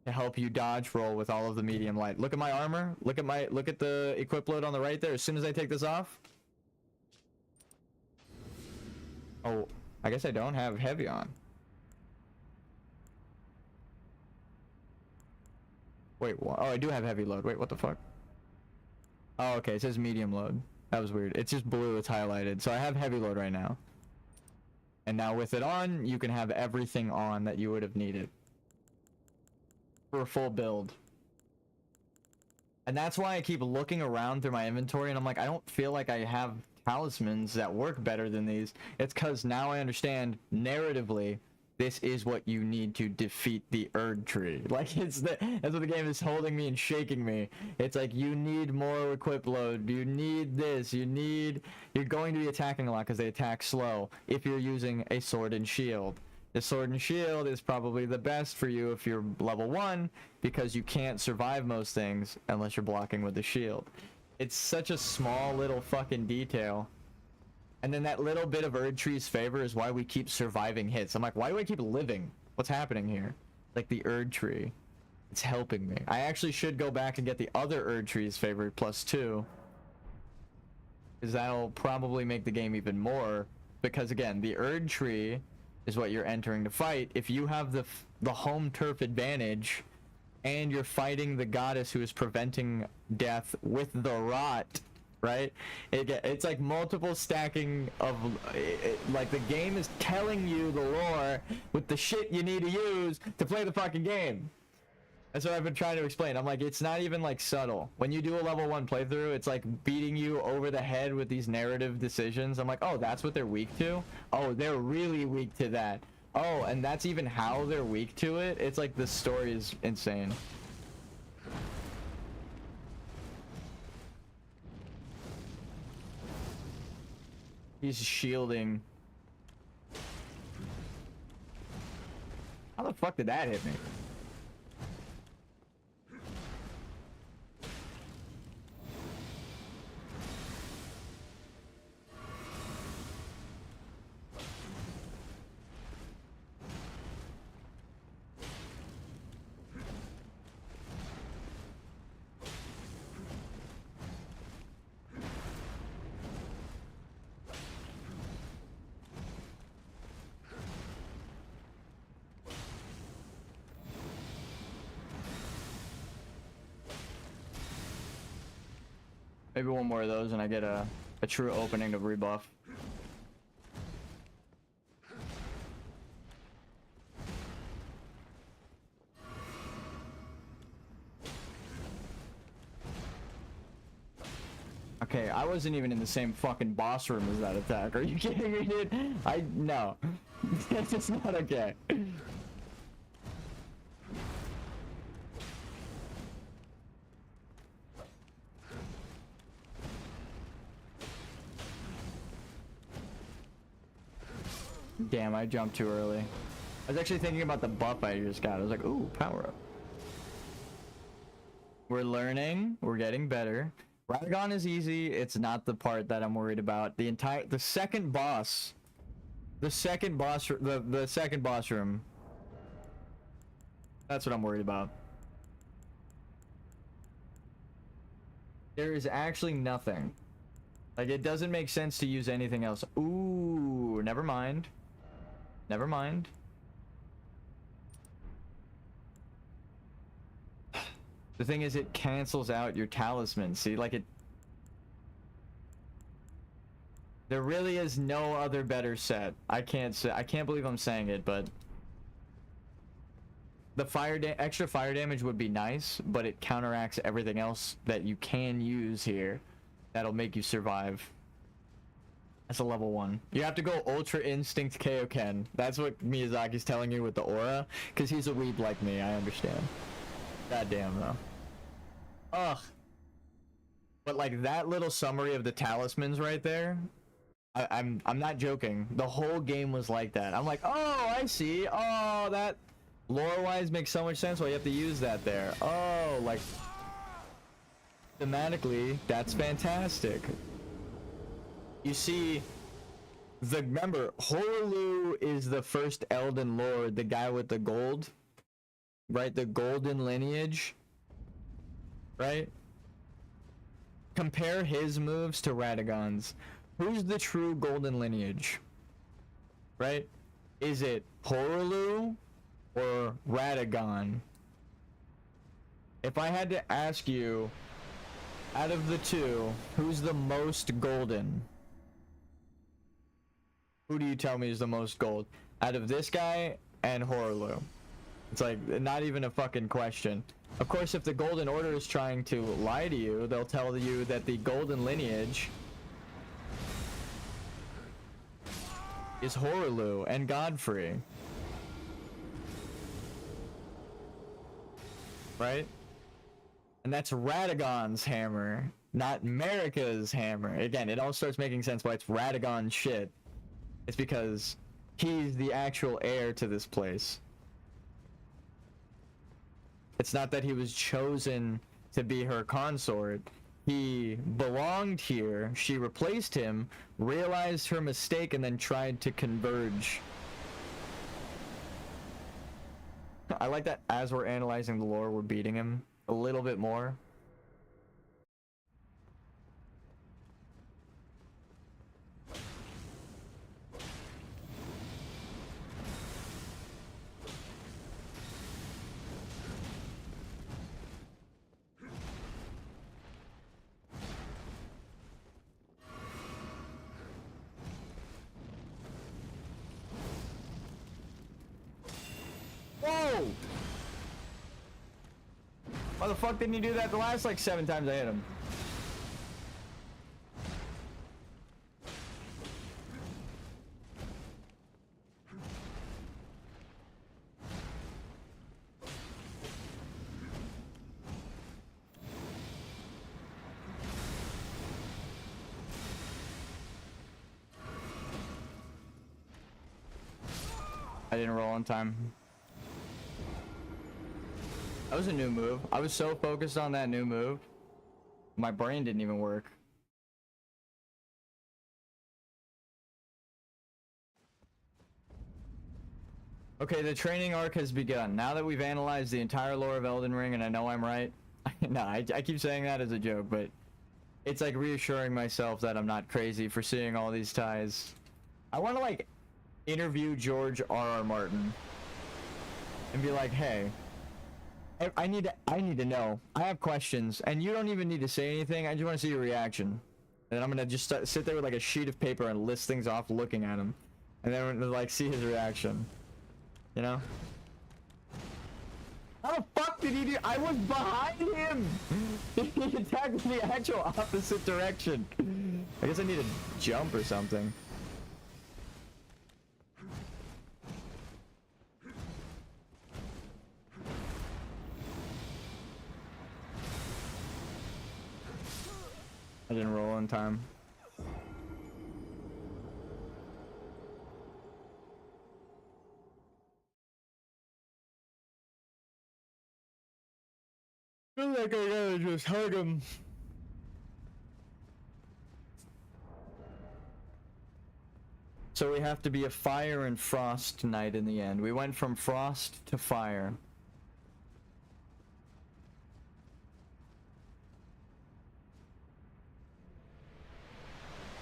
to help you dodge roll with all of the medium light. Look at my armor. Look at the equip load on the right there. As soon as I take this off. Oh, I guess I don't have heavy on. Wait, what? Oh, I do have heavy load. Wait, what the fuck? Oh, okay, it says medium load. That was weird. It's just blue, it's highlighted. So I have heavy load right now. And now with it on, you can have everything on that you would have needed for a full build. And that's why I keep looking around through my inventory and I'm like, I don't feel like I have talismans that work better than these. It's because now I understand narratively this is what you need to defeat the Erd Tree. Like, that's what the game is holding me and shaking me. It's like, you need more equip load, you need this, you're going to be attacking a lot because they attack slow if you're using a sword and shield. The sword and shield is probably the best for you if you're level 1 because you can't survive most things unless you're blocking with the shield. It's such a small little fucking detail. And then that little bit of Erd Tree's favor is why we keep surviving hits. I'm like, why do I keep living? What's happening here? Like the Erd Tree. It's helping me. I actually should go back and get the other Erd Tree's favor +2. Because that'll probably make the game even more. Because again, the Erd Tree is what you're entering to fight. If you have the home turf advantage and you're fighting the goddess who is preventing death with the rot, right? It's like multiple stacking of like the game is telling you the lore with the shit you need to use to play the fucking game. That's what I've been trying to explain. I'm like, it's not even like subtle. When you do a level 1 playthrough, it's like beating you over the head with these narrative decisions. I'm like, oh, that's what they're weak to? Oh, they're really weak to that. Oh, and that's even how they're weak to it? It's like the story is insane. He's shielding. How the fuck did that hit me? Maybe one more of those and I get a true opening to rebuff. Okay, I wasn't even in the same fucking boss room as that attack. Are you kidding me, dude? No. That's just not okay. Damn, I jumped too early. I was actually thinking about the buff I just got. I was like, ooh, power up. We're learning. We're getting better. Radagon is easy. It's not the part that I'm worried about. The second boss room. That's what I'm worried about. There is actually nothing. Like, it doesn't make sense to use anything else. Ooh, never mind. Never mind. The thing is, it cancels out your talisman. See, like it... There really is no other better set. I can't believe I'm saying it, but... The extra fire damage would be nice, but it counteracts everything else that you can use here. That'll make you survive. That's a level 1. You have to go Ultra Instinct Kaioken. That's what Miyazaki's telling you with the aura. Because he's a weeb like me, I understand. God damn, though. Ugh. But like that little summary of the talismans right there, I'm not joking. The whole game was like that. I'm like, oh, I see. Oh, that lore-wise makes so much sense why you have to use that there. Oh, like thematically, that's fantastic. You see Remember, Horlu is the first Elden Lord, the guy with the gold, right? The golden lineage, right? Compare his moves to Radagon's. Who's the true golden lineage, right? Is it Horlu or Radagon? If I had to ask you, out of the two, who's the most golden? Who do you tell me is the most gold? Out of this guy and Horlu. It's like, not even a fucking question. Of course, if the Golden Order is trying to lie to you, they'll tell you that the golden lineage is Horlu and Godfrey. Right? And that's Radagon's hammer, not Marika's hammer. Again, it all starts making sense why it's Radagon's shit. It's because he's the actual heir to this place. It's not that he was chosen to be her consort. He belonged here, she replaced him, realized her mistake, and then tried to converge. I like that as we're analyzing the lore, we're beating him a little bit more. Whoa! Why the fuck didn't he do that the last like 7 times I hit him? I didn't roll on time. That was a new move. I was so focused on that new move, my brain didn't even work. Okay, the training arc has begun. Now that we've analyzed the entire lore of Elden Ring, and I know I'm right. No, I keep saying that as a joke, but it's like reassuring myself that I'm not crazy for seeing all these ties. I want to like interview George R.R. Martin and be like, hey, I need to know. I have questions, and you don't even need to say anything. I just want to see your reaction. And I'm gonna just sit there with like a sheet of paper and list things off, looking at him, and then like see his reaction. You know? How the fuck did he do? I was behind him. He attacked in the actual opposite direction. I guess I need to jump or something. I didn't roll on time. I feel like I gotta just hug him. So we have to be a fire and frost knight in the end. We went from frost to fire.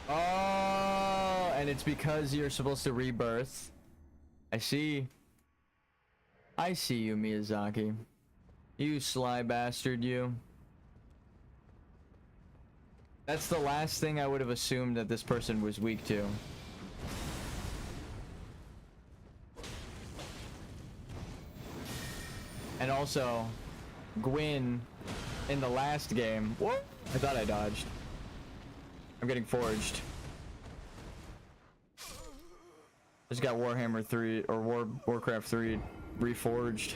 Oh, and it's because you're supposed to rebirth. I see. I see you, Miyazaki. You sly bastard, you. That's the last thing I would have assumed that this person was weak to. And also, Gwyn in the last game. What? I thought I dodged. I'm getting forged. Just got Warhammer 3 or Warcraft 3 reforged.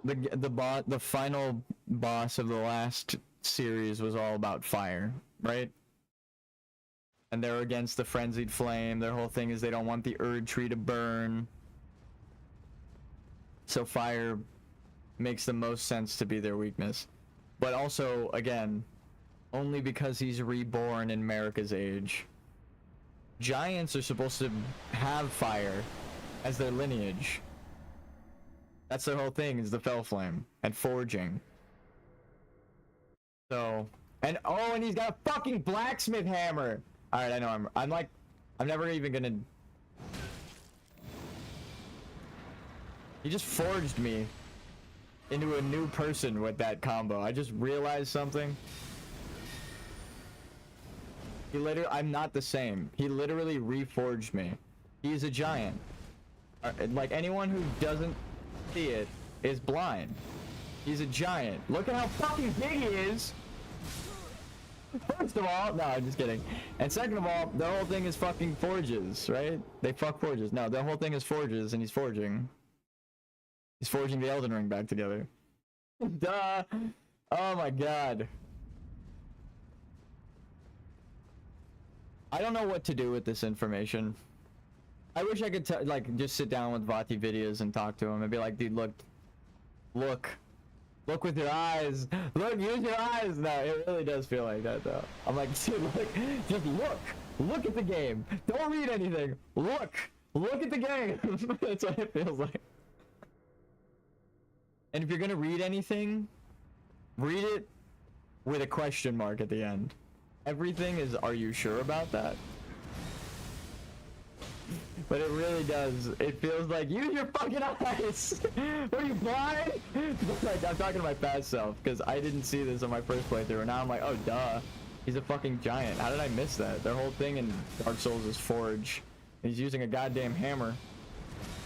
The final boss of the last series was all about fire, right? And they're against the frenzied flame. Their whole thing is they don't want the Erd tree to burn. So fire makes the most sense to be their weakness. But also, again, only because he's reborn in Marika's age. Giants are supposed to have fire as their lineage. That's their whole thing, is the fell flame and forging. So, and oh, and he's got a fucking blacksmith hammer. All right, I know. I'm never even gonna. He just forged me into a new person with that combo. I just realized something. He literally, I'm not the same. He literally reforged me. He's a giant. Like, anyone who doesn't see it is blind. He's a giant. Look at how fucking big he is. First of all, no, I'm just kidding. And second of all, the whole thing is fucking forges, right? They fuck forges. No, the whole thing is forges, and he's forging. He's forging the Elden Ring back together. Duh. Oh my god. I don't know what to do with this information. I wish I could like just sit down with Vati videos and talk to him and be like, dude, look with your eyes. Look, use your eyes. No, it really does feel like that though. I'm like, dude, just look at the game. Don't read anything. Look at the game. That's what it feels like. And if you're gonna read anything, read it with a question mark at the end. Everything is, are you sure about that? But it really does. It feels like, use your fucking eyes! What, are you blind? Like, I'm talking to my past self, because I didn't see this on my first playthrough, and now I'm like, oh, duh. He's a fucking giant. How did I miss that? Their whole thing in Dark Souls is forge. And he's using a goddamn hammer.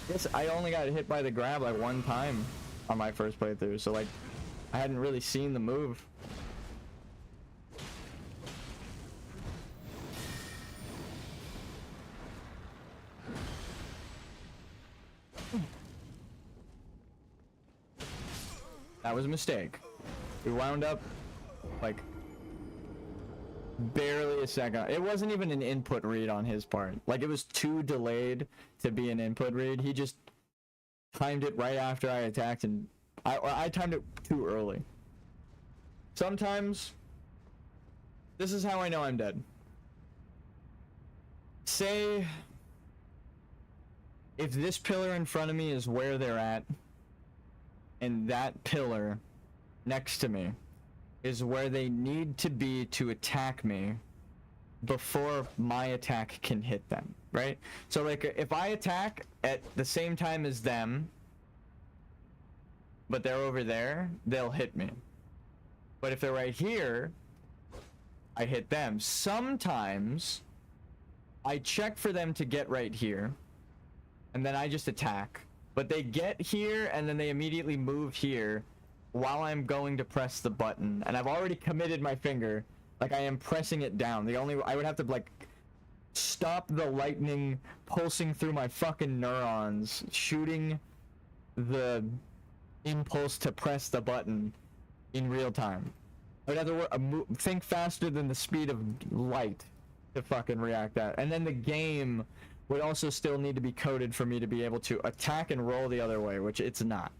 Yes, I only got hit by the grab like one time on my first playthrough, so like, I hadn't really seen the move. That was a mistake. We wound up like barely a second. It wasn't even an input read on his part. Like, it was too delayed to be an input read. He just timed it right after I attacked, and I timed it too early. Sometimes this is how I know I'm dead. Say if this pillar in front of me is where they're at, and that pillar next to me is where they need to be to attack me before my attack can hit them, right? So like, if I attack at the same time as them, but they're over there, they'll hit me. But if they're right here, I hit them. Sometimes I check for them to get right here, and then I just attack. But they get here, and then they immediately move here while I'm going to press the button. And I've already committed my finger. Like, I am pressing it down. I would have to, like, stop the lightning pulsing through my fucking neurons, shooting the impulse to press the button in real time. I would have to think faster than the speed of light to fucking react that. And then the game would also still need to be coded for me to be able to attack and roll the other way, which it's not.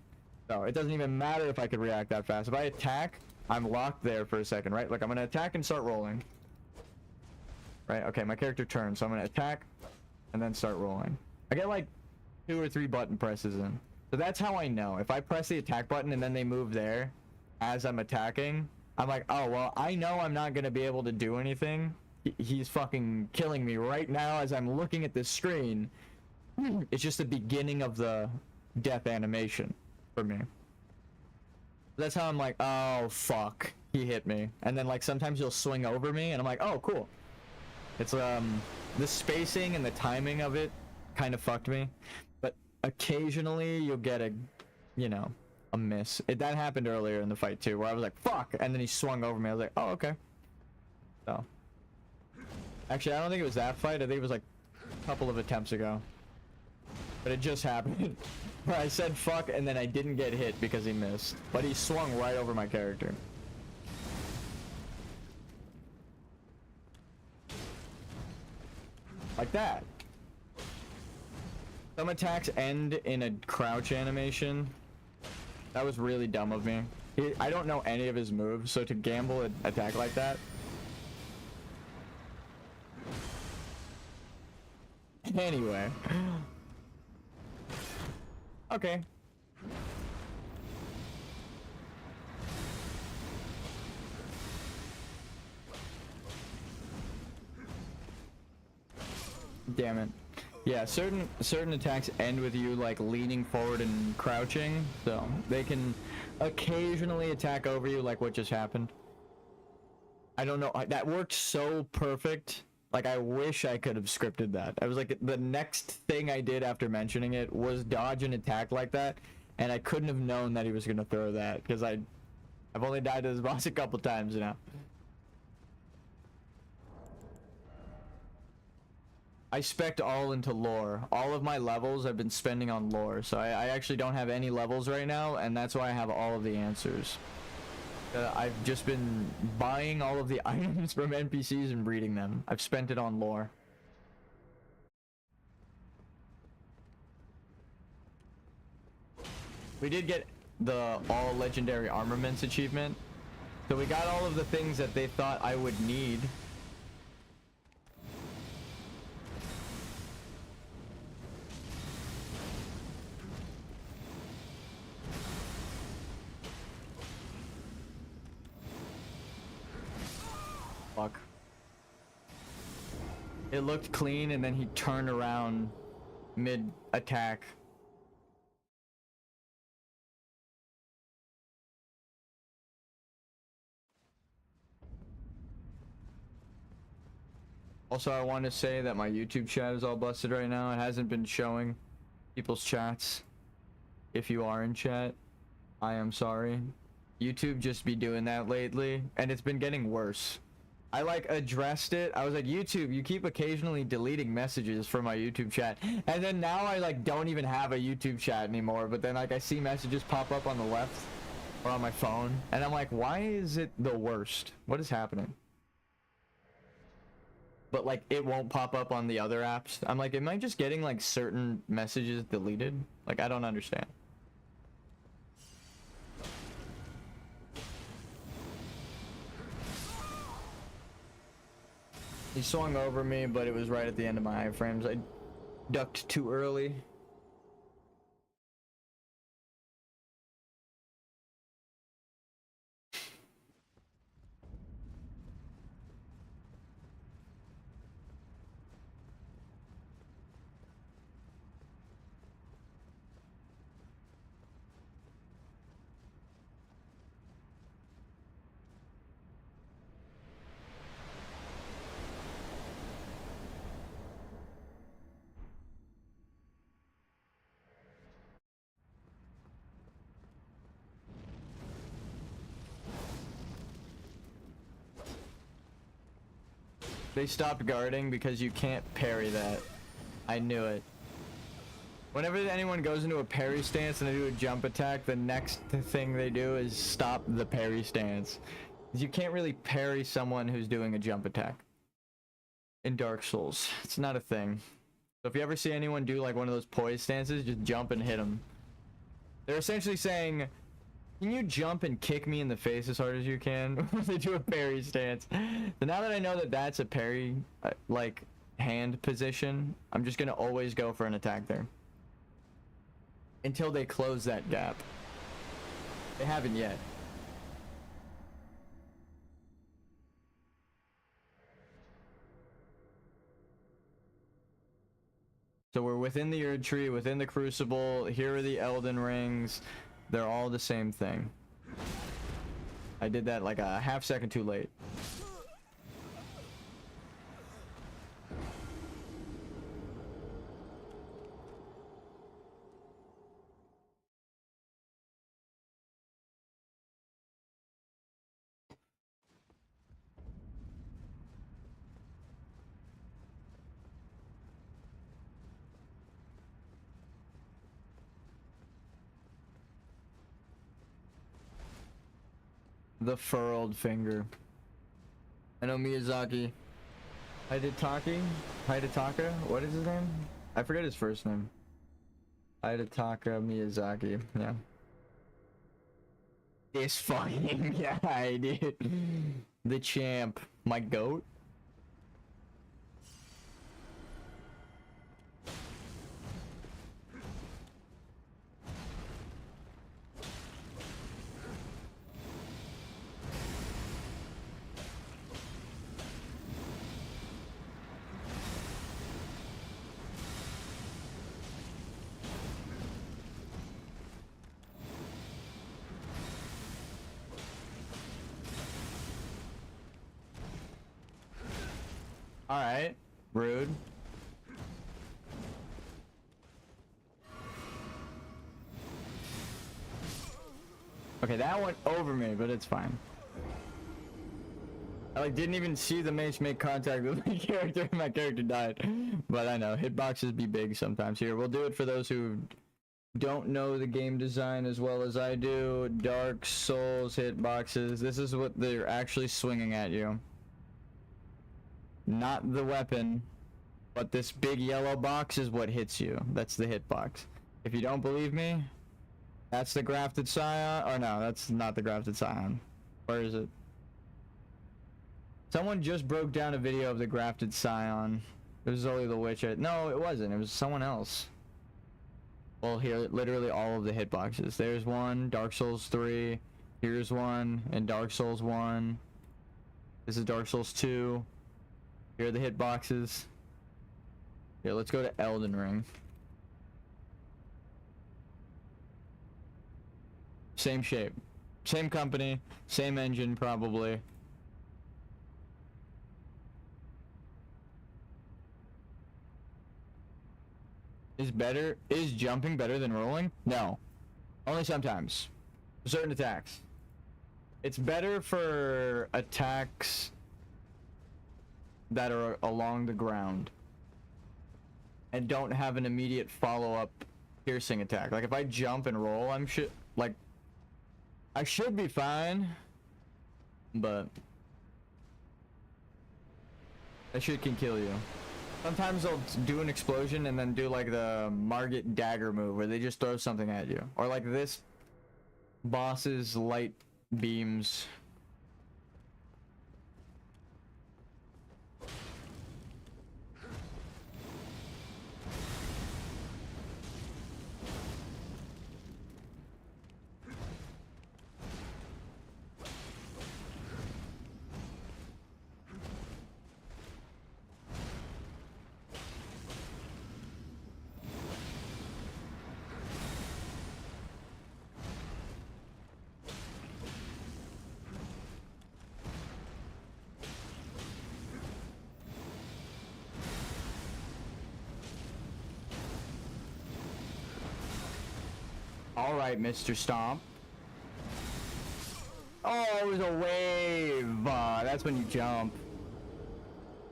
So it doesn't even matter if I could react that fast. If I attack, I'm locked there for a second, right? Like, I'm gonna attack and start rolling. Right, okay, my character turns, so I'm gonna attack and then start rolling. I get like 2 or 3 button presses in. So that's how I know. If I press the attack button and then they move there as I'm attacking, I'm like, oh, well, I know I'm not gonna be able to do anything. He's fucking killing me right now as I'm looking at this screen. It's just the beginning of the death animation for me. That's how I'm like, oh fuck, he hit me. And then like sometimes he'll swing over me and I'm like, oh cool. It's the spacing and the timing of it kind of fucked me. But occasionally you'll get a, you know, a miss. That happened earlier in the fight too, where I was like, fuck, and then he swung over me. I was like, oh okay. So actually, I don't think it was that fight. I think it was like a couple of attempts ago. But it just happened. Where I said fuck and then I didn't get hit because he missed. But he swung right over my character. Like that. Some attacks end in a crouch animation. That was really dumb of me. I don't know any of his moves, so to gamble an attack like that. Anyway. Okay. Damn it. Yeah, certain attacks end with you like leaning forward and crouching, so they can occasionally attack over you like what just happened. I don't know, that worked so perfect. Like, I wish I could have scripted that. I was like, the next thing I did after mentioning it was dodge an attack like that, and I couldn't have known that he was gonna throw that, because I've only died to this boss a couple times now. I spec'd all into lore. All of my levels I've been spending on lore, so I actually don't have any levels right now, and that's why I have all of the answers. I've just been buying all of the items from NPCs and reading them. I've spent it on lore. We did get the all legendary armaments achievement, so we got all of the things that they thought I would need. Fuck. It looked clean, and then he turned around mid-attack. Also, I want to say that my YouTube chat is all busted right now. It hasn't been showing people's chats. If you are in chat, I am sorry. YouTube just be doing that lately, and it's been getting worse. I like addressed it. I was like, YouTube, you keep occasionally deleting messages from my YouTube chat, and then now I like don't even have a YouTube chat anymore, but then like I see messages pop up on the left or on my phone, and I'm like, why is it the worst? What is happening? But like it won't pop up on the other apps. I'm like, am I just getting like certain messages deleted? Like, I don't understand. He swung over me, but it was right at the end of my iframes. I ducked too early. They stopped guarding because you can't parry that. I knew it. Whenever anyone goes into a parry stance and they do a jump attack, the next thing they do is stop the parry stance. You can't really parry someone who's doing a jump attack in Dark Souls. It's not a thing. So if you ever see anyone do like one of those poise stances, just jump and hit them. They're essentially saying, can you jump and kick me in the face as hard as you can when they do a parry stance? So now that I know that that's a parry, like, hand position, I'm just gonna always go for an attack there. Until they close that gap. They haven't yet. So we're within the Erd Tree, within the Crucible, here are the Elden Rings. They're all the same thing. I did that like a half second too late. The furrowed finger. I know Miyazaki. Hidetaka? What is his name? I forget his first name. Hidetaka Miyazaki. Yeah. This fucking guy, dude. The champ. My goat. Alright. Rude. Okay, that went over me, but it's fine. I like didn't even see the mace make contact with my character and my character died. But I know, hitboxes be big sometimes. Here, we'll do it for those who don't know the game design as well as I do. Dark Souls hitboxes. This is what they're actually swinging at you. Not the weapon, but this big yellow box is what hits you. That's the hitbox. If you don't believe me, that's the grafted scion. Or no, that's not the grafted scion. Where is it? Someone just broke down a video of the grafted scion. It was only the witch. No, it wasn't. It was someone else. Well, here, literally all of the hitboxes. There's one, Dark Souls 3. Here's one, and Dark Souls 1. This is Dark Souls 2. Here are the hitboxes. Here, let's go to Elden Ring. Same shape. Same company. Same engine, probably. Is jumping better than rolling? No. Only sometimes. Certain attacks. It's better for attacks that are along the ground and don't have an immediate follow-up piercing attack. Like if I jump and roll, I should be fine, but that shit can kill you. Sometimes they'll do an explosion and then do like the Margit dagger move where they just throw something at you. Or like this boss's light beams. All right, Mr. Stomp. Oh, it was a wave. That's when you jump.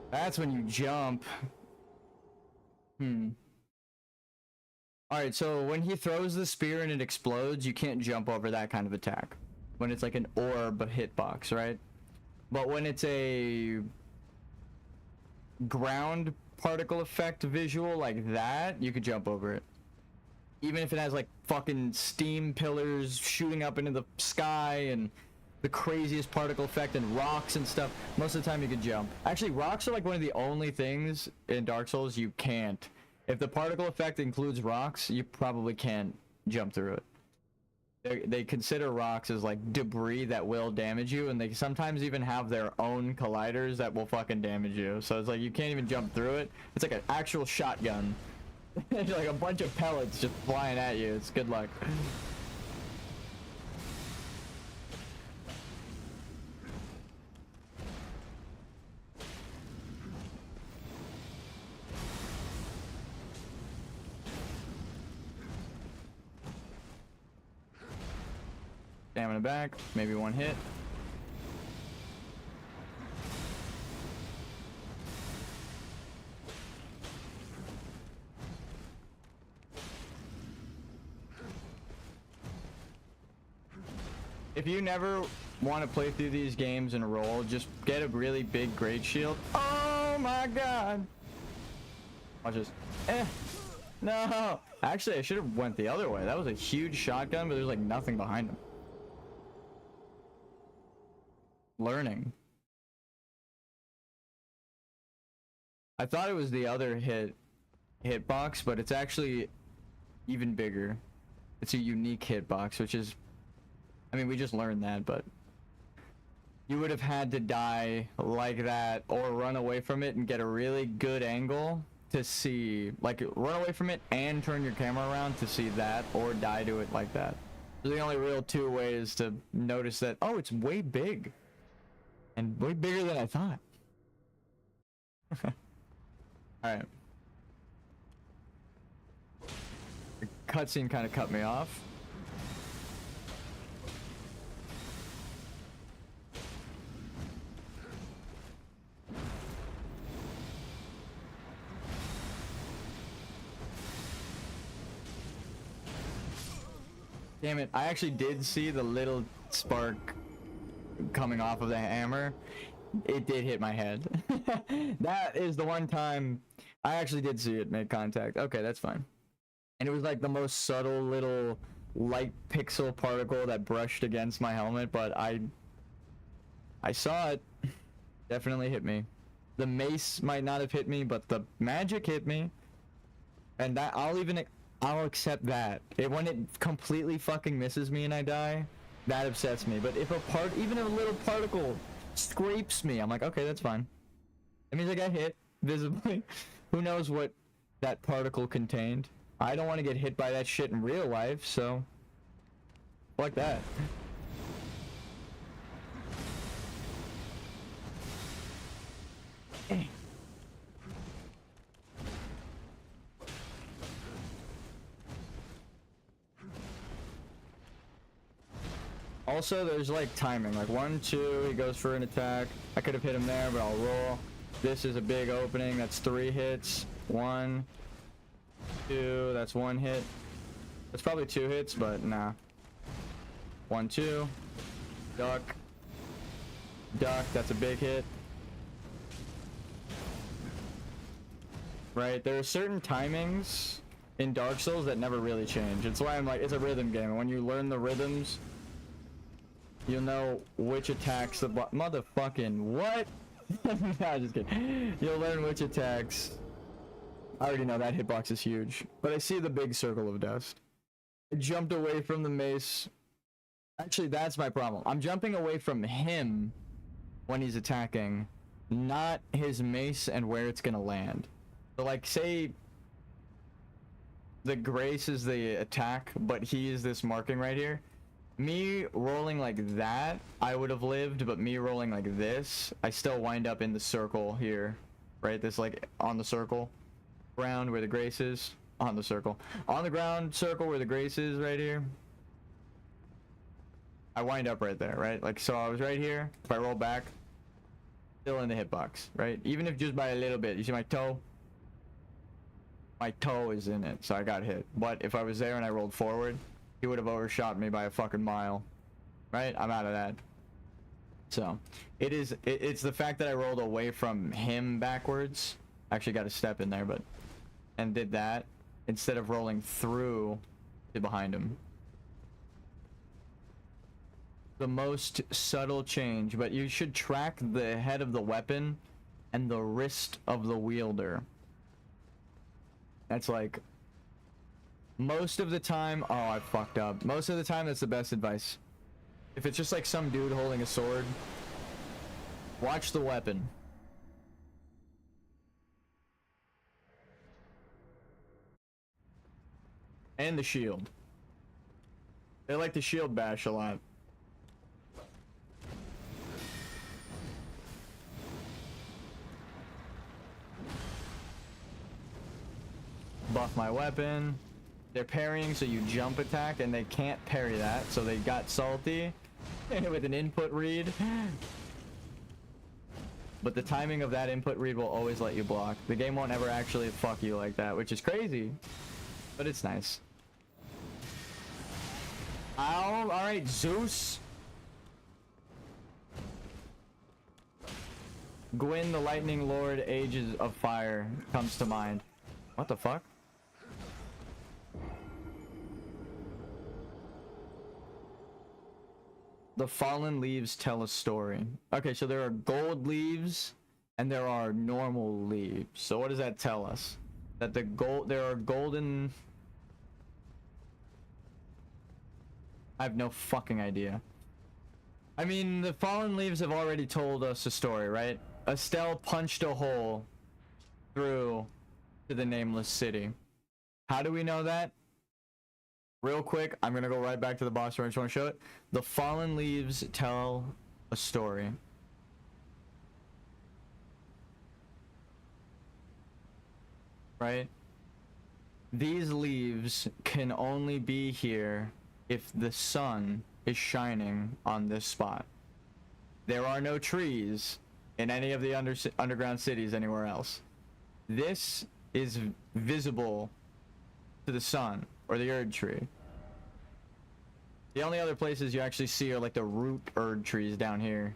That's when you jump. Alright, so when he throws the spear and it explodes, you can't jump over that kind of attack. When it's like an orb hitbox, right? But when it's a ground particle effect visual like that, you could jump over it. Even if it has like fucking steam pillars shooting up into the sky and the craziest particle effect and rocks and stuff, most of the time you can jump. Actually, rocks are like one of the only things in Dark Souls you can't. If the particle effect includes rocks, you probably can't jump through it. They consider rocks as like debris that will damage you, and they sometimes even have their own colliders that will fucking damage you. So it's like you can't even jump through it. It's like an actual shotgun. It's like a bunch of pellets just flying at you. It's good luck. Stamina back, maybe one hit. If you never want to play through these games and roll, just get a really big great shield. Oh my god! Watch this. No! Actually, I should have went the other way. That was a huge shotgun, but there's like nothing behind him. Learning. I thought it was the other hitbox, but it's actually even bigger. It's a unique hitbox, which is, I mean, we just learned that, but you would have had to die like that or run away from it and get a really good angle to see, like, run away from it and turn your camera around to see that, or die to it like that. They're the only real two ways to notice that, oh, it's way big and way bigger than I thought. Alright. The cutscene kind of cut me off. Damn it, I actually did see the little spark coming off of the hammer. It did hit my head. That is the one time I actually did see it make contact. Okay, that's fine. And it was like the most subtle little light pixel particle that brushed against my helmet, but I saw it. Definitely hit me. The mace might not have hit me, but the magic hit me. And that I'll accept that. When it completely fucking misses me and I die, that upsets me. But if even a little particle scrapes me, I'm like, okay, that's fine. That means I got hit visibly. Who knows what that particle contained? I don't want to get hit by that shit in real life, so like that. Also, there's like timing, like 1, 2, he goes for an attack. I could have hit him there, but I'll roll. This is a big opening, that's 3 hits. 1, 2, that's 1 hit. That's probably 2 hits, but nah. 1, 2, duck, duck, that's a big hit. Right, there are certain timings in Dark Souls that never really change. It's why I'm like, it's a rhythm game, and when you learn the rhythms, you'll know which attacks the motherfucking what? Nah, just kidding. You'll learn which attacks. I already know that hitbox is huge, but I see the big circle of dust. I jumped away from the mace. Actually, that's my problem. I'm jumping away from him when he's attacking, not his mace and where it's gonna land. So like, say the grace is the attack, but he is this marking right here. Me rolling like that, I would have lived, but me rolling like this, I still wind up in the circle here, right? This like on the circle ground where the grace is, on the circle. On the ground circle where the grace is right here. I wind up right there, right? Like, so I was right here. If I roll back, still in the hitbox, right? Even if just by a little bit. You see my toe? My toe is in it, so I got hit. But if I was there and I rolled forward, he would have overshot me by a fucking mile, right? I'm out of that. So it's the fact that I rolled away from him backwards. Actually got a step in there, but and did that instead of rolling through to behind him. The most subtle change, but you should track the head of the weapon and the wrist of the wielder. That's like most of the time. Oh, I fucked up. Most of the time, that's the best advice. If it's just like some dude holding a sword, watch the weapon. And the shield. They like the shield bash a lot. Buff my weapon. They're parrying, so you jump attack, and they can't parry that, so they got salty with an input read. But the timing of that input read will always let you block. The game won't ever actually fuck you like that, which is crazy, but it's nice. Ow, alright, Zeus. Gwyn, the Lightning Lord, Ages of Fire comes to mind. What the fuck? The fallen leaves tell a story. Okay, so there are gold leaves and there are normal leaves. So what does that tell us? That there are golden... I have no fucking idea. I mean, the fallen leaves have already told us a story, right? Estelle punched a hole through to the nameless city. How do we know that? Real quick, I'm gonna go right back to the boss room. I just want to show it. The fallen leaves tell a story. right? These leaves can only be here if the sun is shining on this spot. There are no trees in any of the underground cities anywhere else. This is visible to the sun or the Erd tree. The only other places you actually see are like the root Erd trees down here.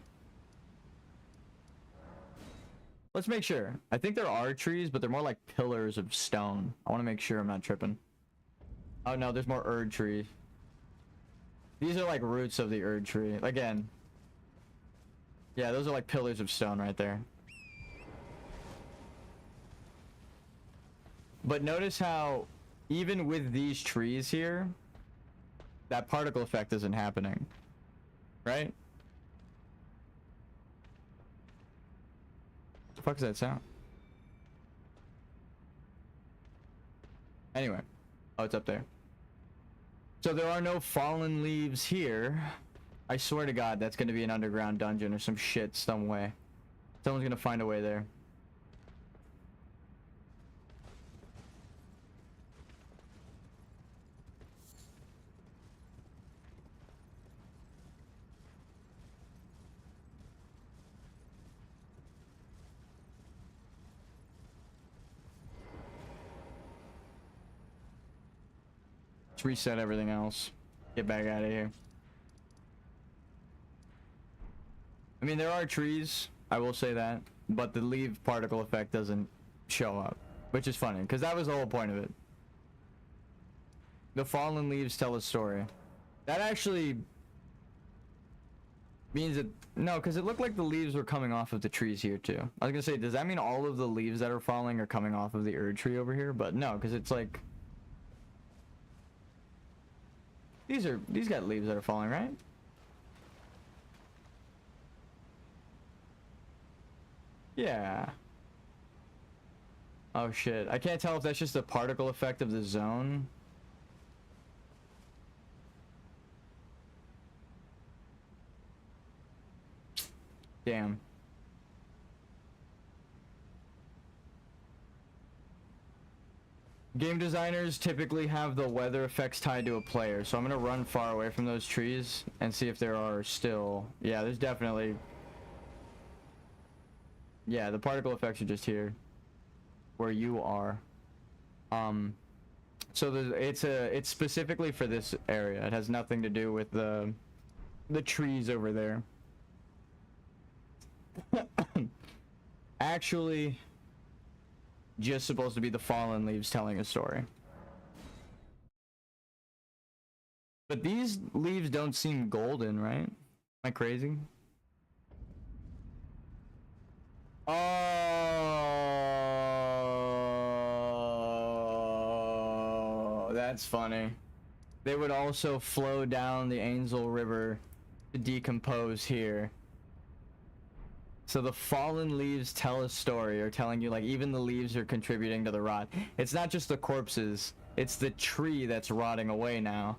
Let's make sure. I think there are trees, but they're more like pillars of stone. I want to make sure I'm not tripping. Oh no, there's more Erd trees. These are like roots of the Erd tree. Again. Yeah, those are like pillars of stone right there. But notice how even with these trees here, that particle effect isn't happening. Right? What the fuck is that sound? Anyway. Oh, it's up there. So there are no fallen leaves here. I swear to God, that's going to be an underground dungeon or some shit some way. Someone's going to find a way there. Let's reset everything else. Get back out of here. I mean, there are trees, I will say that, but the leaf particle effect doesn't show up, which is funny, because that was the whole point of it. The fallen leaves tell a story. That actually means that, no, because it looked like the leaves were coming off of the trees here too. I was gonna say, does that mean all of the leaves that are falling are coming off of the Erd tree over here? But no, because it's like, these got leaves that are falling, right? Yeah. Oh shit. I can't tell if that's just a particle effect of the zone. Damn. Game designers typically have the weather effects tied to a player, so I'm gonna run far away from those trees and see if there are still... Yeah, there's definitely... Yeah, the particle effects are just here, where you are. So it's specifically for this area. It has nothing to do with the trees over there. Actually, just supposed to be the fallen leaves telling a story. But these leaves don't seem golden, right? Am I crazy? Oh, that's funny. They would also flow down the Angel River to decompose here. So the fallen leaves tell a story, or telling you like even the leaves are contributing to the rot. It's not just the corpses, it's the tree that's rotting away now.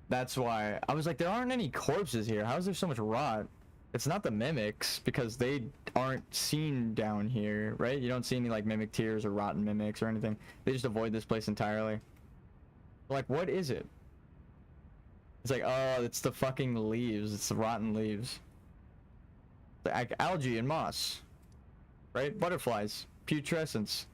That's why I was like, there aren't any corpses here. How is there so much rot? It's not the mimics, because they aren't seen down here, right? You don't see any like mimic tears or rotten mimics or anything. They just avoid this place entirely. Like, what is it? It's like, oh, it's the fucking leaves. It's the rotten leaves. Like algae and moss, right? Butterflies, putrescence.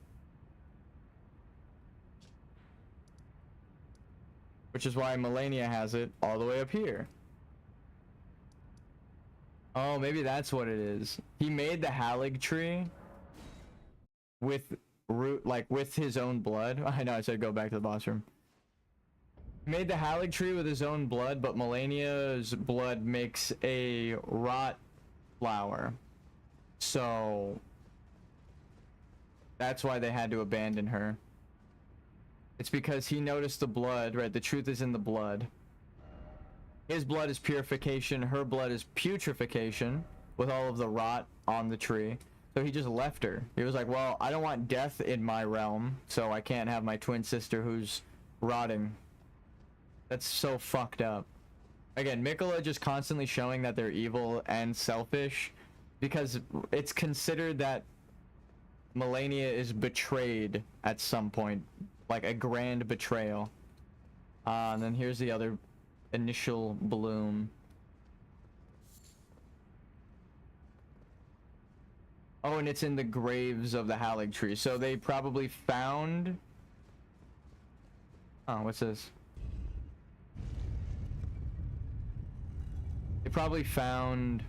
Which is why Melania has it all the way up here. Oh, maybe that's what it is. He made the halig tree with root, like with his own blood. I know I said go back to the boss room. He made the halig tree with his own blood, but Melania's blood makes a rot flower. So that's why they had to abandon her. It's because he noticed the blood, right? The truth is in the blood. His blood is purification, her blood is putrefaction, with all of the rot on the tree. So he just left her. He was like, well, I don't want death in my realm, so I can't have my twin sister who's rotting. That's so fucked up. Again, Mikola just constantly showing that they're evil and selfish, because it's considered that Melania is betrayed at some point, like a grand betrayal. And then here's the other initial bloom. Oh, and it's in the graves of the Halig tree. So they probably found... Oh, what's this? They probably found...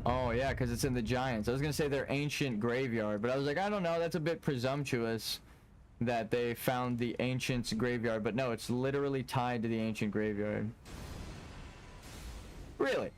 Oh, yeah, because it's in the Giants. I was going to say their ancient graveyard, but I was like, I don't know, that's a bit presumptuous that they found the Ancients' graveyard. But no, it's literally tied to the ancient graveyard. Really?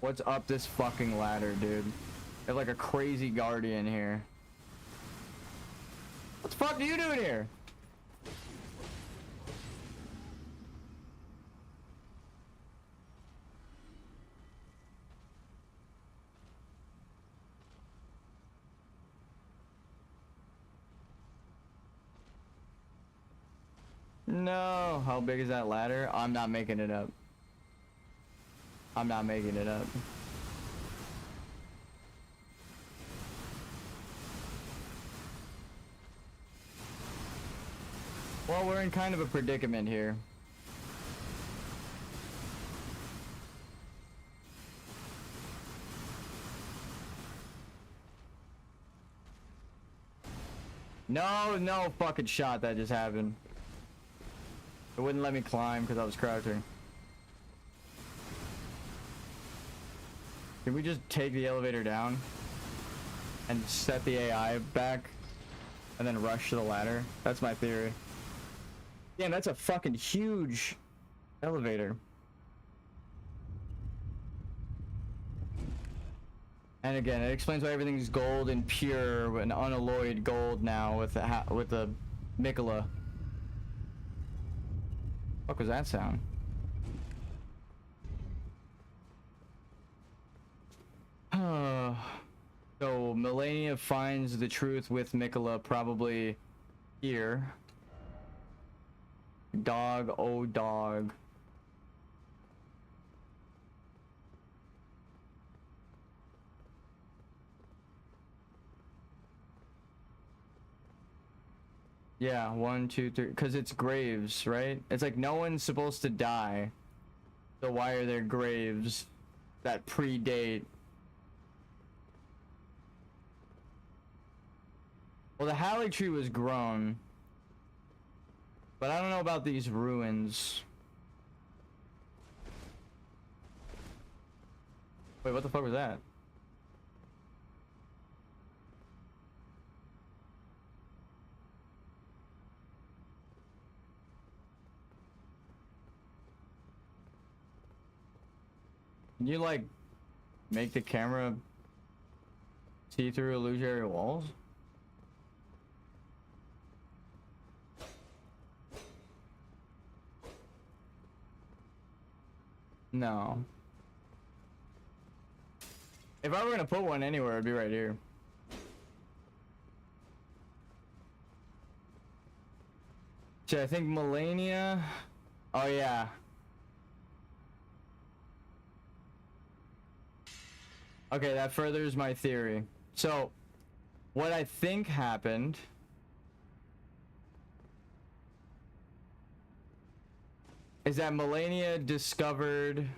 What's up this fucking ladder, dude? They have like a crazy guardian here. What the fuck are you doing here? No. How big is that ladder? I'm not making it up. I'm not making it up. Well, we're in kind of a predicament here. No fucking shot that just happened. It wouldn't let me climb because I was crouching. Can we just take the elevator down and set the AI back and then rush to the ladder? That's my theory. Damn, that's a fucking huge elevator. And again, it explains why everything's gold and pure and unalloyed gold now with the Mikola. What was that sound? So Melania finds the truth with Mikola probably here. Dog, oh dog. Yeah, 1, 2, 3, because it's graves, right? It's like no one's supposed to die. So why are there graves that predate? Well, the Halig tree was grown, but I don't know about these ruins. Wait, what the fuck was that? Can you like make the camera see through illusory walls? No. If I were gonna put one anywhere, it'd be right here. So I think Melania. Oh yeah. Okay, that furthers my theory. So, what I think happened is that Melania discovered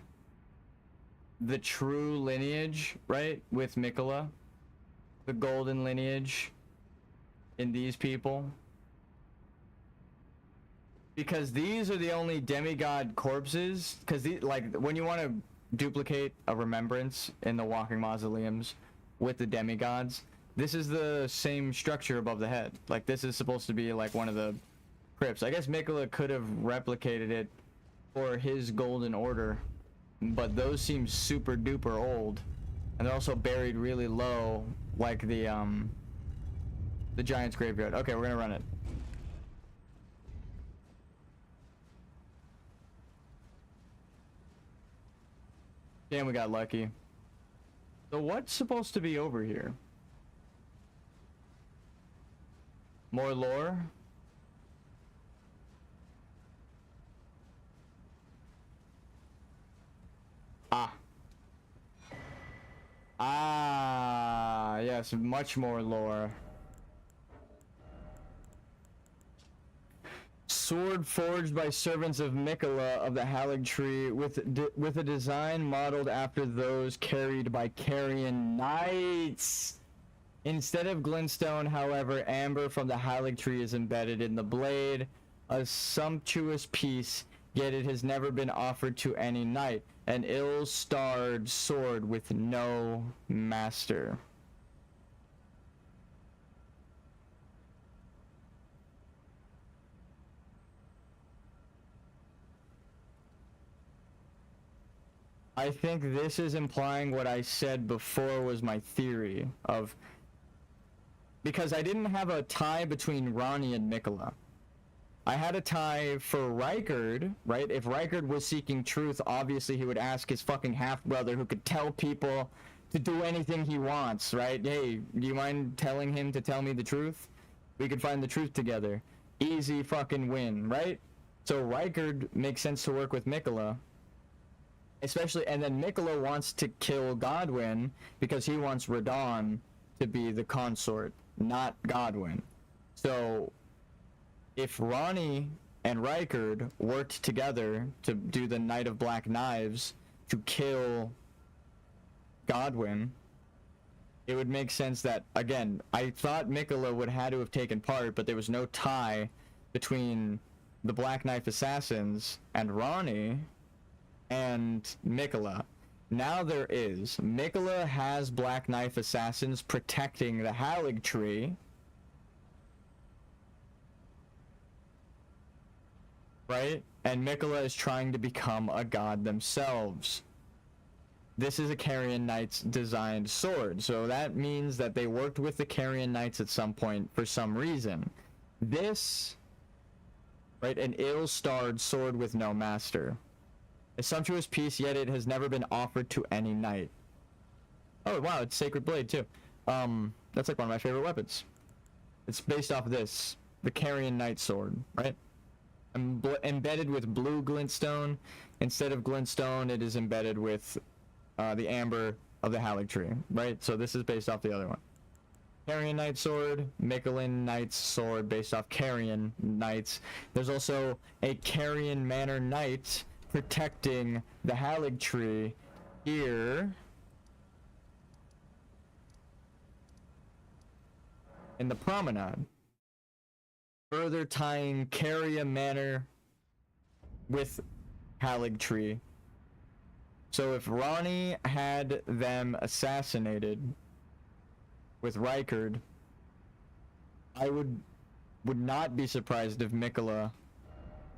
the true lineage, right? With Mikola. The golden lineage in these people. Because these are the only demigod corpses. Because, like, when you want to duplicate a remembrance in the walking mausoleums with the demigods, this is the same structure above the head. Like, this is supposed to be like one of the crypts. I guess Mikola could have replicated it for his golden order, but those seem super duper old. And they're also buried really low, like the Giant's graveyard. Okay, we're gonna run it. Damn, we got lucky. So what's supposed to be over here? More lore? Yes, much more lore. Sword forged by servants of Mikola of the Halig Tree with a design modeled after those carried by Carian knights. Instead of glintstone, however, amber from the Halig Tree is embedded in the blade. A sumptuous piece, yet it has never been offered to any knight. An ill-starred sword with no master. I think this is implying what I said before was my theory of... Because I didn't have a tie between Ronnie and Mikola. I had a tie for Rykard, right? If Rykard was seeking truth, obviously he would ask his fucking half-brother who could tell people to do anything he wants, right? Hey, do you mind telling him to tell me the truth? We could find the truth together. Easy fucking win, right? So Rykard makes sense to work with Mikola. Especially, and then Mikola wants to kill Godwyn because he wants Radahn to be the consort, not Godwyn. So, if Ronnie and Rykard worked together to do the Knight of Black Knives to kill Godwyn, it would make sense that, again, I thought Mikola would have to have taken part, but there was no tie between the Black Knife Assassins and Ronnie and Mikola. Now there is. Mikola has Black Knife Assassins protecting the Halig Tree. Right? And Mikola is trying to become a god themselves. This is a Carian Knights designed sword, so that means that they worked with the Carian Knights at some point for some reason. This, right, an ill-starred sword with no master. A sumptuous piece, yet it has never been offered to any knight. Oh wow, it's Sacred Blade too. That's like one of my favorite weapons. It's based off of this, the Carian Knight sword, right? Embedded with blue glintstone. Instead of glintstone, it is embedded with the amber of the Halig Tree, right? So this is based off the other one. Carian Knight sword, Mikolan Knight's sword based off Carian Knights. There's also a Carian Manor Knight protecting the Halig Tree here in the promenade, further tying Caria Manor with Halig Tree. So if Ronnie had them assassinated with Rykard, I would not be surprised if Mikola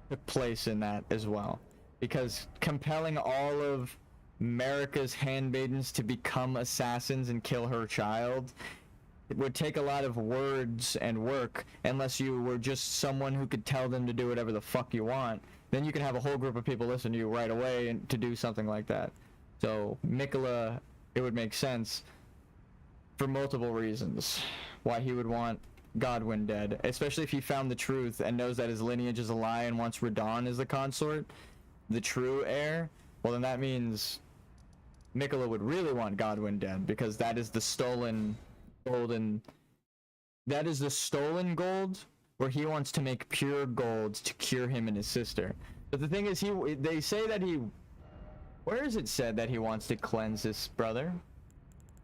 took place in that as well. Because compelling all of Marika's handmaidens to become assassins and kill her child, it would take a lot of words and work unless you were just someone who could tell them to do whatever the fuck you want. Then you can have a whole group of people listen to you right away and to do something like that. So Mikola, it would make sense for multiple reasons why he would want Godwyn dead, especially if he found the truth and knows that his lineage is a lie and wants Radahn as the consort, the true heir. Well, then that means Mikola would really want Godwyn dead, because that is the stolen golden, that is the stolen gold where he wants to make pure gold to cure him and his sister. But the thing is, they say that he, where is it said that he wants to cleanse his brother?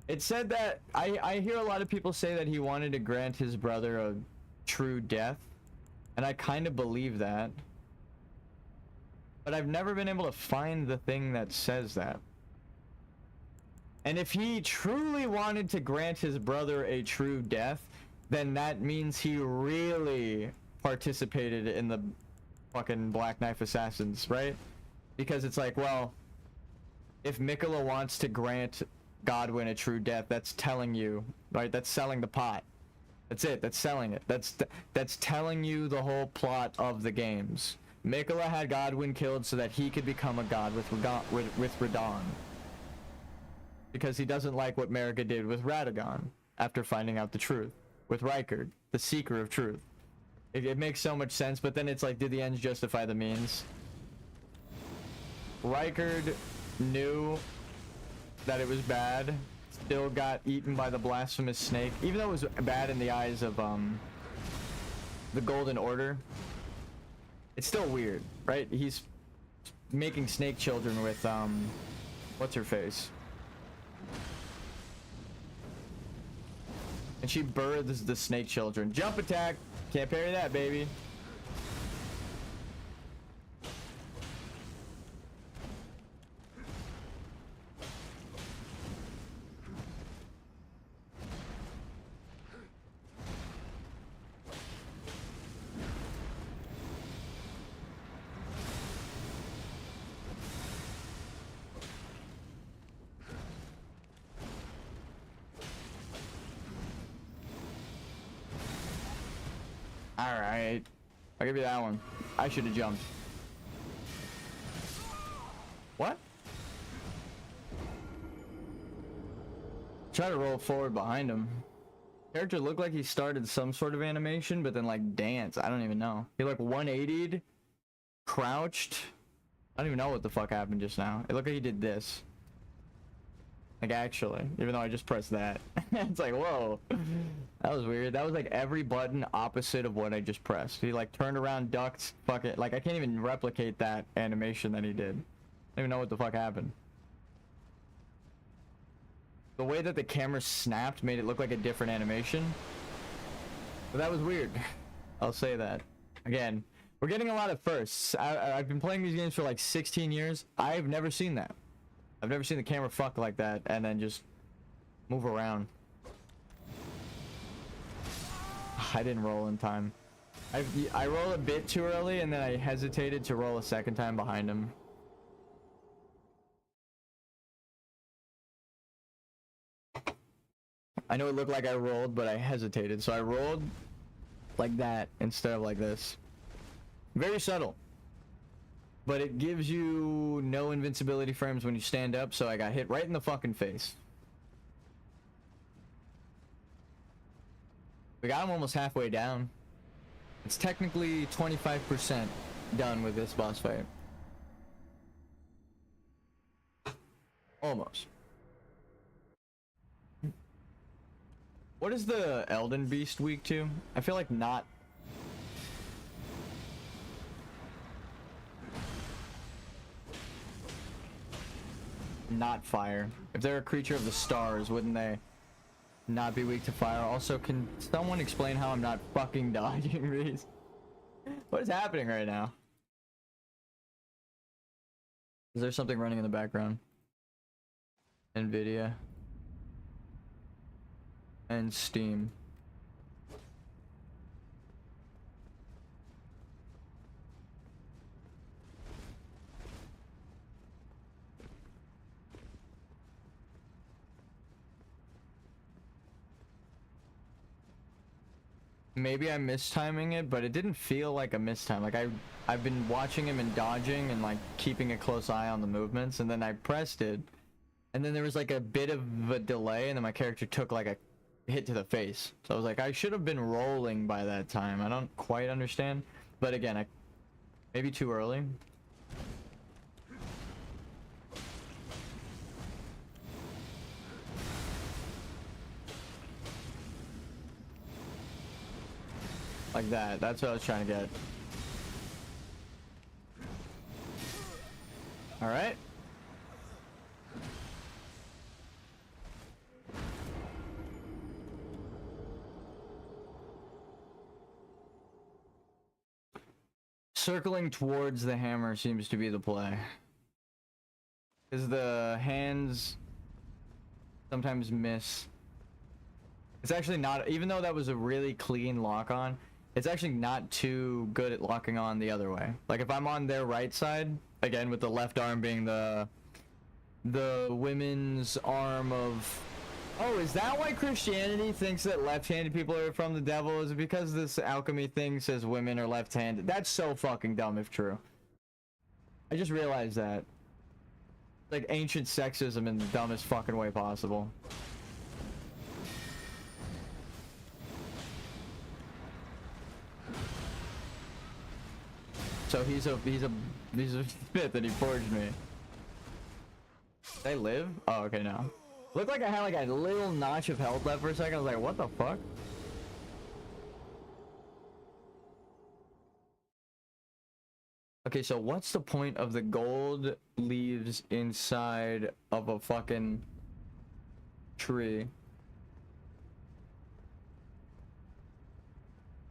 It said that, I hear a lot of people say that he wanted to grant his brother a true death, and I kind of believe that. But I've never been able to find the thing that says that. And if he truly wanted to grant his brother a true death, then that means he really participated in the fucking Black Knife Assassins, right? Because it's like, well, if Mikola wants to grant Godwyn a true death. That's telling you, right? That's selling the pot. That's it. That's selling it. That's telling you the whole plot of the games. Mikola had Godwyn killed so that he could become a god with Radahn. Because he doesn't like what Marika did with Radagon after finding out the truth. With Rykard, the seeker of truth. It makes so much sense, but then it's like, did the ends justify the means? Rykard knew that it was bad, still got eaten by the blasphemous snake, even though it was bad in the eyes of the Golden Order. It's still weird, right? He's making snake children with what's her face, and she births the snake children. Jump attack, can't parry that, baby. Alright. I'll give you that one. I should have jumped. What? Try to roll forward behind him. Character looked like he started some sort of animation, but then like dance. I don't even know. He like 180'd, crouched. I don't even know what the fuck happened just now. It looked like he did this. Like actually, even though I just pressed that. It's like, whoa. That was weird. That was like every button opposite of what I just pressed. He like turned around, ducked, fuck it. Like I can't even replicate that animation that he did. I don't even know what the fuck happened. The way that the camera snapped made it look like a different animation. But that was weird. I'll say that. Again, we're getting a lot of firsts. I've been playing these games for like 16 years. I've never seen that. I've never seen the camera fuck like that and then just move around. I didn't roll in time. I rolled a bit too early and then I hesitated to roll a second time behind him. I know it looked like I rolled, but I hesitated. So I rolled like that instead of like this. Very subtle. But it gives you no invincibility frames when you stand up, so I got hit right in the fucking face. We got him almost halfway down. It's technically 25% done with this boss fight. Almost. What is the Elden Beast weak to? I feel like not. Not fire. If they're a creature of the stars, wouldn't they not be weak to fire? Also, can someone explain how I'm not fucking dodging these? What is happening right now? Is there something running in the background? Nvidia and Steam. Maybe I'm mistiming it, but it didn't feel like a mistime. Like I've been watching him and dodging and like keeping a close eye on the movements, and then I pressed it, and then there was like a bit of a delay, and then my character took like a hit to the face. So I was like, I should have been rolling by that time. I don't quite understand, but again, maybe too early. Like that. That's what I was trying to get. All right. Circling towards the hammer seems to be the play. Because the hands sometimes miss. It's actually not, even though that was a really clean lock on, it's actually not too good at locking on the other way. Like if I'm on their right side, again with the left arm being the the women's arm of... Oh, is that why Christianity thinks that left-handed people are from the devil? Is it because this alchemy thing says women are left-handed? That's so fucking dumb if true. I just realized that. Like ancient sexism in the dumbest fucking way possible. So he's a Smith and he forged me. Did I live? Oh, okay, no. Looked like I had like a little notch of health left for a second. I was like, what the fuck? Okay, so what's the point of the gold leaves inside of a fucking tree?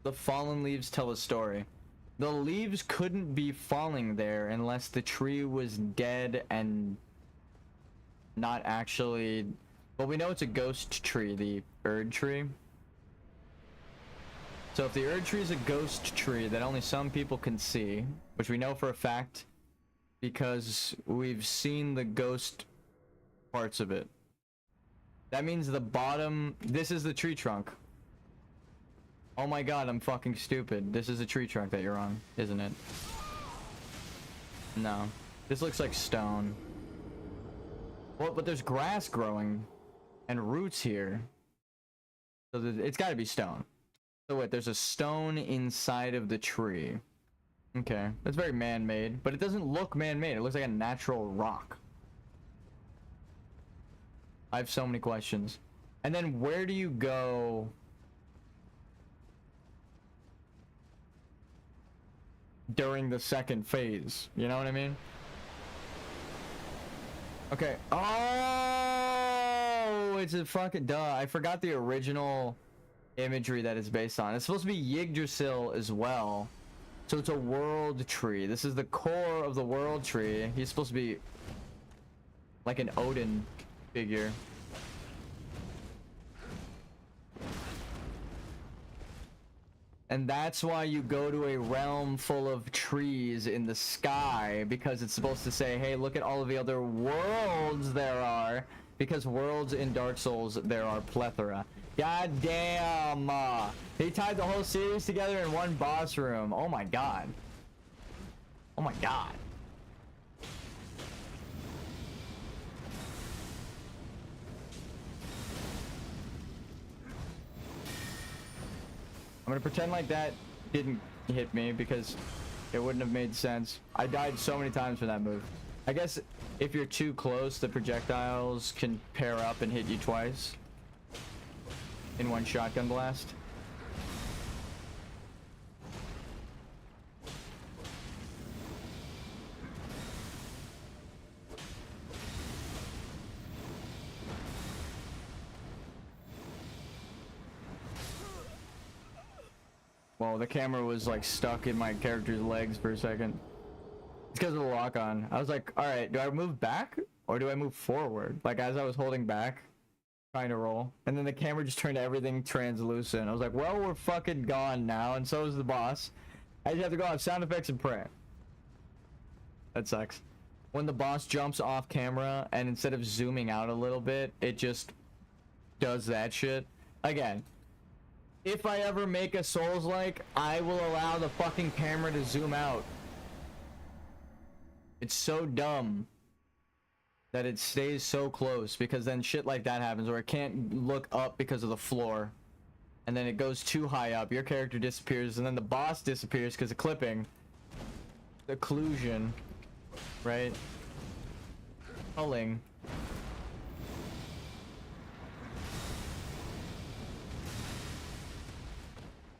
The fallen leaves tell a story. The leaves couldn't be falling there unless the tree was dead and not actually... Well, we know it's a ghost tree, the Erd tree. So if the Erd tree is a ghost tree that only some people can see, which we know for a fact because we've seen the ghost parts of it, that means the bottom... This is the tree trunk. Oh my god, I'm fucking stupid. This is a tree trunk that you're on, isn't it? No. This looks like stone. Well, but there's grass growing and roots here. So it's gotta be stone. So wait, there's a stone inside of the tree. Okay, that's very man-made, but it doesn't look man-made. It looks like a natural rock. I have so many questions. And then where do you go... during the second phase, you know what I mean? Okay. Oh, it's a fucking duh. I forgot the original imagery that it's based on. It's supposed to be Yggdrasil as well. So it's a world tree. This is the core of the world tree. He's supposed to be like an Odin figure. And that's why you go to a realm full of trees in the sky, because it's supposed to say, hey, look at all of the other worlds there are. Because worlds in Dark Souls, there are plethora. God damn! He tied the whole series together in one boss room. Oh my god. Oh my god. I'm gonna pretend like that didn't hit me because it wouldn't have made sense. I died so many times for that move. I guess if you're too close, the projectiles can pair up and hit you twice in one shotgun blast. Well, the camera was like stuck in my character's legs for a second. It's because of the lock on. I was like, all right, do I move back or do I move forward? Like as I was holding back, trying to roll, and then the camera just turned everything translucent. I was like, well, we're fucking gone now, and so is the boss. I just have to go off sound effects and pray. That sucks. When the boss jumps off camera and instead of zooming out a little bit, it just does that shit. Again, if I ever make a Souls-like, I will allow the fucking camera to zoom out. It's so dumb that it stays so close, because then shit like that happens where it can't look up because of the floor. And then it goes too high up, your character disappears, and then the boss disappears because of clipping. Occlusion. Right? Culling.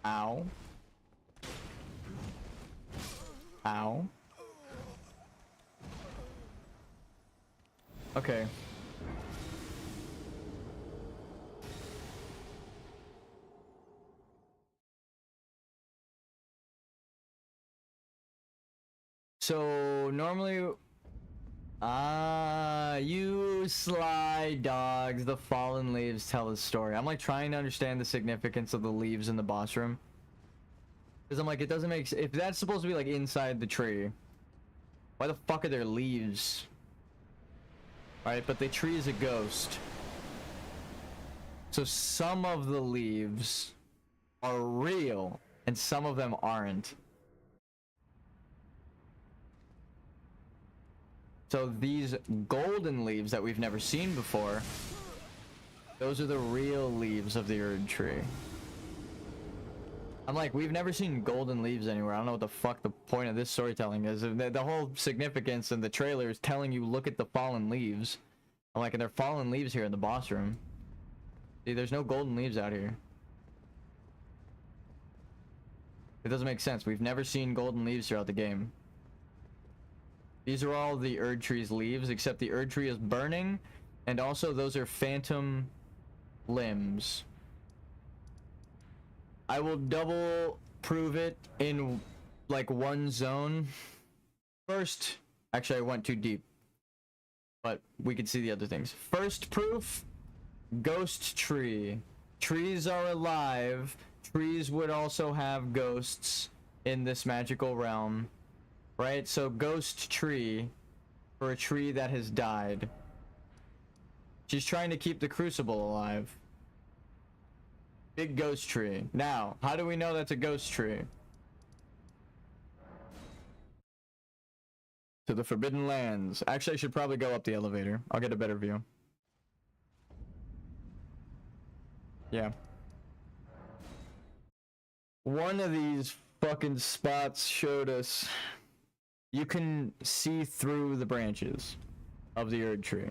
Ow. Ow. Okay. So normally, you sly dogs, the fallen leaves tell a story. I'm like trying to understand the significance of the leaves in the boss room. Cause I'm like, it doesn't make sense. If that's supposed to be like inside the tree, why the fuck are there leaves? right? But the tree is a ghost. So some of the leaves are real and some of them aren't. So these golden leaves that we've never seen before, those are the real leaves of the Erd tree. I'm like, we've never seen golden leaves anywhere. I don't know what the fuck the point of this storytelling is. The whole significance in the trailer is telling you, look at the fallen leaves. I'm like, and there are fallen leaves here in the boss room. See, there's no golden leaves out here. It doesn't make sense. We've never seen golden leaves throughout the game. These are all the Erd tree's leaves, except the Erd tree is burning, and also those are phantom limbs. I will double prove it in like one zone. First, actually I went too deep, but we can see the other things. First proof, ghost tree. Trees are alive. Trees would also have ghosts in this magical realm, right? So ghost tree for a tree that has died. She's trying to keep the crucible alive. Big ghost tree. Now, how do we know that's a ghost tree? To the Forbidden Lands. Actually, I should probably go up the elevator. I'll get a better view. Yeah. One of these fucking spots showed us you can see through the branches of the Erd tree.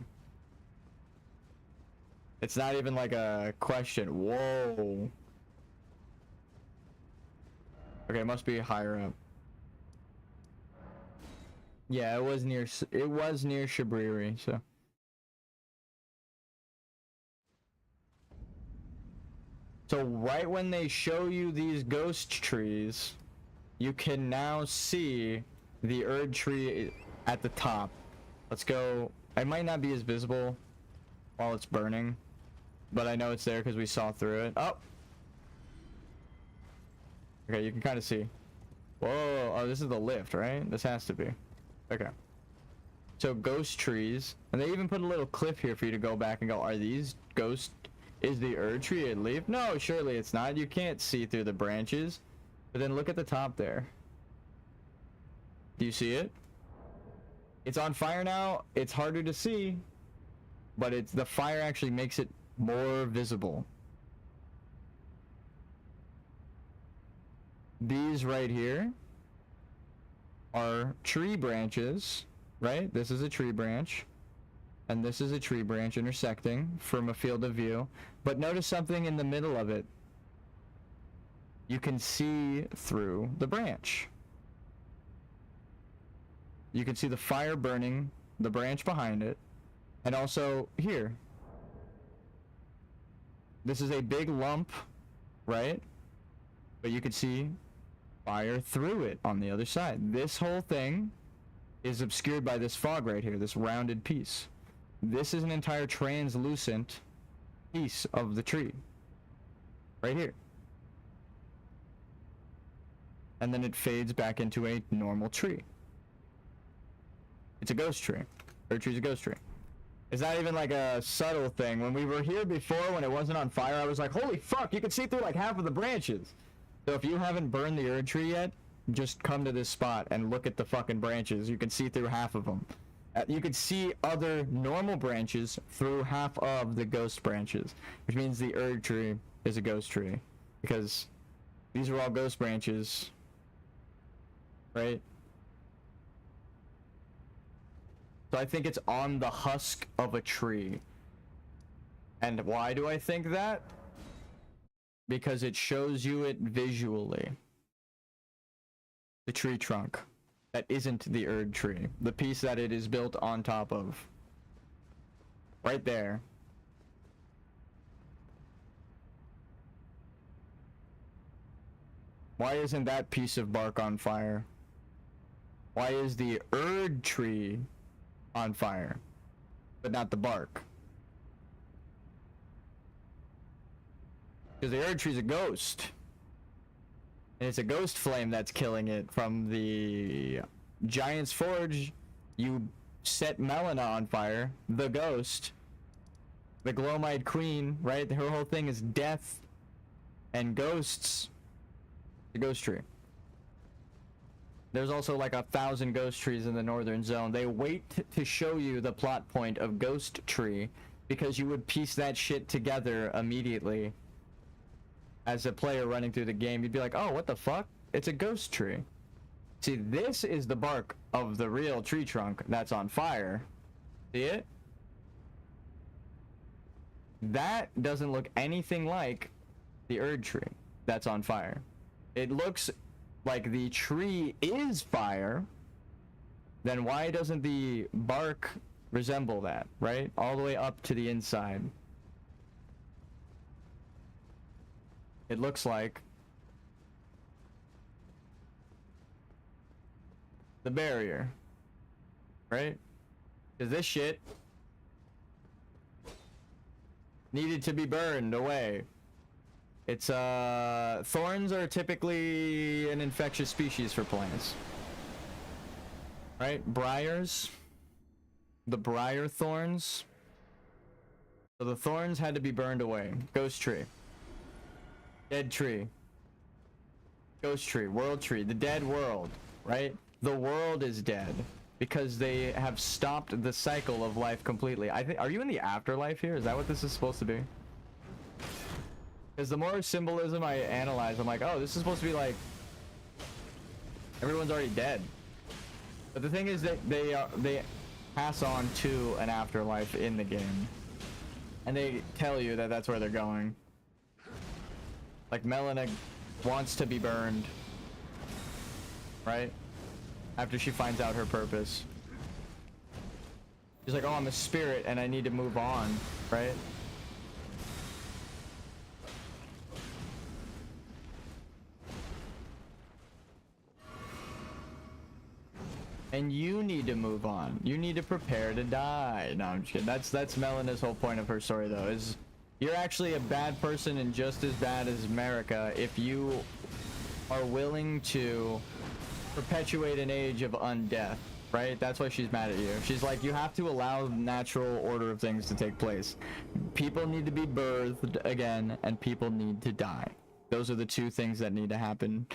It's not even like a question. Whoa. Okay, it must be higher up. Yeah, it was near Shabriri, so. So right when they show you these ghost trees, you can now see the Erd tree at the top. Let's go. It might not be as visible while it's burning, but I know it's there because we saw through it. Oh! Okay, you can kind of see. Whoa! Oh, this is the lift, right? This has to be. Okay. So ghost trees, and they even put a little cliff here for you to go back and go, are these ghost? Is the Erd tree a leaf? No, surely it's not. You can't see through the branches. But then look at the top there. Do you see it? It's on fire now. It's harder to see, but it's the fire actually makes it more visible. These right here are tree branches, right? This is a tree branch, and this is a tree branch intersecting from a field of view. But notice something in the middle of it. You can see through the branch. You can see the fire burning, the branch behind it, and also here. This is a big lump, right? But you can see fire through it on the other side. This whole thing is obscured by this fog right here, this rounded piece. This is an entire translucent piece of the tree. Right here. And then it fades back into a normal tree. It's a ghost tree. Erd tree's a ghost tree. It's not even like a subtle thing. When we were here before, when it wasn't on fire, I was like, holy fuck, you can see through like half of the branches. So if you haven't burned the Erd tree yet, just come to this spot and look at the fucking branches. You can see through half of them. You can see other normal branches through half of the ghost branches, which means the Erd tree is a ghost tree, because these are all ghost branches, right? So I think it's on the husk of a tree. And why do I think that? Because it shows you it visually. The tree trunk. That isn't the Erd tree. The piece that it is built on top of. Right there. Why isn't that piece of bark on fire? Why is the Erd tree on fire, but not the bark? Because the Erd tree's a ghost. And it's a ghost flame that's killing it from the Giant's Forge. You set Melina on fire, the ghost, the Glowmite Queen, right? Her whole thing is death and ghosts. The ghost tree. There's also like 1,000 ghost trees in the northern zone. They wait to show you the plot point of ghost tree because you would piece that shit together immediately. As a player running through the game, you'd be like, oh, what the fuck? It's a ghost tree. See, this is the bark of the real tree trunk that's on fire. See it? That doesn't look anything like the Erd tree that's on fire. It looks like the tree is fire. Then why doesn't the bark resemble that, right? All the way up to the inside. It looks like the barrier, right? Because this shit needed to be burned away. It's thorns are typically an infectious species for plants, right? Briars, the briar thorns. So the thorns had to be burned away. Ghost tree, dead tree, ghost tree, world tree, the dead world, right? The world is dead because they have stopped the cycle of life completely. I think, are you in the afterlife here? Is that what this is supposed to be? Because the more symbolism I analyze, I'm like, oh, this is supposed to be like everyone's already dead. But the thing is that they pass on to an afterlife in the game, and they tell you that that's where they're going. Like Melina wants to be burned, right? After she finds out her purpose. She's like, oh, I'm a spirit and I need to move on, right? And you need to move on. You need to prepare to die. No, I'm just kidding. That's Melina's whole point of her story, though, is you're actually a bad person and just as bad as America if you are willing to perpetuate an age of undeath, right? That's why she's mad at you. She's like, you have to allow the natural order of things to take place. People need to be birthed again, and people need to die. Those are the two things that need to happen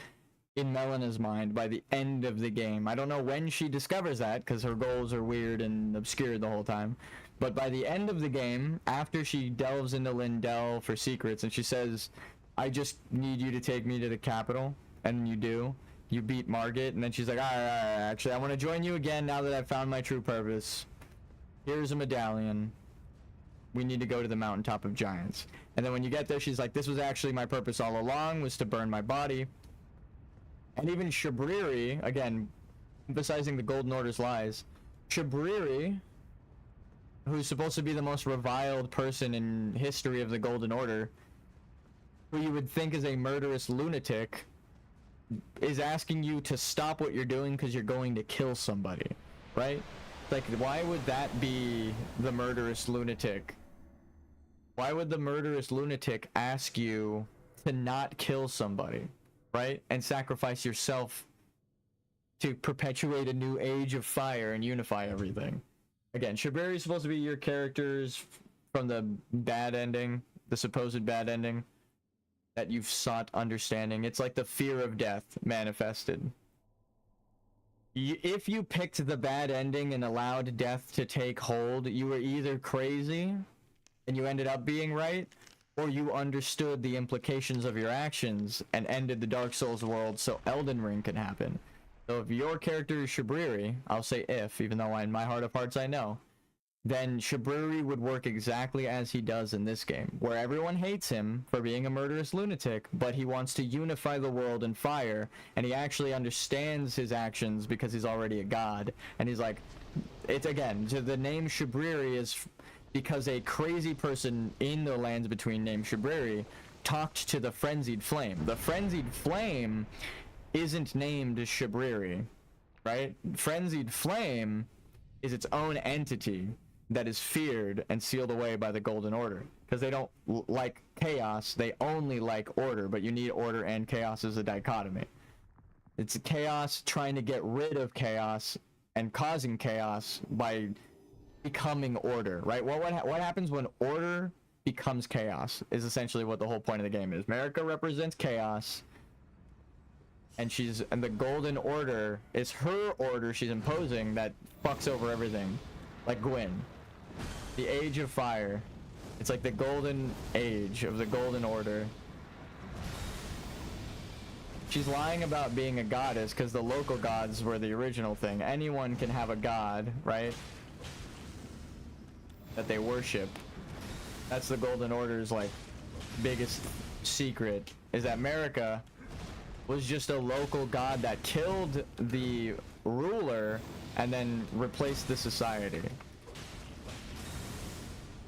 in Melina's mind by the end of the game. I don't know when she discovers that, because her goals are weird and obscure the whole time. But by the end of the game, after she delves into Lindell for secrets, and she says, I just need you to take me to the capital, and you do. You beat Margit, and then she's like, all right, actually, I want to join you again now that I've found my true purpose. Here's a medallion. We need to go to the mountaintop of giants. And then when you get there, she's like, this was actually my purpose all along, was to burn my body. And even Shabriri, again, emphasizing the Golden Order's lies, Shabriri, who's supposed to be the most reviled person in history of the Golden Order, who you would think is a murderous lunatic, is asking you to stop what you're doing because you're going to kill somebody, right? Like, why would that be the murderous lunatic? Why would the murderous lunatic ask you to not kill somebody, right? And sacrifice yourself to perpetuate a new age of fire and unify everything. Again, Shabriri is supposed to be your characters from the bad ending, the supposed bad ending that you've sought understanding. It's like the fear of death manifested. If you picked the bad ending and allowed death to take hold, you were either crazy and you ended up being right, or you understood the implications of your actions and ended the Dark Souls world so Elden Ring can happen. So if your character is Shabriri, I'll say if, even though in my heart of hearts I know, then Shabriri would work exactly as he does in this game, where everyone hates him for being a murderous lunatic, but he wants to unify the world in fire, and he actually understands his actions because he's already a god. And he's like, it's again, so the name Shabriri is because a crazy person in the lands between named Shabriri talked to the Frenzied Flame. The Frenzied Flame isn't named Shabriri, right? Frenzied Flame is its own entity that is feared and sealed away by the Golden Order, because they don't like chaos, they only like order, but you need order and chaos as a dichotomy. It's chaos trying to get rid of chaos and causing chaos by becoming order, right? What happens when order becomes chaos is essentially what the whole point of the game is. America represents chaos, and the golden order is her order she's imposing that fucks over everything. Like Gwyn, the Age of Fire. It's like the golden age of the golden order. She's lying about being a goddess because the local gods were the original thing. Anyone can have a god, right? That they worship. That's the golden order's like biggest secret, is that America was just a local god that killed the ruler and then replaced the society.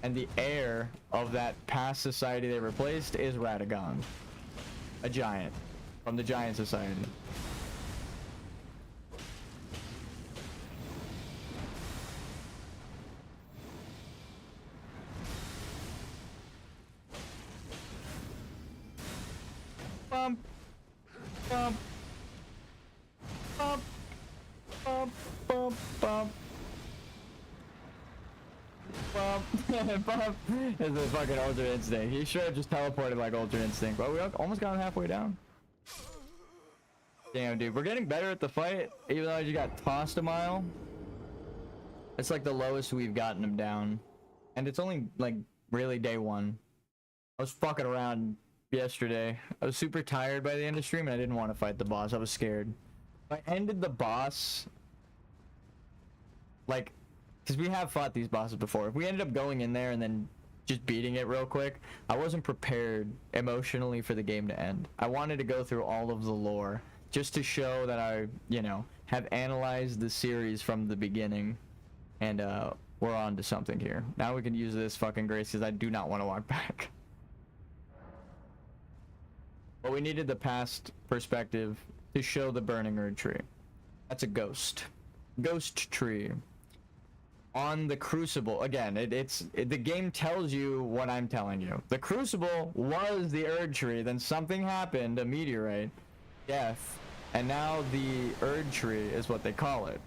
And the heir of that past society they replaced is Radagon, a giant from the Giant Society. Bump, bump, bump, bump, bump, bump. Bump. It's a fucking Ultra Instinct. He should have just teleported like Ultra Instinct. But we almost got him halfway down. Damn, dude. We're getting better at the fight, even though I just got tossed a mile. It's like the lowest we've gotten him down. And it's only like really day one. I was fucking around yesterday. I was super tired by the end of stream and I didn't want to fight the boss. I was scared. I ended the boss like, because we have fought these bosses before. If we ended up going in there and then just beating it real quick, I wasn't prepared emotionally for the game to end. I wanted to go through all of the lore just to show that I, you know, have analyzed the series from the beginning, and we're on to something here. Now we can use this fucking grace because I do not want to walk back. But we needed the past perspective to show the burning Erd tree. That's a ghost. Ghost tree. On the Crucible, again, the game tells you what I'm telling you. The Crucible was the Erd tree, then something happened, a meteorite, death, and now the Erd tree is what they call it.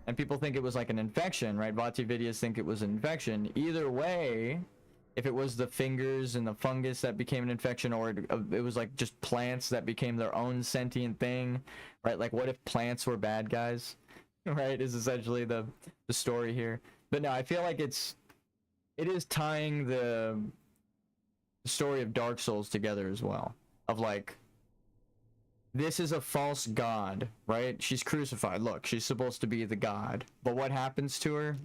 And people think it was like an infection, right? Vatividius think it was an infection. Either way, if it was the fingers and the fungus that became an infection, or it was like just plants that became their own sentient thing, right? Like, what if plants were bad guys? Right, is essentially the story here. But no, I feel like it is tying the story of Dark Souls together as well. Of like, this is a false god, right? She's crucified. Look, she's supposed to be the god. But what happens to her?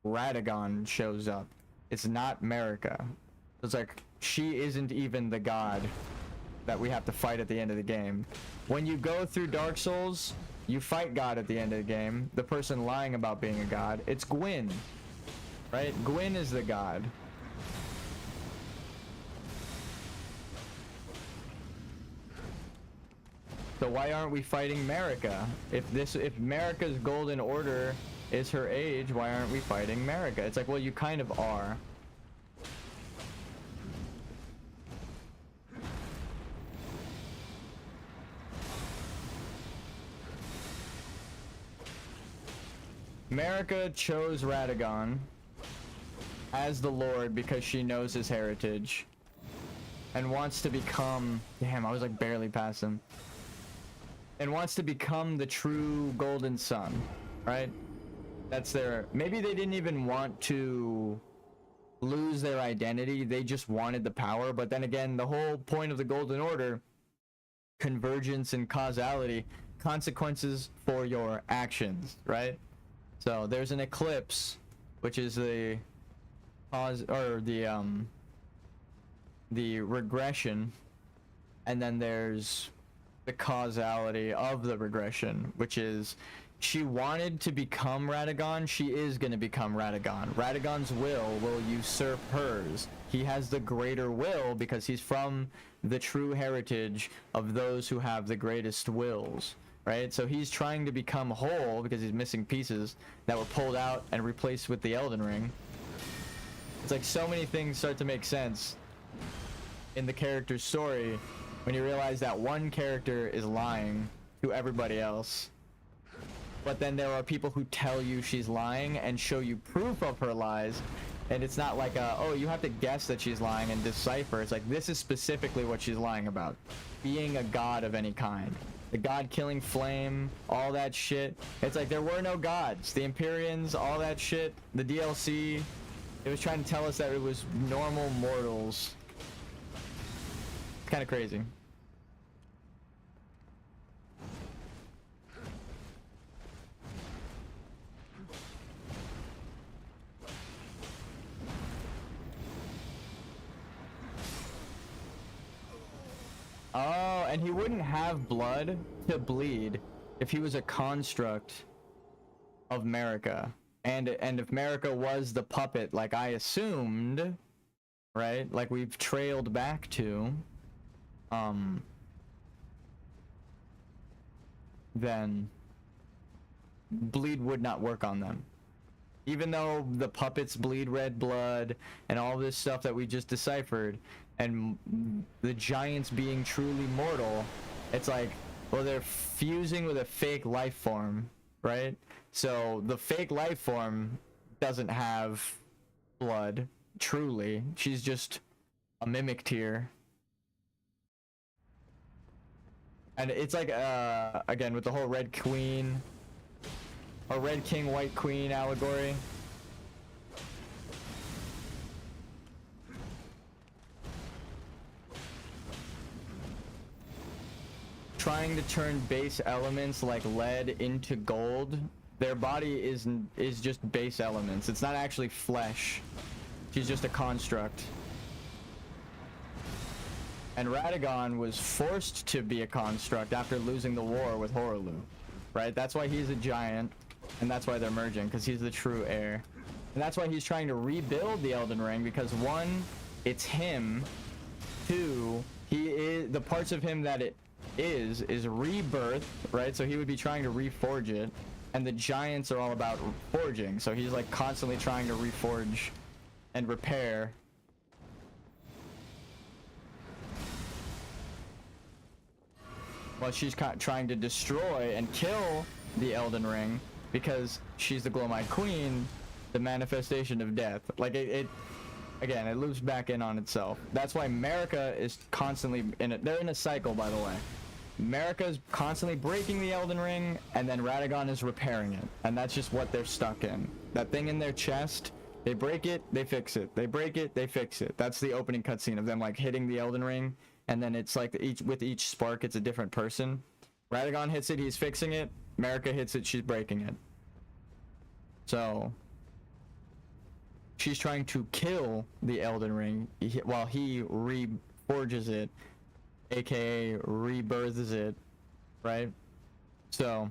Radagon shows up. It's not Marika. It's like, she isn't even the god that we have to fight at the end of the game. When you go through Dark Souls, you fight God at the end of the game. The person lying about being a god. It's Gwyn. Right? Gwyn is the god. So why aren't we fighting Marika? If Marika's golden order is her age, why aren't we fighting Marika? It's like, well, you kind of are. Marika chose Radagon as the Lord because she knows his heritage and wants to become... Damn, I was like barely past him. And wants to become the true Golden Sun, right? That's their... Maybe they didn't even want to lose their identity. They just wanted the power. But then again, the whole point of the Golden Order, convergence and causality, consequences for your actions, right? So there's an eclipse, which is the cause, or the regression, and then there's the causality of the regression, which is she wanted to become Radagon. She is going to become Radagon. Radagon's will usurp hers. He has the greater will because he's from the true heritage of those who have the greatest wills. Right, so he's trying to become whole because he's missing pieces that were pulled out and replaced with the Elden Ring. It's like so many things start to make sense in the character's story when you realize that one character is lying to everybody else. but then there are people who tell you she's lying and show you proof of her lies. And it's not like oh, you have to guess that she's lying and decipher. It's like, this is specifically what she's lying about. Being a god of any kind. The god killing flame, all that shit. It's like, there were no gods. The Empyreans, all that shit. The DLC, it was trying to tell us that it was normal mortals. It's kind of crazy. Oh, and he wouldn't have blood to bleed if he was a construct of Marika. And if Marika was the puppet, like I assumed, right? Like we've trailed back to, then bleed would not work on them. Even though the puppets bleed red blood and all this stuff that we just deciphered, and the giants being truly mortal, it's like, well, they're fusing with a fake life form, right? So the fake life form doesn't have blood, truly. She's just a mimic tier. And it's like, again, with the whole Red Queen, or Red King, White Queen allegory. Trying to turn base elements like lead into gold. Their body is just base elements. It's not actually flesh. She's just a construct. And Radagon was forced to be a construct after losing the war with Horaloo, right? That's why he's a giant, and that's why they're merging, because he's the true heir. And that's why he's trying to rebuild the Elden Ring, because one, it's him. Two, he is the parts of him that it is rebirth, right? So he would be trying to reforge it, and the giants are all about forging, so he's like constantly trying to reforge and repair. While she's trying to destroy and kill the Elden Ring, because she's the Glowmite Queen, the manifestation of death. Like again, it loops back in on itself. That's why Marika is constantly in it. They're in a cycle, by the way. Marika's constantly breaking the Elden Ring, and then Radagon is repairing it. And that's just what they're stuck in. That thing in their chest, they break it, they fix it. They break it, they fix it. That's the opening cutscene of them like hitting the Elden Ring, and then it's like with each spark, it's a different person. Radagon hits it, he's fixing it. Marika hits it, she's breaking it. So she's trying to kill the Elden Ring while he reforges it, aka rebirths it, right? So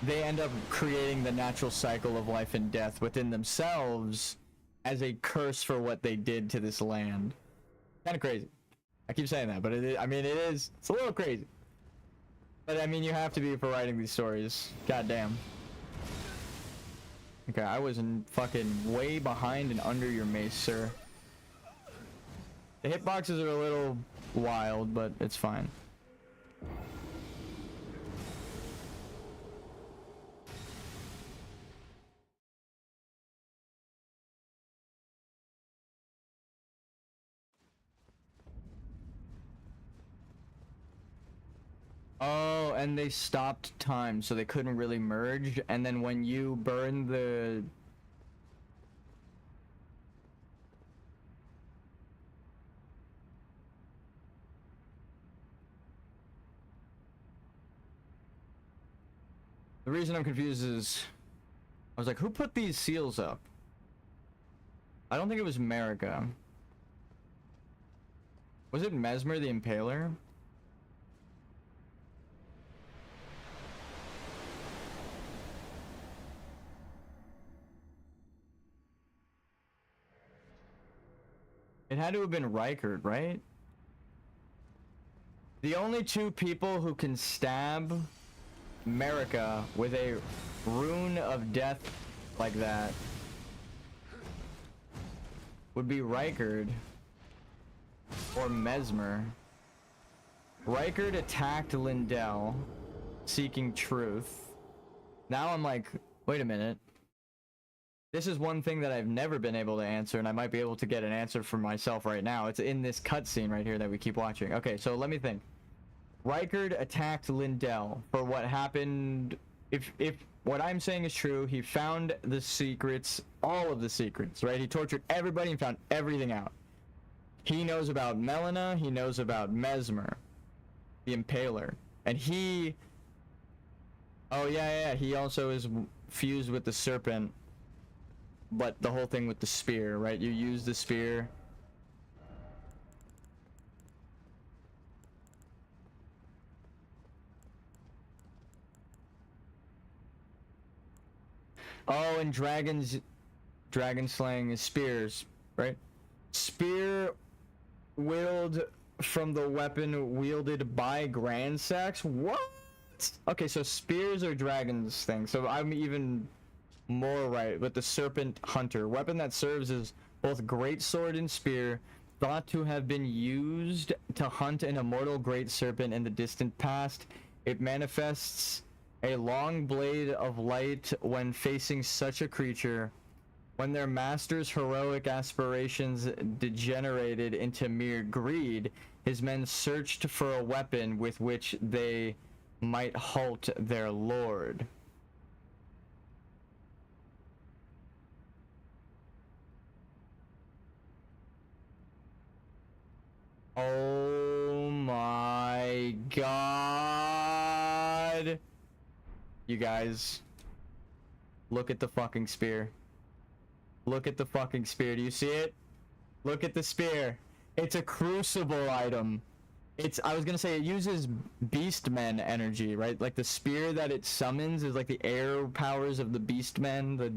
they end up creating the natural cycle of life and death within themselves as a curse for what they did to this land. Kind of crazy. I keep saying that, but I mean, it's a little crazy. But I mean, you have to be for writing these stories. God damn. Okay, I was in fucking way behind and under your mace, sir. The hitboxes are a little wild, but it's fine. Oh, and they stopped time, so they couldn't really merge, and then when you burn the... The reason I'm confused is, I was like, who put these seals up? I don't think it was Marika. Was it Mesmer the Impaler? It had to have been Reichert, right? The only two people who can stab Marika with a rune of death like that would be Reichert or Mesmer. Reichard attacked Lindell, seeking truth. Now I'm like, wait a minute. This is one thing that I've never been able to answer, and I might be able to get an answer for myself right now. It's in this cutscene right here that we keep watching. Okay, so let me think. Reichard attacked Lindell for what happened. If what I'm saying is true, he found the secrets, all of the secrets, right? He tortured everybody and found everything out. He knows about Melina, he knows about Mesmer, the Impaler, and he... Oh yeah, he also is fused with the Serpent, but the whole thing with the spear, right? You use the spear. Oh, and dragon slaying is spears, right? Spear willed from the weapon wielded by Grand Sax. What? Okay, so spears are dragons thing. So I'm even more right with the Serpent Hunter, weapon that serves as both great sword and spear, thought to have been used to hunt an immortal great serpent in the distant past. It manifests a long blade of light when facing such a creature. When their master's heroic aspirations degenerated into mere greed, his men searched for a weapon with which they might halt their lord. Oh my god. You guys, look at the fucking spear. Look at the fucking spear. Do you see it? Look at the spear. It's a crucible item. I was gonna say it uses beastmen energy, right? Like the spear that it summons is like the air powers of the beastmen, the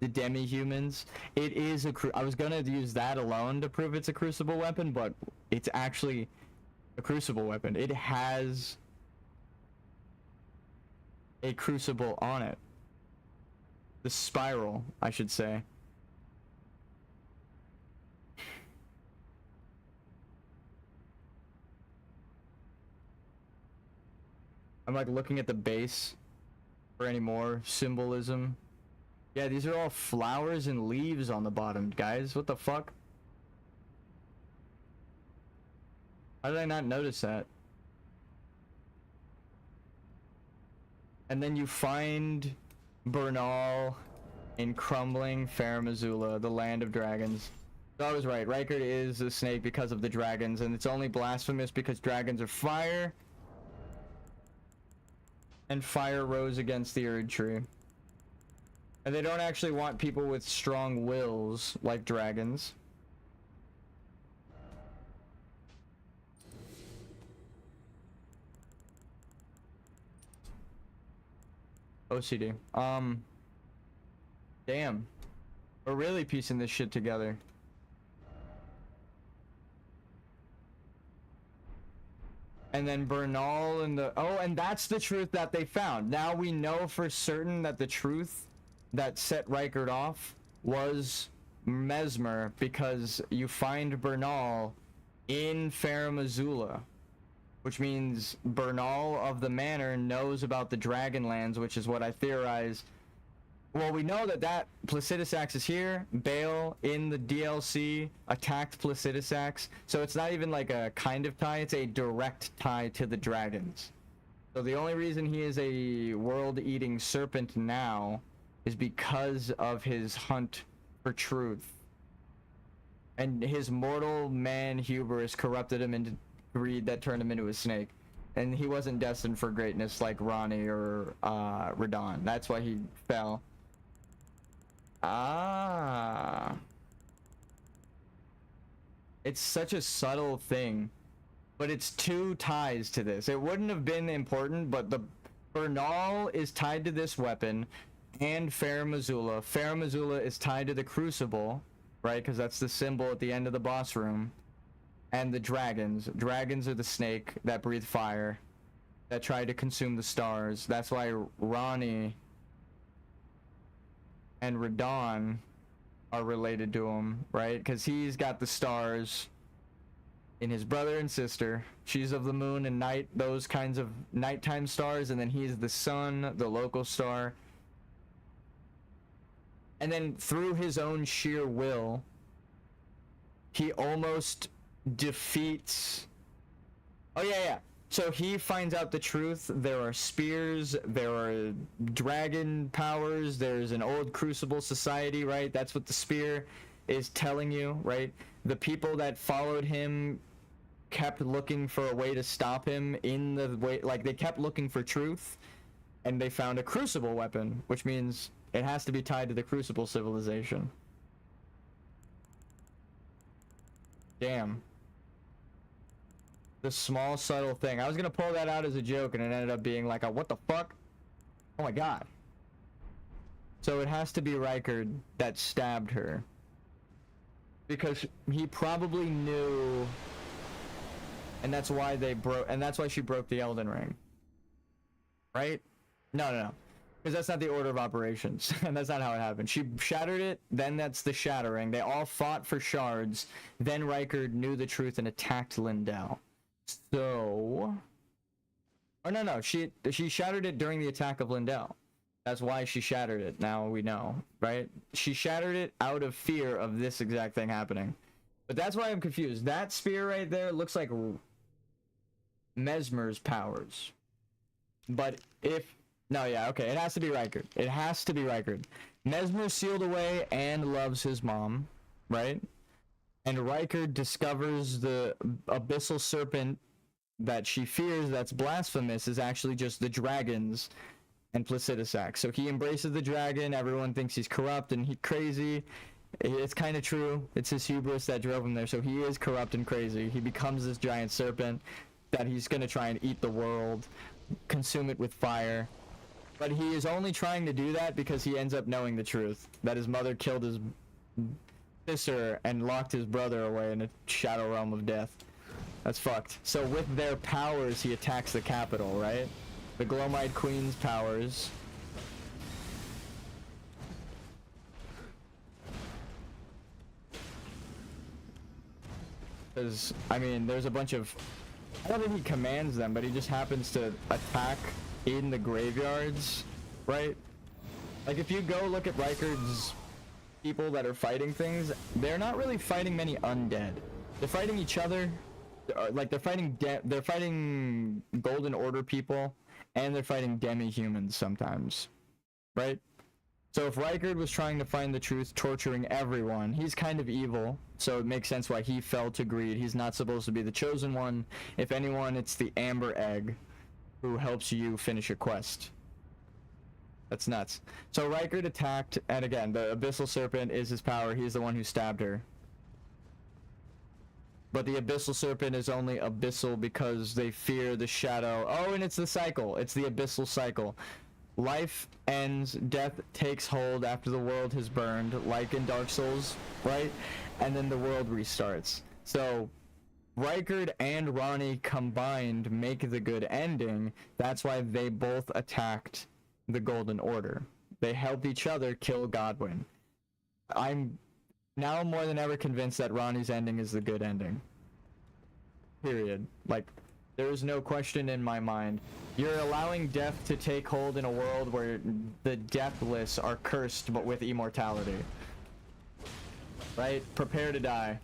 demi-humans. It is I was gonna use that alone to prove it's a crucible weapon, but it's actually a crucible weapon. It has a crucible on it. The spiral, I should say. I'm like looking at the base for any more symbolism. Yeah, these are all flowers and leaves on the bottom, guys. What the fuck? How did I not notice that? And then you find Bernal in crumbling Farum Azula, the land of dragons. So I was right. Reichard is a snake because of the dragons, and it's only blasphemous because dragons are fire. And fire rose against the Erd tree. And they don't actually want people with strong wills like dragons. OCD. Damn. We're really piecing this shit together. And then Bernal and the... Oh, and that's the truth that they found. Now we know for certain that the truth that set Reichard off was Mesmer, because you find Bernal in Farum Azula, which means Bernal of the Manor knows about the Dragonlands, which is what I theorize. Well, we know that Placidusax is here. Bale in the DLC attacked Placidusax, so it's not even like a kind of tie, it's a direct tie to the dragons. So the only reason he is a world-eating serpent now is because of his hunt for truth. And his mortal man hubris corrupted him into greed that turned him into a snake. And he wasn't destined for greatness like Ronnie or Radon. That's why he fell. Ah. It's such a subtle thing, but it's two ties to this. It wouldn't have been important, but the Bernal is tied to this weapon and Farum Azula. Farum Azula is tied to the Crucible, right? Because that's the symbol at the end of the boss room. And the dragons. Dragons are the snake that breathe fire, that try to consume the stars. That's why Ronnie and Radon are related to him, right? Because he's got the stars in his brother and sister. She's of the moon and night, those kinds of nighttime stars, and then he's the sun, the local star. And then through his own sheer will, he almost defeats... Oh, yeah. So he finds out the truth. There are spears, there are dragon powers, there's an old crucible society, right? That's what the spear is telling you, right? The people that followed him kept looking for a way to stop him in the way, like they kept looking for truth, and they found a crucible weapon, which means it has to be tied to the crucible civilization. Damn. The small subtle thing. I was gonna pull that out as a joke, and it ended up being like a what the fuck? Oh my god. So it has to be Rykard that stabbed her, because he probably knew, and that's why they broke, and that's why she broke the Elden Ring, right? No, because that's not the order of operations, and that's not how it happened. She shattered it, then that's the shattering. They all fought for shards, then Rykard knew the truth and attacked Lindell. So, or no, she shattered it during the attack of Lindell. That's why she shattered it. Now we know, right? She shattered it out of fear of this exact thing happening. But that's why I'm confused. That spear right there looks like Mesmer's powers. But if... No, yeah, okay. It has to be Rykard. It has to be Rykard. Mesmer sealed away and loves his mom, right? And Rykard discovers the abyssal serpent that she fears that's blasphemous is actually just the dragons and Placidusac. So he embraces the dragon. Everyone thinks he's corrupt and he's crazy. It's kind of true. It's his hubris that drove him there. So he is corrupt and crazy. He becomes this giant serpent that he's going to try and eat the world, consume it with fire. But he is only trying to do that because he ends up knowing the truth, that his mother killed his sister and locked his brother away in a shadow realm of death. That's fucked. So with their powers, he attacks the capital, right? The Glomite Queen's powers. Because, I mean, there's a bunch of... I don't think he commands them, but he just happens to attack in the graveyards, right? Like, if you go look at Rykard's people that are fighting things, they're not really fighting many undead. They're fighting each other. Like, they're fighting Golden Order people, and they're fighting demi-humans sometimes, right? So if Rykard was trying to find the truth, torturing everyone, he's kind of evil, so it makes sense why he fell to greed. He's not supposed to be the chosen one. If anyone, it's the Amber Egg who helps you finish a quest. That's nuts. So Rykard attacked, and again, the Abyssal Serpent is his power. He's the one who stabbed her. But the Abyssal Serpent is only abyssal because they fear the shadow. Oh, and it's the cycle. It's the Abyssal Cycle. Life ends, death takes hold after the world has burned, like in Dark Souls, right? And then the world restarts. So Rykard and Ronnie combined make the good ending. That's why they both attacked the Golden Order. They helped each other kill Godwyn. I'm now more than ever convinced that Ronnie's ending is the good ending. Period. Like, there is no question in my mind. You're allowing death to take hold in a world where the deathless are cursed but with immortality. Right? Prepare to die.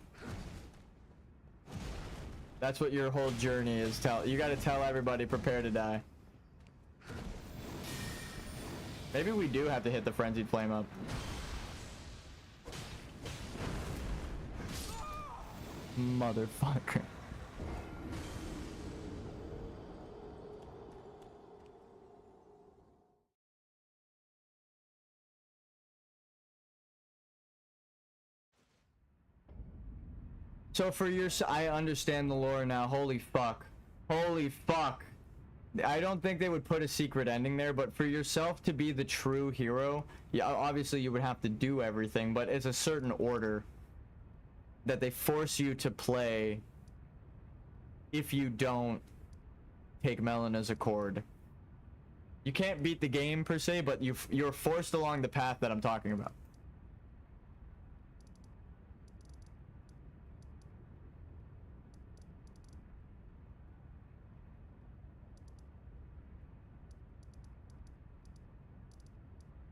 That's what your whole journey is. You gotta tell everybody, prepare to die. Maybe we do have to hit the Frenzied Flame up. Motherfucker. So for your... I understand the lore now. Holy fuck. Holy fuck. I don't think they would put a secret ending there, but for yourself to be the true hero, yeah, obviously you would have to do everything, but it's a certain order that they force you to play if you don't take Melena's Accord. You can't beat the game per se, but you're forced along the path that I'm talking about.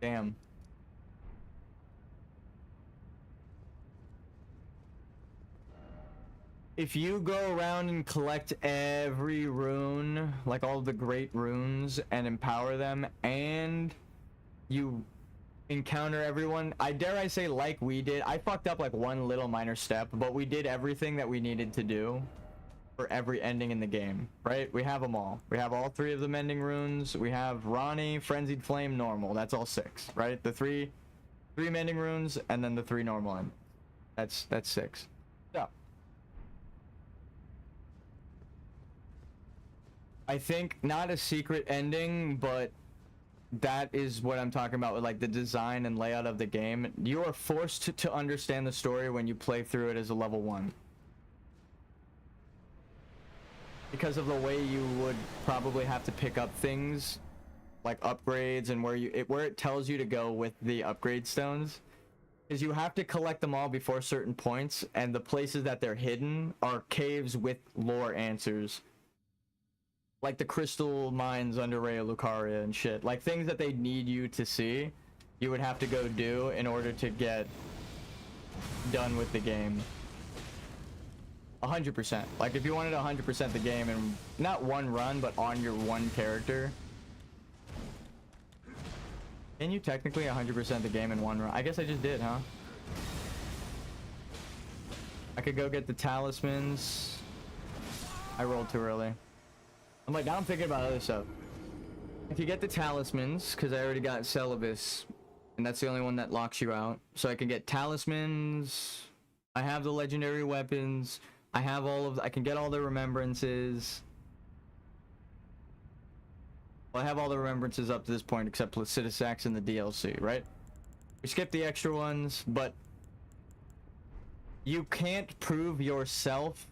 Damn. If you go around and collect every rune, like all the great runes, and empower them, and you encounter everyone, I dare I say, like we did. I fucked up like one little minor step, but we did everything that we needed to do for every ending in the game, right? We have them all. We have all 3 of the mending runes. We have Ronnie, Frenzied Flame, normal. That's all 6, right? The three mending runes, and then the 3 normal end. That's 6. So I think not a secret ending, but that is what I'm talking about with like the design and layout of the game. You are forced to understand the story when you play through it as a level 1. Because of the way you would probably have to pick up things like upgrades and where it tells you to go with the upgrade stones. Is you have to collect them all before certain points, and the places that they're hidden are caves with lore answers. Like the crystal mines under Raya Lucaria and shit. Like things that they need you to see, you would have to go do in order to get done with the game. 100%. Like if you wanted 100% the game in not one run, but on your one character. Can you technically 100% the game in one run? I guess I just did, huh? I could go get the talismans. I rolled too early. I'm like, now I'm thinking about other stuff. I could get the talismans, because I already got Celibus, and that's the only one that locks you out. So I can get talismans. I have the legendary weapons. I have all of I can get all the remembrances. Well, I have all the remembrances up to this point, except Placidus Axe in the DLC, right? We skip the extra ones, but you can't prove yourself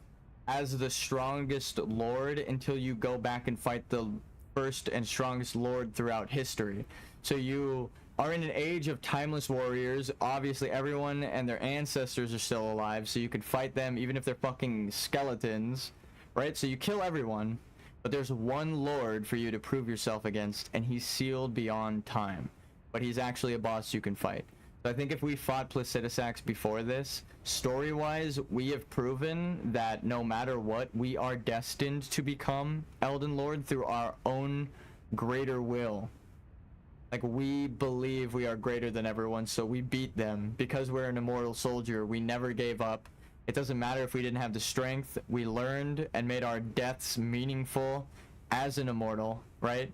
as the strongest lord until you go back and fight the first and strongest lord throughout history. So you are in an age of timeless warriors. Obviously everyone and their ancestors are still alive, so you could fight them even if they're fucking skeletons, right? So you kill everyone, but there's one lord for you to prove yourself against, and he's sealed beyond time, but he's actually a boss you can fight. So I think if we fought Placidus Axe before this, story-wise, we have proven that no matter what, we are destined to become Elden Lord through our own greater will. Like, we believe we are greater than everyone, so we beat them. Because we're an immortal soldier, we never gave up. It doesn't matter if we didn't have the strength. We learned and made our deaths meaningful as an immortal, right?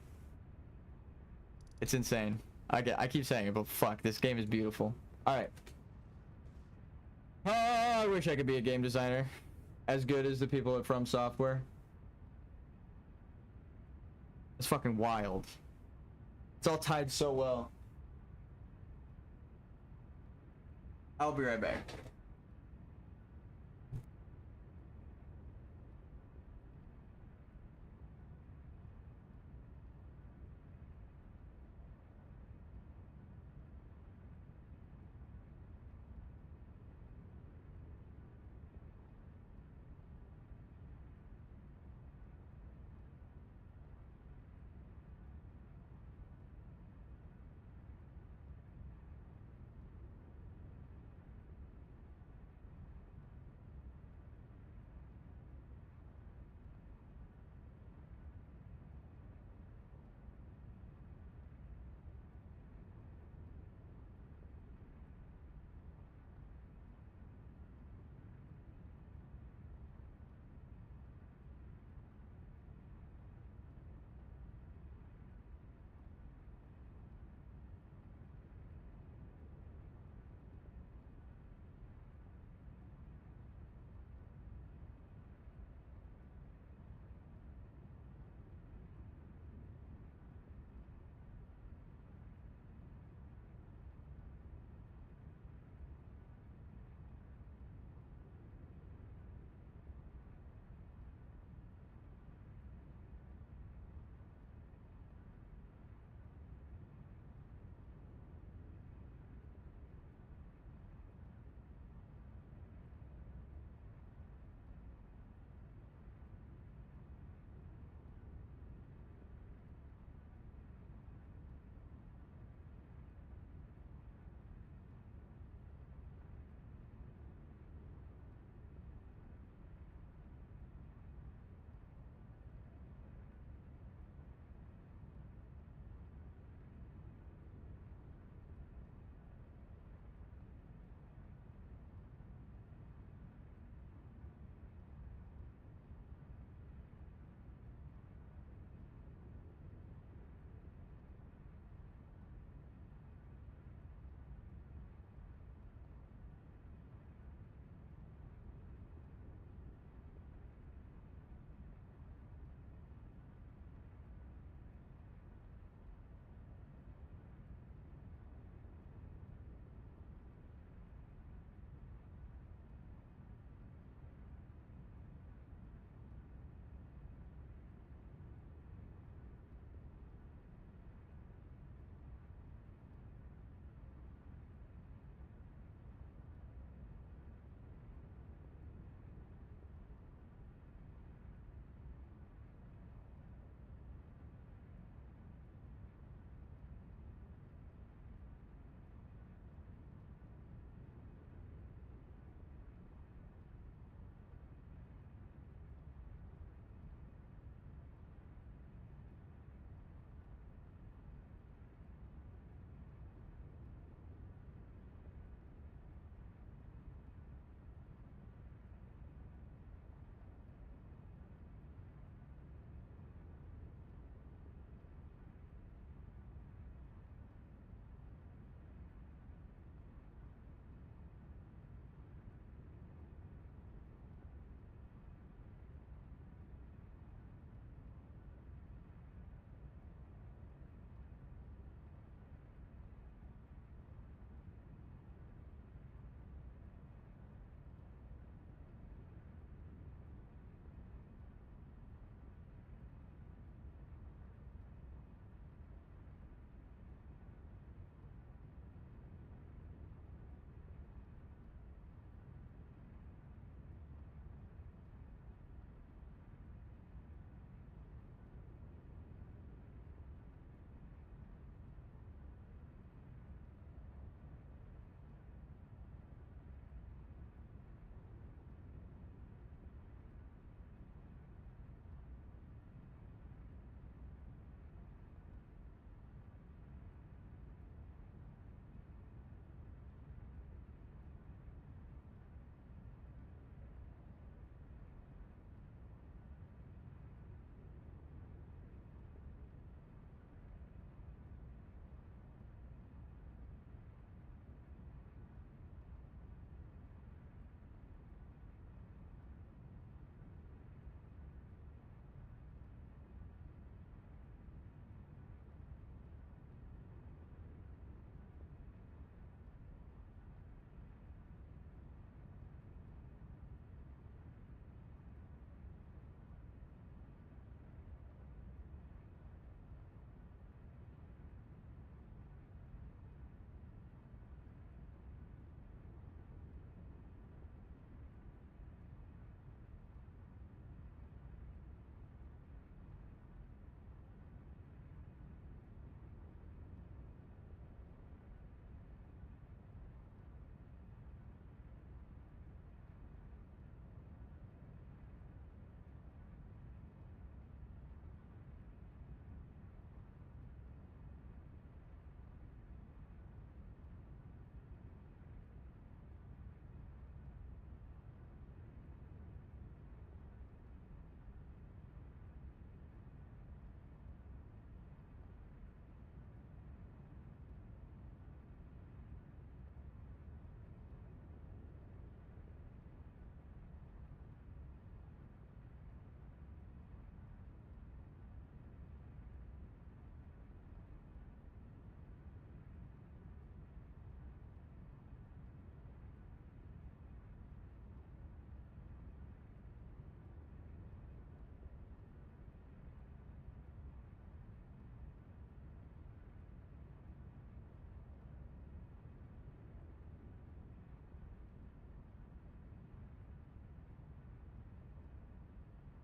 It's insane. I keep saying it, but fuck, this game is beautiful. Alright. Oh, I wish I could be a game designer. As good as the people at From Software. It's fucking wild. It's all tied so well. I'll be right back.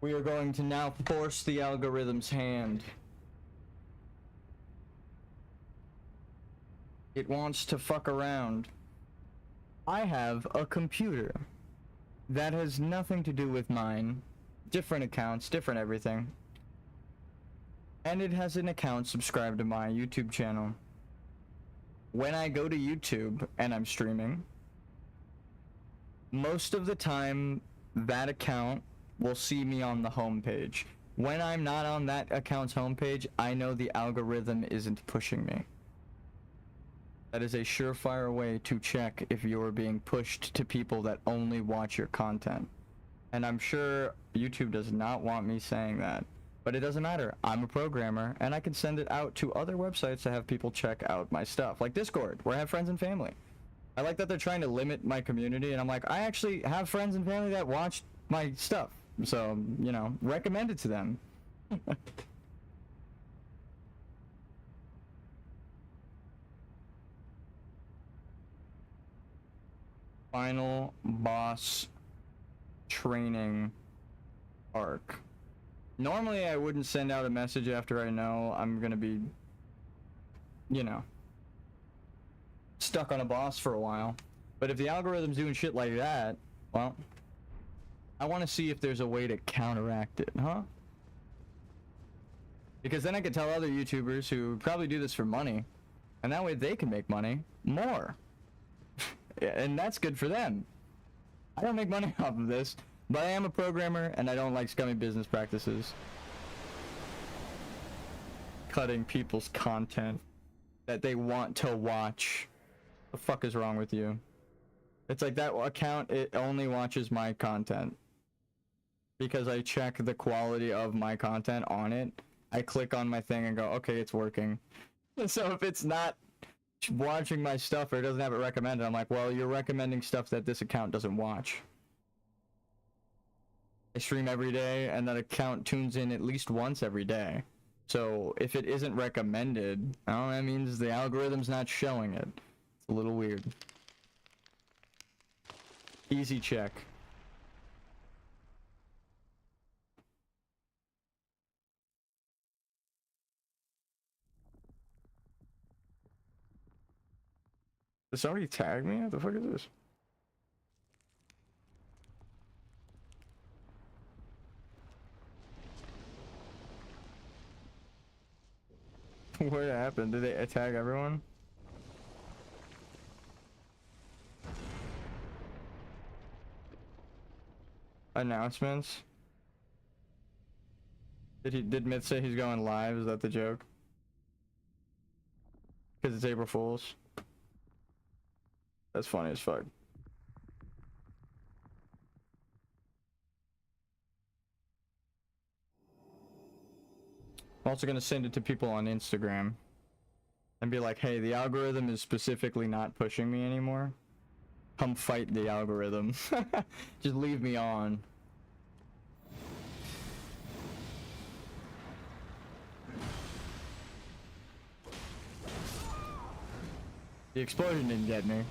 We are going to now force the algorithm's hand. It wants to fuck around. I have a computer that has nothing to do with mine. Different accounts, different everything. And it has an account subscribed to my YouTube channel. When I go to YouTube and I'm streaming, most of the time that account will see me on the homepage. When I'm not on that account's homepage, I know the algorithm isn't pushing me. That is a surefire way to check if you're being pushed to people that only watch your content. And I'm sure YouTube does not want me saying that, but it doesn't matter. I'm a programmer and I can send it out to other websites to have people check out my stuff, like Discord, where I have friends and family. I like that they're trying to limit my community, and I'm like, I actually have friends and family that watch my stuff, so, you know, recommend it to them. Final boss training arc. Normally I wouldn't send out a message after I know I'm gonna be, you know, stuck on a boss for a while. But if the algorithm's doing shit like that, well, I want to see if there's a way to counteract it, huh? Because then I could tell other YouTubers who probably do this for money, and that way they can make money more. And that's good for them. I don't make money off of this, but I am a programmer and I don't like scummy business practices. Cutting people's content that they want to watch. The fuck is wrong with you? It's like that account, it only watches my content. Because I check the quality of my content on it. I click on my thing and go, okay, it's working. So if it's not watching my stuff or it doesn't have it recommended, I'm like, well, you're recommending stuff that this account doesn't watch. I stream every day and that account tunes in at least once every day. So if it isn't recommended, oh, that means the algorithm's not showing it. It's a little weird. Easy check. Did somebody tag me? What the fuck is this? What happened? Did they tag everyone? Announcements? Did Myth say he's going live? Is that the joke? Because it's April Fool's? That's funny as fuck. I'm also gonna send it to people on Instagram and be like, hey, the algorithm is specifically not pushing me anymore. Come fight the algorithm. Just leave me on. The explosion didn't get me.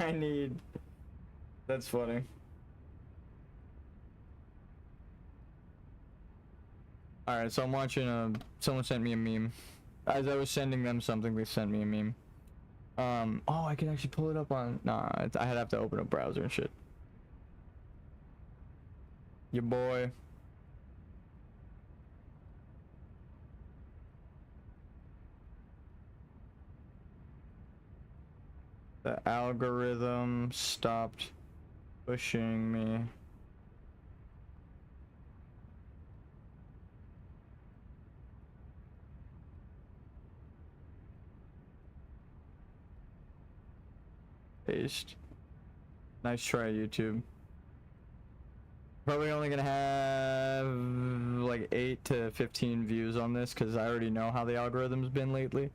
I need... That's funny. Alright, so I'm watching someone sent me a meme. As I was sending them something, they sent me a meme. Oh, I can actually pull it up on... Nah, I'd have to open a browser and shit. Your boy. The algorithm stopped pushing me. Paste. Nice try, YouTube. Probably only gonna have like 8 to 15 views on this because I already know how the algorithm's been lately.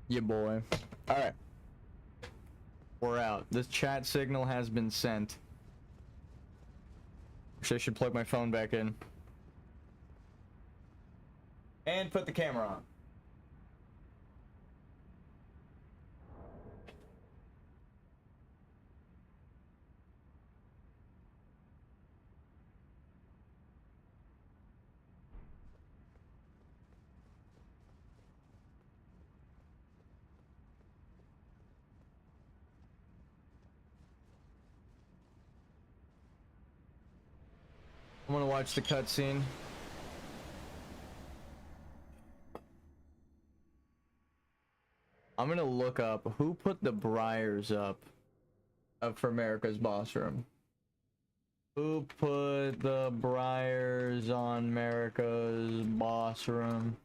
Yeah, boy. Alright. We're out. This chat signal has been sent. Actually, I should plug my phone back in. And put the camera on. I'm gonna watch the cutscene. I'm gonna look up who put the Briars up for America's Boss Room. Who put the Briars on America's Boss Room?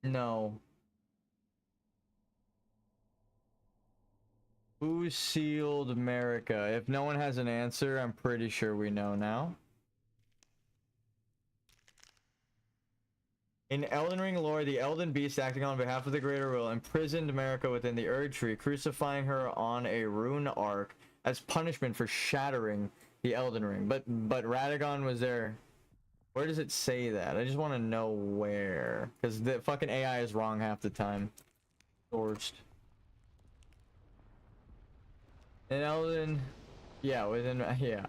No. Who sealed America? If no one has an answer, I'm pretty sure we know now. In Elden Ring lore, the Elden Beast, acting on behalf of the Greater Will, imprisoned America within the Erd Tree, crucifying her on a rune arc as punishment for shattering the Elden Ring. But Radagon was there. Where does it say that? I just want to know where, because the fucking AI is wrong half the time. Sourced. In Elden, yeah, yeah.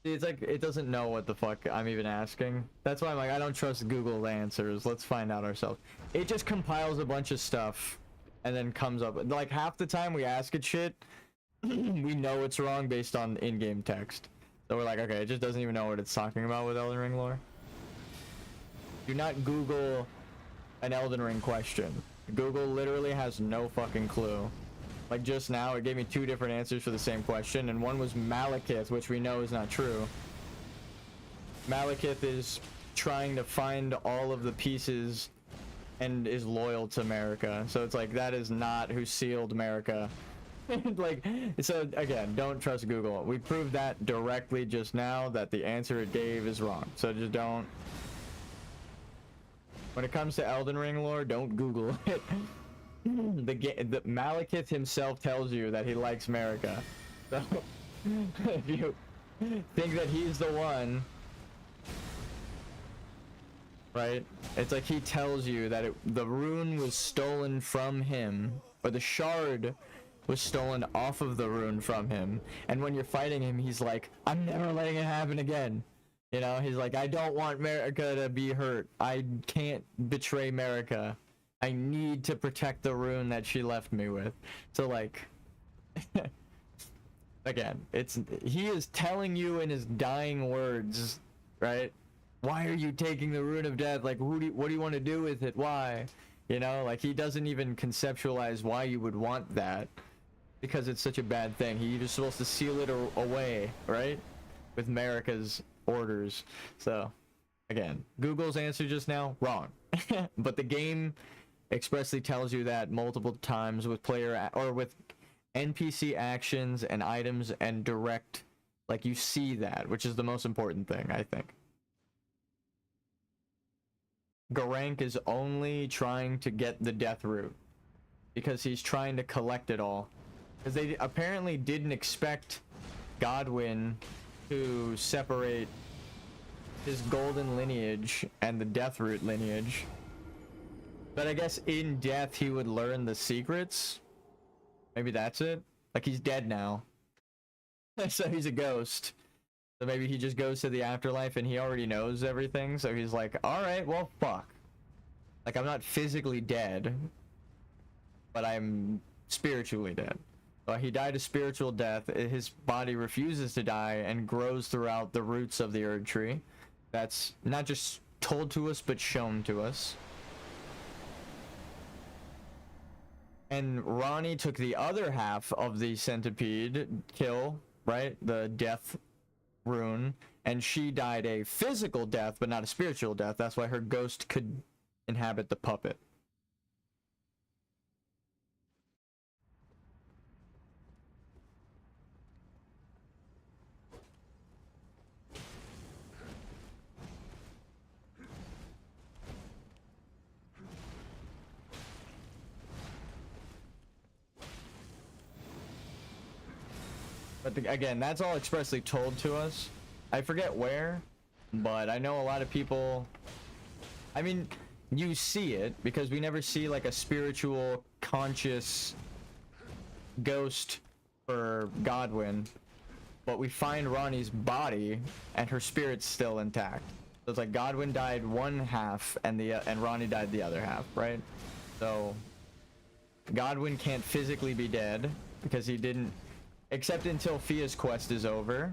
See, it's like, it doesn't know what the fuck I'm even asking. That's why I'm like, I don't trust Google answers. Let's find out ourselves. It just compiles a bunch of stuff and then comes up. Like, half the time we ask it shit, we know it's wrong based on in-game text. So we're like, okay, it just doesn't even know what it's talking about with Elden Ring lore. Do not Google an Elden Ring question. Google literally has no fucking clue. Like just now, it gave me 2 different answers for the same question, and one was Malekith, which we know is not true. Malekith is trying to find all of the pieces and is loyal to America. So it's like, that is not who sealed America. Like, so again, don't trust Google. We proved that directly just now, that the answer it gave is wrong. So just don't. When it comes to Elden Ring lore, don't Google it. The Malekith himself tells you that he likes America. So if you think that he's the one, right? It's like he tells you that the rune was stolen from him, or the shard was stolen off of the rune from him. And when you're fighting him, he's like, I'm never letting it happen again. You know, he's like, I don't want America to be hurt. I can't betray America. I need to protect the rune that she left me with. So like, again, he is telling you in his dying words, right? Why are you taking the rune of death? Like, what do you want to do with it? Why? You know, like he doesn't even conceptualize why you would want that, because it's such a bad thing. He's just supposed to seal it away, right? With America's orders. So, again, Google's answer just now, wrong. But the game expressly tells you that multiple times with with NPC actions and items and direct, like you see that, which is the most important thing, I think. Garank is only trying to get the death root because he's trying to collect it all, because they apparently didn't expect Godwyn to separate his golden lineage and the death root lineage. But I guess in death he would learn the secrets. Maybe that's it. Like he's dead now. So he's a ghost. So maybe he just goes to the afterlife and he already knows everything. So he's like, alright, well, fuck. Like, I'm not physically dead. but I'm spiritually dead. He died a spiritual death. His body refuses to die and grows throughout the roots of the Erd Tree. That's not just told to us, but shown to us. And Ronnie took the other half of the centipede kill, right? The death rune. And she died a physical death, but not a spiritual death. That's why her ghost could inhabit the puppet. But again, that's all expressly told to us. I forget where, but I know a lot of people... I mean, you see it, because we never see like a spiritual, conscious ghost for Godwin, but we find Ronnie's body, and her spirit's still intact. So it's like Godwin died one half, and Ronnie died the other half, right? So Godwin can't physically be dead, because he didn't... Except until Fia's quest is over.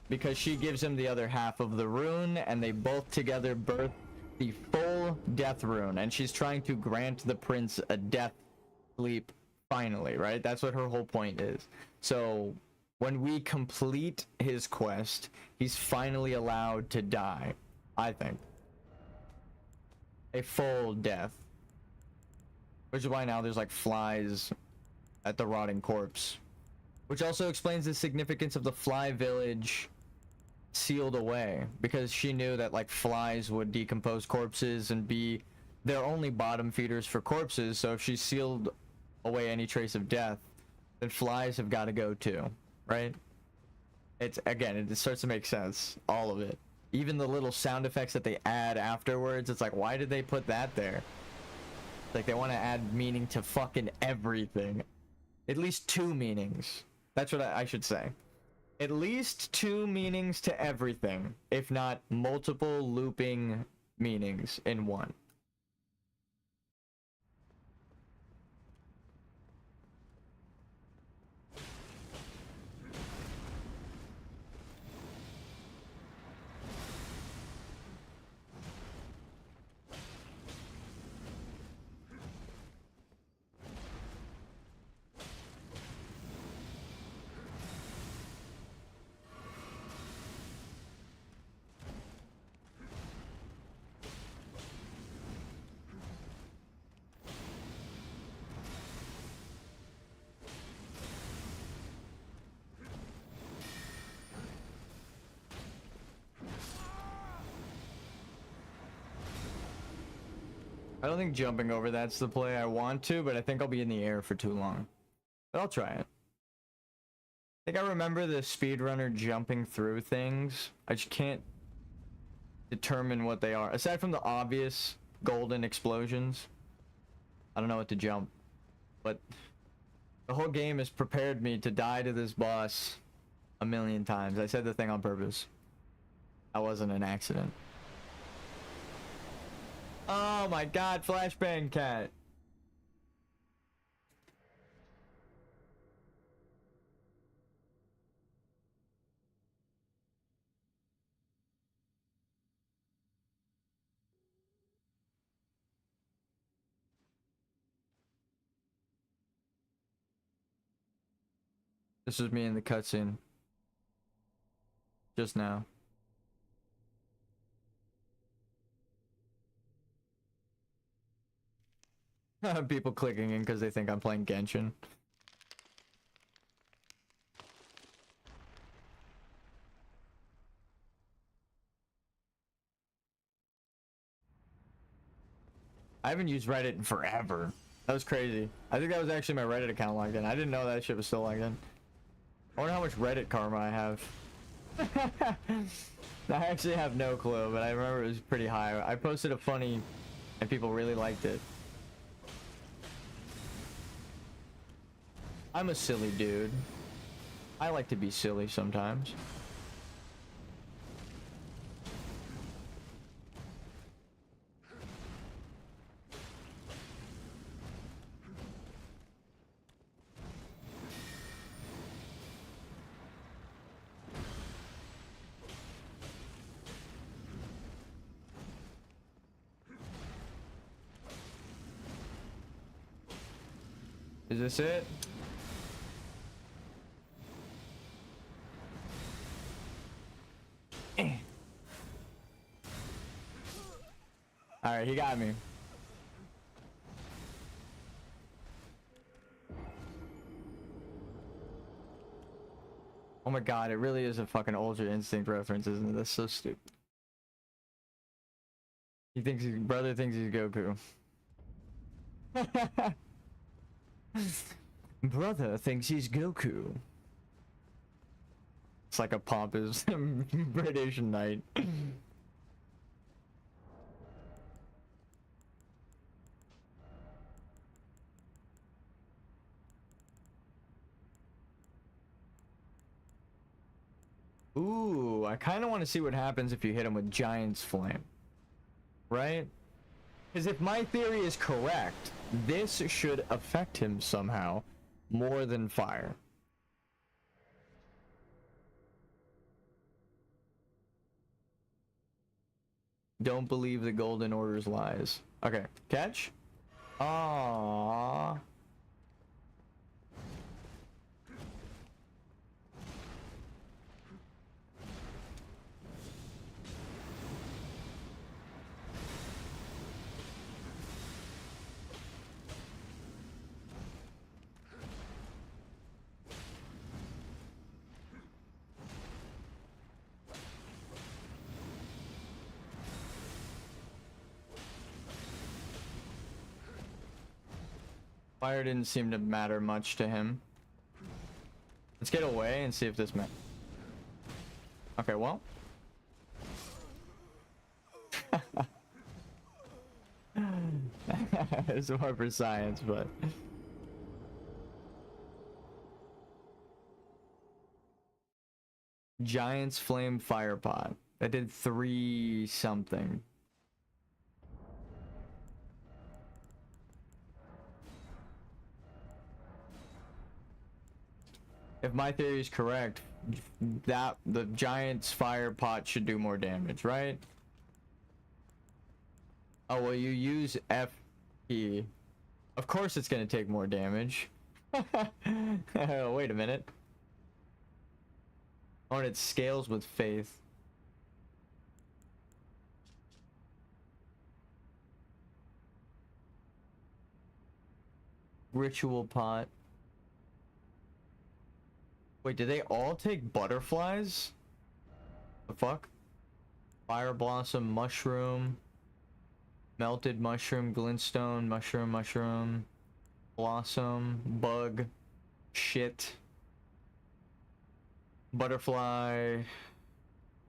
Because she gives him the other half of the rune, and they both together birth the full death rune. And she's trying to grant the prince a death sleep finally, right? That's what her whole point is. So when we complete his quest, he's finally allowed to die, I think. A full death. Which is why now there's like flies at the rotting corpse, which also explains the significance of the fly village sealed away, because she knew that like flies would decompose corpses and be their only bottom feeders for corpses. So if she sealed away any trace of death, then flies have got to go too, right? It's again, it starts to make sense, all of it. Even the little sound effects that they add afterwards, it's like, why did they put that there? Like, they want to add meaning to fucking everything. At least 2 meanings. That's what I should say. At least 2 meanings to everything, if not multiple looping meanings in one. I don't think jumping over that's the play I want to, but I think I'll be in the air for too long. But I'll try it. I think I remember the speedrunner jumping through things. I just can't determine what they are. Aside from the obvious golden explosions, I don't know what to jump. But the whole game has prepared me to die to this boss a million times. I said the thing on purpose. That wasn't an accident. Oh my god, flashbang cat. This is me in the cutscene. Just now. People clicking in because they think I'm playing Genshin. I haven't used Reddit in forever. That was crazy. I think that was actually my Reddit account logged in. I didn't know that shit was still logged in. I wonder how much Reddit karma I have. I actually have no clue, but I remember it was pretty high. I posted a funny and people really liked it. I'm a silly dude. I like to be silly sometimes. Is this it? Alright, he got me. Oh my god, it really is a fucking Ultra Instinct reference, isn't it? That's so stupid. He thinks his brother thinks he's Goku. Brother thinks he's Goku. It's like a pompous British knight. Ooh, I kind of want to see what happens if you hit him with Giant's Flame. Right? Because if my theory is correct, this should affect him somehow more than fire. Don't believe the Golden Order's lies. Okay, catch. Aww. Fire didn't seem to matter much to him. Let's get away and see if this matters. Okay, well. It's more for science, but... Giant's Flame Fire Pot. That did 3 something. If my theory is correct, that the Giant's Fire Pot should do more damage, right? Oh, well, you use F key. Of course it's gonna take more damage. Wait a minute. Oh, and it scales with faith. Ritual Pot. Wait, do they all take butterflies? The fuck? Fire Blossom, Mushroom, Melted Mushroom, Glintstone, Mushroom, Blossom, Bug, Shit, Butterfly,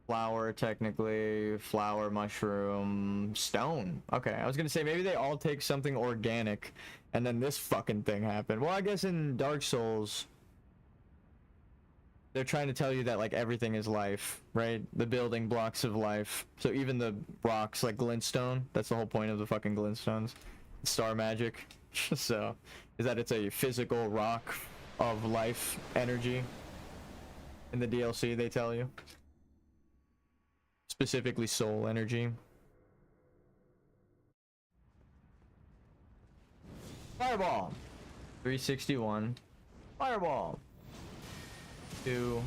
Flower, technically, Flower, Mushroom, Stone. Okay, I was gonna say maybe they all take something organic, and then this fucking thing happened. Well, I guess in Dark Souls... they're trying to tell you that like everything is life, right? The building blocks of life. So even the rocks like glintstone, that's the whole point of the fucking glintstones. Star magic. So is that it's a physical rock of life energy. In the DLC they tell you. Specifically soul energy. Fireball. 361. Fireball.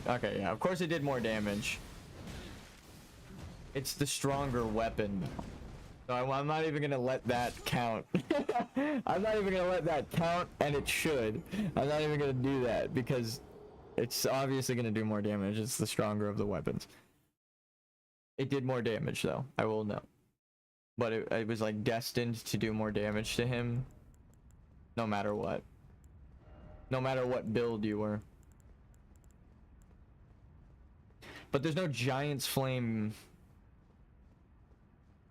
Okay, yeah, of course it did more damage. It's the stronger weapon. So I'm not even gonna let that count. I'm not even gonna let that count, and it should. I'm not even gonna do that because it's obviously gonna do more damage. It's the stronger of the weapons. It did more damage though, I will know. But it was like destined to do more damage to him no matter what. No matter what build you were. But there's no Giant's Flame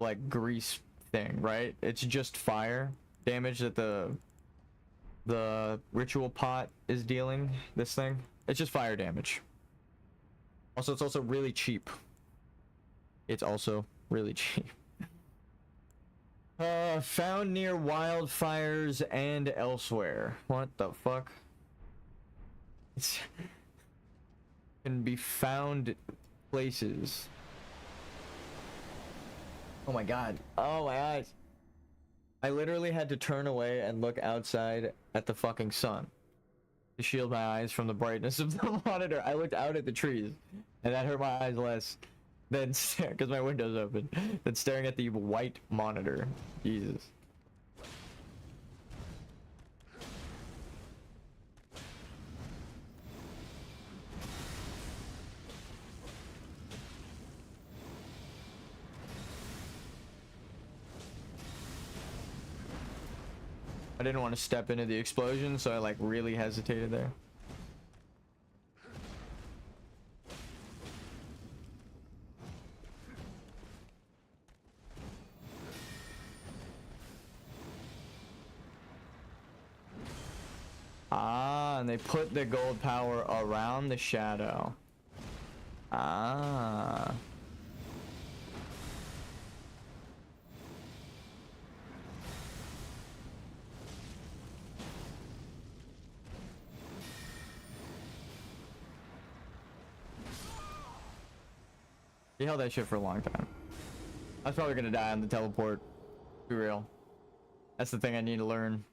like grease thing, right? It's just fire damage that the ritual pot is dealing. This thing, it's just fire damage. Also, it's also really cheap. It's also really cheap. Found near wildfires and elsewhere. What the fuck? It's can be found places. Oh my god. Oh my eyes. I literally had to turn away and look outside at the fucking sun to shield my eyes from the brightness of the monitor. I looked out at the trees, and that hurt my eyes less than because my window's open, than staring at the white monitor. Jesus. I didn't want to step into the explosion, so I like really hesitated there. Ah, and they put the gold power around the shadow. Ah. He held that shit for a long time. I was probably gonna die on the teleport. Be real. That's the thing I need to learn.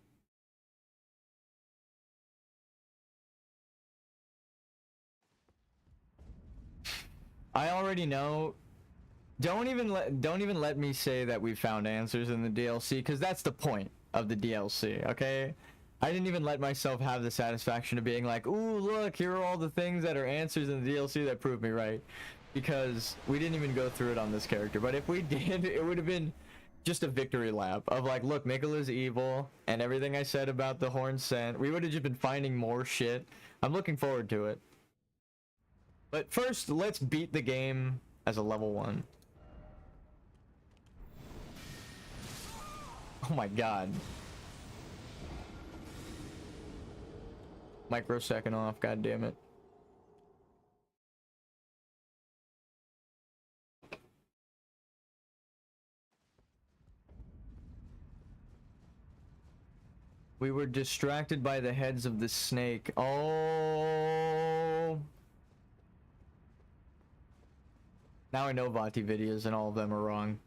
I already know. Don't even let me say that we found answers in the DLC, because that's the point of the DLC, okay? I didn't even let myself have the satisfaction of being like, ooh, look, here are all the things that are answers in the DLC that prove me right. Because we didn't even go through it on this character. But if we did, it would have been just a victory lap of like, look, Miquella's evil, and everything I said about the horn scent. We would have just been finding more shit. I'm looking forward to it. But first, let's beat the game as a level 1. Oh my god. Microsecond off, god damn it. We were distracted by the heads of the snake. Oh. Now I know Vati videos and all of them are wrong.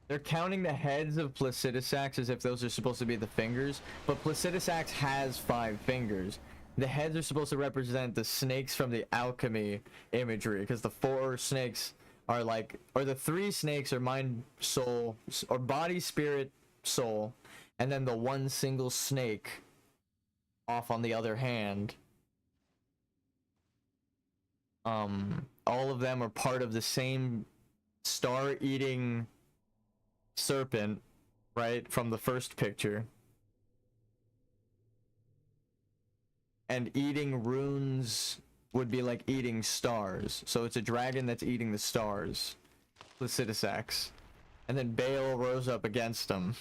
They're counting the heads of Placidusax as if those are supposed to be the fingers, but Placidusax has 5 fingers. The heads are supposed to represent the snakes from the alchemy imagery, because the 4 snakes are like, or the 3 snakes are mind, soul, or body, spirit, soul, and then the 1 single snake off on the other hand. All of them are part of the same star-eating serpent, right, from the first picture. And eating runes would be like eating stars. So it's a dragon that's eating the stars. Placidusax. And then Baal rose up against him.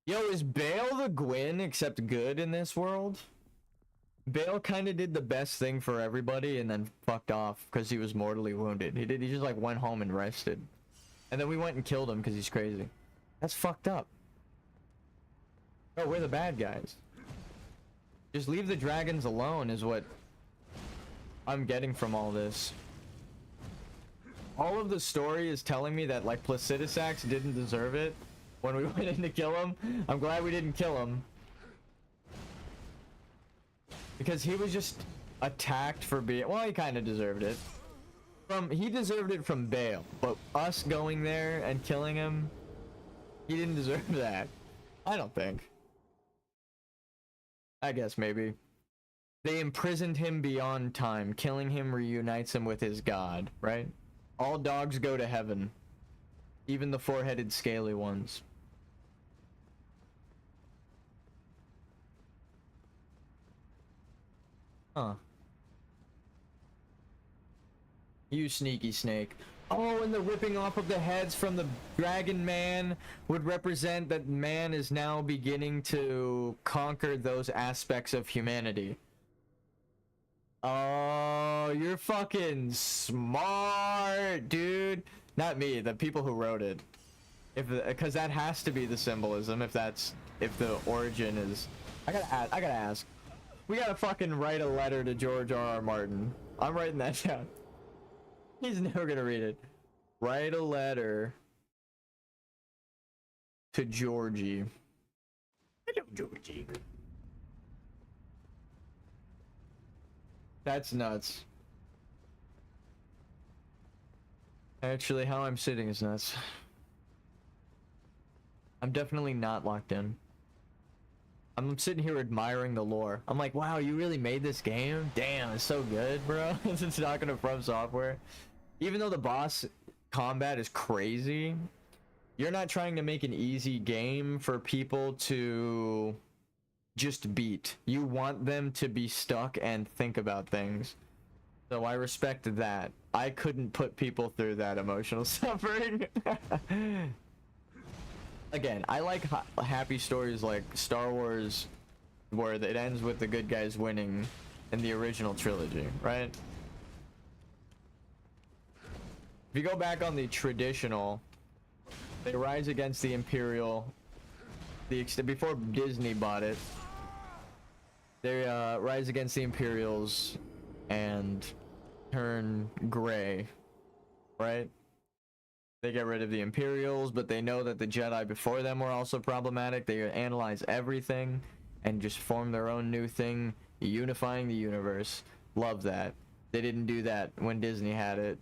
Yo, is Baal the Gwyn except good in this world? Baal kind of did the best thing for everybody and then fucked off because he was mortally wounded. He just like went home and rested. And then we went and killed him because he's crazy. That's fucked up. Oh, we're the bad guys. Just leave the dragons alone is what I'm getting from all this. All of the story is telling me that like Placidusax didn't deserve it when we went in to kill him. I'm glad we didn't kill him. Because he was just attacked for being, well, he kind of deserved it. He deserved it from Baal, but us going there and killing him, he didn't deserve that. I don't think. I guess maybe. They imprisoned him beyond time. Killing him reunites him with his god, right? All dogs go to heaven. Even the 4-headed scaly ones. Huh. You sneaky snake. Oh, and the ripping off of the heads from the dragon man would represent that man is now beginning to conquer those aspects of humanity. Oh, you're fucking smart, dude. Not me, the people who wrote it. Because that has to be the symbolism if the origin is. I gotta ask. We gotta fucking write a letter to George R.R. Martin. I'm writing that down. He's never gonna read it. Write a letter to Georgie. Hello, Georgie. That's nuts. Actually, how I'm sitting is nuts. I'm definitely not locked in. I'm sitting here admiring the lore. I'm like, wow, you really made this game? Damn, it's so good, bro. It's not gonna From Software. Even though the boss combat is crazy, you're not trying to make an easy game for people to just beat. You want them to be stuck and think about things. So I respect that. I couldn't put people through that emotional suffering. Again, I like happy stories like Star Wars, where it ends with the good guys winning in the original trilogy, right? If you go back on the traditional, they rise against the Imperial, before Disney bought it, they rise against the Imperials and turn gray, right? They get rid of the Imperials, but they know that the Jedi before them were also problematic. They analyze everything and just form their own new thing, unifying the universe. Love that. They didn't do that when Disney had it.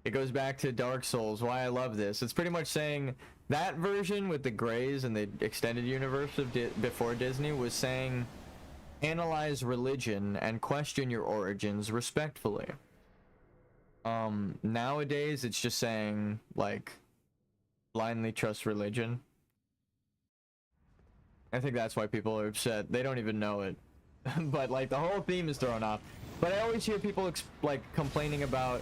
It goes back to Dark Souls, why I love this. It's pretty much saying that version with the Greys and the extended universe of before Disney was saying analyze religion and question your origins respectfully. Nowadays it's just saying like blindly trust religion. I think that's why people are upset. They don't even know it. But like the whole theme is thrown off. But I always hear people like complaining about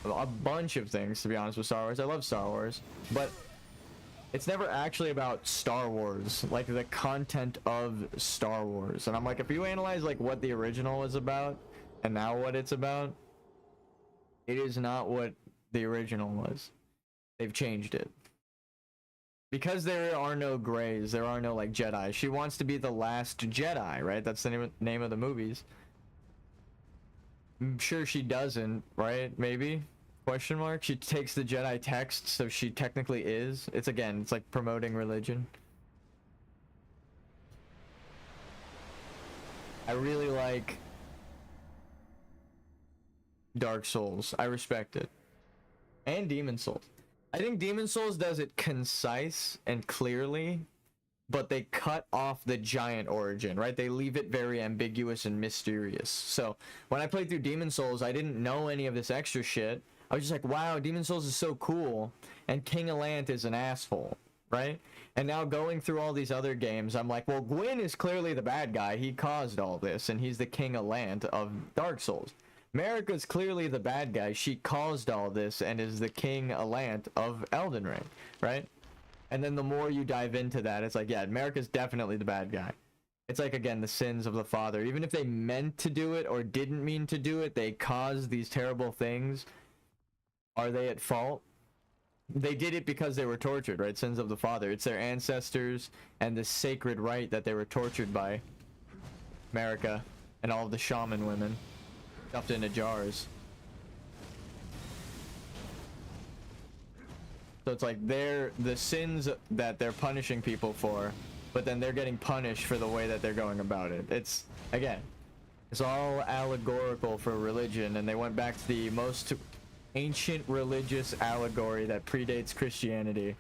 a bunch of things, to be honest, with Star Wars. I love Star Wars, but it's never actually about Star Wars, like the content of Star Wars. And I'm like, if you analyze like what the original is about and now what it's about, it is not what the original was. They've changed it. Because there are no Greys, there are no like Jedi. She wants to be the last Jedi, right? That's the name of the movies. I'm sure she doesn't, right? Maybe? Question mark? She takes the Jedi text, so she technically is. It's again, it's like promoting religion. I really like Dark Souls. I respect it. And Demon Souls. I think Demon Souls does it concise and clearly, but they cut off the giant origin, right? They leave it very ambiguous and mysterious. So when I played through Demon Souls, I didn't know any of this extra shit. I was just like, wow, Demon Souls is so cool, and King Allant is an asshole, right? And now going through all these other games, I'm like, well, Gwyn is clearly the bad guy. He caused all this, and he's the King Allant of Dark Souls. Marika's clearly the bad guy. She caused all this and is the King Allant of Elden Ring, right? And then the more you dive into that, it's like, yeah, Marika's definitely the bad guy. It's like, again, the sins of the father. Even if they meant to do it or didn't mean to do it, they caused these terrible things. Are they at fault? They did it because they were tortured, right? Sins of the father. It's their ancestors and the sacred right that they were tortured by. Marika and all of the shaman women stuffed into jars. So it's like they're the sins that they're punishing people for, but then they're getting punished for the way that they're going about it. It's, again, it's all allegorical for religion, and they went back to the most ancient religious allegory that predates Christianity.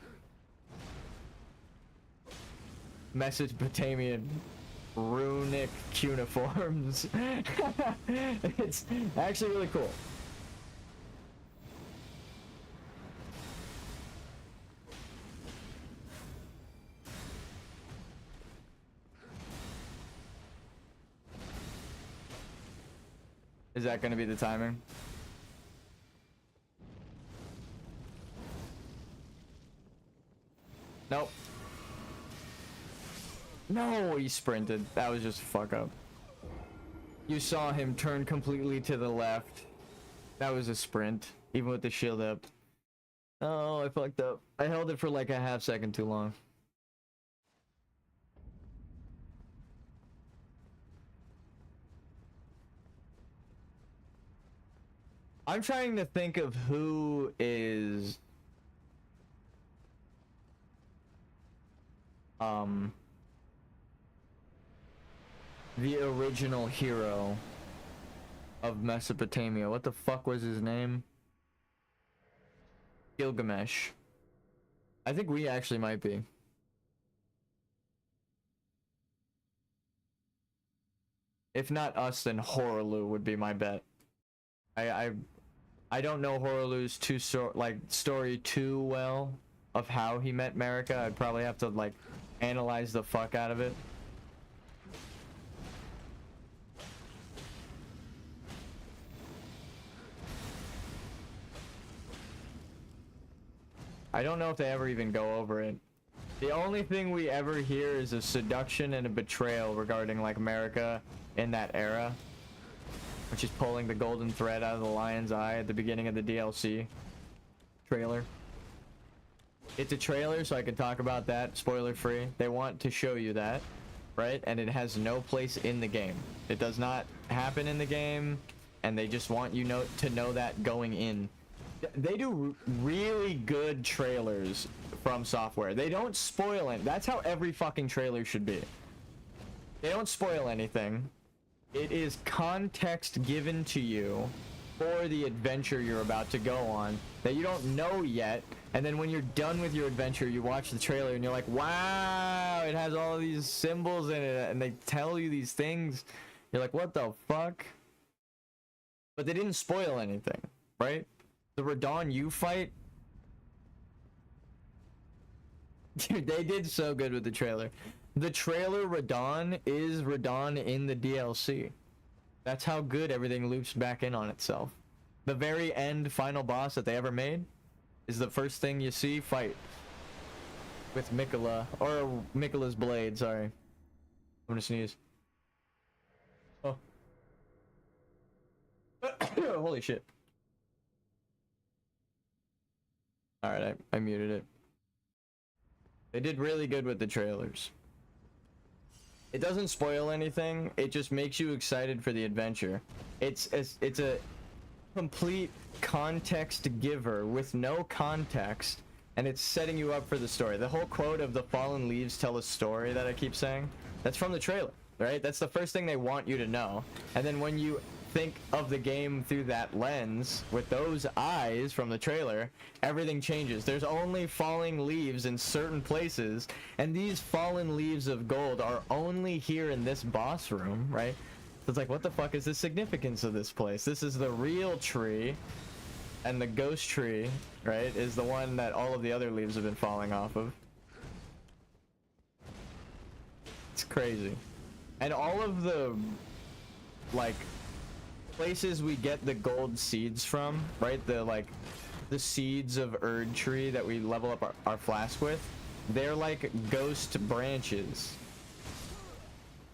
Mesopotamian runic cuneiforms. It's actually really cool. Is that going to be the timing? Nope. No, he sprinted. That was just a fuck up. You saw him turn completely to the left. That was a sprint, even with the shield up. Oh, I fucked up. I held it for like a half second too long. I'm trying to think of who is the original hero of Mesopotamia. What the fuck was his name? Gilgamesh. I think we actually might be. If not us, then Horaloo would be my bet. I don't know Horaloo's story too well of how he met Marika. I'd probably have to like analyze the fuck out of it. I don't know if they ever even go over it. The only thing we ever hear is a seduction and a betrayal regarding like Marika in that era, which is pulling the golden thread out of the lion's eye at the beginning of the DLC trailer. It's a trailer, so I can talk about that spoiler free. They want to show you that, right? And it has no place in the game. It does not happen in the game, and they just want you to know that going in. They do really good trailers from software. They don't spoil it. That's how every fucking trailer should be. They don't spoil anything. It is context given to you for the adventure you're about to go on that you don't know yet, and then when you're done with your adventure, you watch the trailer and you're like, wow, it has all these symbols in it, and they tell you these things. You're like, what the fuck? But they didn't spoil anything, right? The Radon you fight, dude, they did so good with the trailer. The trailer Radon is Radon in the DLC. That's how good everything loops back in on itself. The very end final boss that they ever made is the first thing you see fight with Mikola, or Mikola's blade, sorry. I'm gonna sneeze. Oh. Holy shit. Alright, I muted it. They did really good with the trailers. It doesn't spoil anything, it just makes you excited for the adventure. It's a complete context giver with no context, and it's setting you up for the story. The whole quote of the fallen leaves tell a story that I keep saying, that's from the trailer, right? That's the first thing they want you to know. And then when you think of the game through that lens, with those eyes from the trailer, everything changes. There's only falling leaves in certain places, and these fallen leaves of gold are only here in this boss room, right? So it's like, what the fuck is the significance of this place? This is the real tree, and the ghost tree, right, is the one that all of the other leaves have been falling off of. It's crazy. And all of the, like, places we get the gold seeds from, right? The seeds of Erd tree that we level up our flask with, they're like ghost branches.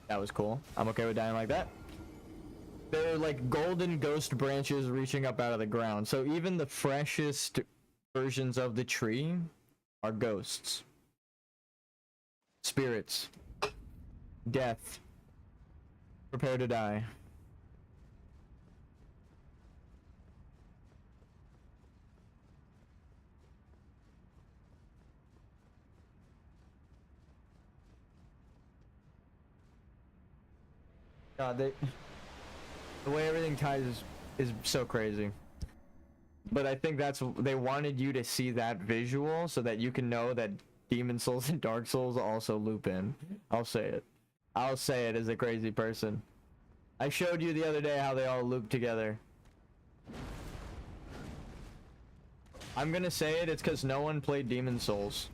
That was cool. I'm okay with dying like that. They're like golden ghost branches reaching up out of the ground. So even the freshest versions of the tree are ghosts. Spirits. Death. Prepare to die. The way everything ties is so crazy. But I think they wanted you to see that visual so that you can know that Demon Souls and Dark Souls also loop in. I'll say it. I'll say it as a crazy person. I showed you the other day how they all loop together. I'm gonna say it's because no one played Demon Souls.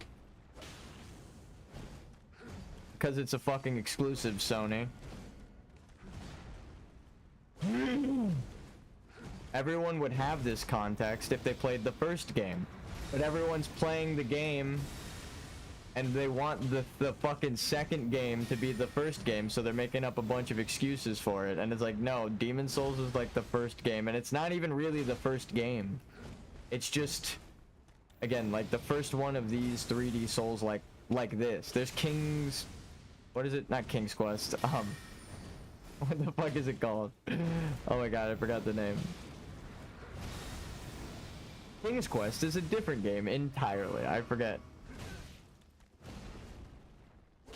Because it's a fucking exclusive, Sony. Everyone would have this context if they played the first game, but everyone's playing the game and they want the fucking second game to be the first game, so they're making up a bunch of excuses for it. And it's like, no, Demon Souls is like the first game, and it's not even really the first game. It's just, again, like the first one of these 3D Souls like this. There's King's, what is it? Not King's Quest. What the fuck is it called? Oh my god, I forgot the name. King's Quest is a different game entirely. I forget.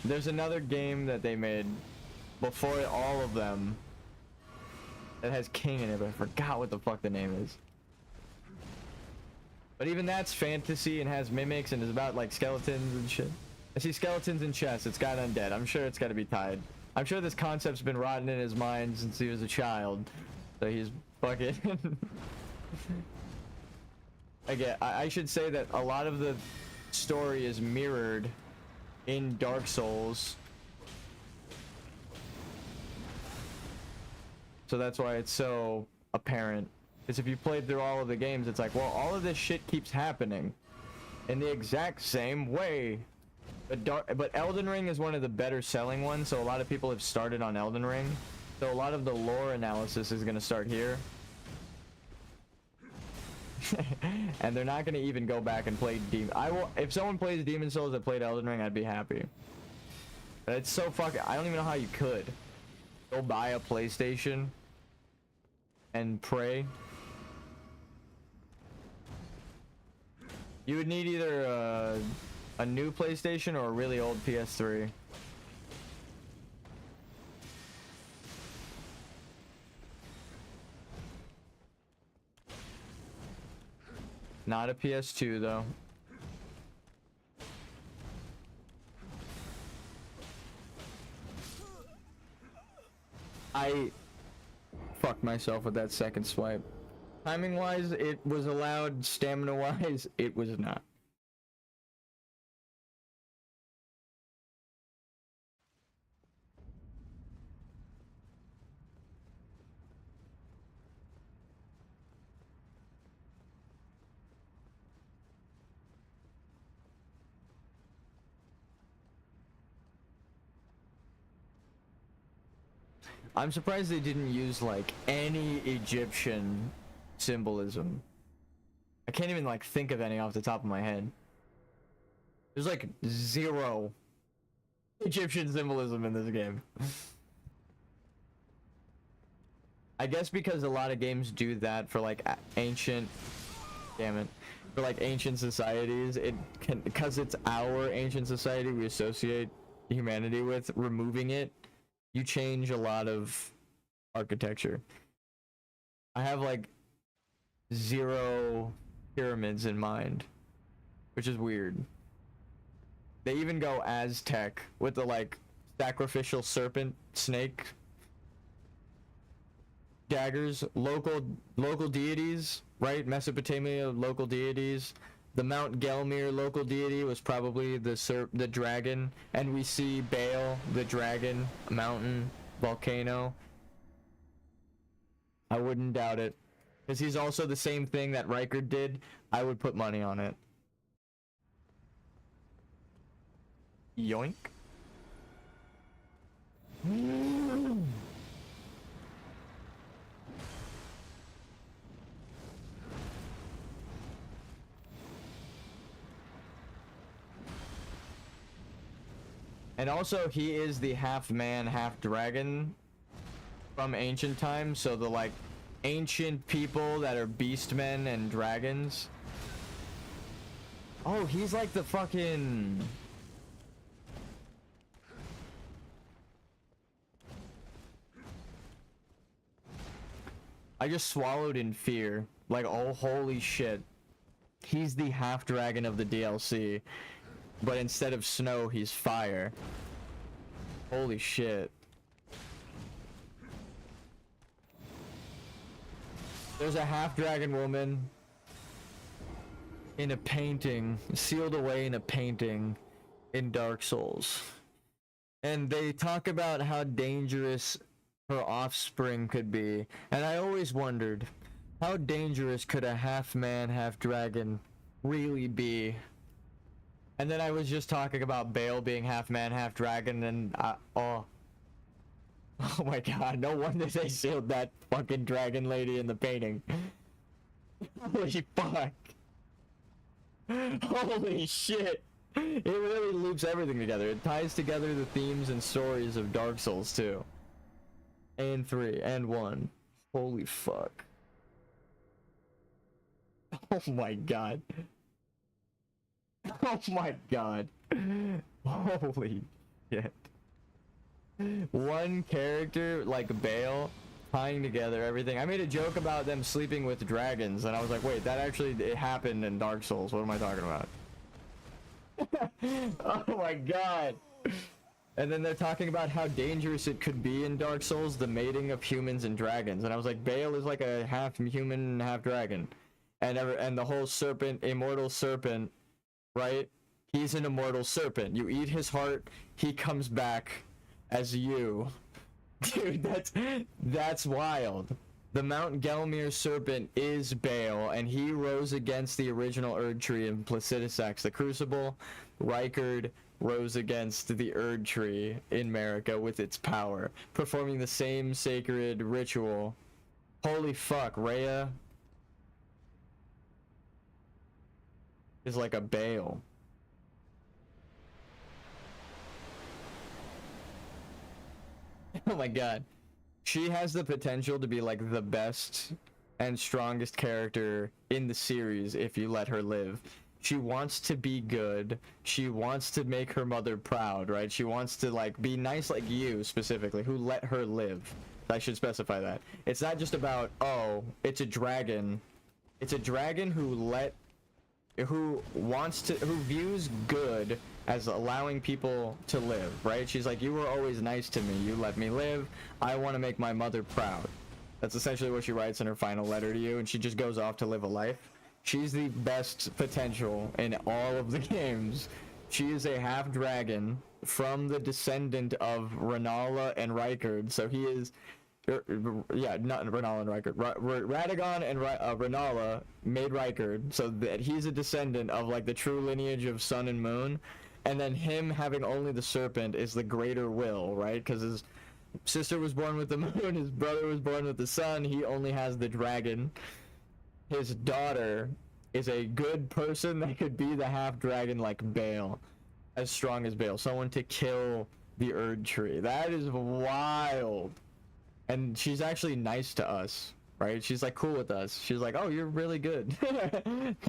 There's another game that they made before all of them that has King in it, but I forgot what the fuck the name is. But even that's fantasy and has mimics and is about like skeletons and shit. I see skeletons and chests. It's got undead. I'm sure it's got to be tied. I'm sure this concept's been rotten in his mind since he was a child. So he's fucking... Again, I should say that a lot of the story is mirrored in Dark Souls. So that's why it's so apparent. Because if you played through all of the games, it's like, well, all of this shit keeps happening in the exact same way. But Elden Ring is one of the better selling ones, so a lot of people have started on Elden Ring. So a lot of the lore analysis is going to start here. And they're not going to even go back and play if someone plays Demon Souls that played Elden Ring, I'd be happy. But it's so fucking... I don't even know how you could. Go buy a PlayStation and pray. You would need either a new PlayStation or a really old PS3. Not a PS2 though. I fucked myself with that second swipe. Timing wise, it was allowed. Stamina wise, it was not. I'm surprised they didn't use like any Egyptian symbolism. I can't even like think of any off the top of my head. There's like zero Egyptian symbolism in this game. I guess because a lot of games do that for like ancient, damn it, for like ancient societies, it can, because it's our ancient society we associate humanity with, removing it, you change a lot of architecture. I have like 0 pyramids in mind, which is weird. They even go Aztec with the like sacrificial serpent snake daggers, local deities, right? Mesopotamia, local deities. The Mount Gelmir local deity was probably the dragon, and we see Baal, the dragon, mountain, volcano. I wouldn't doubt it, because he's also the same thing that Riker did. I would put money on it. Yoink. And also, he is the half man, half dragon from ancient times. So the like ancient people that are beastmen and dragons. Oh, he's like the fucking... I just swallowed in fear. Like, oh, holy shit. He's the half dragon of the DLC. But instead of snow, he's fire. Holy shit. There's a half dragon woman in a painting, sealed away in a painting in Dark Souls. And they talk about how dangerous her offspring could be. And I always wondered, how dangerous could a half man, half dragon really be? And then I was just talking about Baal being half man, half dragon, and oh my god, no wonder they sealed that fucking dragon lady in the painting. Holy fuck. Holy shit. It really loops everything together. It ties together the themes and stories of Dark Souls 2. And 3, and 1. Holy fuck. Oh my god. Oh my god. Holy shit. One character like Bale tying together everything. I made a joke about them sleeping with dragons, and I was like, wait, that actually it happened in Dark Souls. What am I talking about? Oh my god. And then they're talking about how dangerous it could be in Dark Souls, the mating of humans and dragons. And I was like, Bale is like a half human, half dragon. And the whole serpent, immortal serpent, right? He's an immortal serpent. You eat his heart, he comes back as you. Dude, that's wild. The Mount Gelmir serpent is Bale, and he rose against the original Erd Tree in Placidusax the Crucible. Rykard rose against the Erd Tree in Marika with its power, performing the same sacred ritual. Holy fuck, Rhea is like a Bale. Oh my god. She has the potential to be like the best and strongest character in the series if you let her live. She wants to be good. She wants to make her mother proud, right? She wants to like be nice like you specifically, who let her live. I should specify that. It's not just about, oh, it's a dragon. It's a dragon who views good as allowing people to live, right? She's like, you were always nice to me. You let me live. I want to make my mother proud. That's essentially what she writes in her final letter to you, and she just goes off to live a life. She's the best potential in all of the games. She is a half dragon from the descendant of Rennala and Rykard, so he is... yeah, not Rennala and Rykard. Radagon and Rennala made Rykard, so that he's a descendant of like the true lineage of Sun and Moon, and then him having only the serpent is the greater will, right? Because his sister was born with the moon, his brother was born with the sun, he only has the dragon. His daughter is a good person that could be the half dragon like Bale, as strong as Bale, someone to kill the Erd Tree. That is wild. And she's actually nice to us, right? She's like cool with us. She's like, oh, you're really good.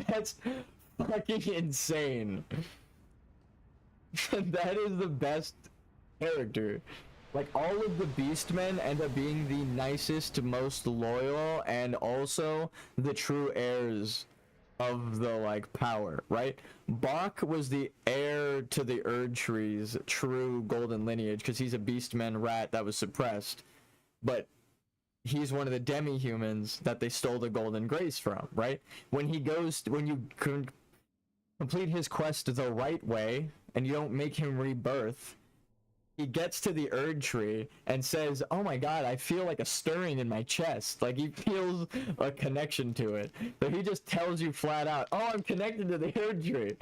That's fucking insane. That is the best character. Like, all of the Beastmen end up being the nicest, most loyal, and also the true heirs of the, like, power, right? Bach was the heir to the Erd Tree's true golden lineage, because he's a Beastman rat that was suppressed. But he's one of the demi-humans that they stole the golden grace from, right? When you complete his quest the right way, and you don't make him rebirth, he gets to the Erd Tree and says, oh my god, I feel like a stirring in my chest. Like, he feels a connection to it. So he just tells you flat out, oh, I'm connected to the Erd Tree.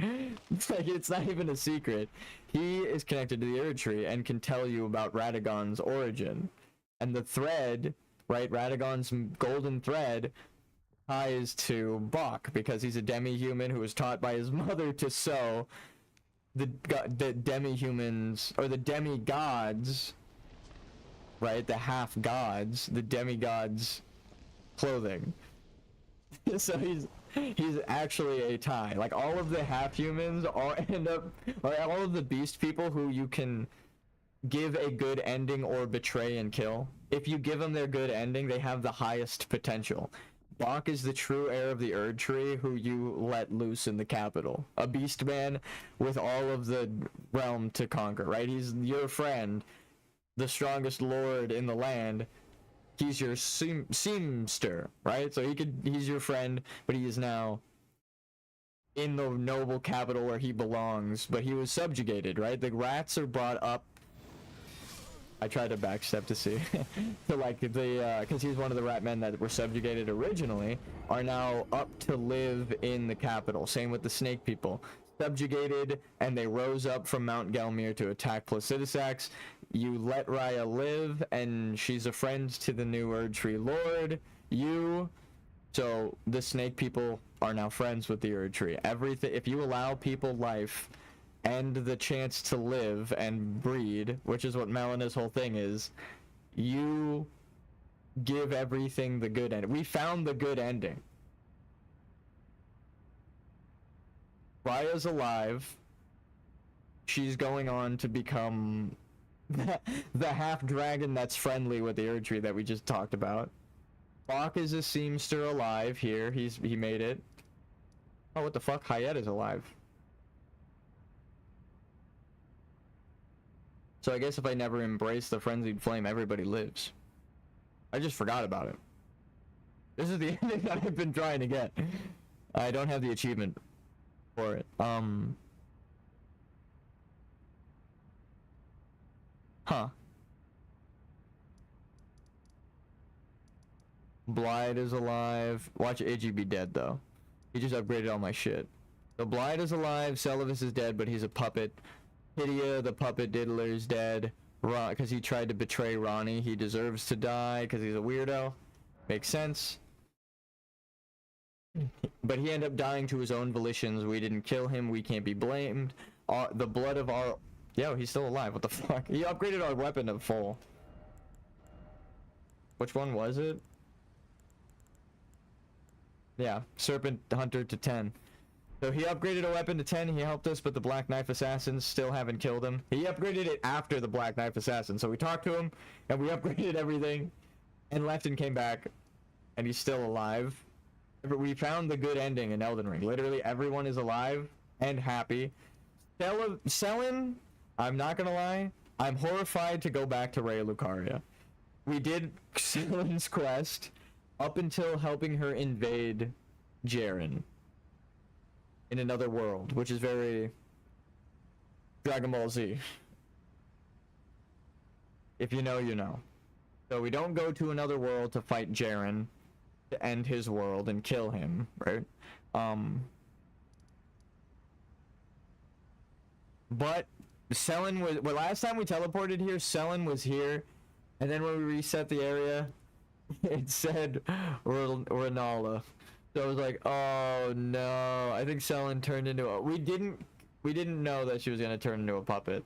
It's like, it's not even a secret. He is connected to the Erd Tree and can tell you about Radagon's origin. And the thread, right, Radagon's golden thread, ties to Bach, because he's a demi-human who was taught by his mother to sew the demi-humans, or the demigods, right, the half-gods, the demigods' clothing. So he's actually a tie. Like, all of the half-humans all end up, or all of the beast people who you can give a good ending or betray and kill, if you give them their good ending, they have the highest potential. Bach is the true heir of the Erd Tree who you let loose in the capital. A beast man with all of the realm to conquer, right? He's your friend, the strongest lord in the land. He's your seamster, right? So he's your friend, but he is now in the noble capital where he belongs, but he was subjugated, right? The rats are brought up. I tried to backstep to see. So like because he's one of the rat men that were subjugated originally, are now up to live in the capital. Same with the snake people. Subjugated, and they rose up from Mount Gelmir to attack Placidusax. You let Raya live, and she's a friend to the new Erd Tree Lord. So the snake people are now friends with the Erd Tree. Everything, if you allow people life and the chance to live and breed, which is what Melina's whole thing is, you give everything the good end. We found the good ending. Raya's alive. She's going on to become the half dragon that's friendly with the Erdtree that we just talked about. Bach is a seamster alive here. He made it. Oh, what the fuck? Hayet is alive. So I guess if I never embrace the frenzied flame, everybody lives. I just forgot about it. This is the ending that I've been trying to get. I don't have the achievement for it. Huh. Blythe is alive. Watch Iggy be dead, though. He just upgraded all my shit. So Blythe is alive. Celavis is dead, but he's a puppet. Hydia, the puppet diddler, is dead. Because he tried to betray Ronnie. He deserves to die because he's a weirdo. Makes sense. But he ended up dying to his own volitions. We didn't kill him. We can't be blamed. The blood of our... Yo, he's still alive. What the fuck? He upgraded our weapon to full. Which one was it? Yeah, Serpent Hunter to 10. So he upgraded a weapon to 10. He helped us, but the Black Knife Assassins still haven't killed him. He upgraded it after the Black Knife Assassin. So we talked to him, and we upgraded everything, and left and came back, and he's still alive. We found the good ending in Elden Ring. Literally everyone is alive and happy. Selin, I'm not gonna lie, I'm horrified to go back to Raya Lucaria. We did Selin's quest up until helping her invade Jaren in another world, which is very Dragon Ball Z. If you know, you know. So we don't go to another world to fight Jaren to end his world and kill him, right? But Selin was... Well, last time we teleported here, Selin was here, and then when we reset the area, it said Renala. So I was like, oh no, I think Selin turned into a... We didn't know that she was gonna turn into a puppet.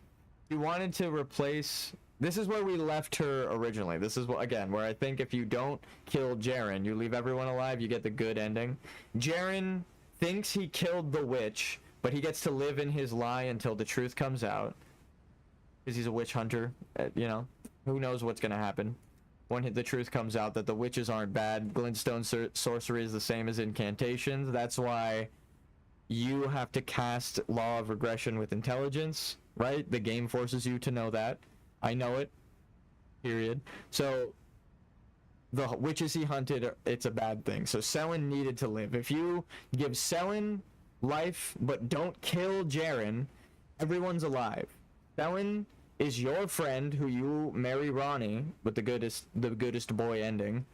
She wanted to replace... This is where we left her originally. This is, again, where I think if you don't kill Jaren, you leave everyone alive, you get the good ending. Jaren thinks he killed the witch, but he gets to live in his lie until the truth comes out. Because he's a witch hunter, you know. Who knows what's going to happen when the truth comes out that the witches aren't bad. Glintstone sorcery is the same as incantations. That's why you have to cast Law of Regression with intelligence, right? The game forces you to know that. I know it, period. So, the witches he hunted, it's a bad thing. So Selin needed to live. If you give Selin life, but don't kill Jaren, everyone's alive. Selin is your friend who you marry Ronnie with the goodest boy ending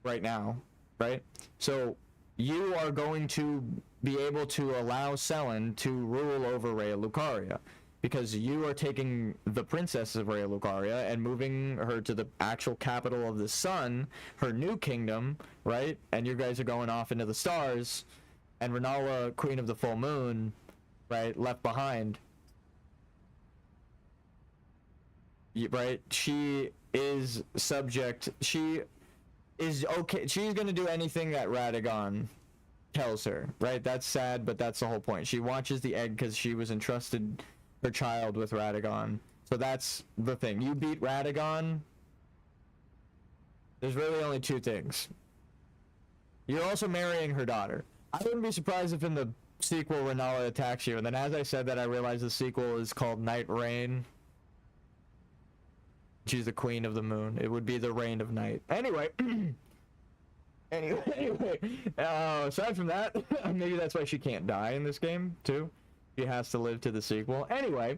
right now, right? So, you are going to be able to allow Selin to rule over Raya Lucaria. Because you are taking the princess of Raya Lucaria and moving her to the actual capital of the sun, her new kingdom, right? And you guys are going off into the stars, and Renala, Queen of the Full Moon, right, left behind. Right? She is subject, she is okay, she's gonna do anything that Radagon tells her, right? That's sad, but that's the whole point. She watches the egg because she was entrusted her child with Radagon. So that's the thing. You beat Radagon, there's really only two things. You're also marrying her daughter. I wouldn't be surprised if in the sequel Renala attacks you, and then as I said that, I realized the sequel is called Night Rain. She's the queen of the moon. It would be the reign of night. Anyway. Anyway. Aside from that, maybe that's why she can't die in this game, too. She has to live to the sequel. Anyway,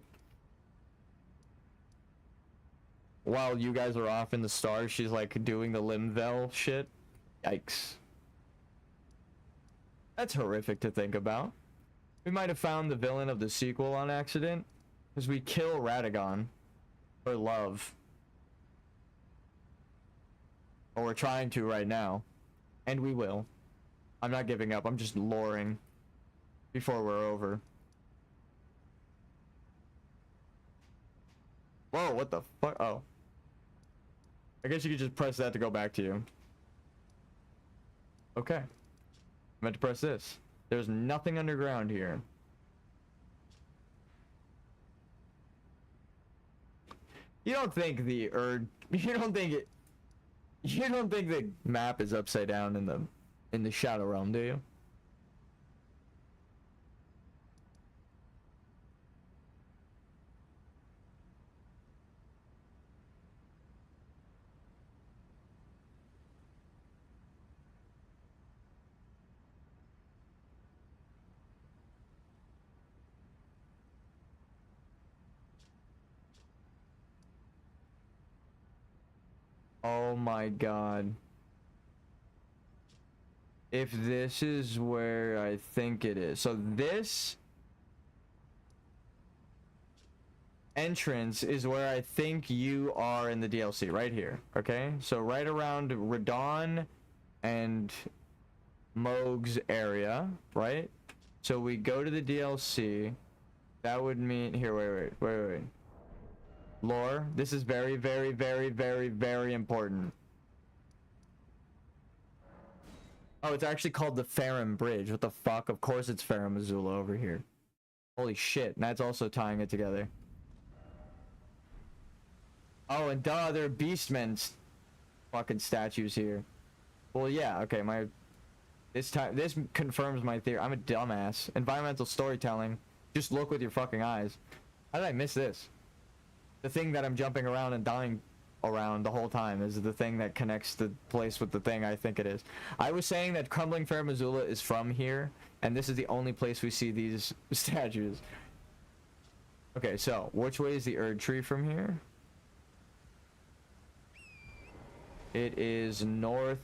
while you guys are off in the stars, she's like doing the Limvel shit. Yikes. That's horrific to think about. We might have found the villain of the sequel on accident, because we kill Radagon for love. Or we're trying to right now. And we will. I'm not giving up, I'm just loring before we're over. Whoa, what the fuck? Oh. I guess you could just press that to go back to you. Okay. I meant to press this. There's nothing underground here. You don't think the you don't think the map is upside down in the Shadow Realm, do you? Oh my god. If this is where I think it is. So this entrance is where I think you are in the DLC, right here. Okay? So right around Radon and Moog's area, right? So we go to the DLC. That would mean here, wait. Lore, this is very, very, very, very, very important. Oh, it's actually called the Farum Bridge. What the fuck? Of course it's Farum Azula over here. Holy shit, and that's also tying it together. Oh, and duh, there are Beastmen fucking statues here. Well, yeah, okay, this confirms my theory. I'm a dumbass. Environmental storytelling. Just look with your fucking eyes. How did I miss this? The thing that I'm jumping around and dying around the whole time is the thing that connects the place with the thing I think it is. I was saying that Crumbling Farum Azula is from here, and this is the only place we see these statues. Okay, so which way is the Erd Tree from here? It is north.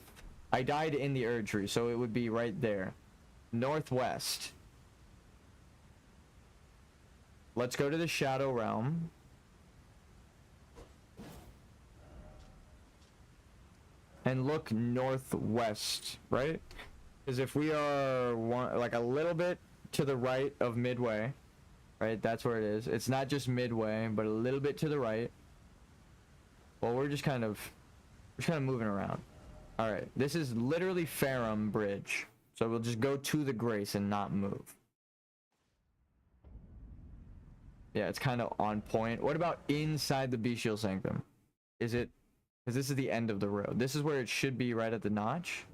I died in the Erd Tree, so it would be right there. Northwest. Let's go to the Shadow Realm. And look northwest, right? Because if we are like a little bit to the right of Midway, right? That's where it is. It's not just Midway, but a little bit to the right. Well, we're just kind of moving around. All right, this is literally Farum Bridge, so we'll just go to the Grace and not move. Yeah, it's kind of on point. What about inside the Bestial Sanctum? Is it? Because this is the end of the road. This is where it should be, right at the notch.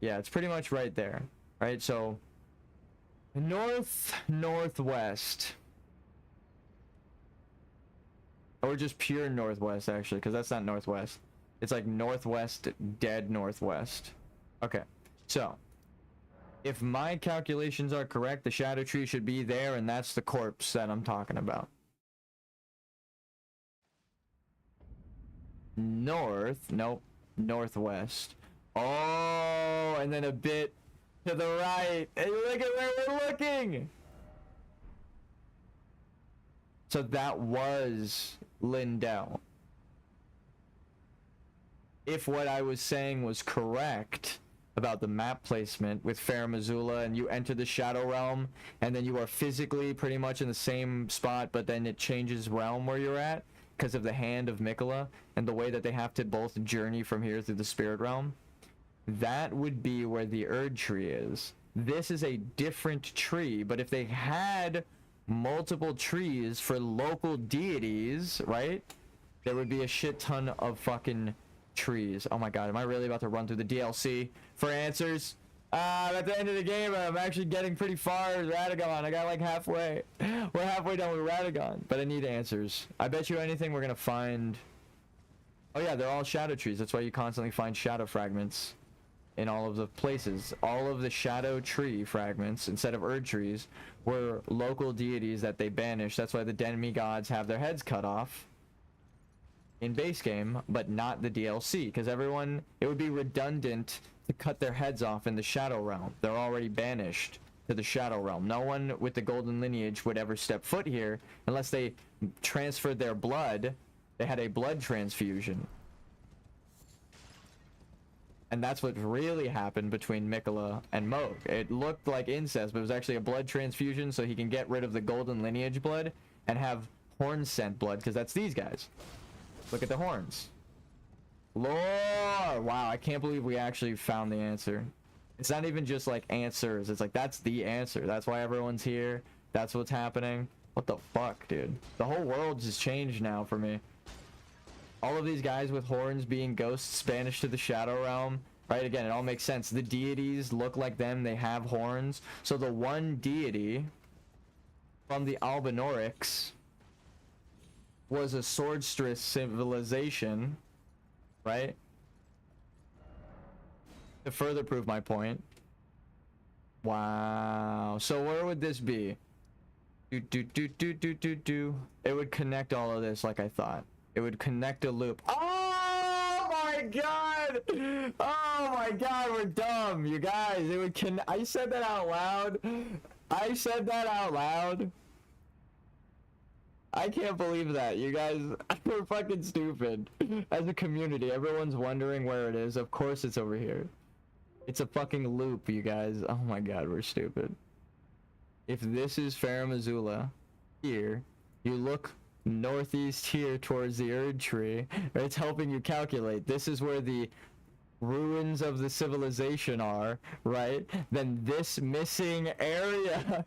Yeah, it's pretty much right there, right? So northwest, or just pure northwest actually, because that's not northwest. It's like northwest, dead northwest. Okay, so if my calculations are correct, the Shadow Tree should be there, and that's the corpse that I'm talking about. Northwest. Oh, and then a bit to the right. And look at where we're looking. So that was Lindell. If what I was saying was correct about the map placement with Farum Azula, and you enter the Shadow Realm, and then you are physically pretty much in the same spot, but then it changes realm where you're at because of the hand of Miquella and the way that they have to both journey from here through the Spirit Realm. That would be where the Erd Tree is. This is a different tree, but if they had multiple trees for local deities, right, there would be a shit ton of fucking trees. Oh my god, am I really about to run through the DLC for answers? At the end of the game, I'm actually getting pretty far with Radagon. I got like halfway. We're halfway done with Radagon, but I need answers. I bet you anything we're gonna find. Oh yeah, they're all shadow trees. That's why you constantly find shadow fragments in all of the places. All of the shadow tree fragments, instead of Erd trees, were local deities that they banished. That's why the demigods have their heads cut off in base game, but not the DLC, because everyone, it would be redundant to cut their heads off in the Shadow Realm. They're already banished to the Shadow Realm. No one with the golden lineage would ever step foot here unless they transferred their blood. They had a blood transfusion. And that's what really happened between Miquella and Moog. It looked like incest, but it was actually a blood transfusion so he can get rid of the golden lineage blood and have horn scent blood, because that's these guys. Look at the horns. Lore! Wow, I can't believe we actually found the answer. It's not even just like answers. It's like, that's the answer. That's why everyone's here. That's what's happening. What the fuck, dude? The whole world just changed now for me. All of these guys with horns being ghosts banished to the Shadow Realm. Right, again, it all makes sense. The deities look like them. They have horns. So the one deity from the Albinorics was a swordstress civilization, right? To further prove my point. Wow. So where would this be? It would connect all of this like I thought. It would connect a loop. Oh my god! Oh my god, we're dumb, you guys. It would I said that out loud. I said that out loud. I can't believe that. You guys are fucking stupid. As a community, everyone's wondering where it is. Of course it's over here. It's a fucking loop, you guys. Oh my god, we're stupid. If this is Farum Azula, here, you look northeast here towards the Erd Tree. It's helping you calculate. This is where the ruins of the civilization are, right? Then this missing area...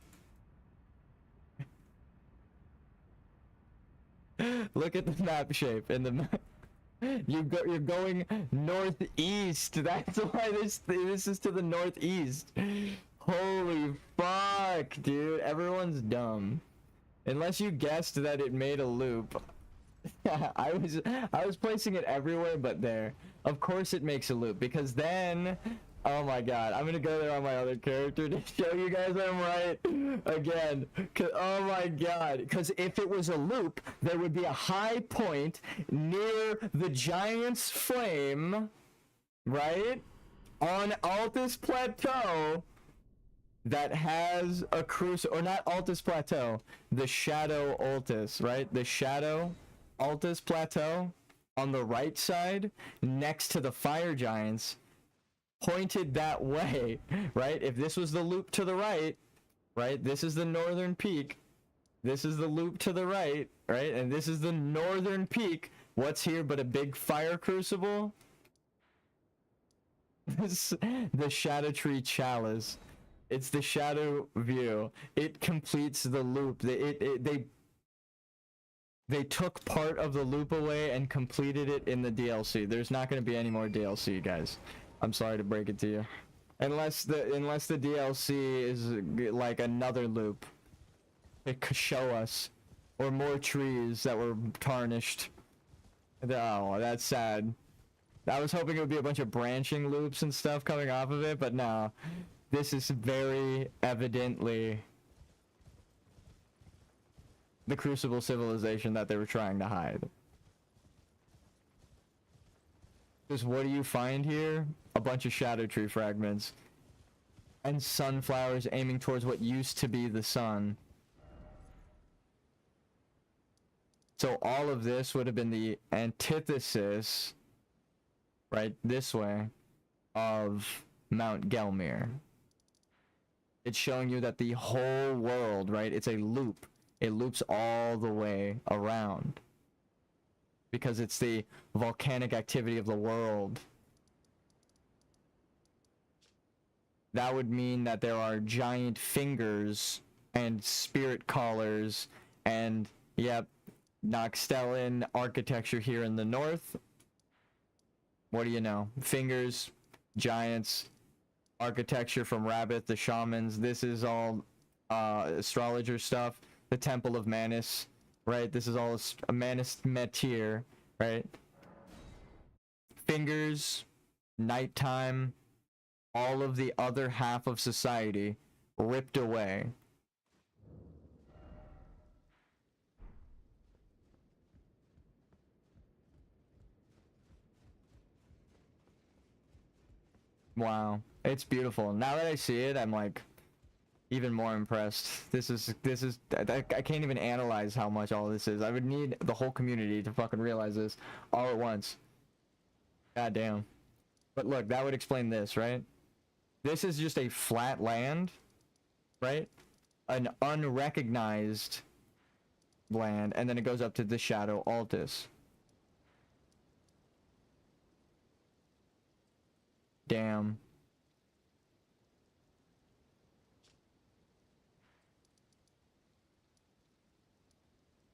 Look at the map shape in the map. You're going northeast. That's why this is to the northeast. Holy fuck, dude. Everyone's dumb. Unless you guessed that it made a loop. I was placing it everywhere but there. Of course it makes a loop because then, oh my god, I'm gonna go there on my other character to show you guys I'm right again. Oh my god, because if it was a loop, there would be a high point near the giant's flame, right? On Altus Plateau that has a crucible, or not Altus Plateau, the Shadow Altus, right? The Shadow Altus Plateau on the right side next to the fire giants, pointed that way, right? If this was the loop to the right, right? This is the northern peak. This is the loop to the right, right? And this is the northern peak. What's here but a big fire crucible? The Shadow Tree Chalice. It's the shadow view. It completes the loop. They took part of the loop away and completed it in the DLC. There's not going to be any more DLC, guys. I'm sorry to break it to you. Unless the DLC is like another loop. It could show us. Or more trees that were tarnished. Oh, that's sad. I was hoping it would be a bunch of branching loops and stuff coming off of it, but no. This is very evidently the Crucible civilization that they were trying to hide. Because what do you find here? A bunch of Shadow Tree fragments. And sunflowers aiming towards what used to be the sun. So all of this would have been the antithesis, right, this way, of Mount Gelmir. It's showing you that the whole world, right, it's a loop. It loops all the way around. Because it's the volcanic activity of the world. That would mean that there are giant fingers and spirit collars and, yep, Noxtellan architecture here in the north. What do you know? Fingers, giants, architecture from Rabbath, the shamans. This is all astrologer stuff. The Temple of Manus, right? This is all a Manus Metir, right? Fingers, nighttime, all of the other half of society ripped away. Wow, it's beautiful. Now that I see it, I'm like even more impressed. This is I can't even analyze how much all this is. I would need the whole community to fucking realize this all at once. God damn. But look, that would explain this, right? This is just a flat land, right? An unrecognized land, and then it goes up to the Shadow Altus. Damn.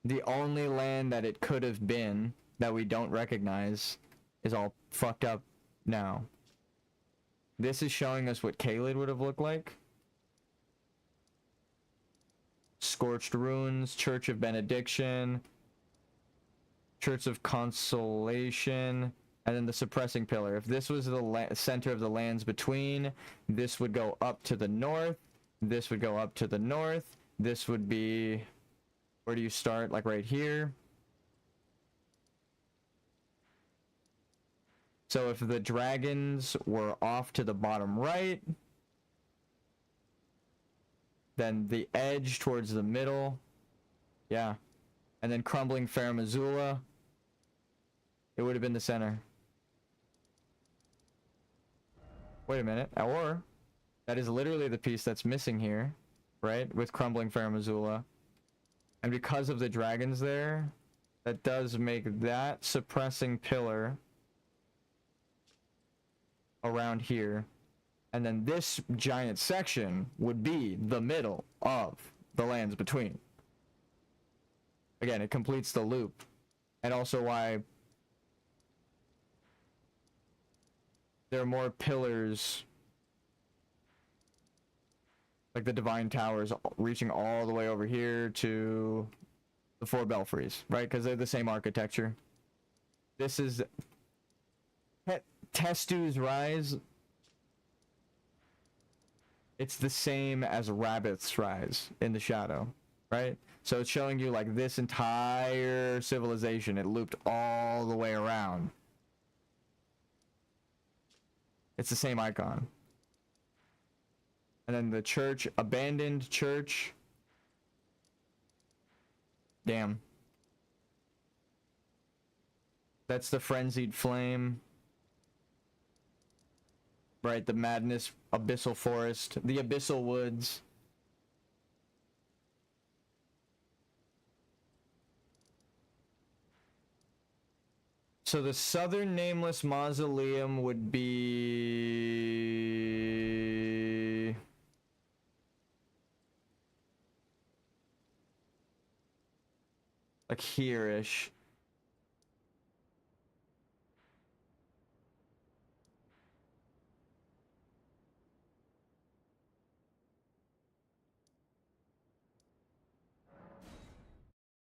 The only land that it could have been that we don't recognize is all fucked up now. This is showing us what Caelid would have looked like. Scorched Ruins, Church of Benediction, Church of Consolation, and then the Suppressing Pillar. If this was the center of the lands between, this would go up to the north, this would go up to the north, this would be... Where do you start? Like right here. So if the dragons were off to the bottom right, then the edge towards the middle, yeah, and then crumbling Fair Missoula, it would have been the center. Wait a minute, or that is literally the piece that's missing here, right? With crumbling Fair Missoula. And because of the dragons there, that does make that suppressing pillar around here. And then this giant section would be the middle of the lands between. Again, it completes the loop. And also why there are more pillars, like the Divine Towers reaching all the way over here to the four belfries, right? Because they're the same architecture. This is Testu's Rise. It's the same as Rabbit's Rise in the Shadow, right? So it's showing you like this entire civilization. It looped all the way around. It's the same icon. And then the church, abandoned church. Damn. That's the frenzied flame. Right, the madness, abyssal forest, the abyssal woods. So the southern nameless mausoleum would be... like here-ish.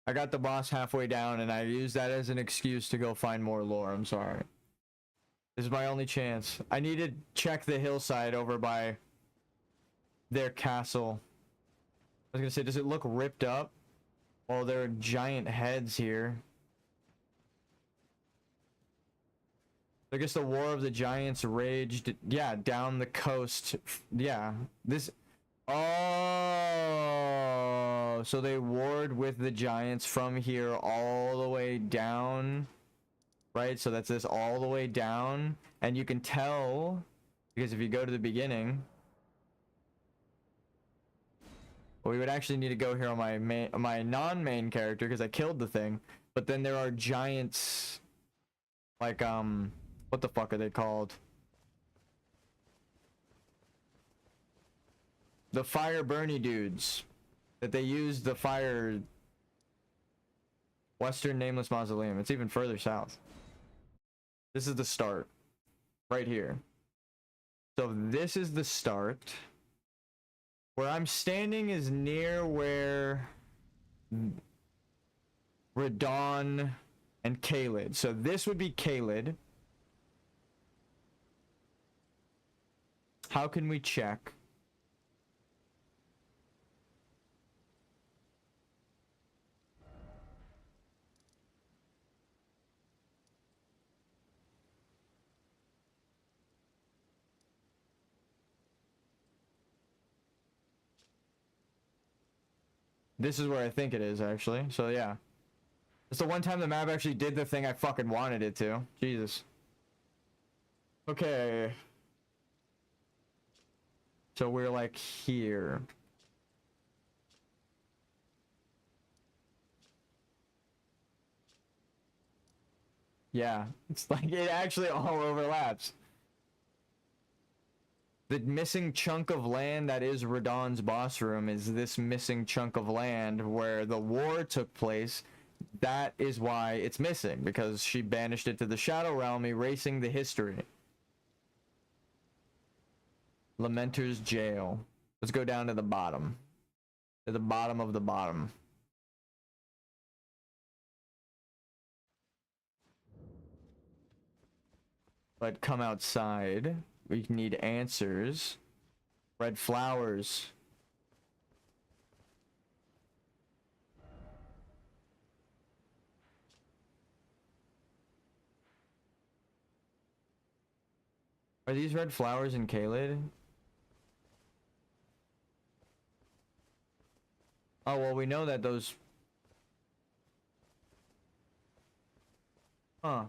I got the boss halfway down and I used that as an excuse to go find more lore. I'm sorry. This is my only chance. I need to check the hillside over by their castle. I was gonna say, does it look ripped up? Oh, there are giant heads here. I guess the War of the Giants raged, yeah, down the coast. Yeah, this... Oh, so they warred with the giants from here all the way down, right? So that's this all the way down, and you can tell, because if you go to the beginning... Well, we would actually need to go here on my non-main character, because I killed the thing, but then there are giants, like, what the fuck are they called? The fire Bernie dudes that they used the fire Western Nameless Mausoleum. It's even further south. This is the start right here. So this is the start. Where I'm standing is near where Radon and Caelid. So this would be Caelid. How can we check? This is where I think it is, actually. So, yeah. It's the one time the map actually did the thing I fucking wanted it to. Jesus. Okay. So we're, like, here. Yeah. It's like, it actually all overlaps. The missing chunk of land that is Radahn's boss room is this missing chunk of land where the war took place. That is why it's missing, because she banished it to the Shadow Realm, erasing the history. Lamenter's Jail. Let's go down to the bottom. To the bottom of the bottom. But come outside. We need answers. Red flowers. Are these red flowers in Caelid? Oh, well, we know that those... Huh.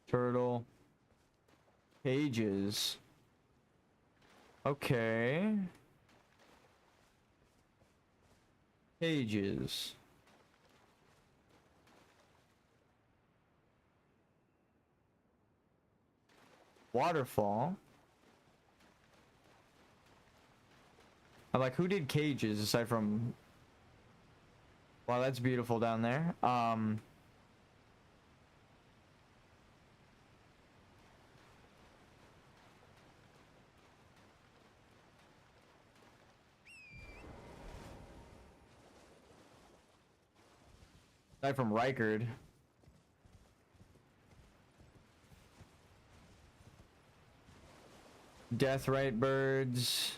Turtle. Cages. Okay. Cages. Waterfall. I'm like, who did cages aside from... Wow, that's beautiful down there. Aside from Rykard. Deathrite birds.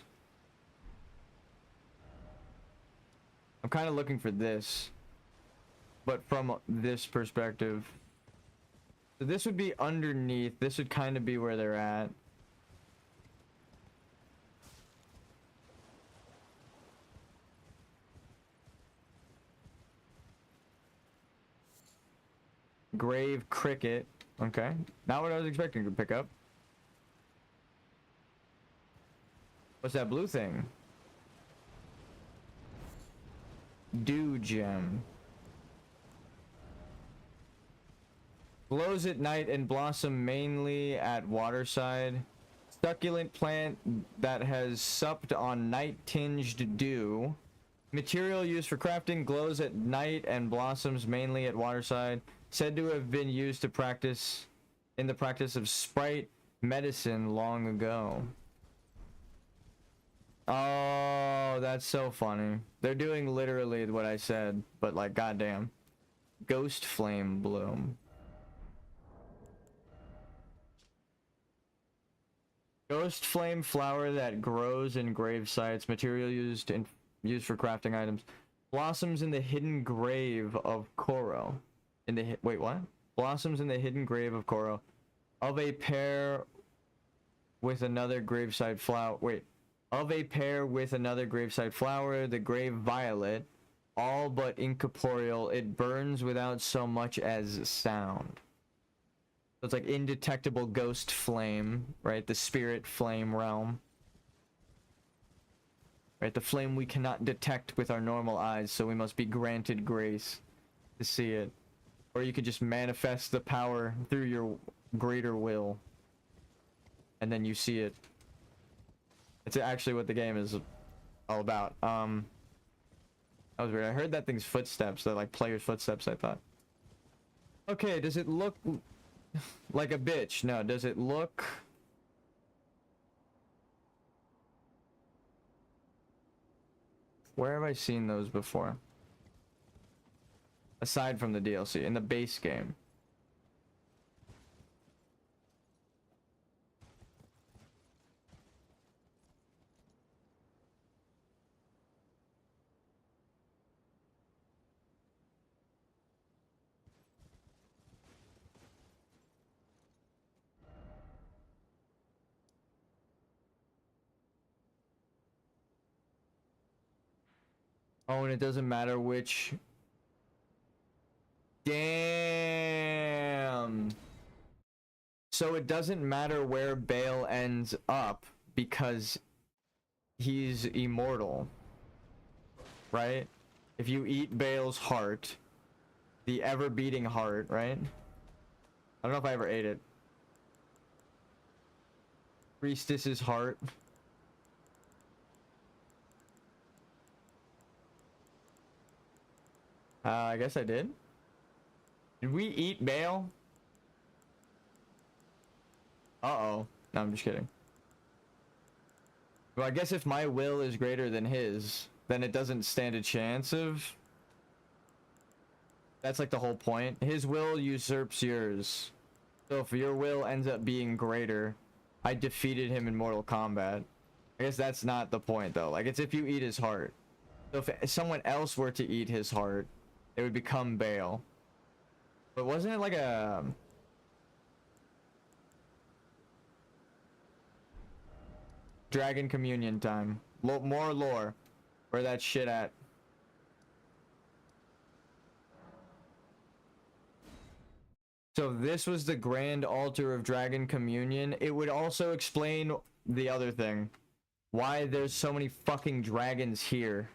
I'm kind of looking for this, but from this perspective. So this would be underneath. This would kind of be where they're at. Grave cricket. Okay. Not what I was expecting to pick up. What's that blue thing? Dew gem. Glows at night and blossom mainly at waterside. Succulent plant that has supped on night-tinged dew. Material used for crafting, glows at night and blossoms mainly at waterside. Said to have been used to practice in the practice of sprite medicine long ago. Oh, that's so funny. They're doing literally what I said, but like, goddamn. Ghost flame bloom. Ghost flame flower that grows in grave sites. Material used for crafting items. Blossoms in the hidden grave of Koro. Wait, what? Blossoms in the hidden grave of Koro. Of a pair with another graveside flower. Wait. Of a pair with another graveside flower, the grave violet, all but incorporeal, it burns without so much as sound. So it's like indetectable ghost flame, right? The spirit flame realm. Right, the flame we cannot detect with our normal eyes, so we must be granted grace to see it. Or you could just manifest the power through your greater will, and then you see it. It's actually what the game is all about. That was weird. I heard that thing's footsteps, that like player's footsteps, I thought. Okay, does it look like a bitch? No, does it look... Where have I seen those before? Aside from the DLC, in the base game. Oh, and it doesn't matter which... Damn! So it doesn't matter where Bale ends up, because he's immortal, right? If you eat Baal's heart, the ever-beating heart, right? I don't know if I ever ate it. Priestess's heart. I guess I did. Did we eat Baal? Uh-oh. No, I'm just kidding. Well, I guess if my will is greater than his, then it doesn't stand a chance of... That's like the whole point. His will usurps yours. So if your will ends up being greater, I defeated him in Mortal Kombat. I guess that's not the point, though. Like, it's if you eat his heart. So if someone else were to eat his heart, it would become Baal. But wasn't it like a... Dragon communion time. More lore. Where that shit at? So this was the grand altar of dragon communion. It would also explain the other thing. Why there's so many fucking dragons here.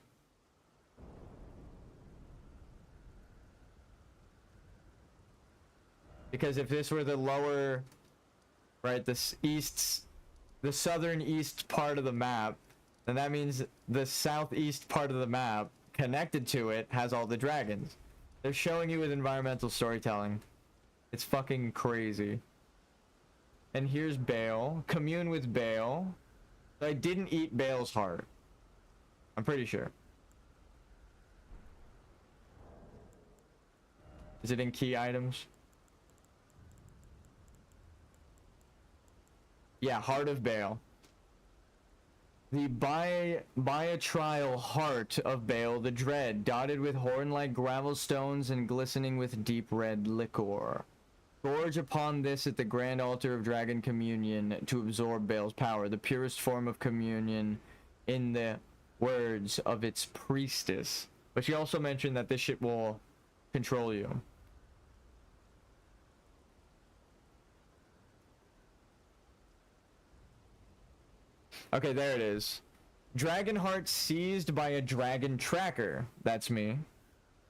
Because if this were the lower, right, the southern east part of the map, then that means the southeast part of the map connected to it has all the dragons. They're showing you with environmental storytelling. It's fucking crazy. And here's Baal. Commune with Baal. I didn't eat Baal's heart. I'm pretty sure. Is it in key items? Yeah, Heart of Baal. The biatrial heart of Baal the Dread, dotted with horn-like gravel stones and glistening with deep red liquor. Gorge upon this at the grand altar of dragon communion to absorb Baal's power, the purest form of communion in the words of its priestess. But she also mentioned that this shit will control you. Okay, there it is. Dragon heart seized by a dragon tracker. That's me.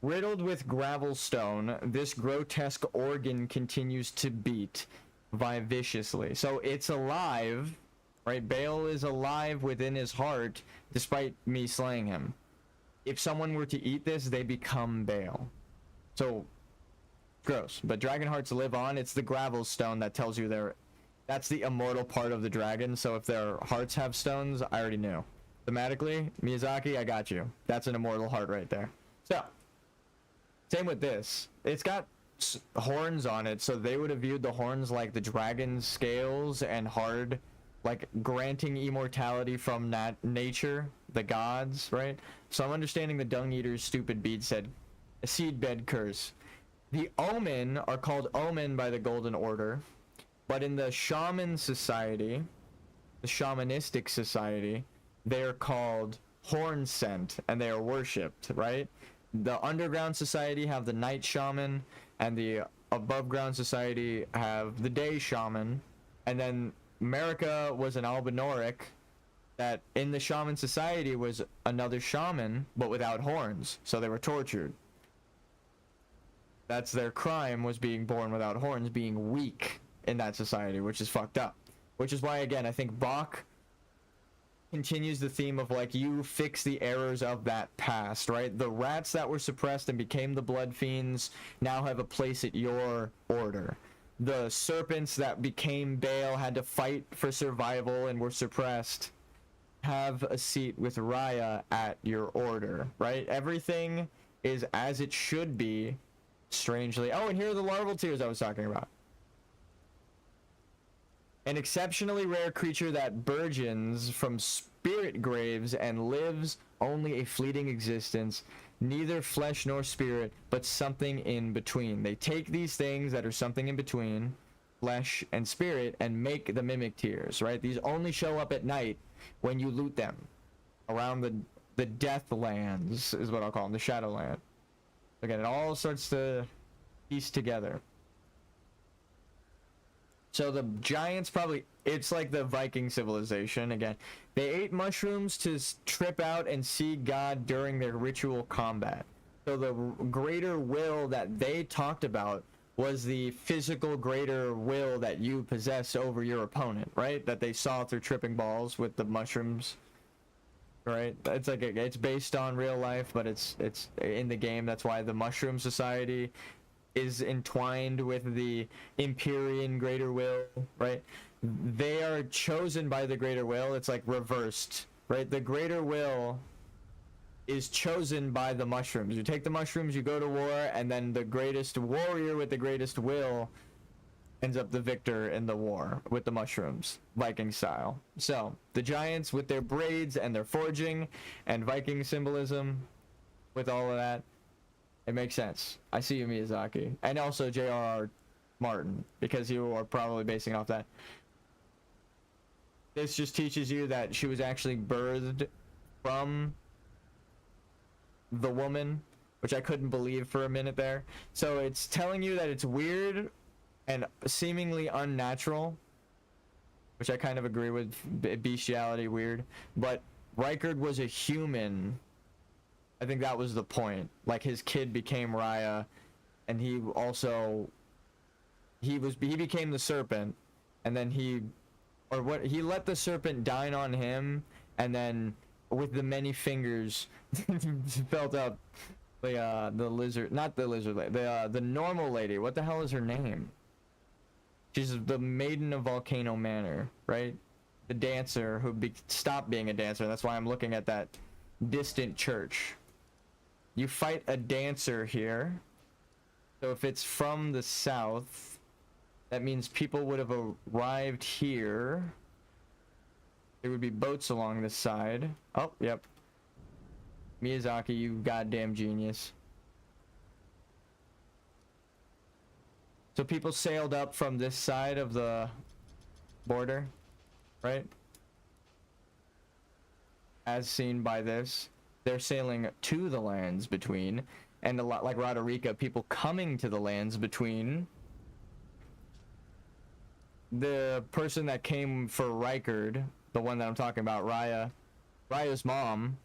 Riddled with gravel stone, this grotesque organ continues to beat vivaciously. So it's alive, right? Baal is alive within his heart, despite me slaying him. If someone were to eat this, they become Baal. So, gross. But dragon hearts live on. It's the gravel stone that tells you they're... That's the immortal part of the dragon, so if their hearts have stones, I already knew. Thematically, Miyazaki, I got you. That's an immortal heart right there. So, same with this. It's got horns on it, so they would have viewed the horns like the dragon's scales and hard, like granting immortality from nature, the gods, right? So I'm understanding the Dung Eater's stupid bead said, a seedbed curse. The Omen are called Omen by the Golden Order. But in the shaman society, the shamanistic society, they're called horn scent and they are worshipped, right? The underground society have the night shaman and the above ground society have the day shaman. And then America was an albinoric that in the shaman society was another shaman, but without horns. So they were tortured. That's their crime, was being born without horns, being weak in that society, which is fucked up. Which is why, again, I think Bach continues the theme of, like, you fix the errors of that past, right? The rats that were suppressed and became the blood fiends now have a place at your order. The serpents that became Baal, had to fight for survival and were suppressed, have a seat with Raya at your order, right? Everything is as it should be, strangely. Oh, and here are the larval tears I was talking about. An exceptionally rare creature that burgeons from spirit graves and lives only a fleeting existence, neither flesh nor spirit, but something in between. They take these things that are something in between, flesh and spirit, and make the mimic tears, right? These only show up at night when you loot them around the Deathlands, is what I'll call them, the Shadowland. Again, it all starts to piece together. So the giants probably, it's like the Viking civilization again. They ate mushrooms to trip out and see God during their ritual combat. So the greater will that they talked about was the physical greater will that you possess over your opponent, right? That they saw through tripping balls with the mushrooms, right? It's like it's based on real life, but it's in the game. That's why the Mushroom Society is entwined with the Empyrean greater will, right? They are chosen by the greater will. It's like reversed, right? The greater will is chosen by the mushrooms. You take the mushrooms, you go to war, and then the greatest warrior with the greatest will ends up the victor in the war with the mushrooms, Viking style. So the giants with their braids and their forging and Viking symbolism with all of that, it makes sense. I see you, Miyazaki. And also J.R.R. Martin, because you are probably basing off that. This just teaches you that she was actually birthed from the woman, which I couldn't believe for a minute there. So it's telling you that it's weird and seemingly unnatural, which I kind of agree with, bestiality, weird. But Rykard was a human. I think that was the point. Like, his kid became Raya, and he became the serpent, and then he let the serpent dine on him, and then with the many fingers felt out the lizard, not the lizard lady, the normal lady. What the hell is her name? She's the maiden of Volcano Manor, right? The dancer who stopped being a dancer. That's why I'm looking at that distant church. You fight a dancer here. So if it's from the south, that means people would have arrived here. There would be boats along this side. Oh, yep. Miyazaki, you goddamn genius. So people sailed up from this side of the border, right? As seen by this. They're sailing to the lands between, and a lot like Roderica, people coming to the lands between. The person that came for Rykard, the one that I'm talking about, Raya's mom,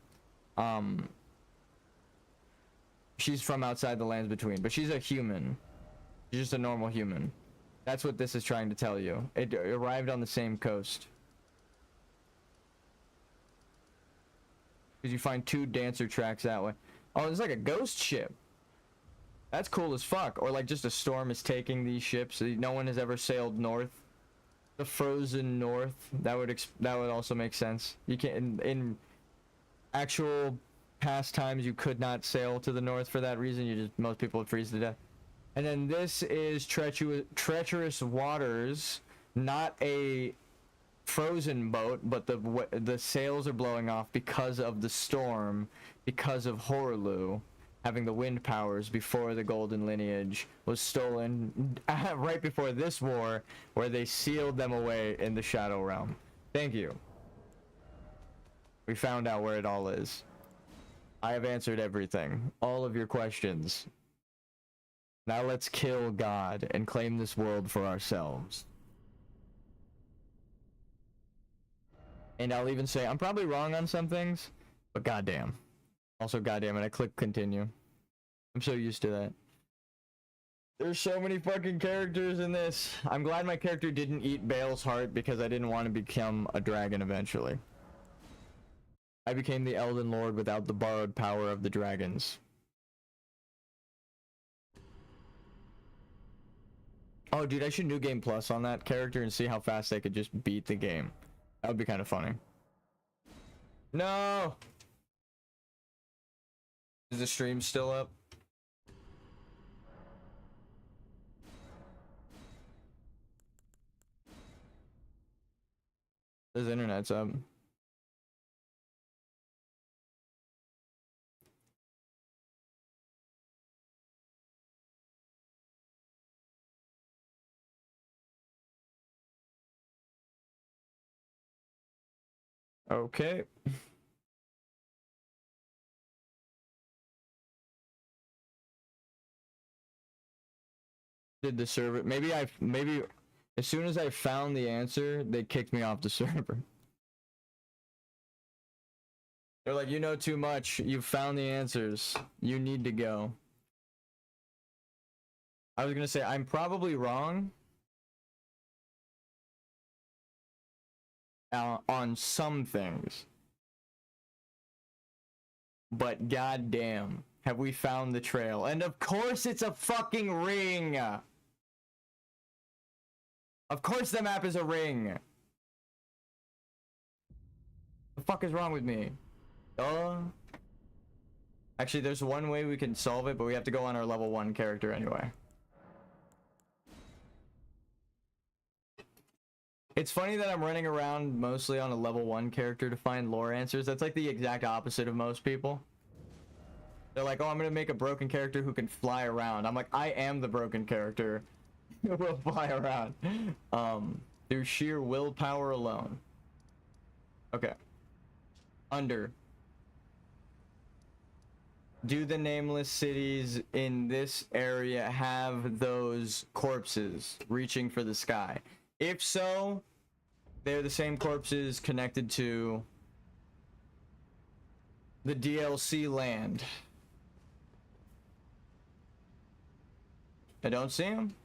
she's from outside the lands between, but she's a human. She's just a normal human. That's what this is trying to tell you. It arrived on the same coast. Because you find 2 dancer tracks that way. Oh, it's like a ghost ship. That's cool as fuck. Or like just a storm is taking these ships. No one has ever sailed north. The frozen north. That would also make sense. You can't in actual past times you could not sail to the north for that reason. Most people would freeze to death. And then this is treacherous waters, not a frozen boat, but the sails are blowing off because of the storm, because of Horlu having the wind powers before the golden lineage was stolen right before this war, where they sealed them away in the Shadow Realm. Thank you. We found out where it all is. I have answered everything, all of your questions. Now let's kill God and claim this world for ourselves. And I'll even say, I'm probably wrong on some things, but goddamn. Also, goddamn it, I click continue. I'm so used to that. There's so many fucking characters in this. I'm glad my character didn't eat Bale's heart because I didn't want to become a dragon eventually. I became the Elden Lord without the borrowed power of the dragons. Oh, dude, I should New Game Plus on that character and see how fast they could just beat the game. That would be kind of funny. No! Is the stream still up? His internet's up. Okay. Did the server maybe As soon as I found the answer, they kicked me off the server. They're like, you know too much. You've found the answers. You need to go. I was gonna say, I'm probably wrong on some things. But goddamn, have we found the trail? And of course it's a fucking ring! Of course the map is a ring! The fuck is wrong with me? Actually, there's one way we can solve it, but we have to go on our level 1 character anyway. It's funny that I'm running around mostly on a level 1 character to find lore answers. That's like the exact opposite of most people. They're like, oh, I'm gonna make a broken character who can fly around. I'm like, I am the broken character who will fly around. Through sheer willpower alone. Okay. Under. Do the nameless cities in this area have those corpses reaching for the sky? If so, they're the same corpses connected to the DLC land. I don't see them.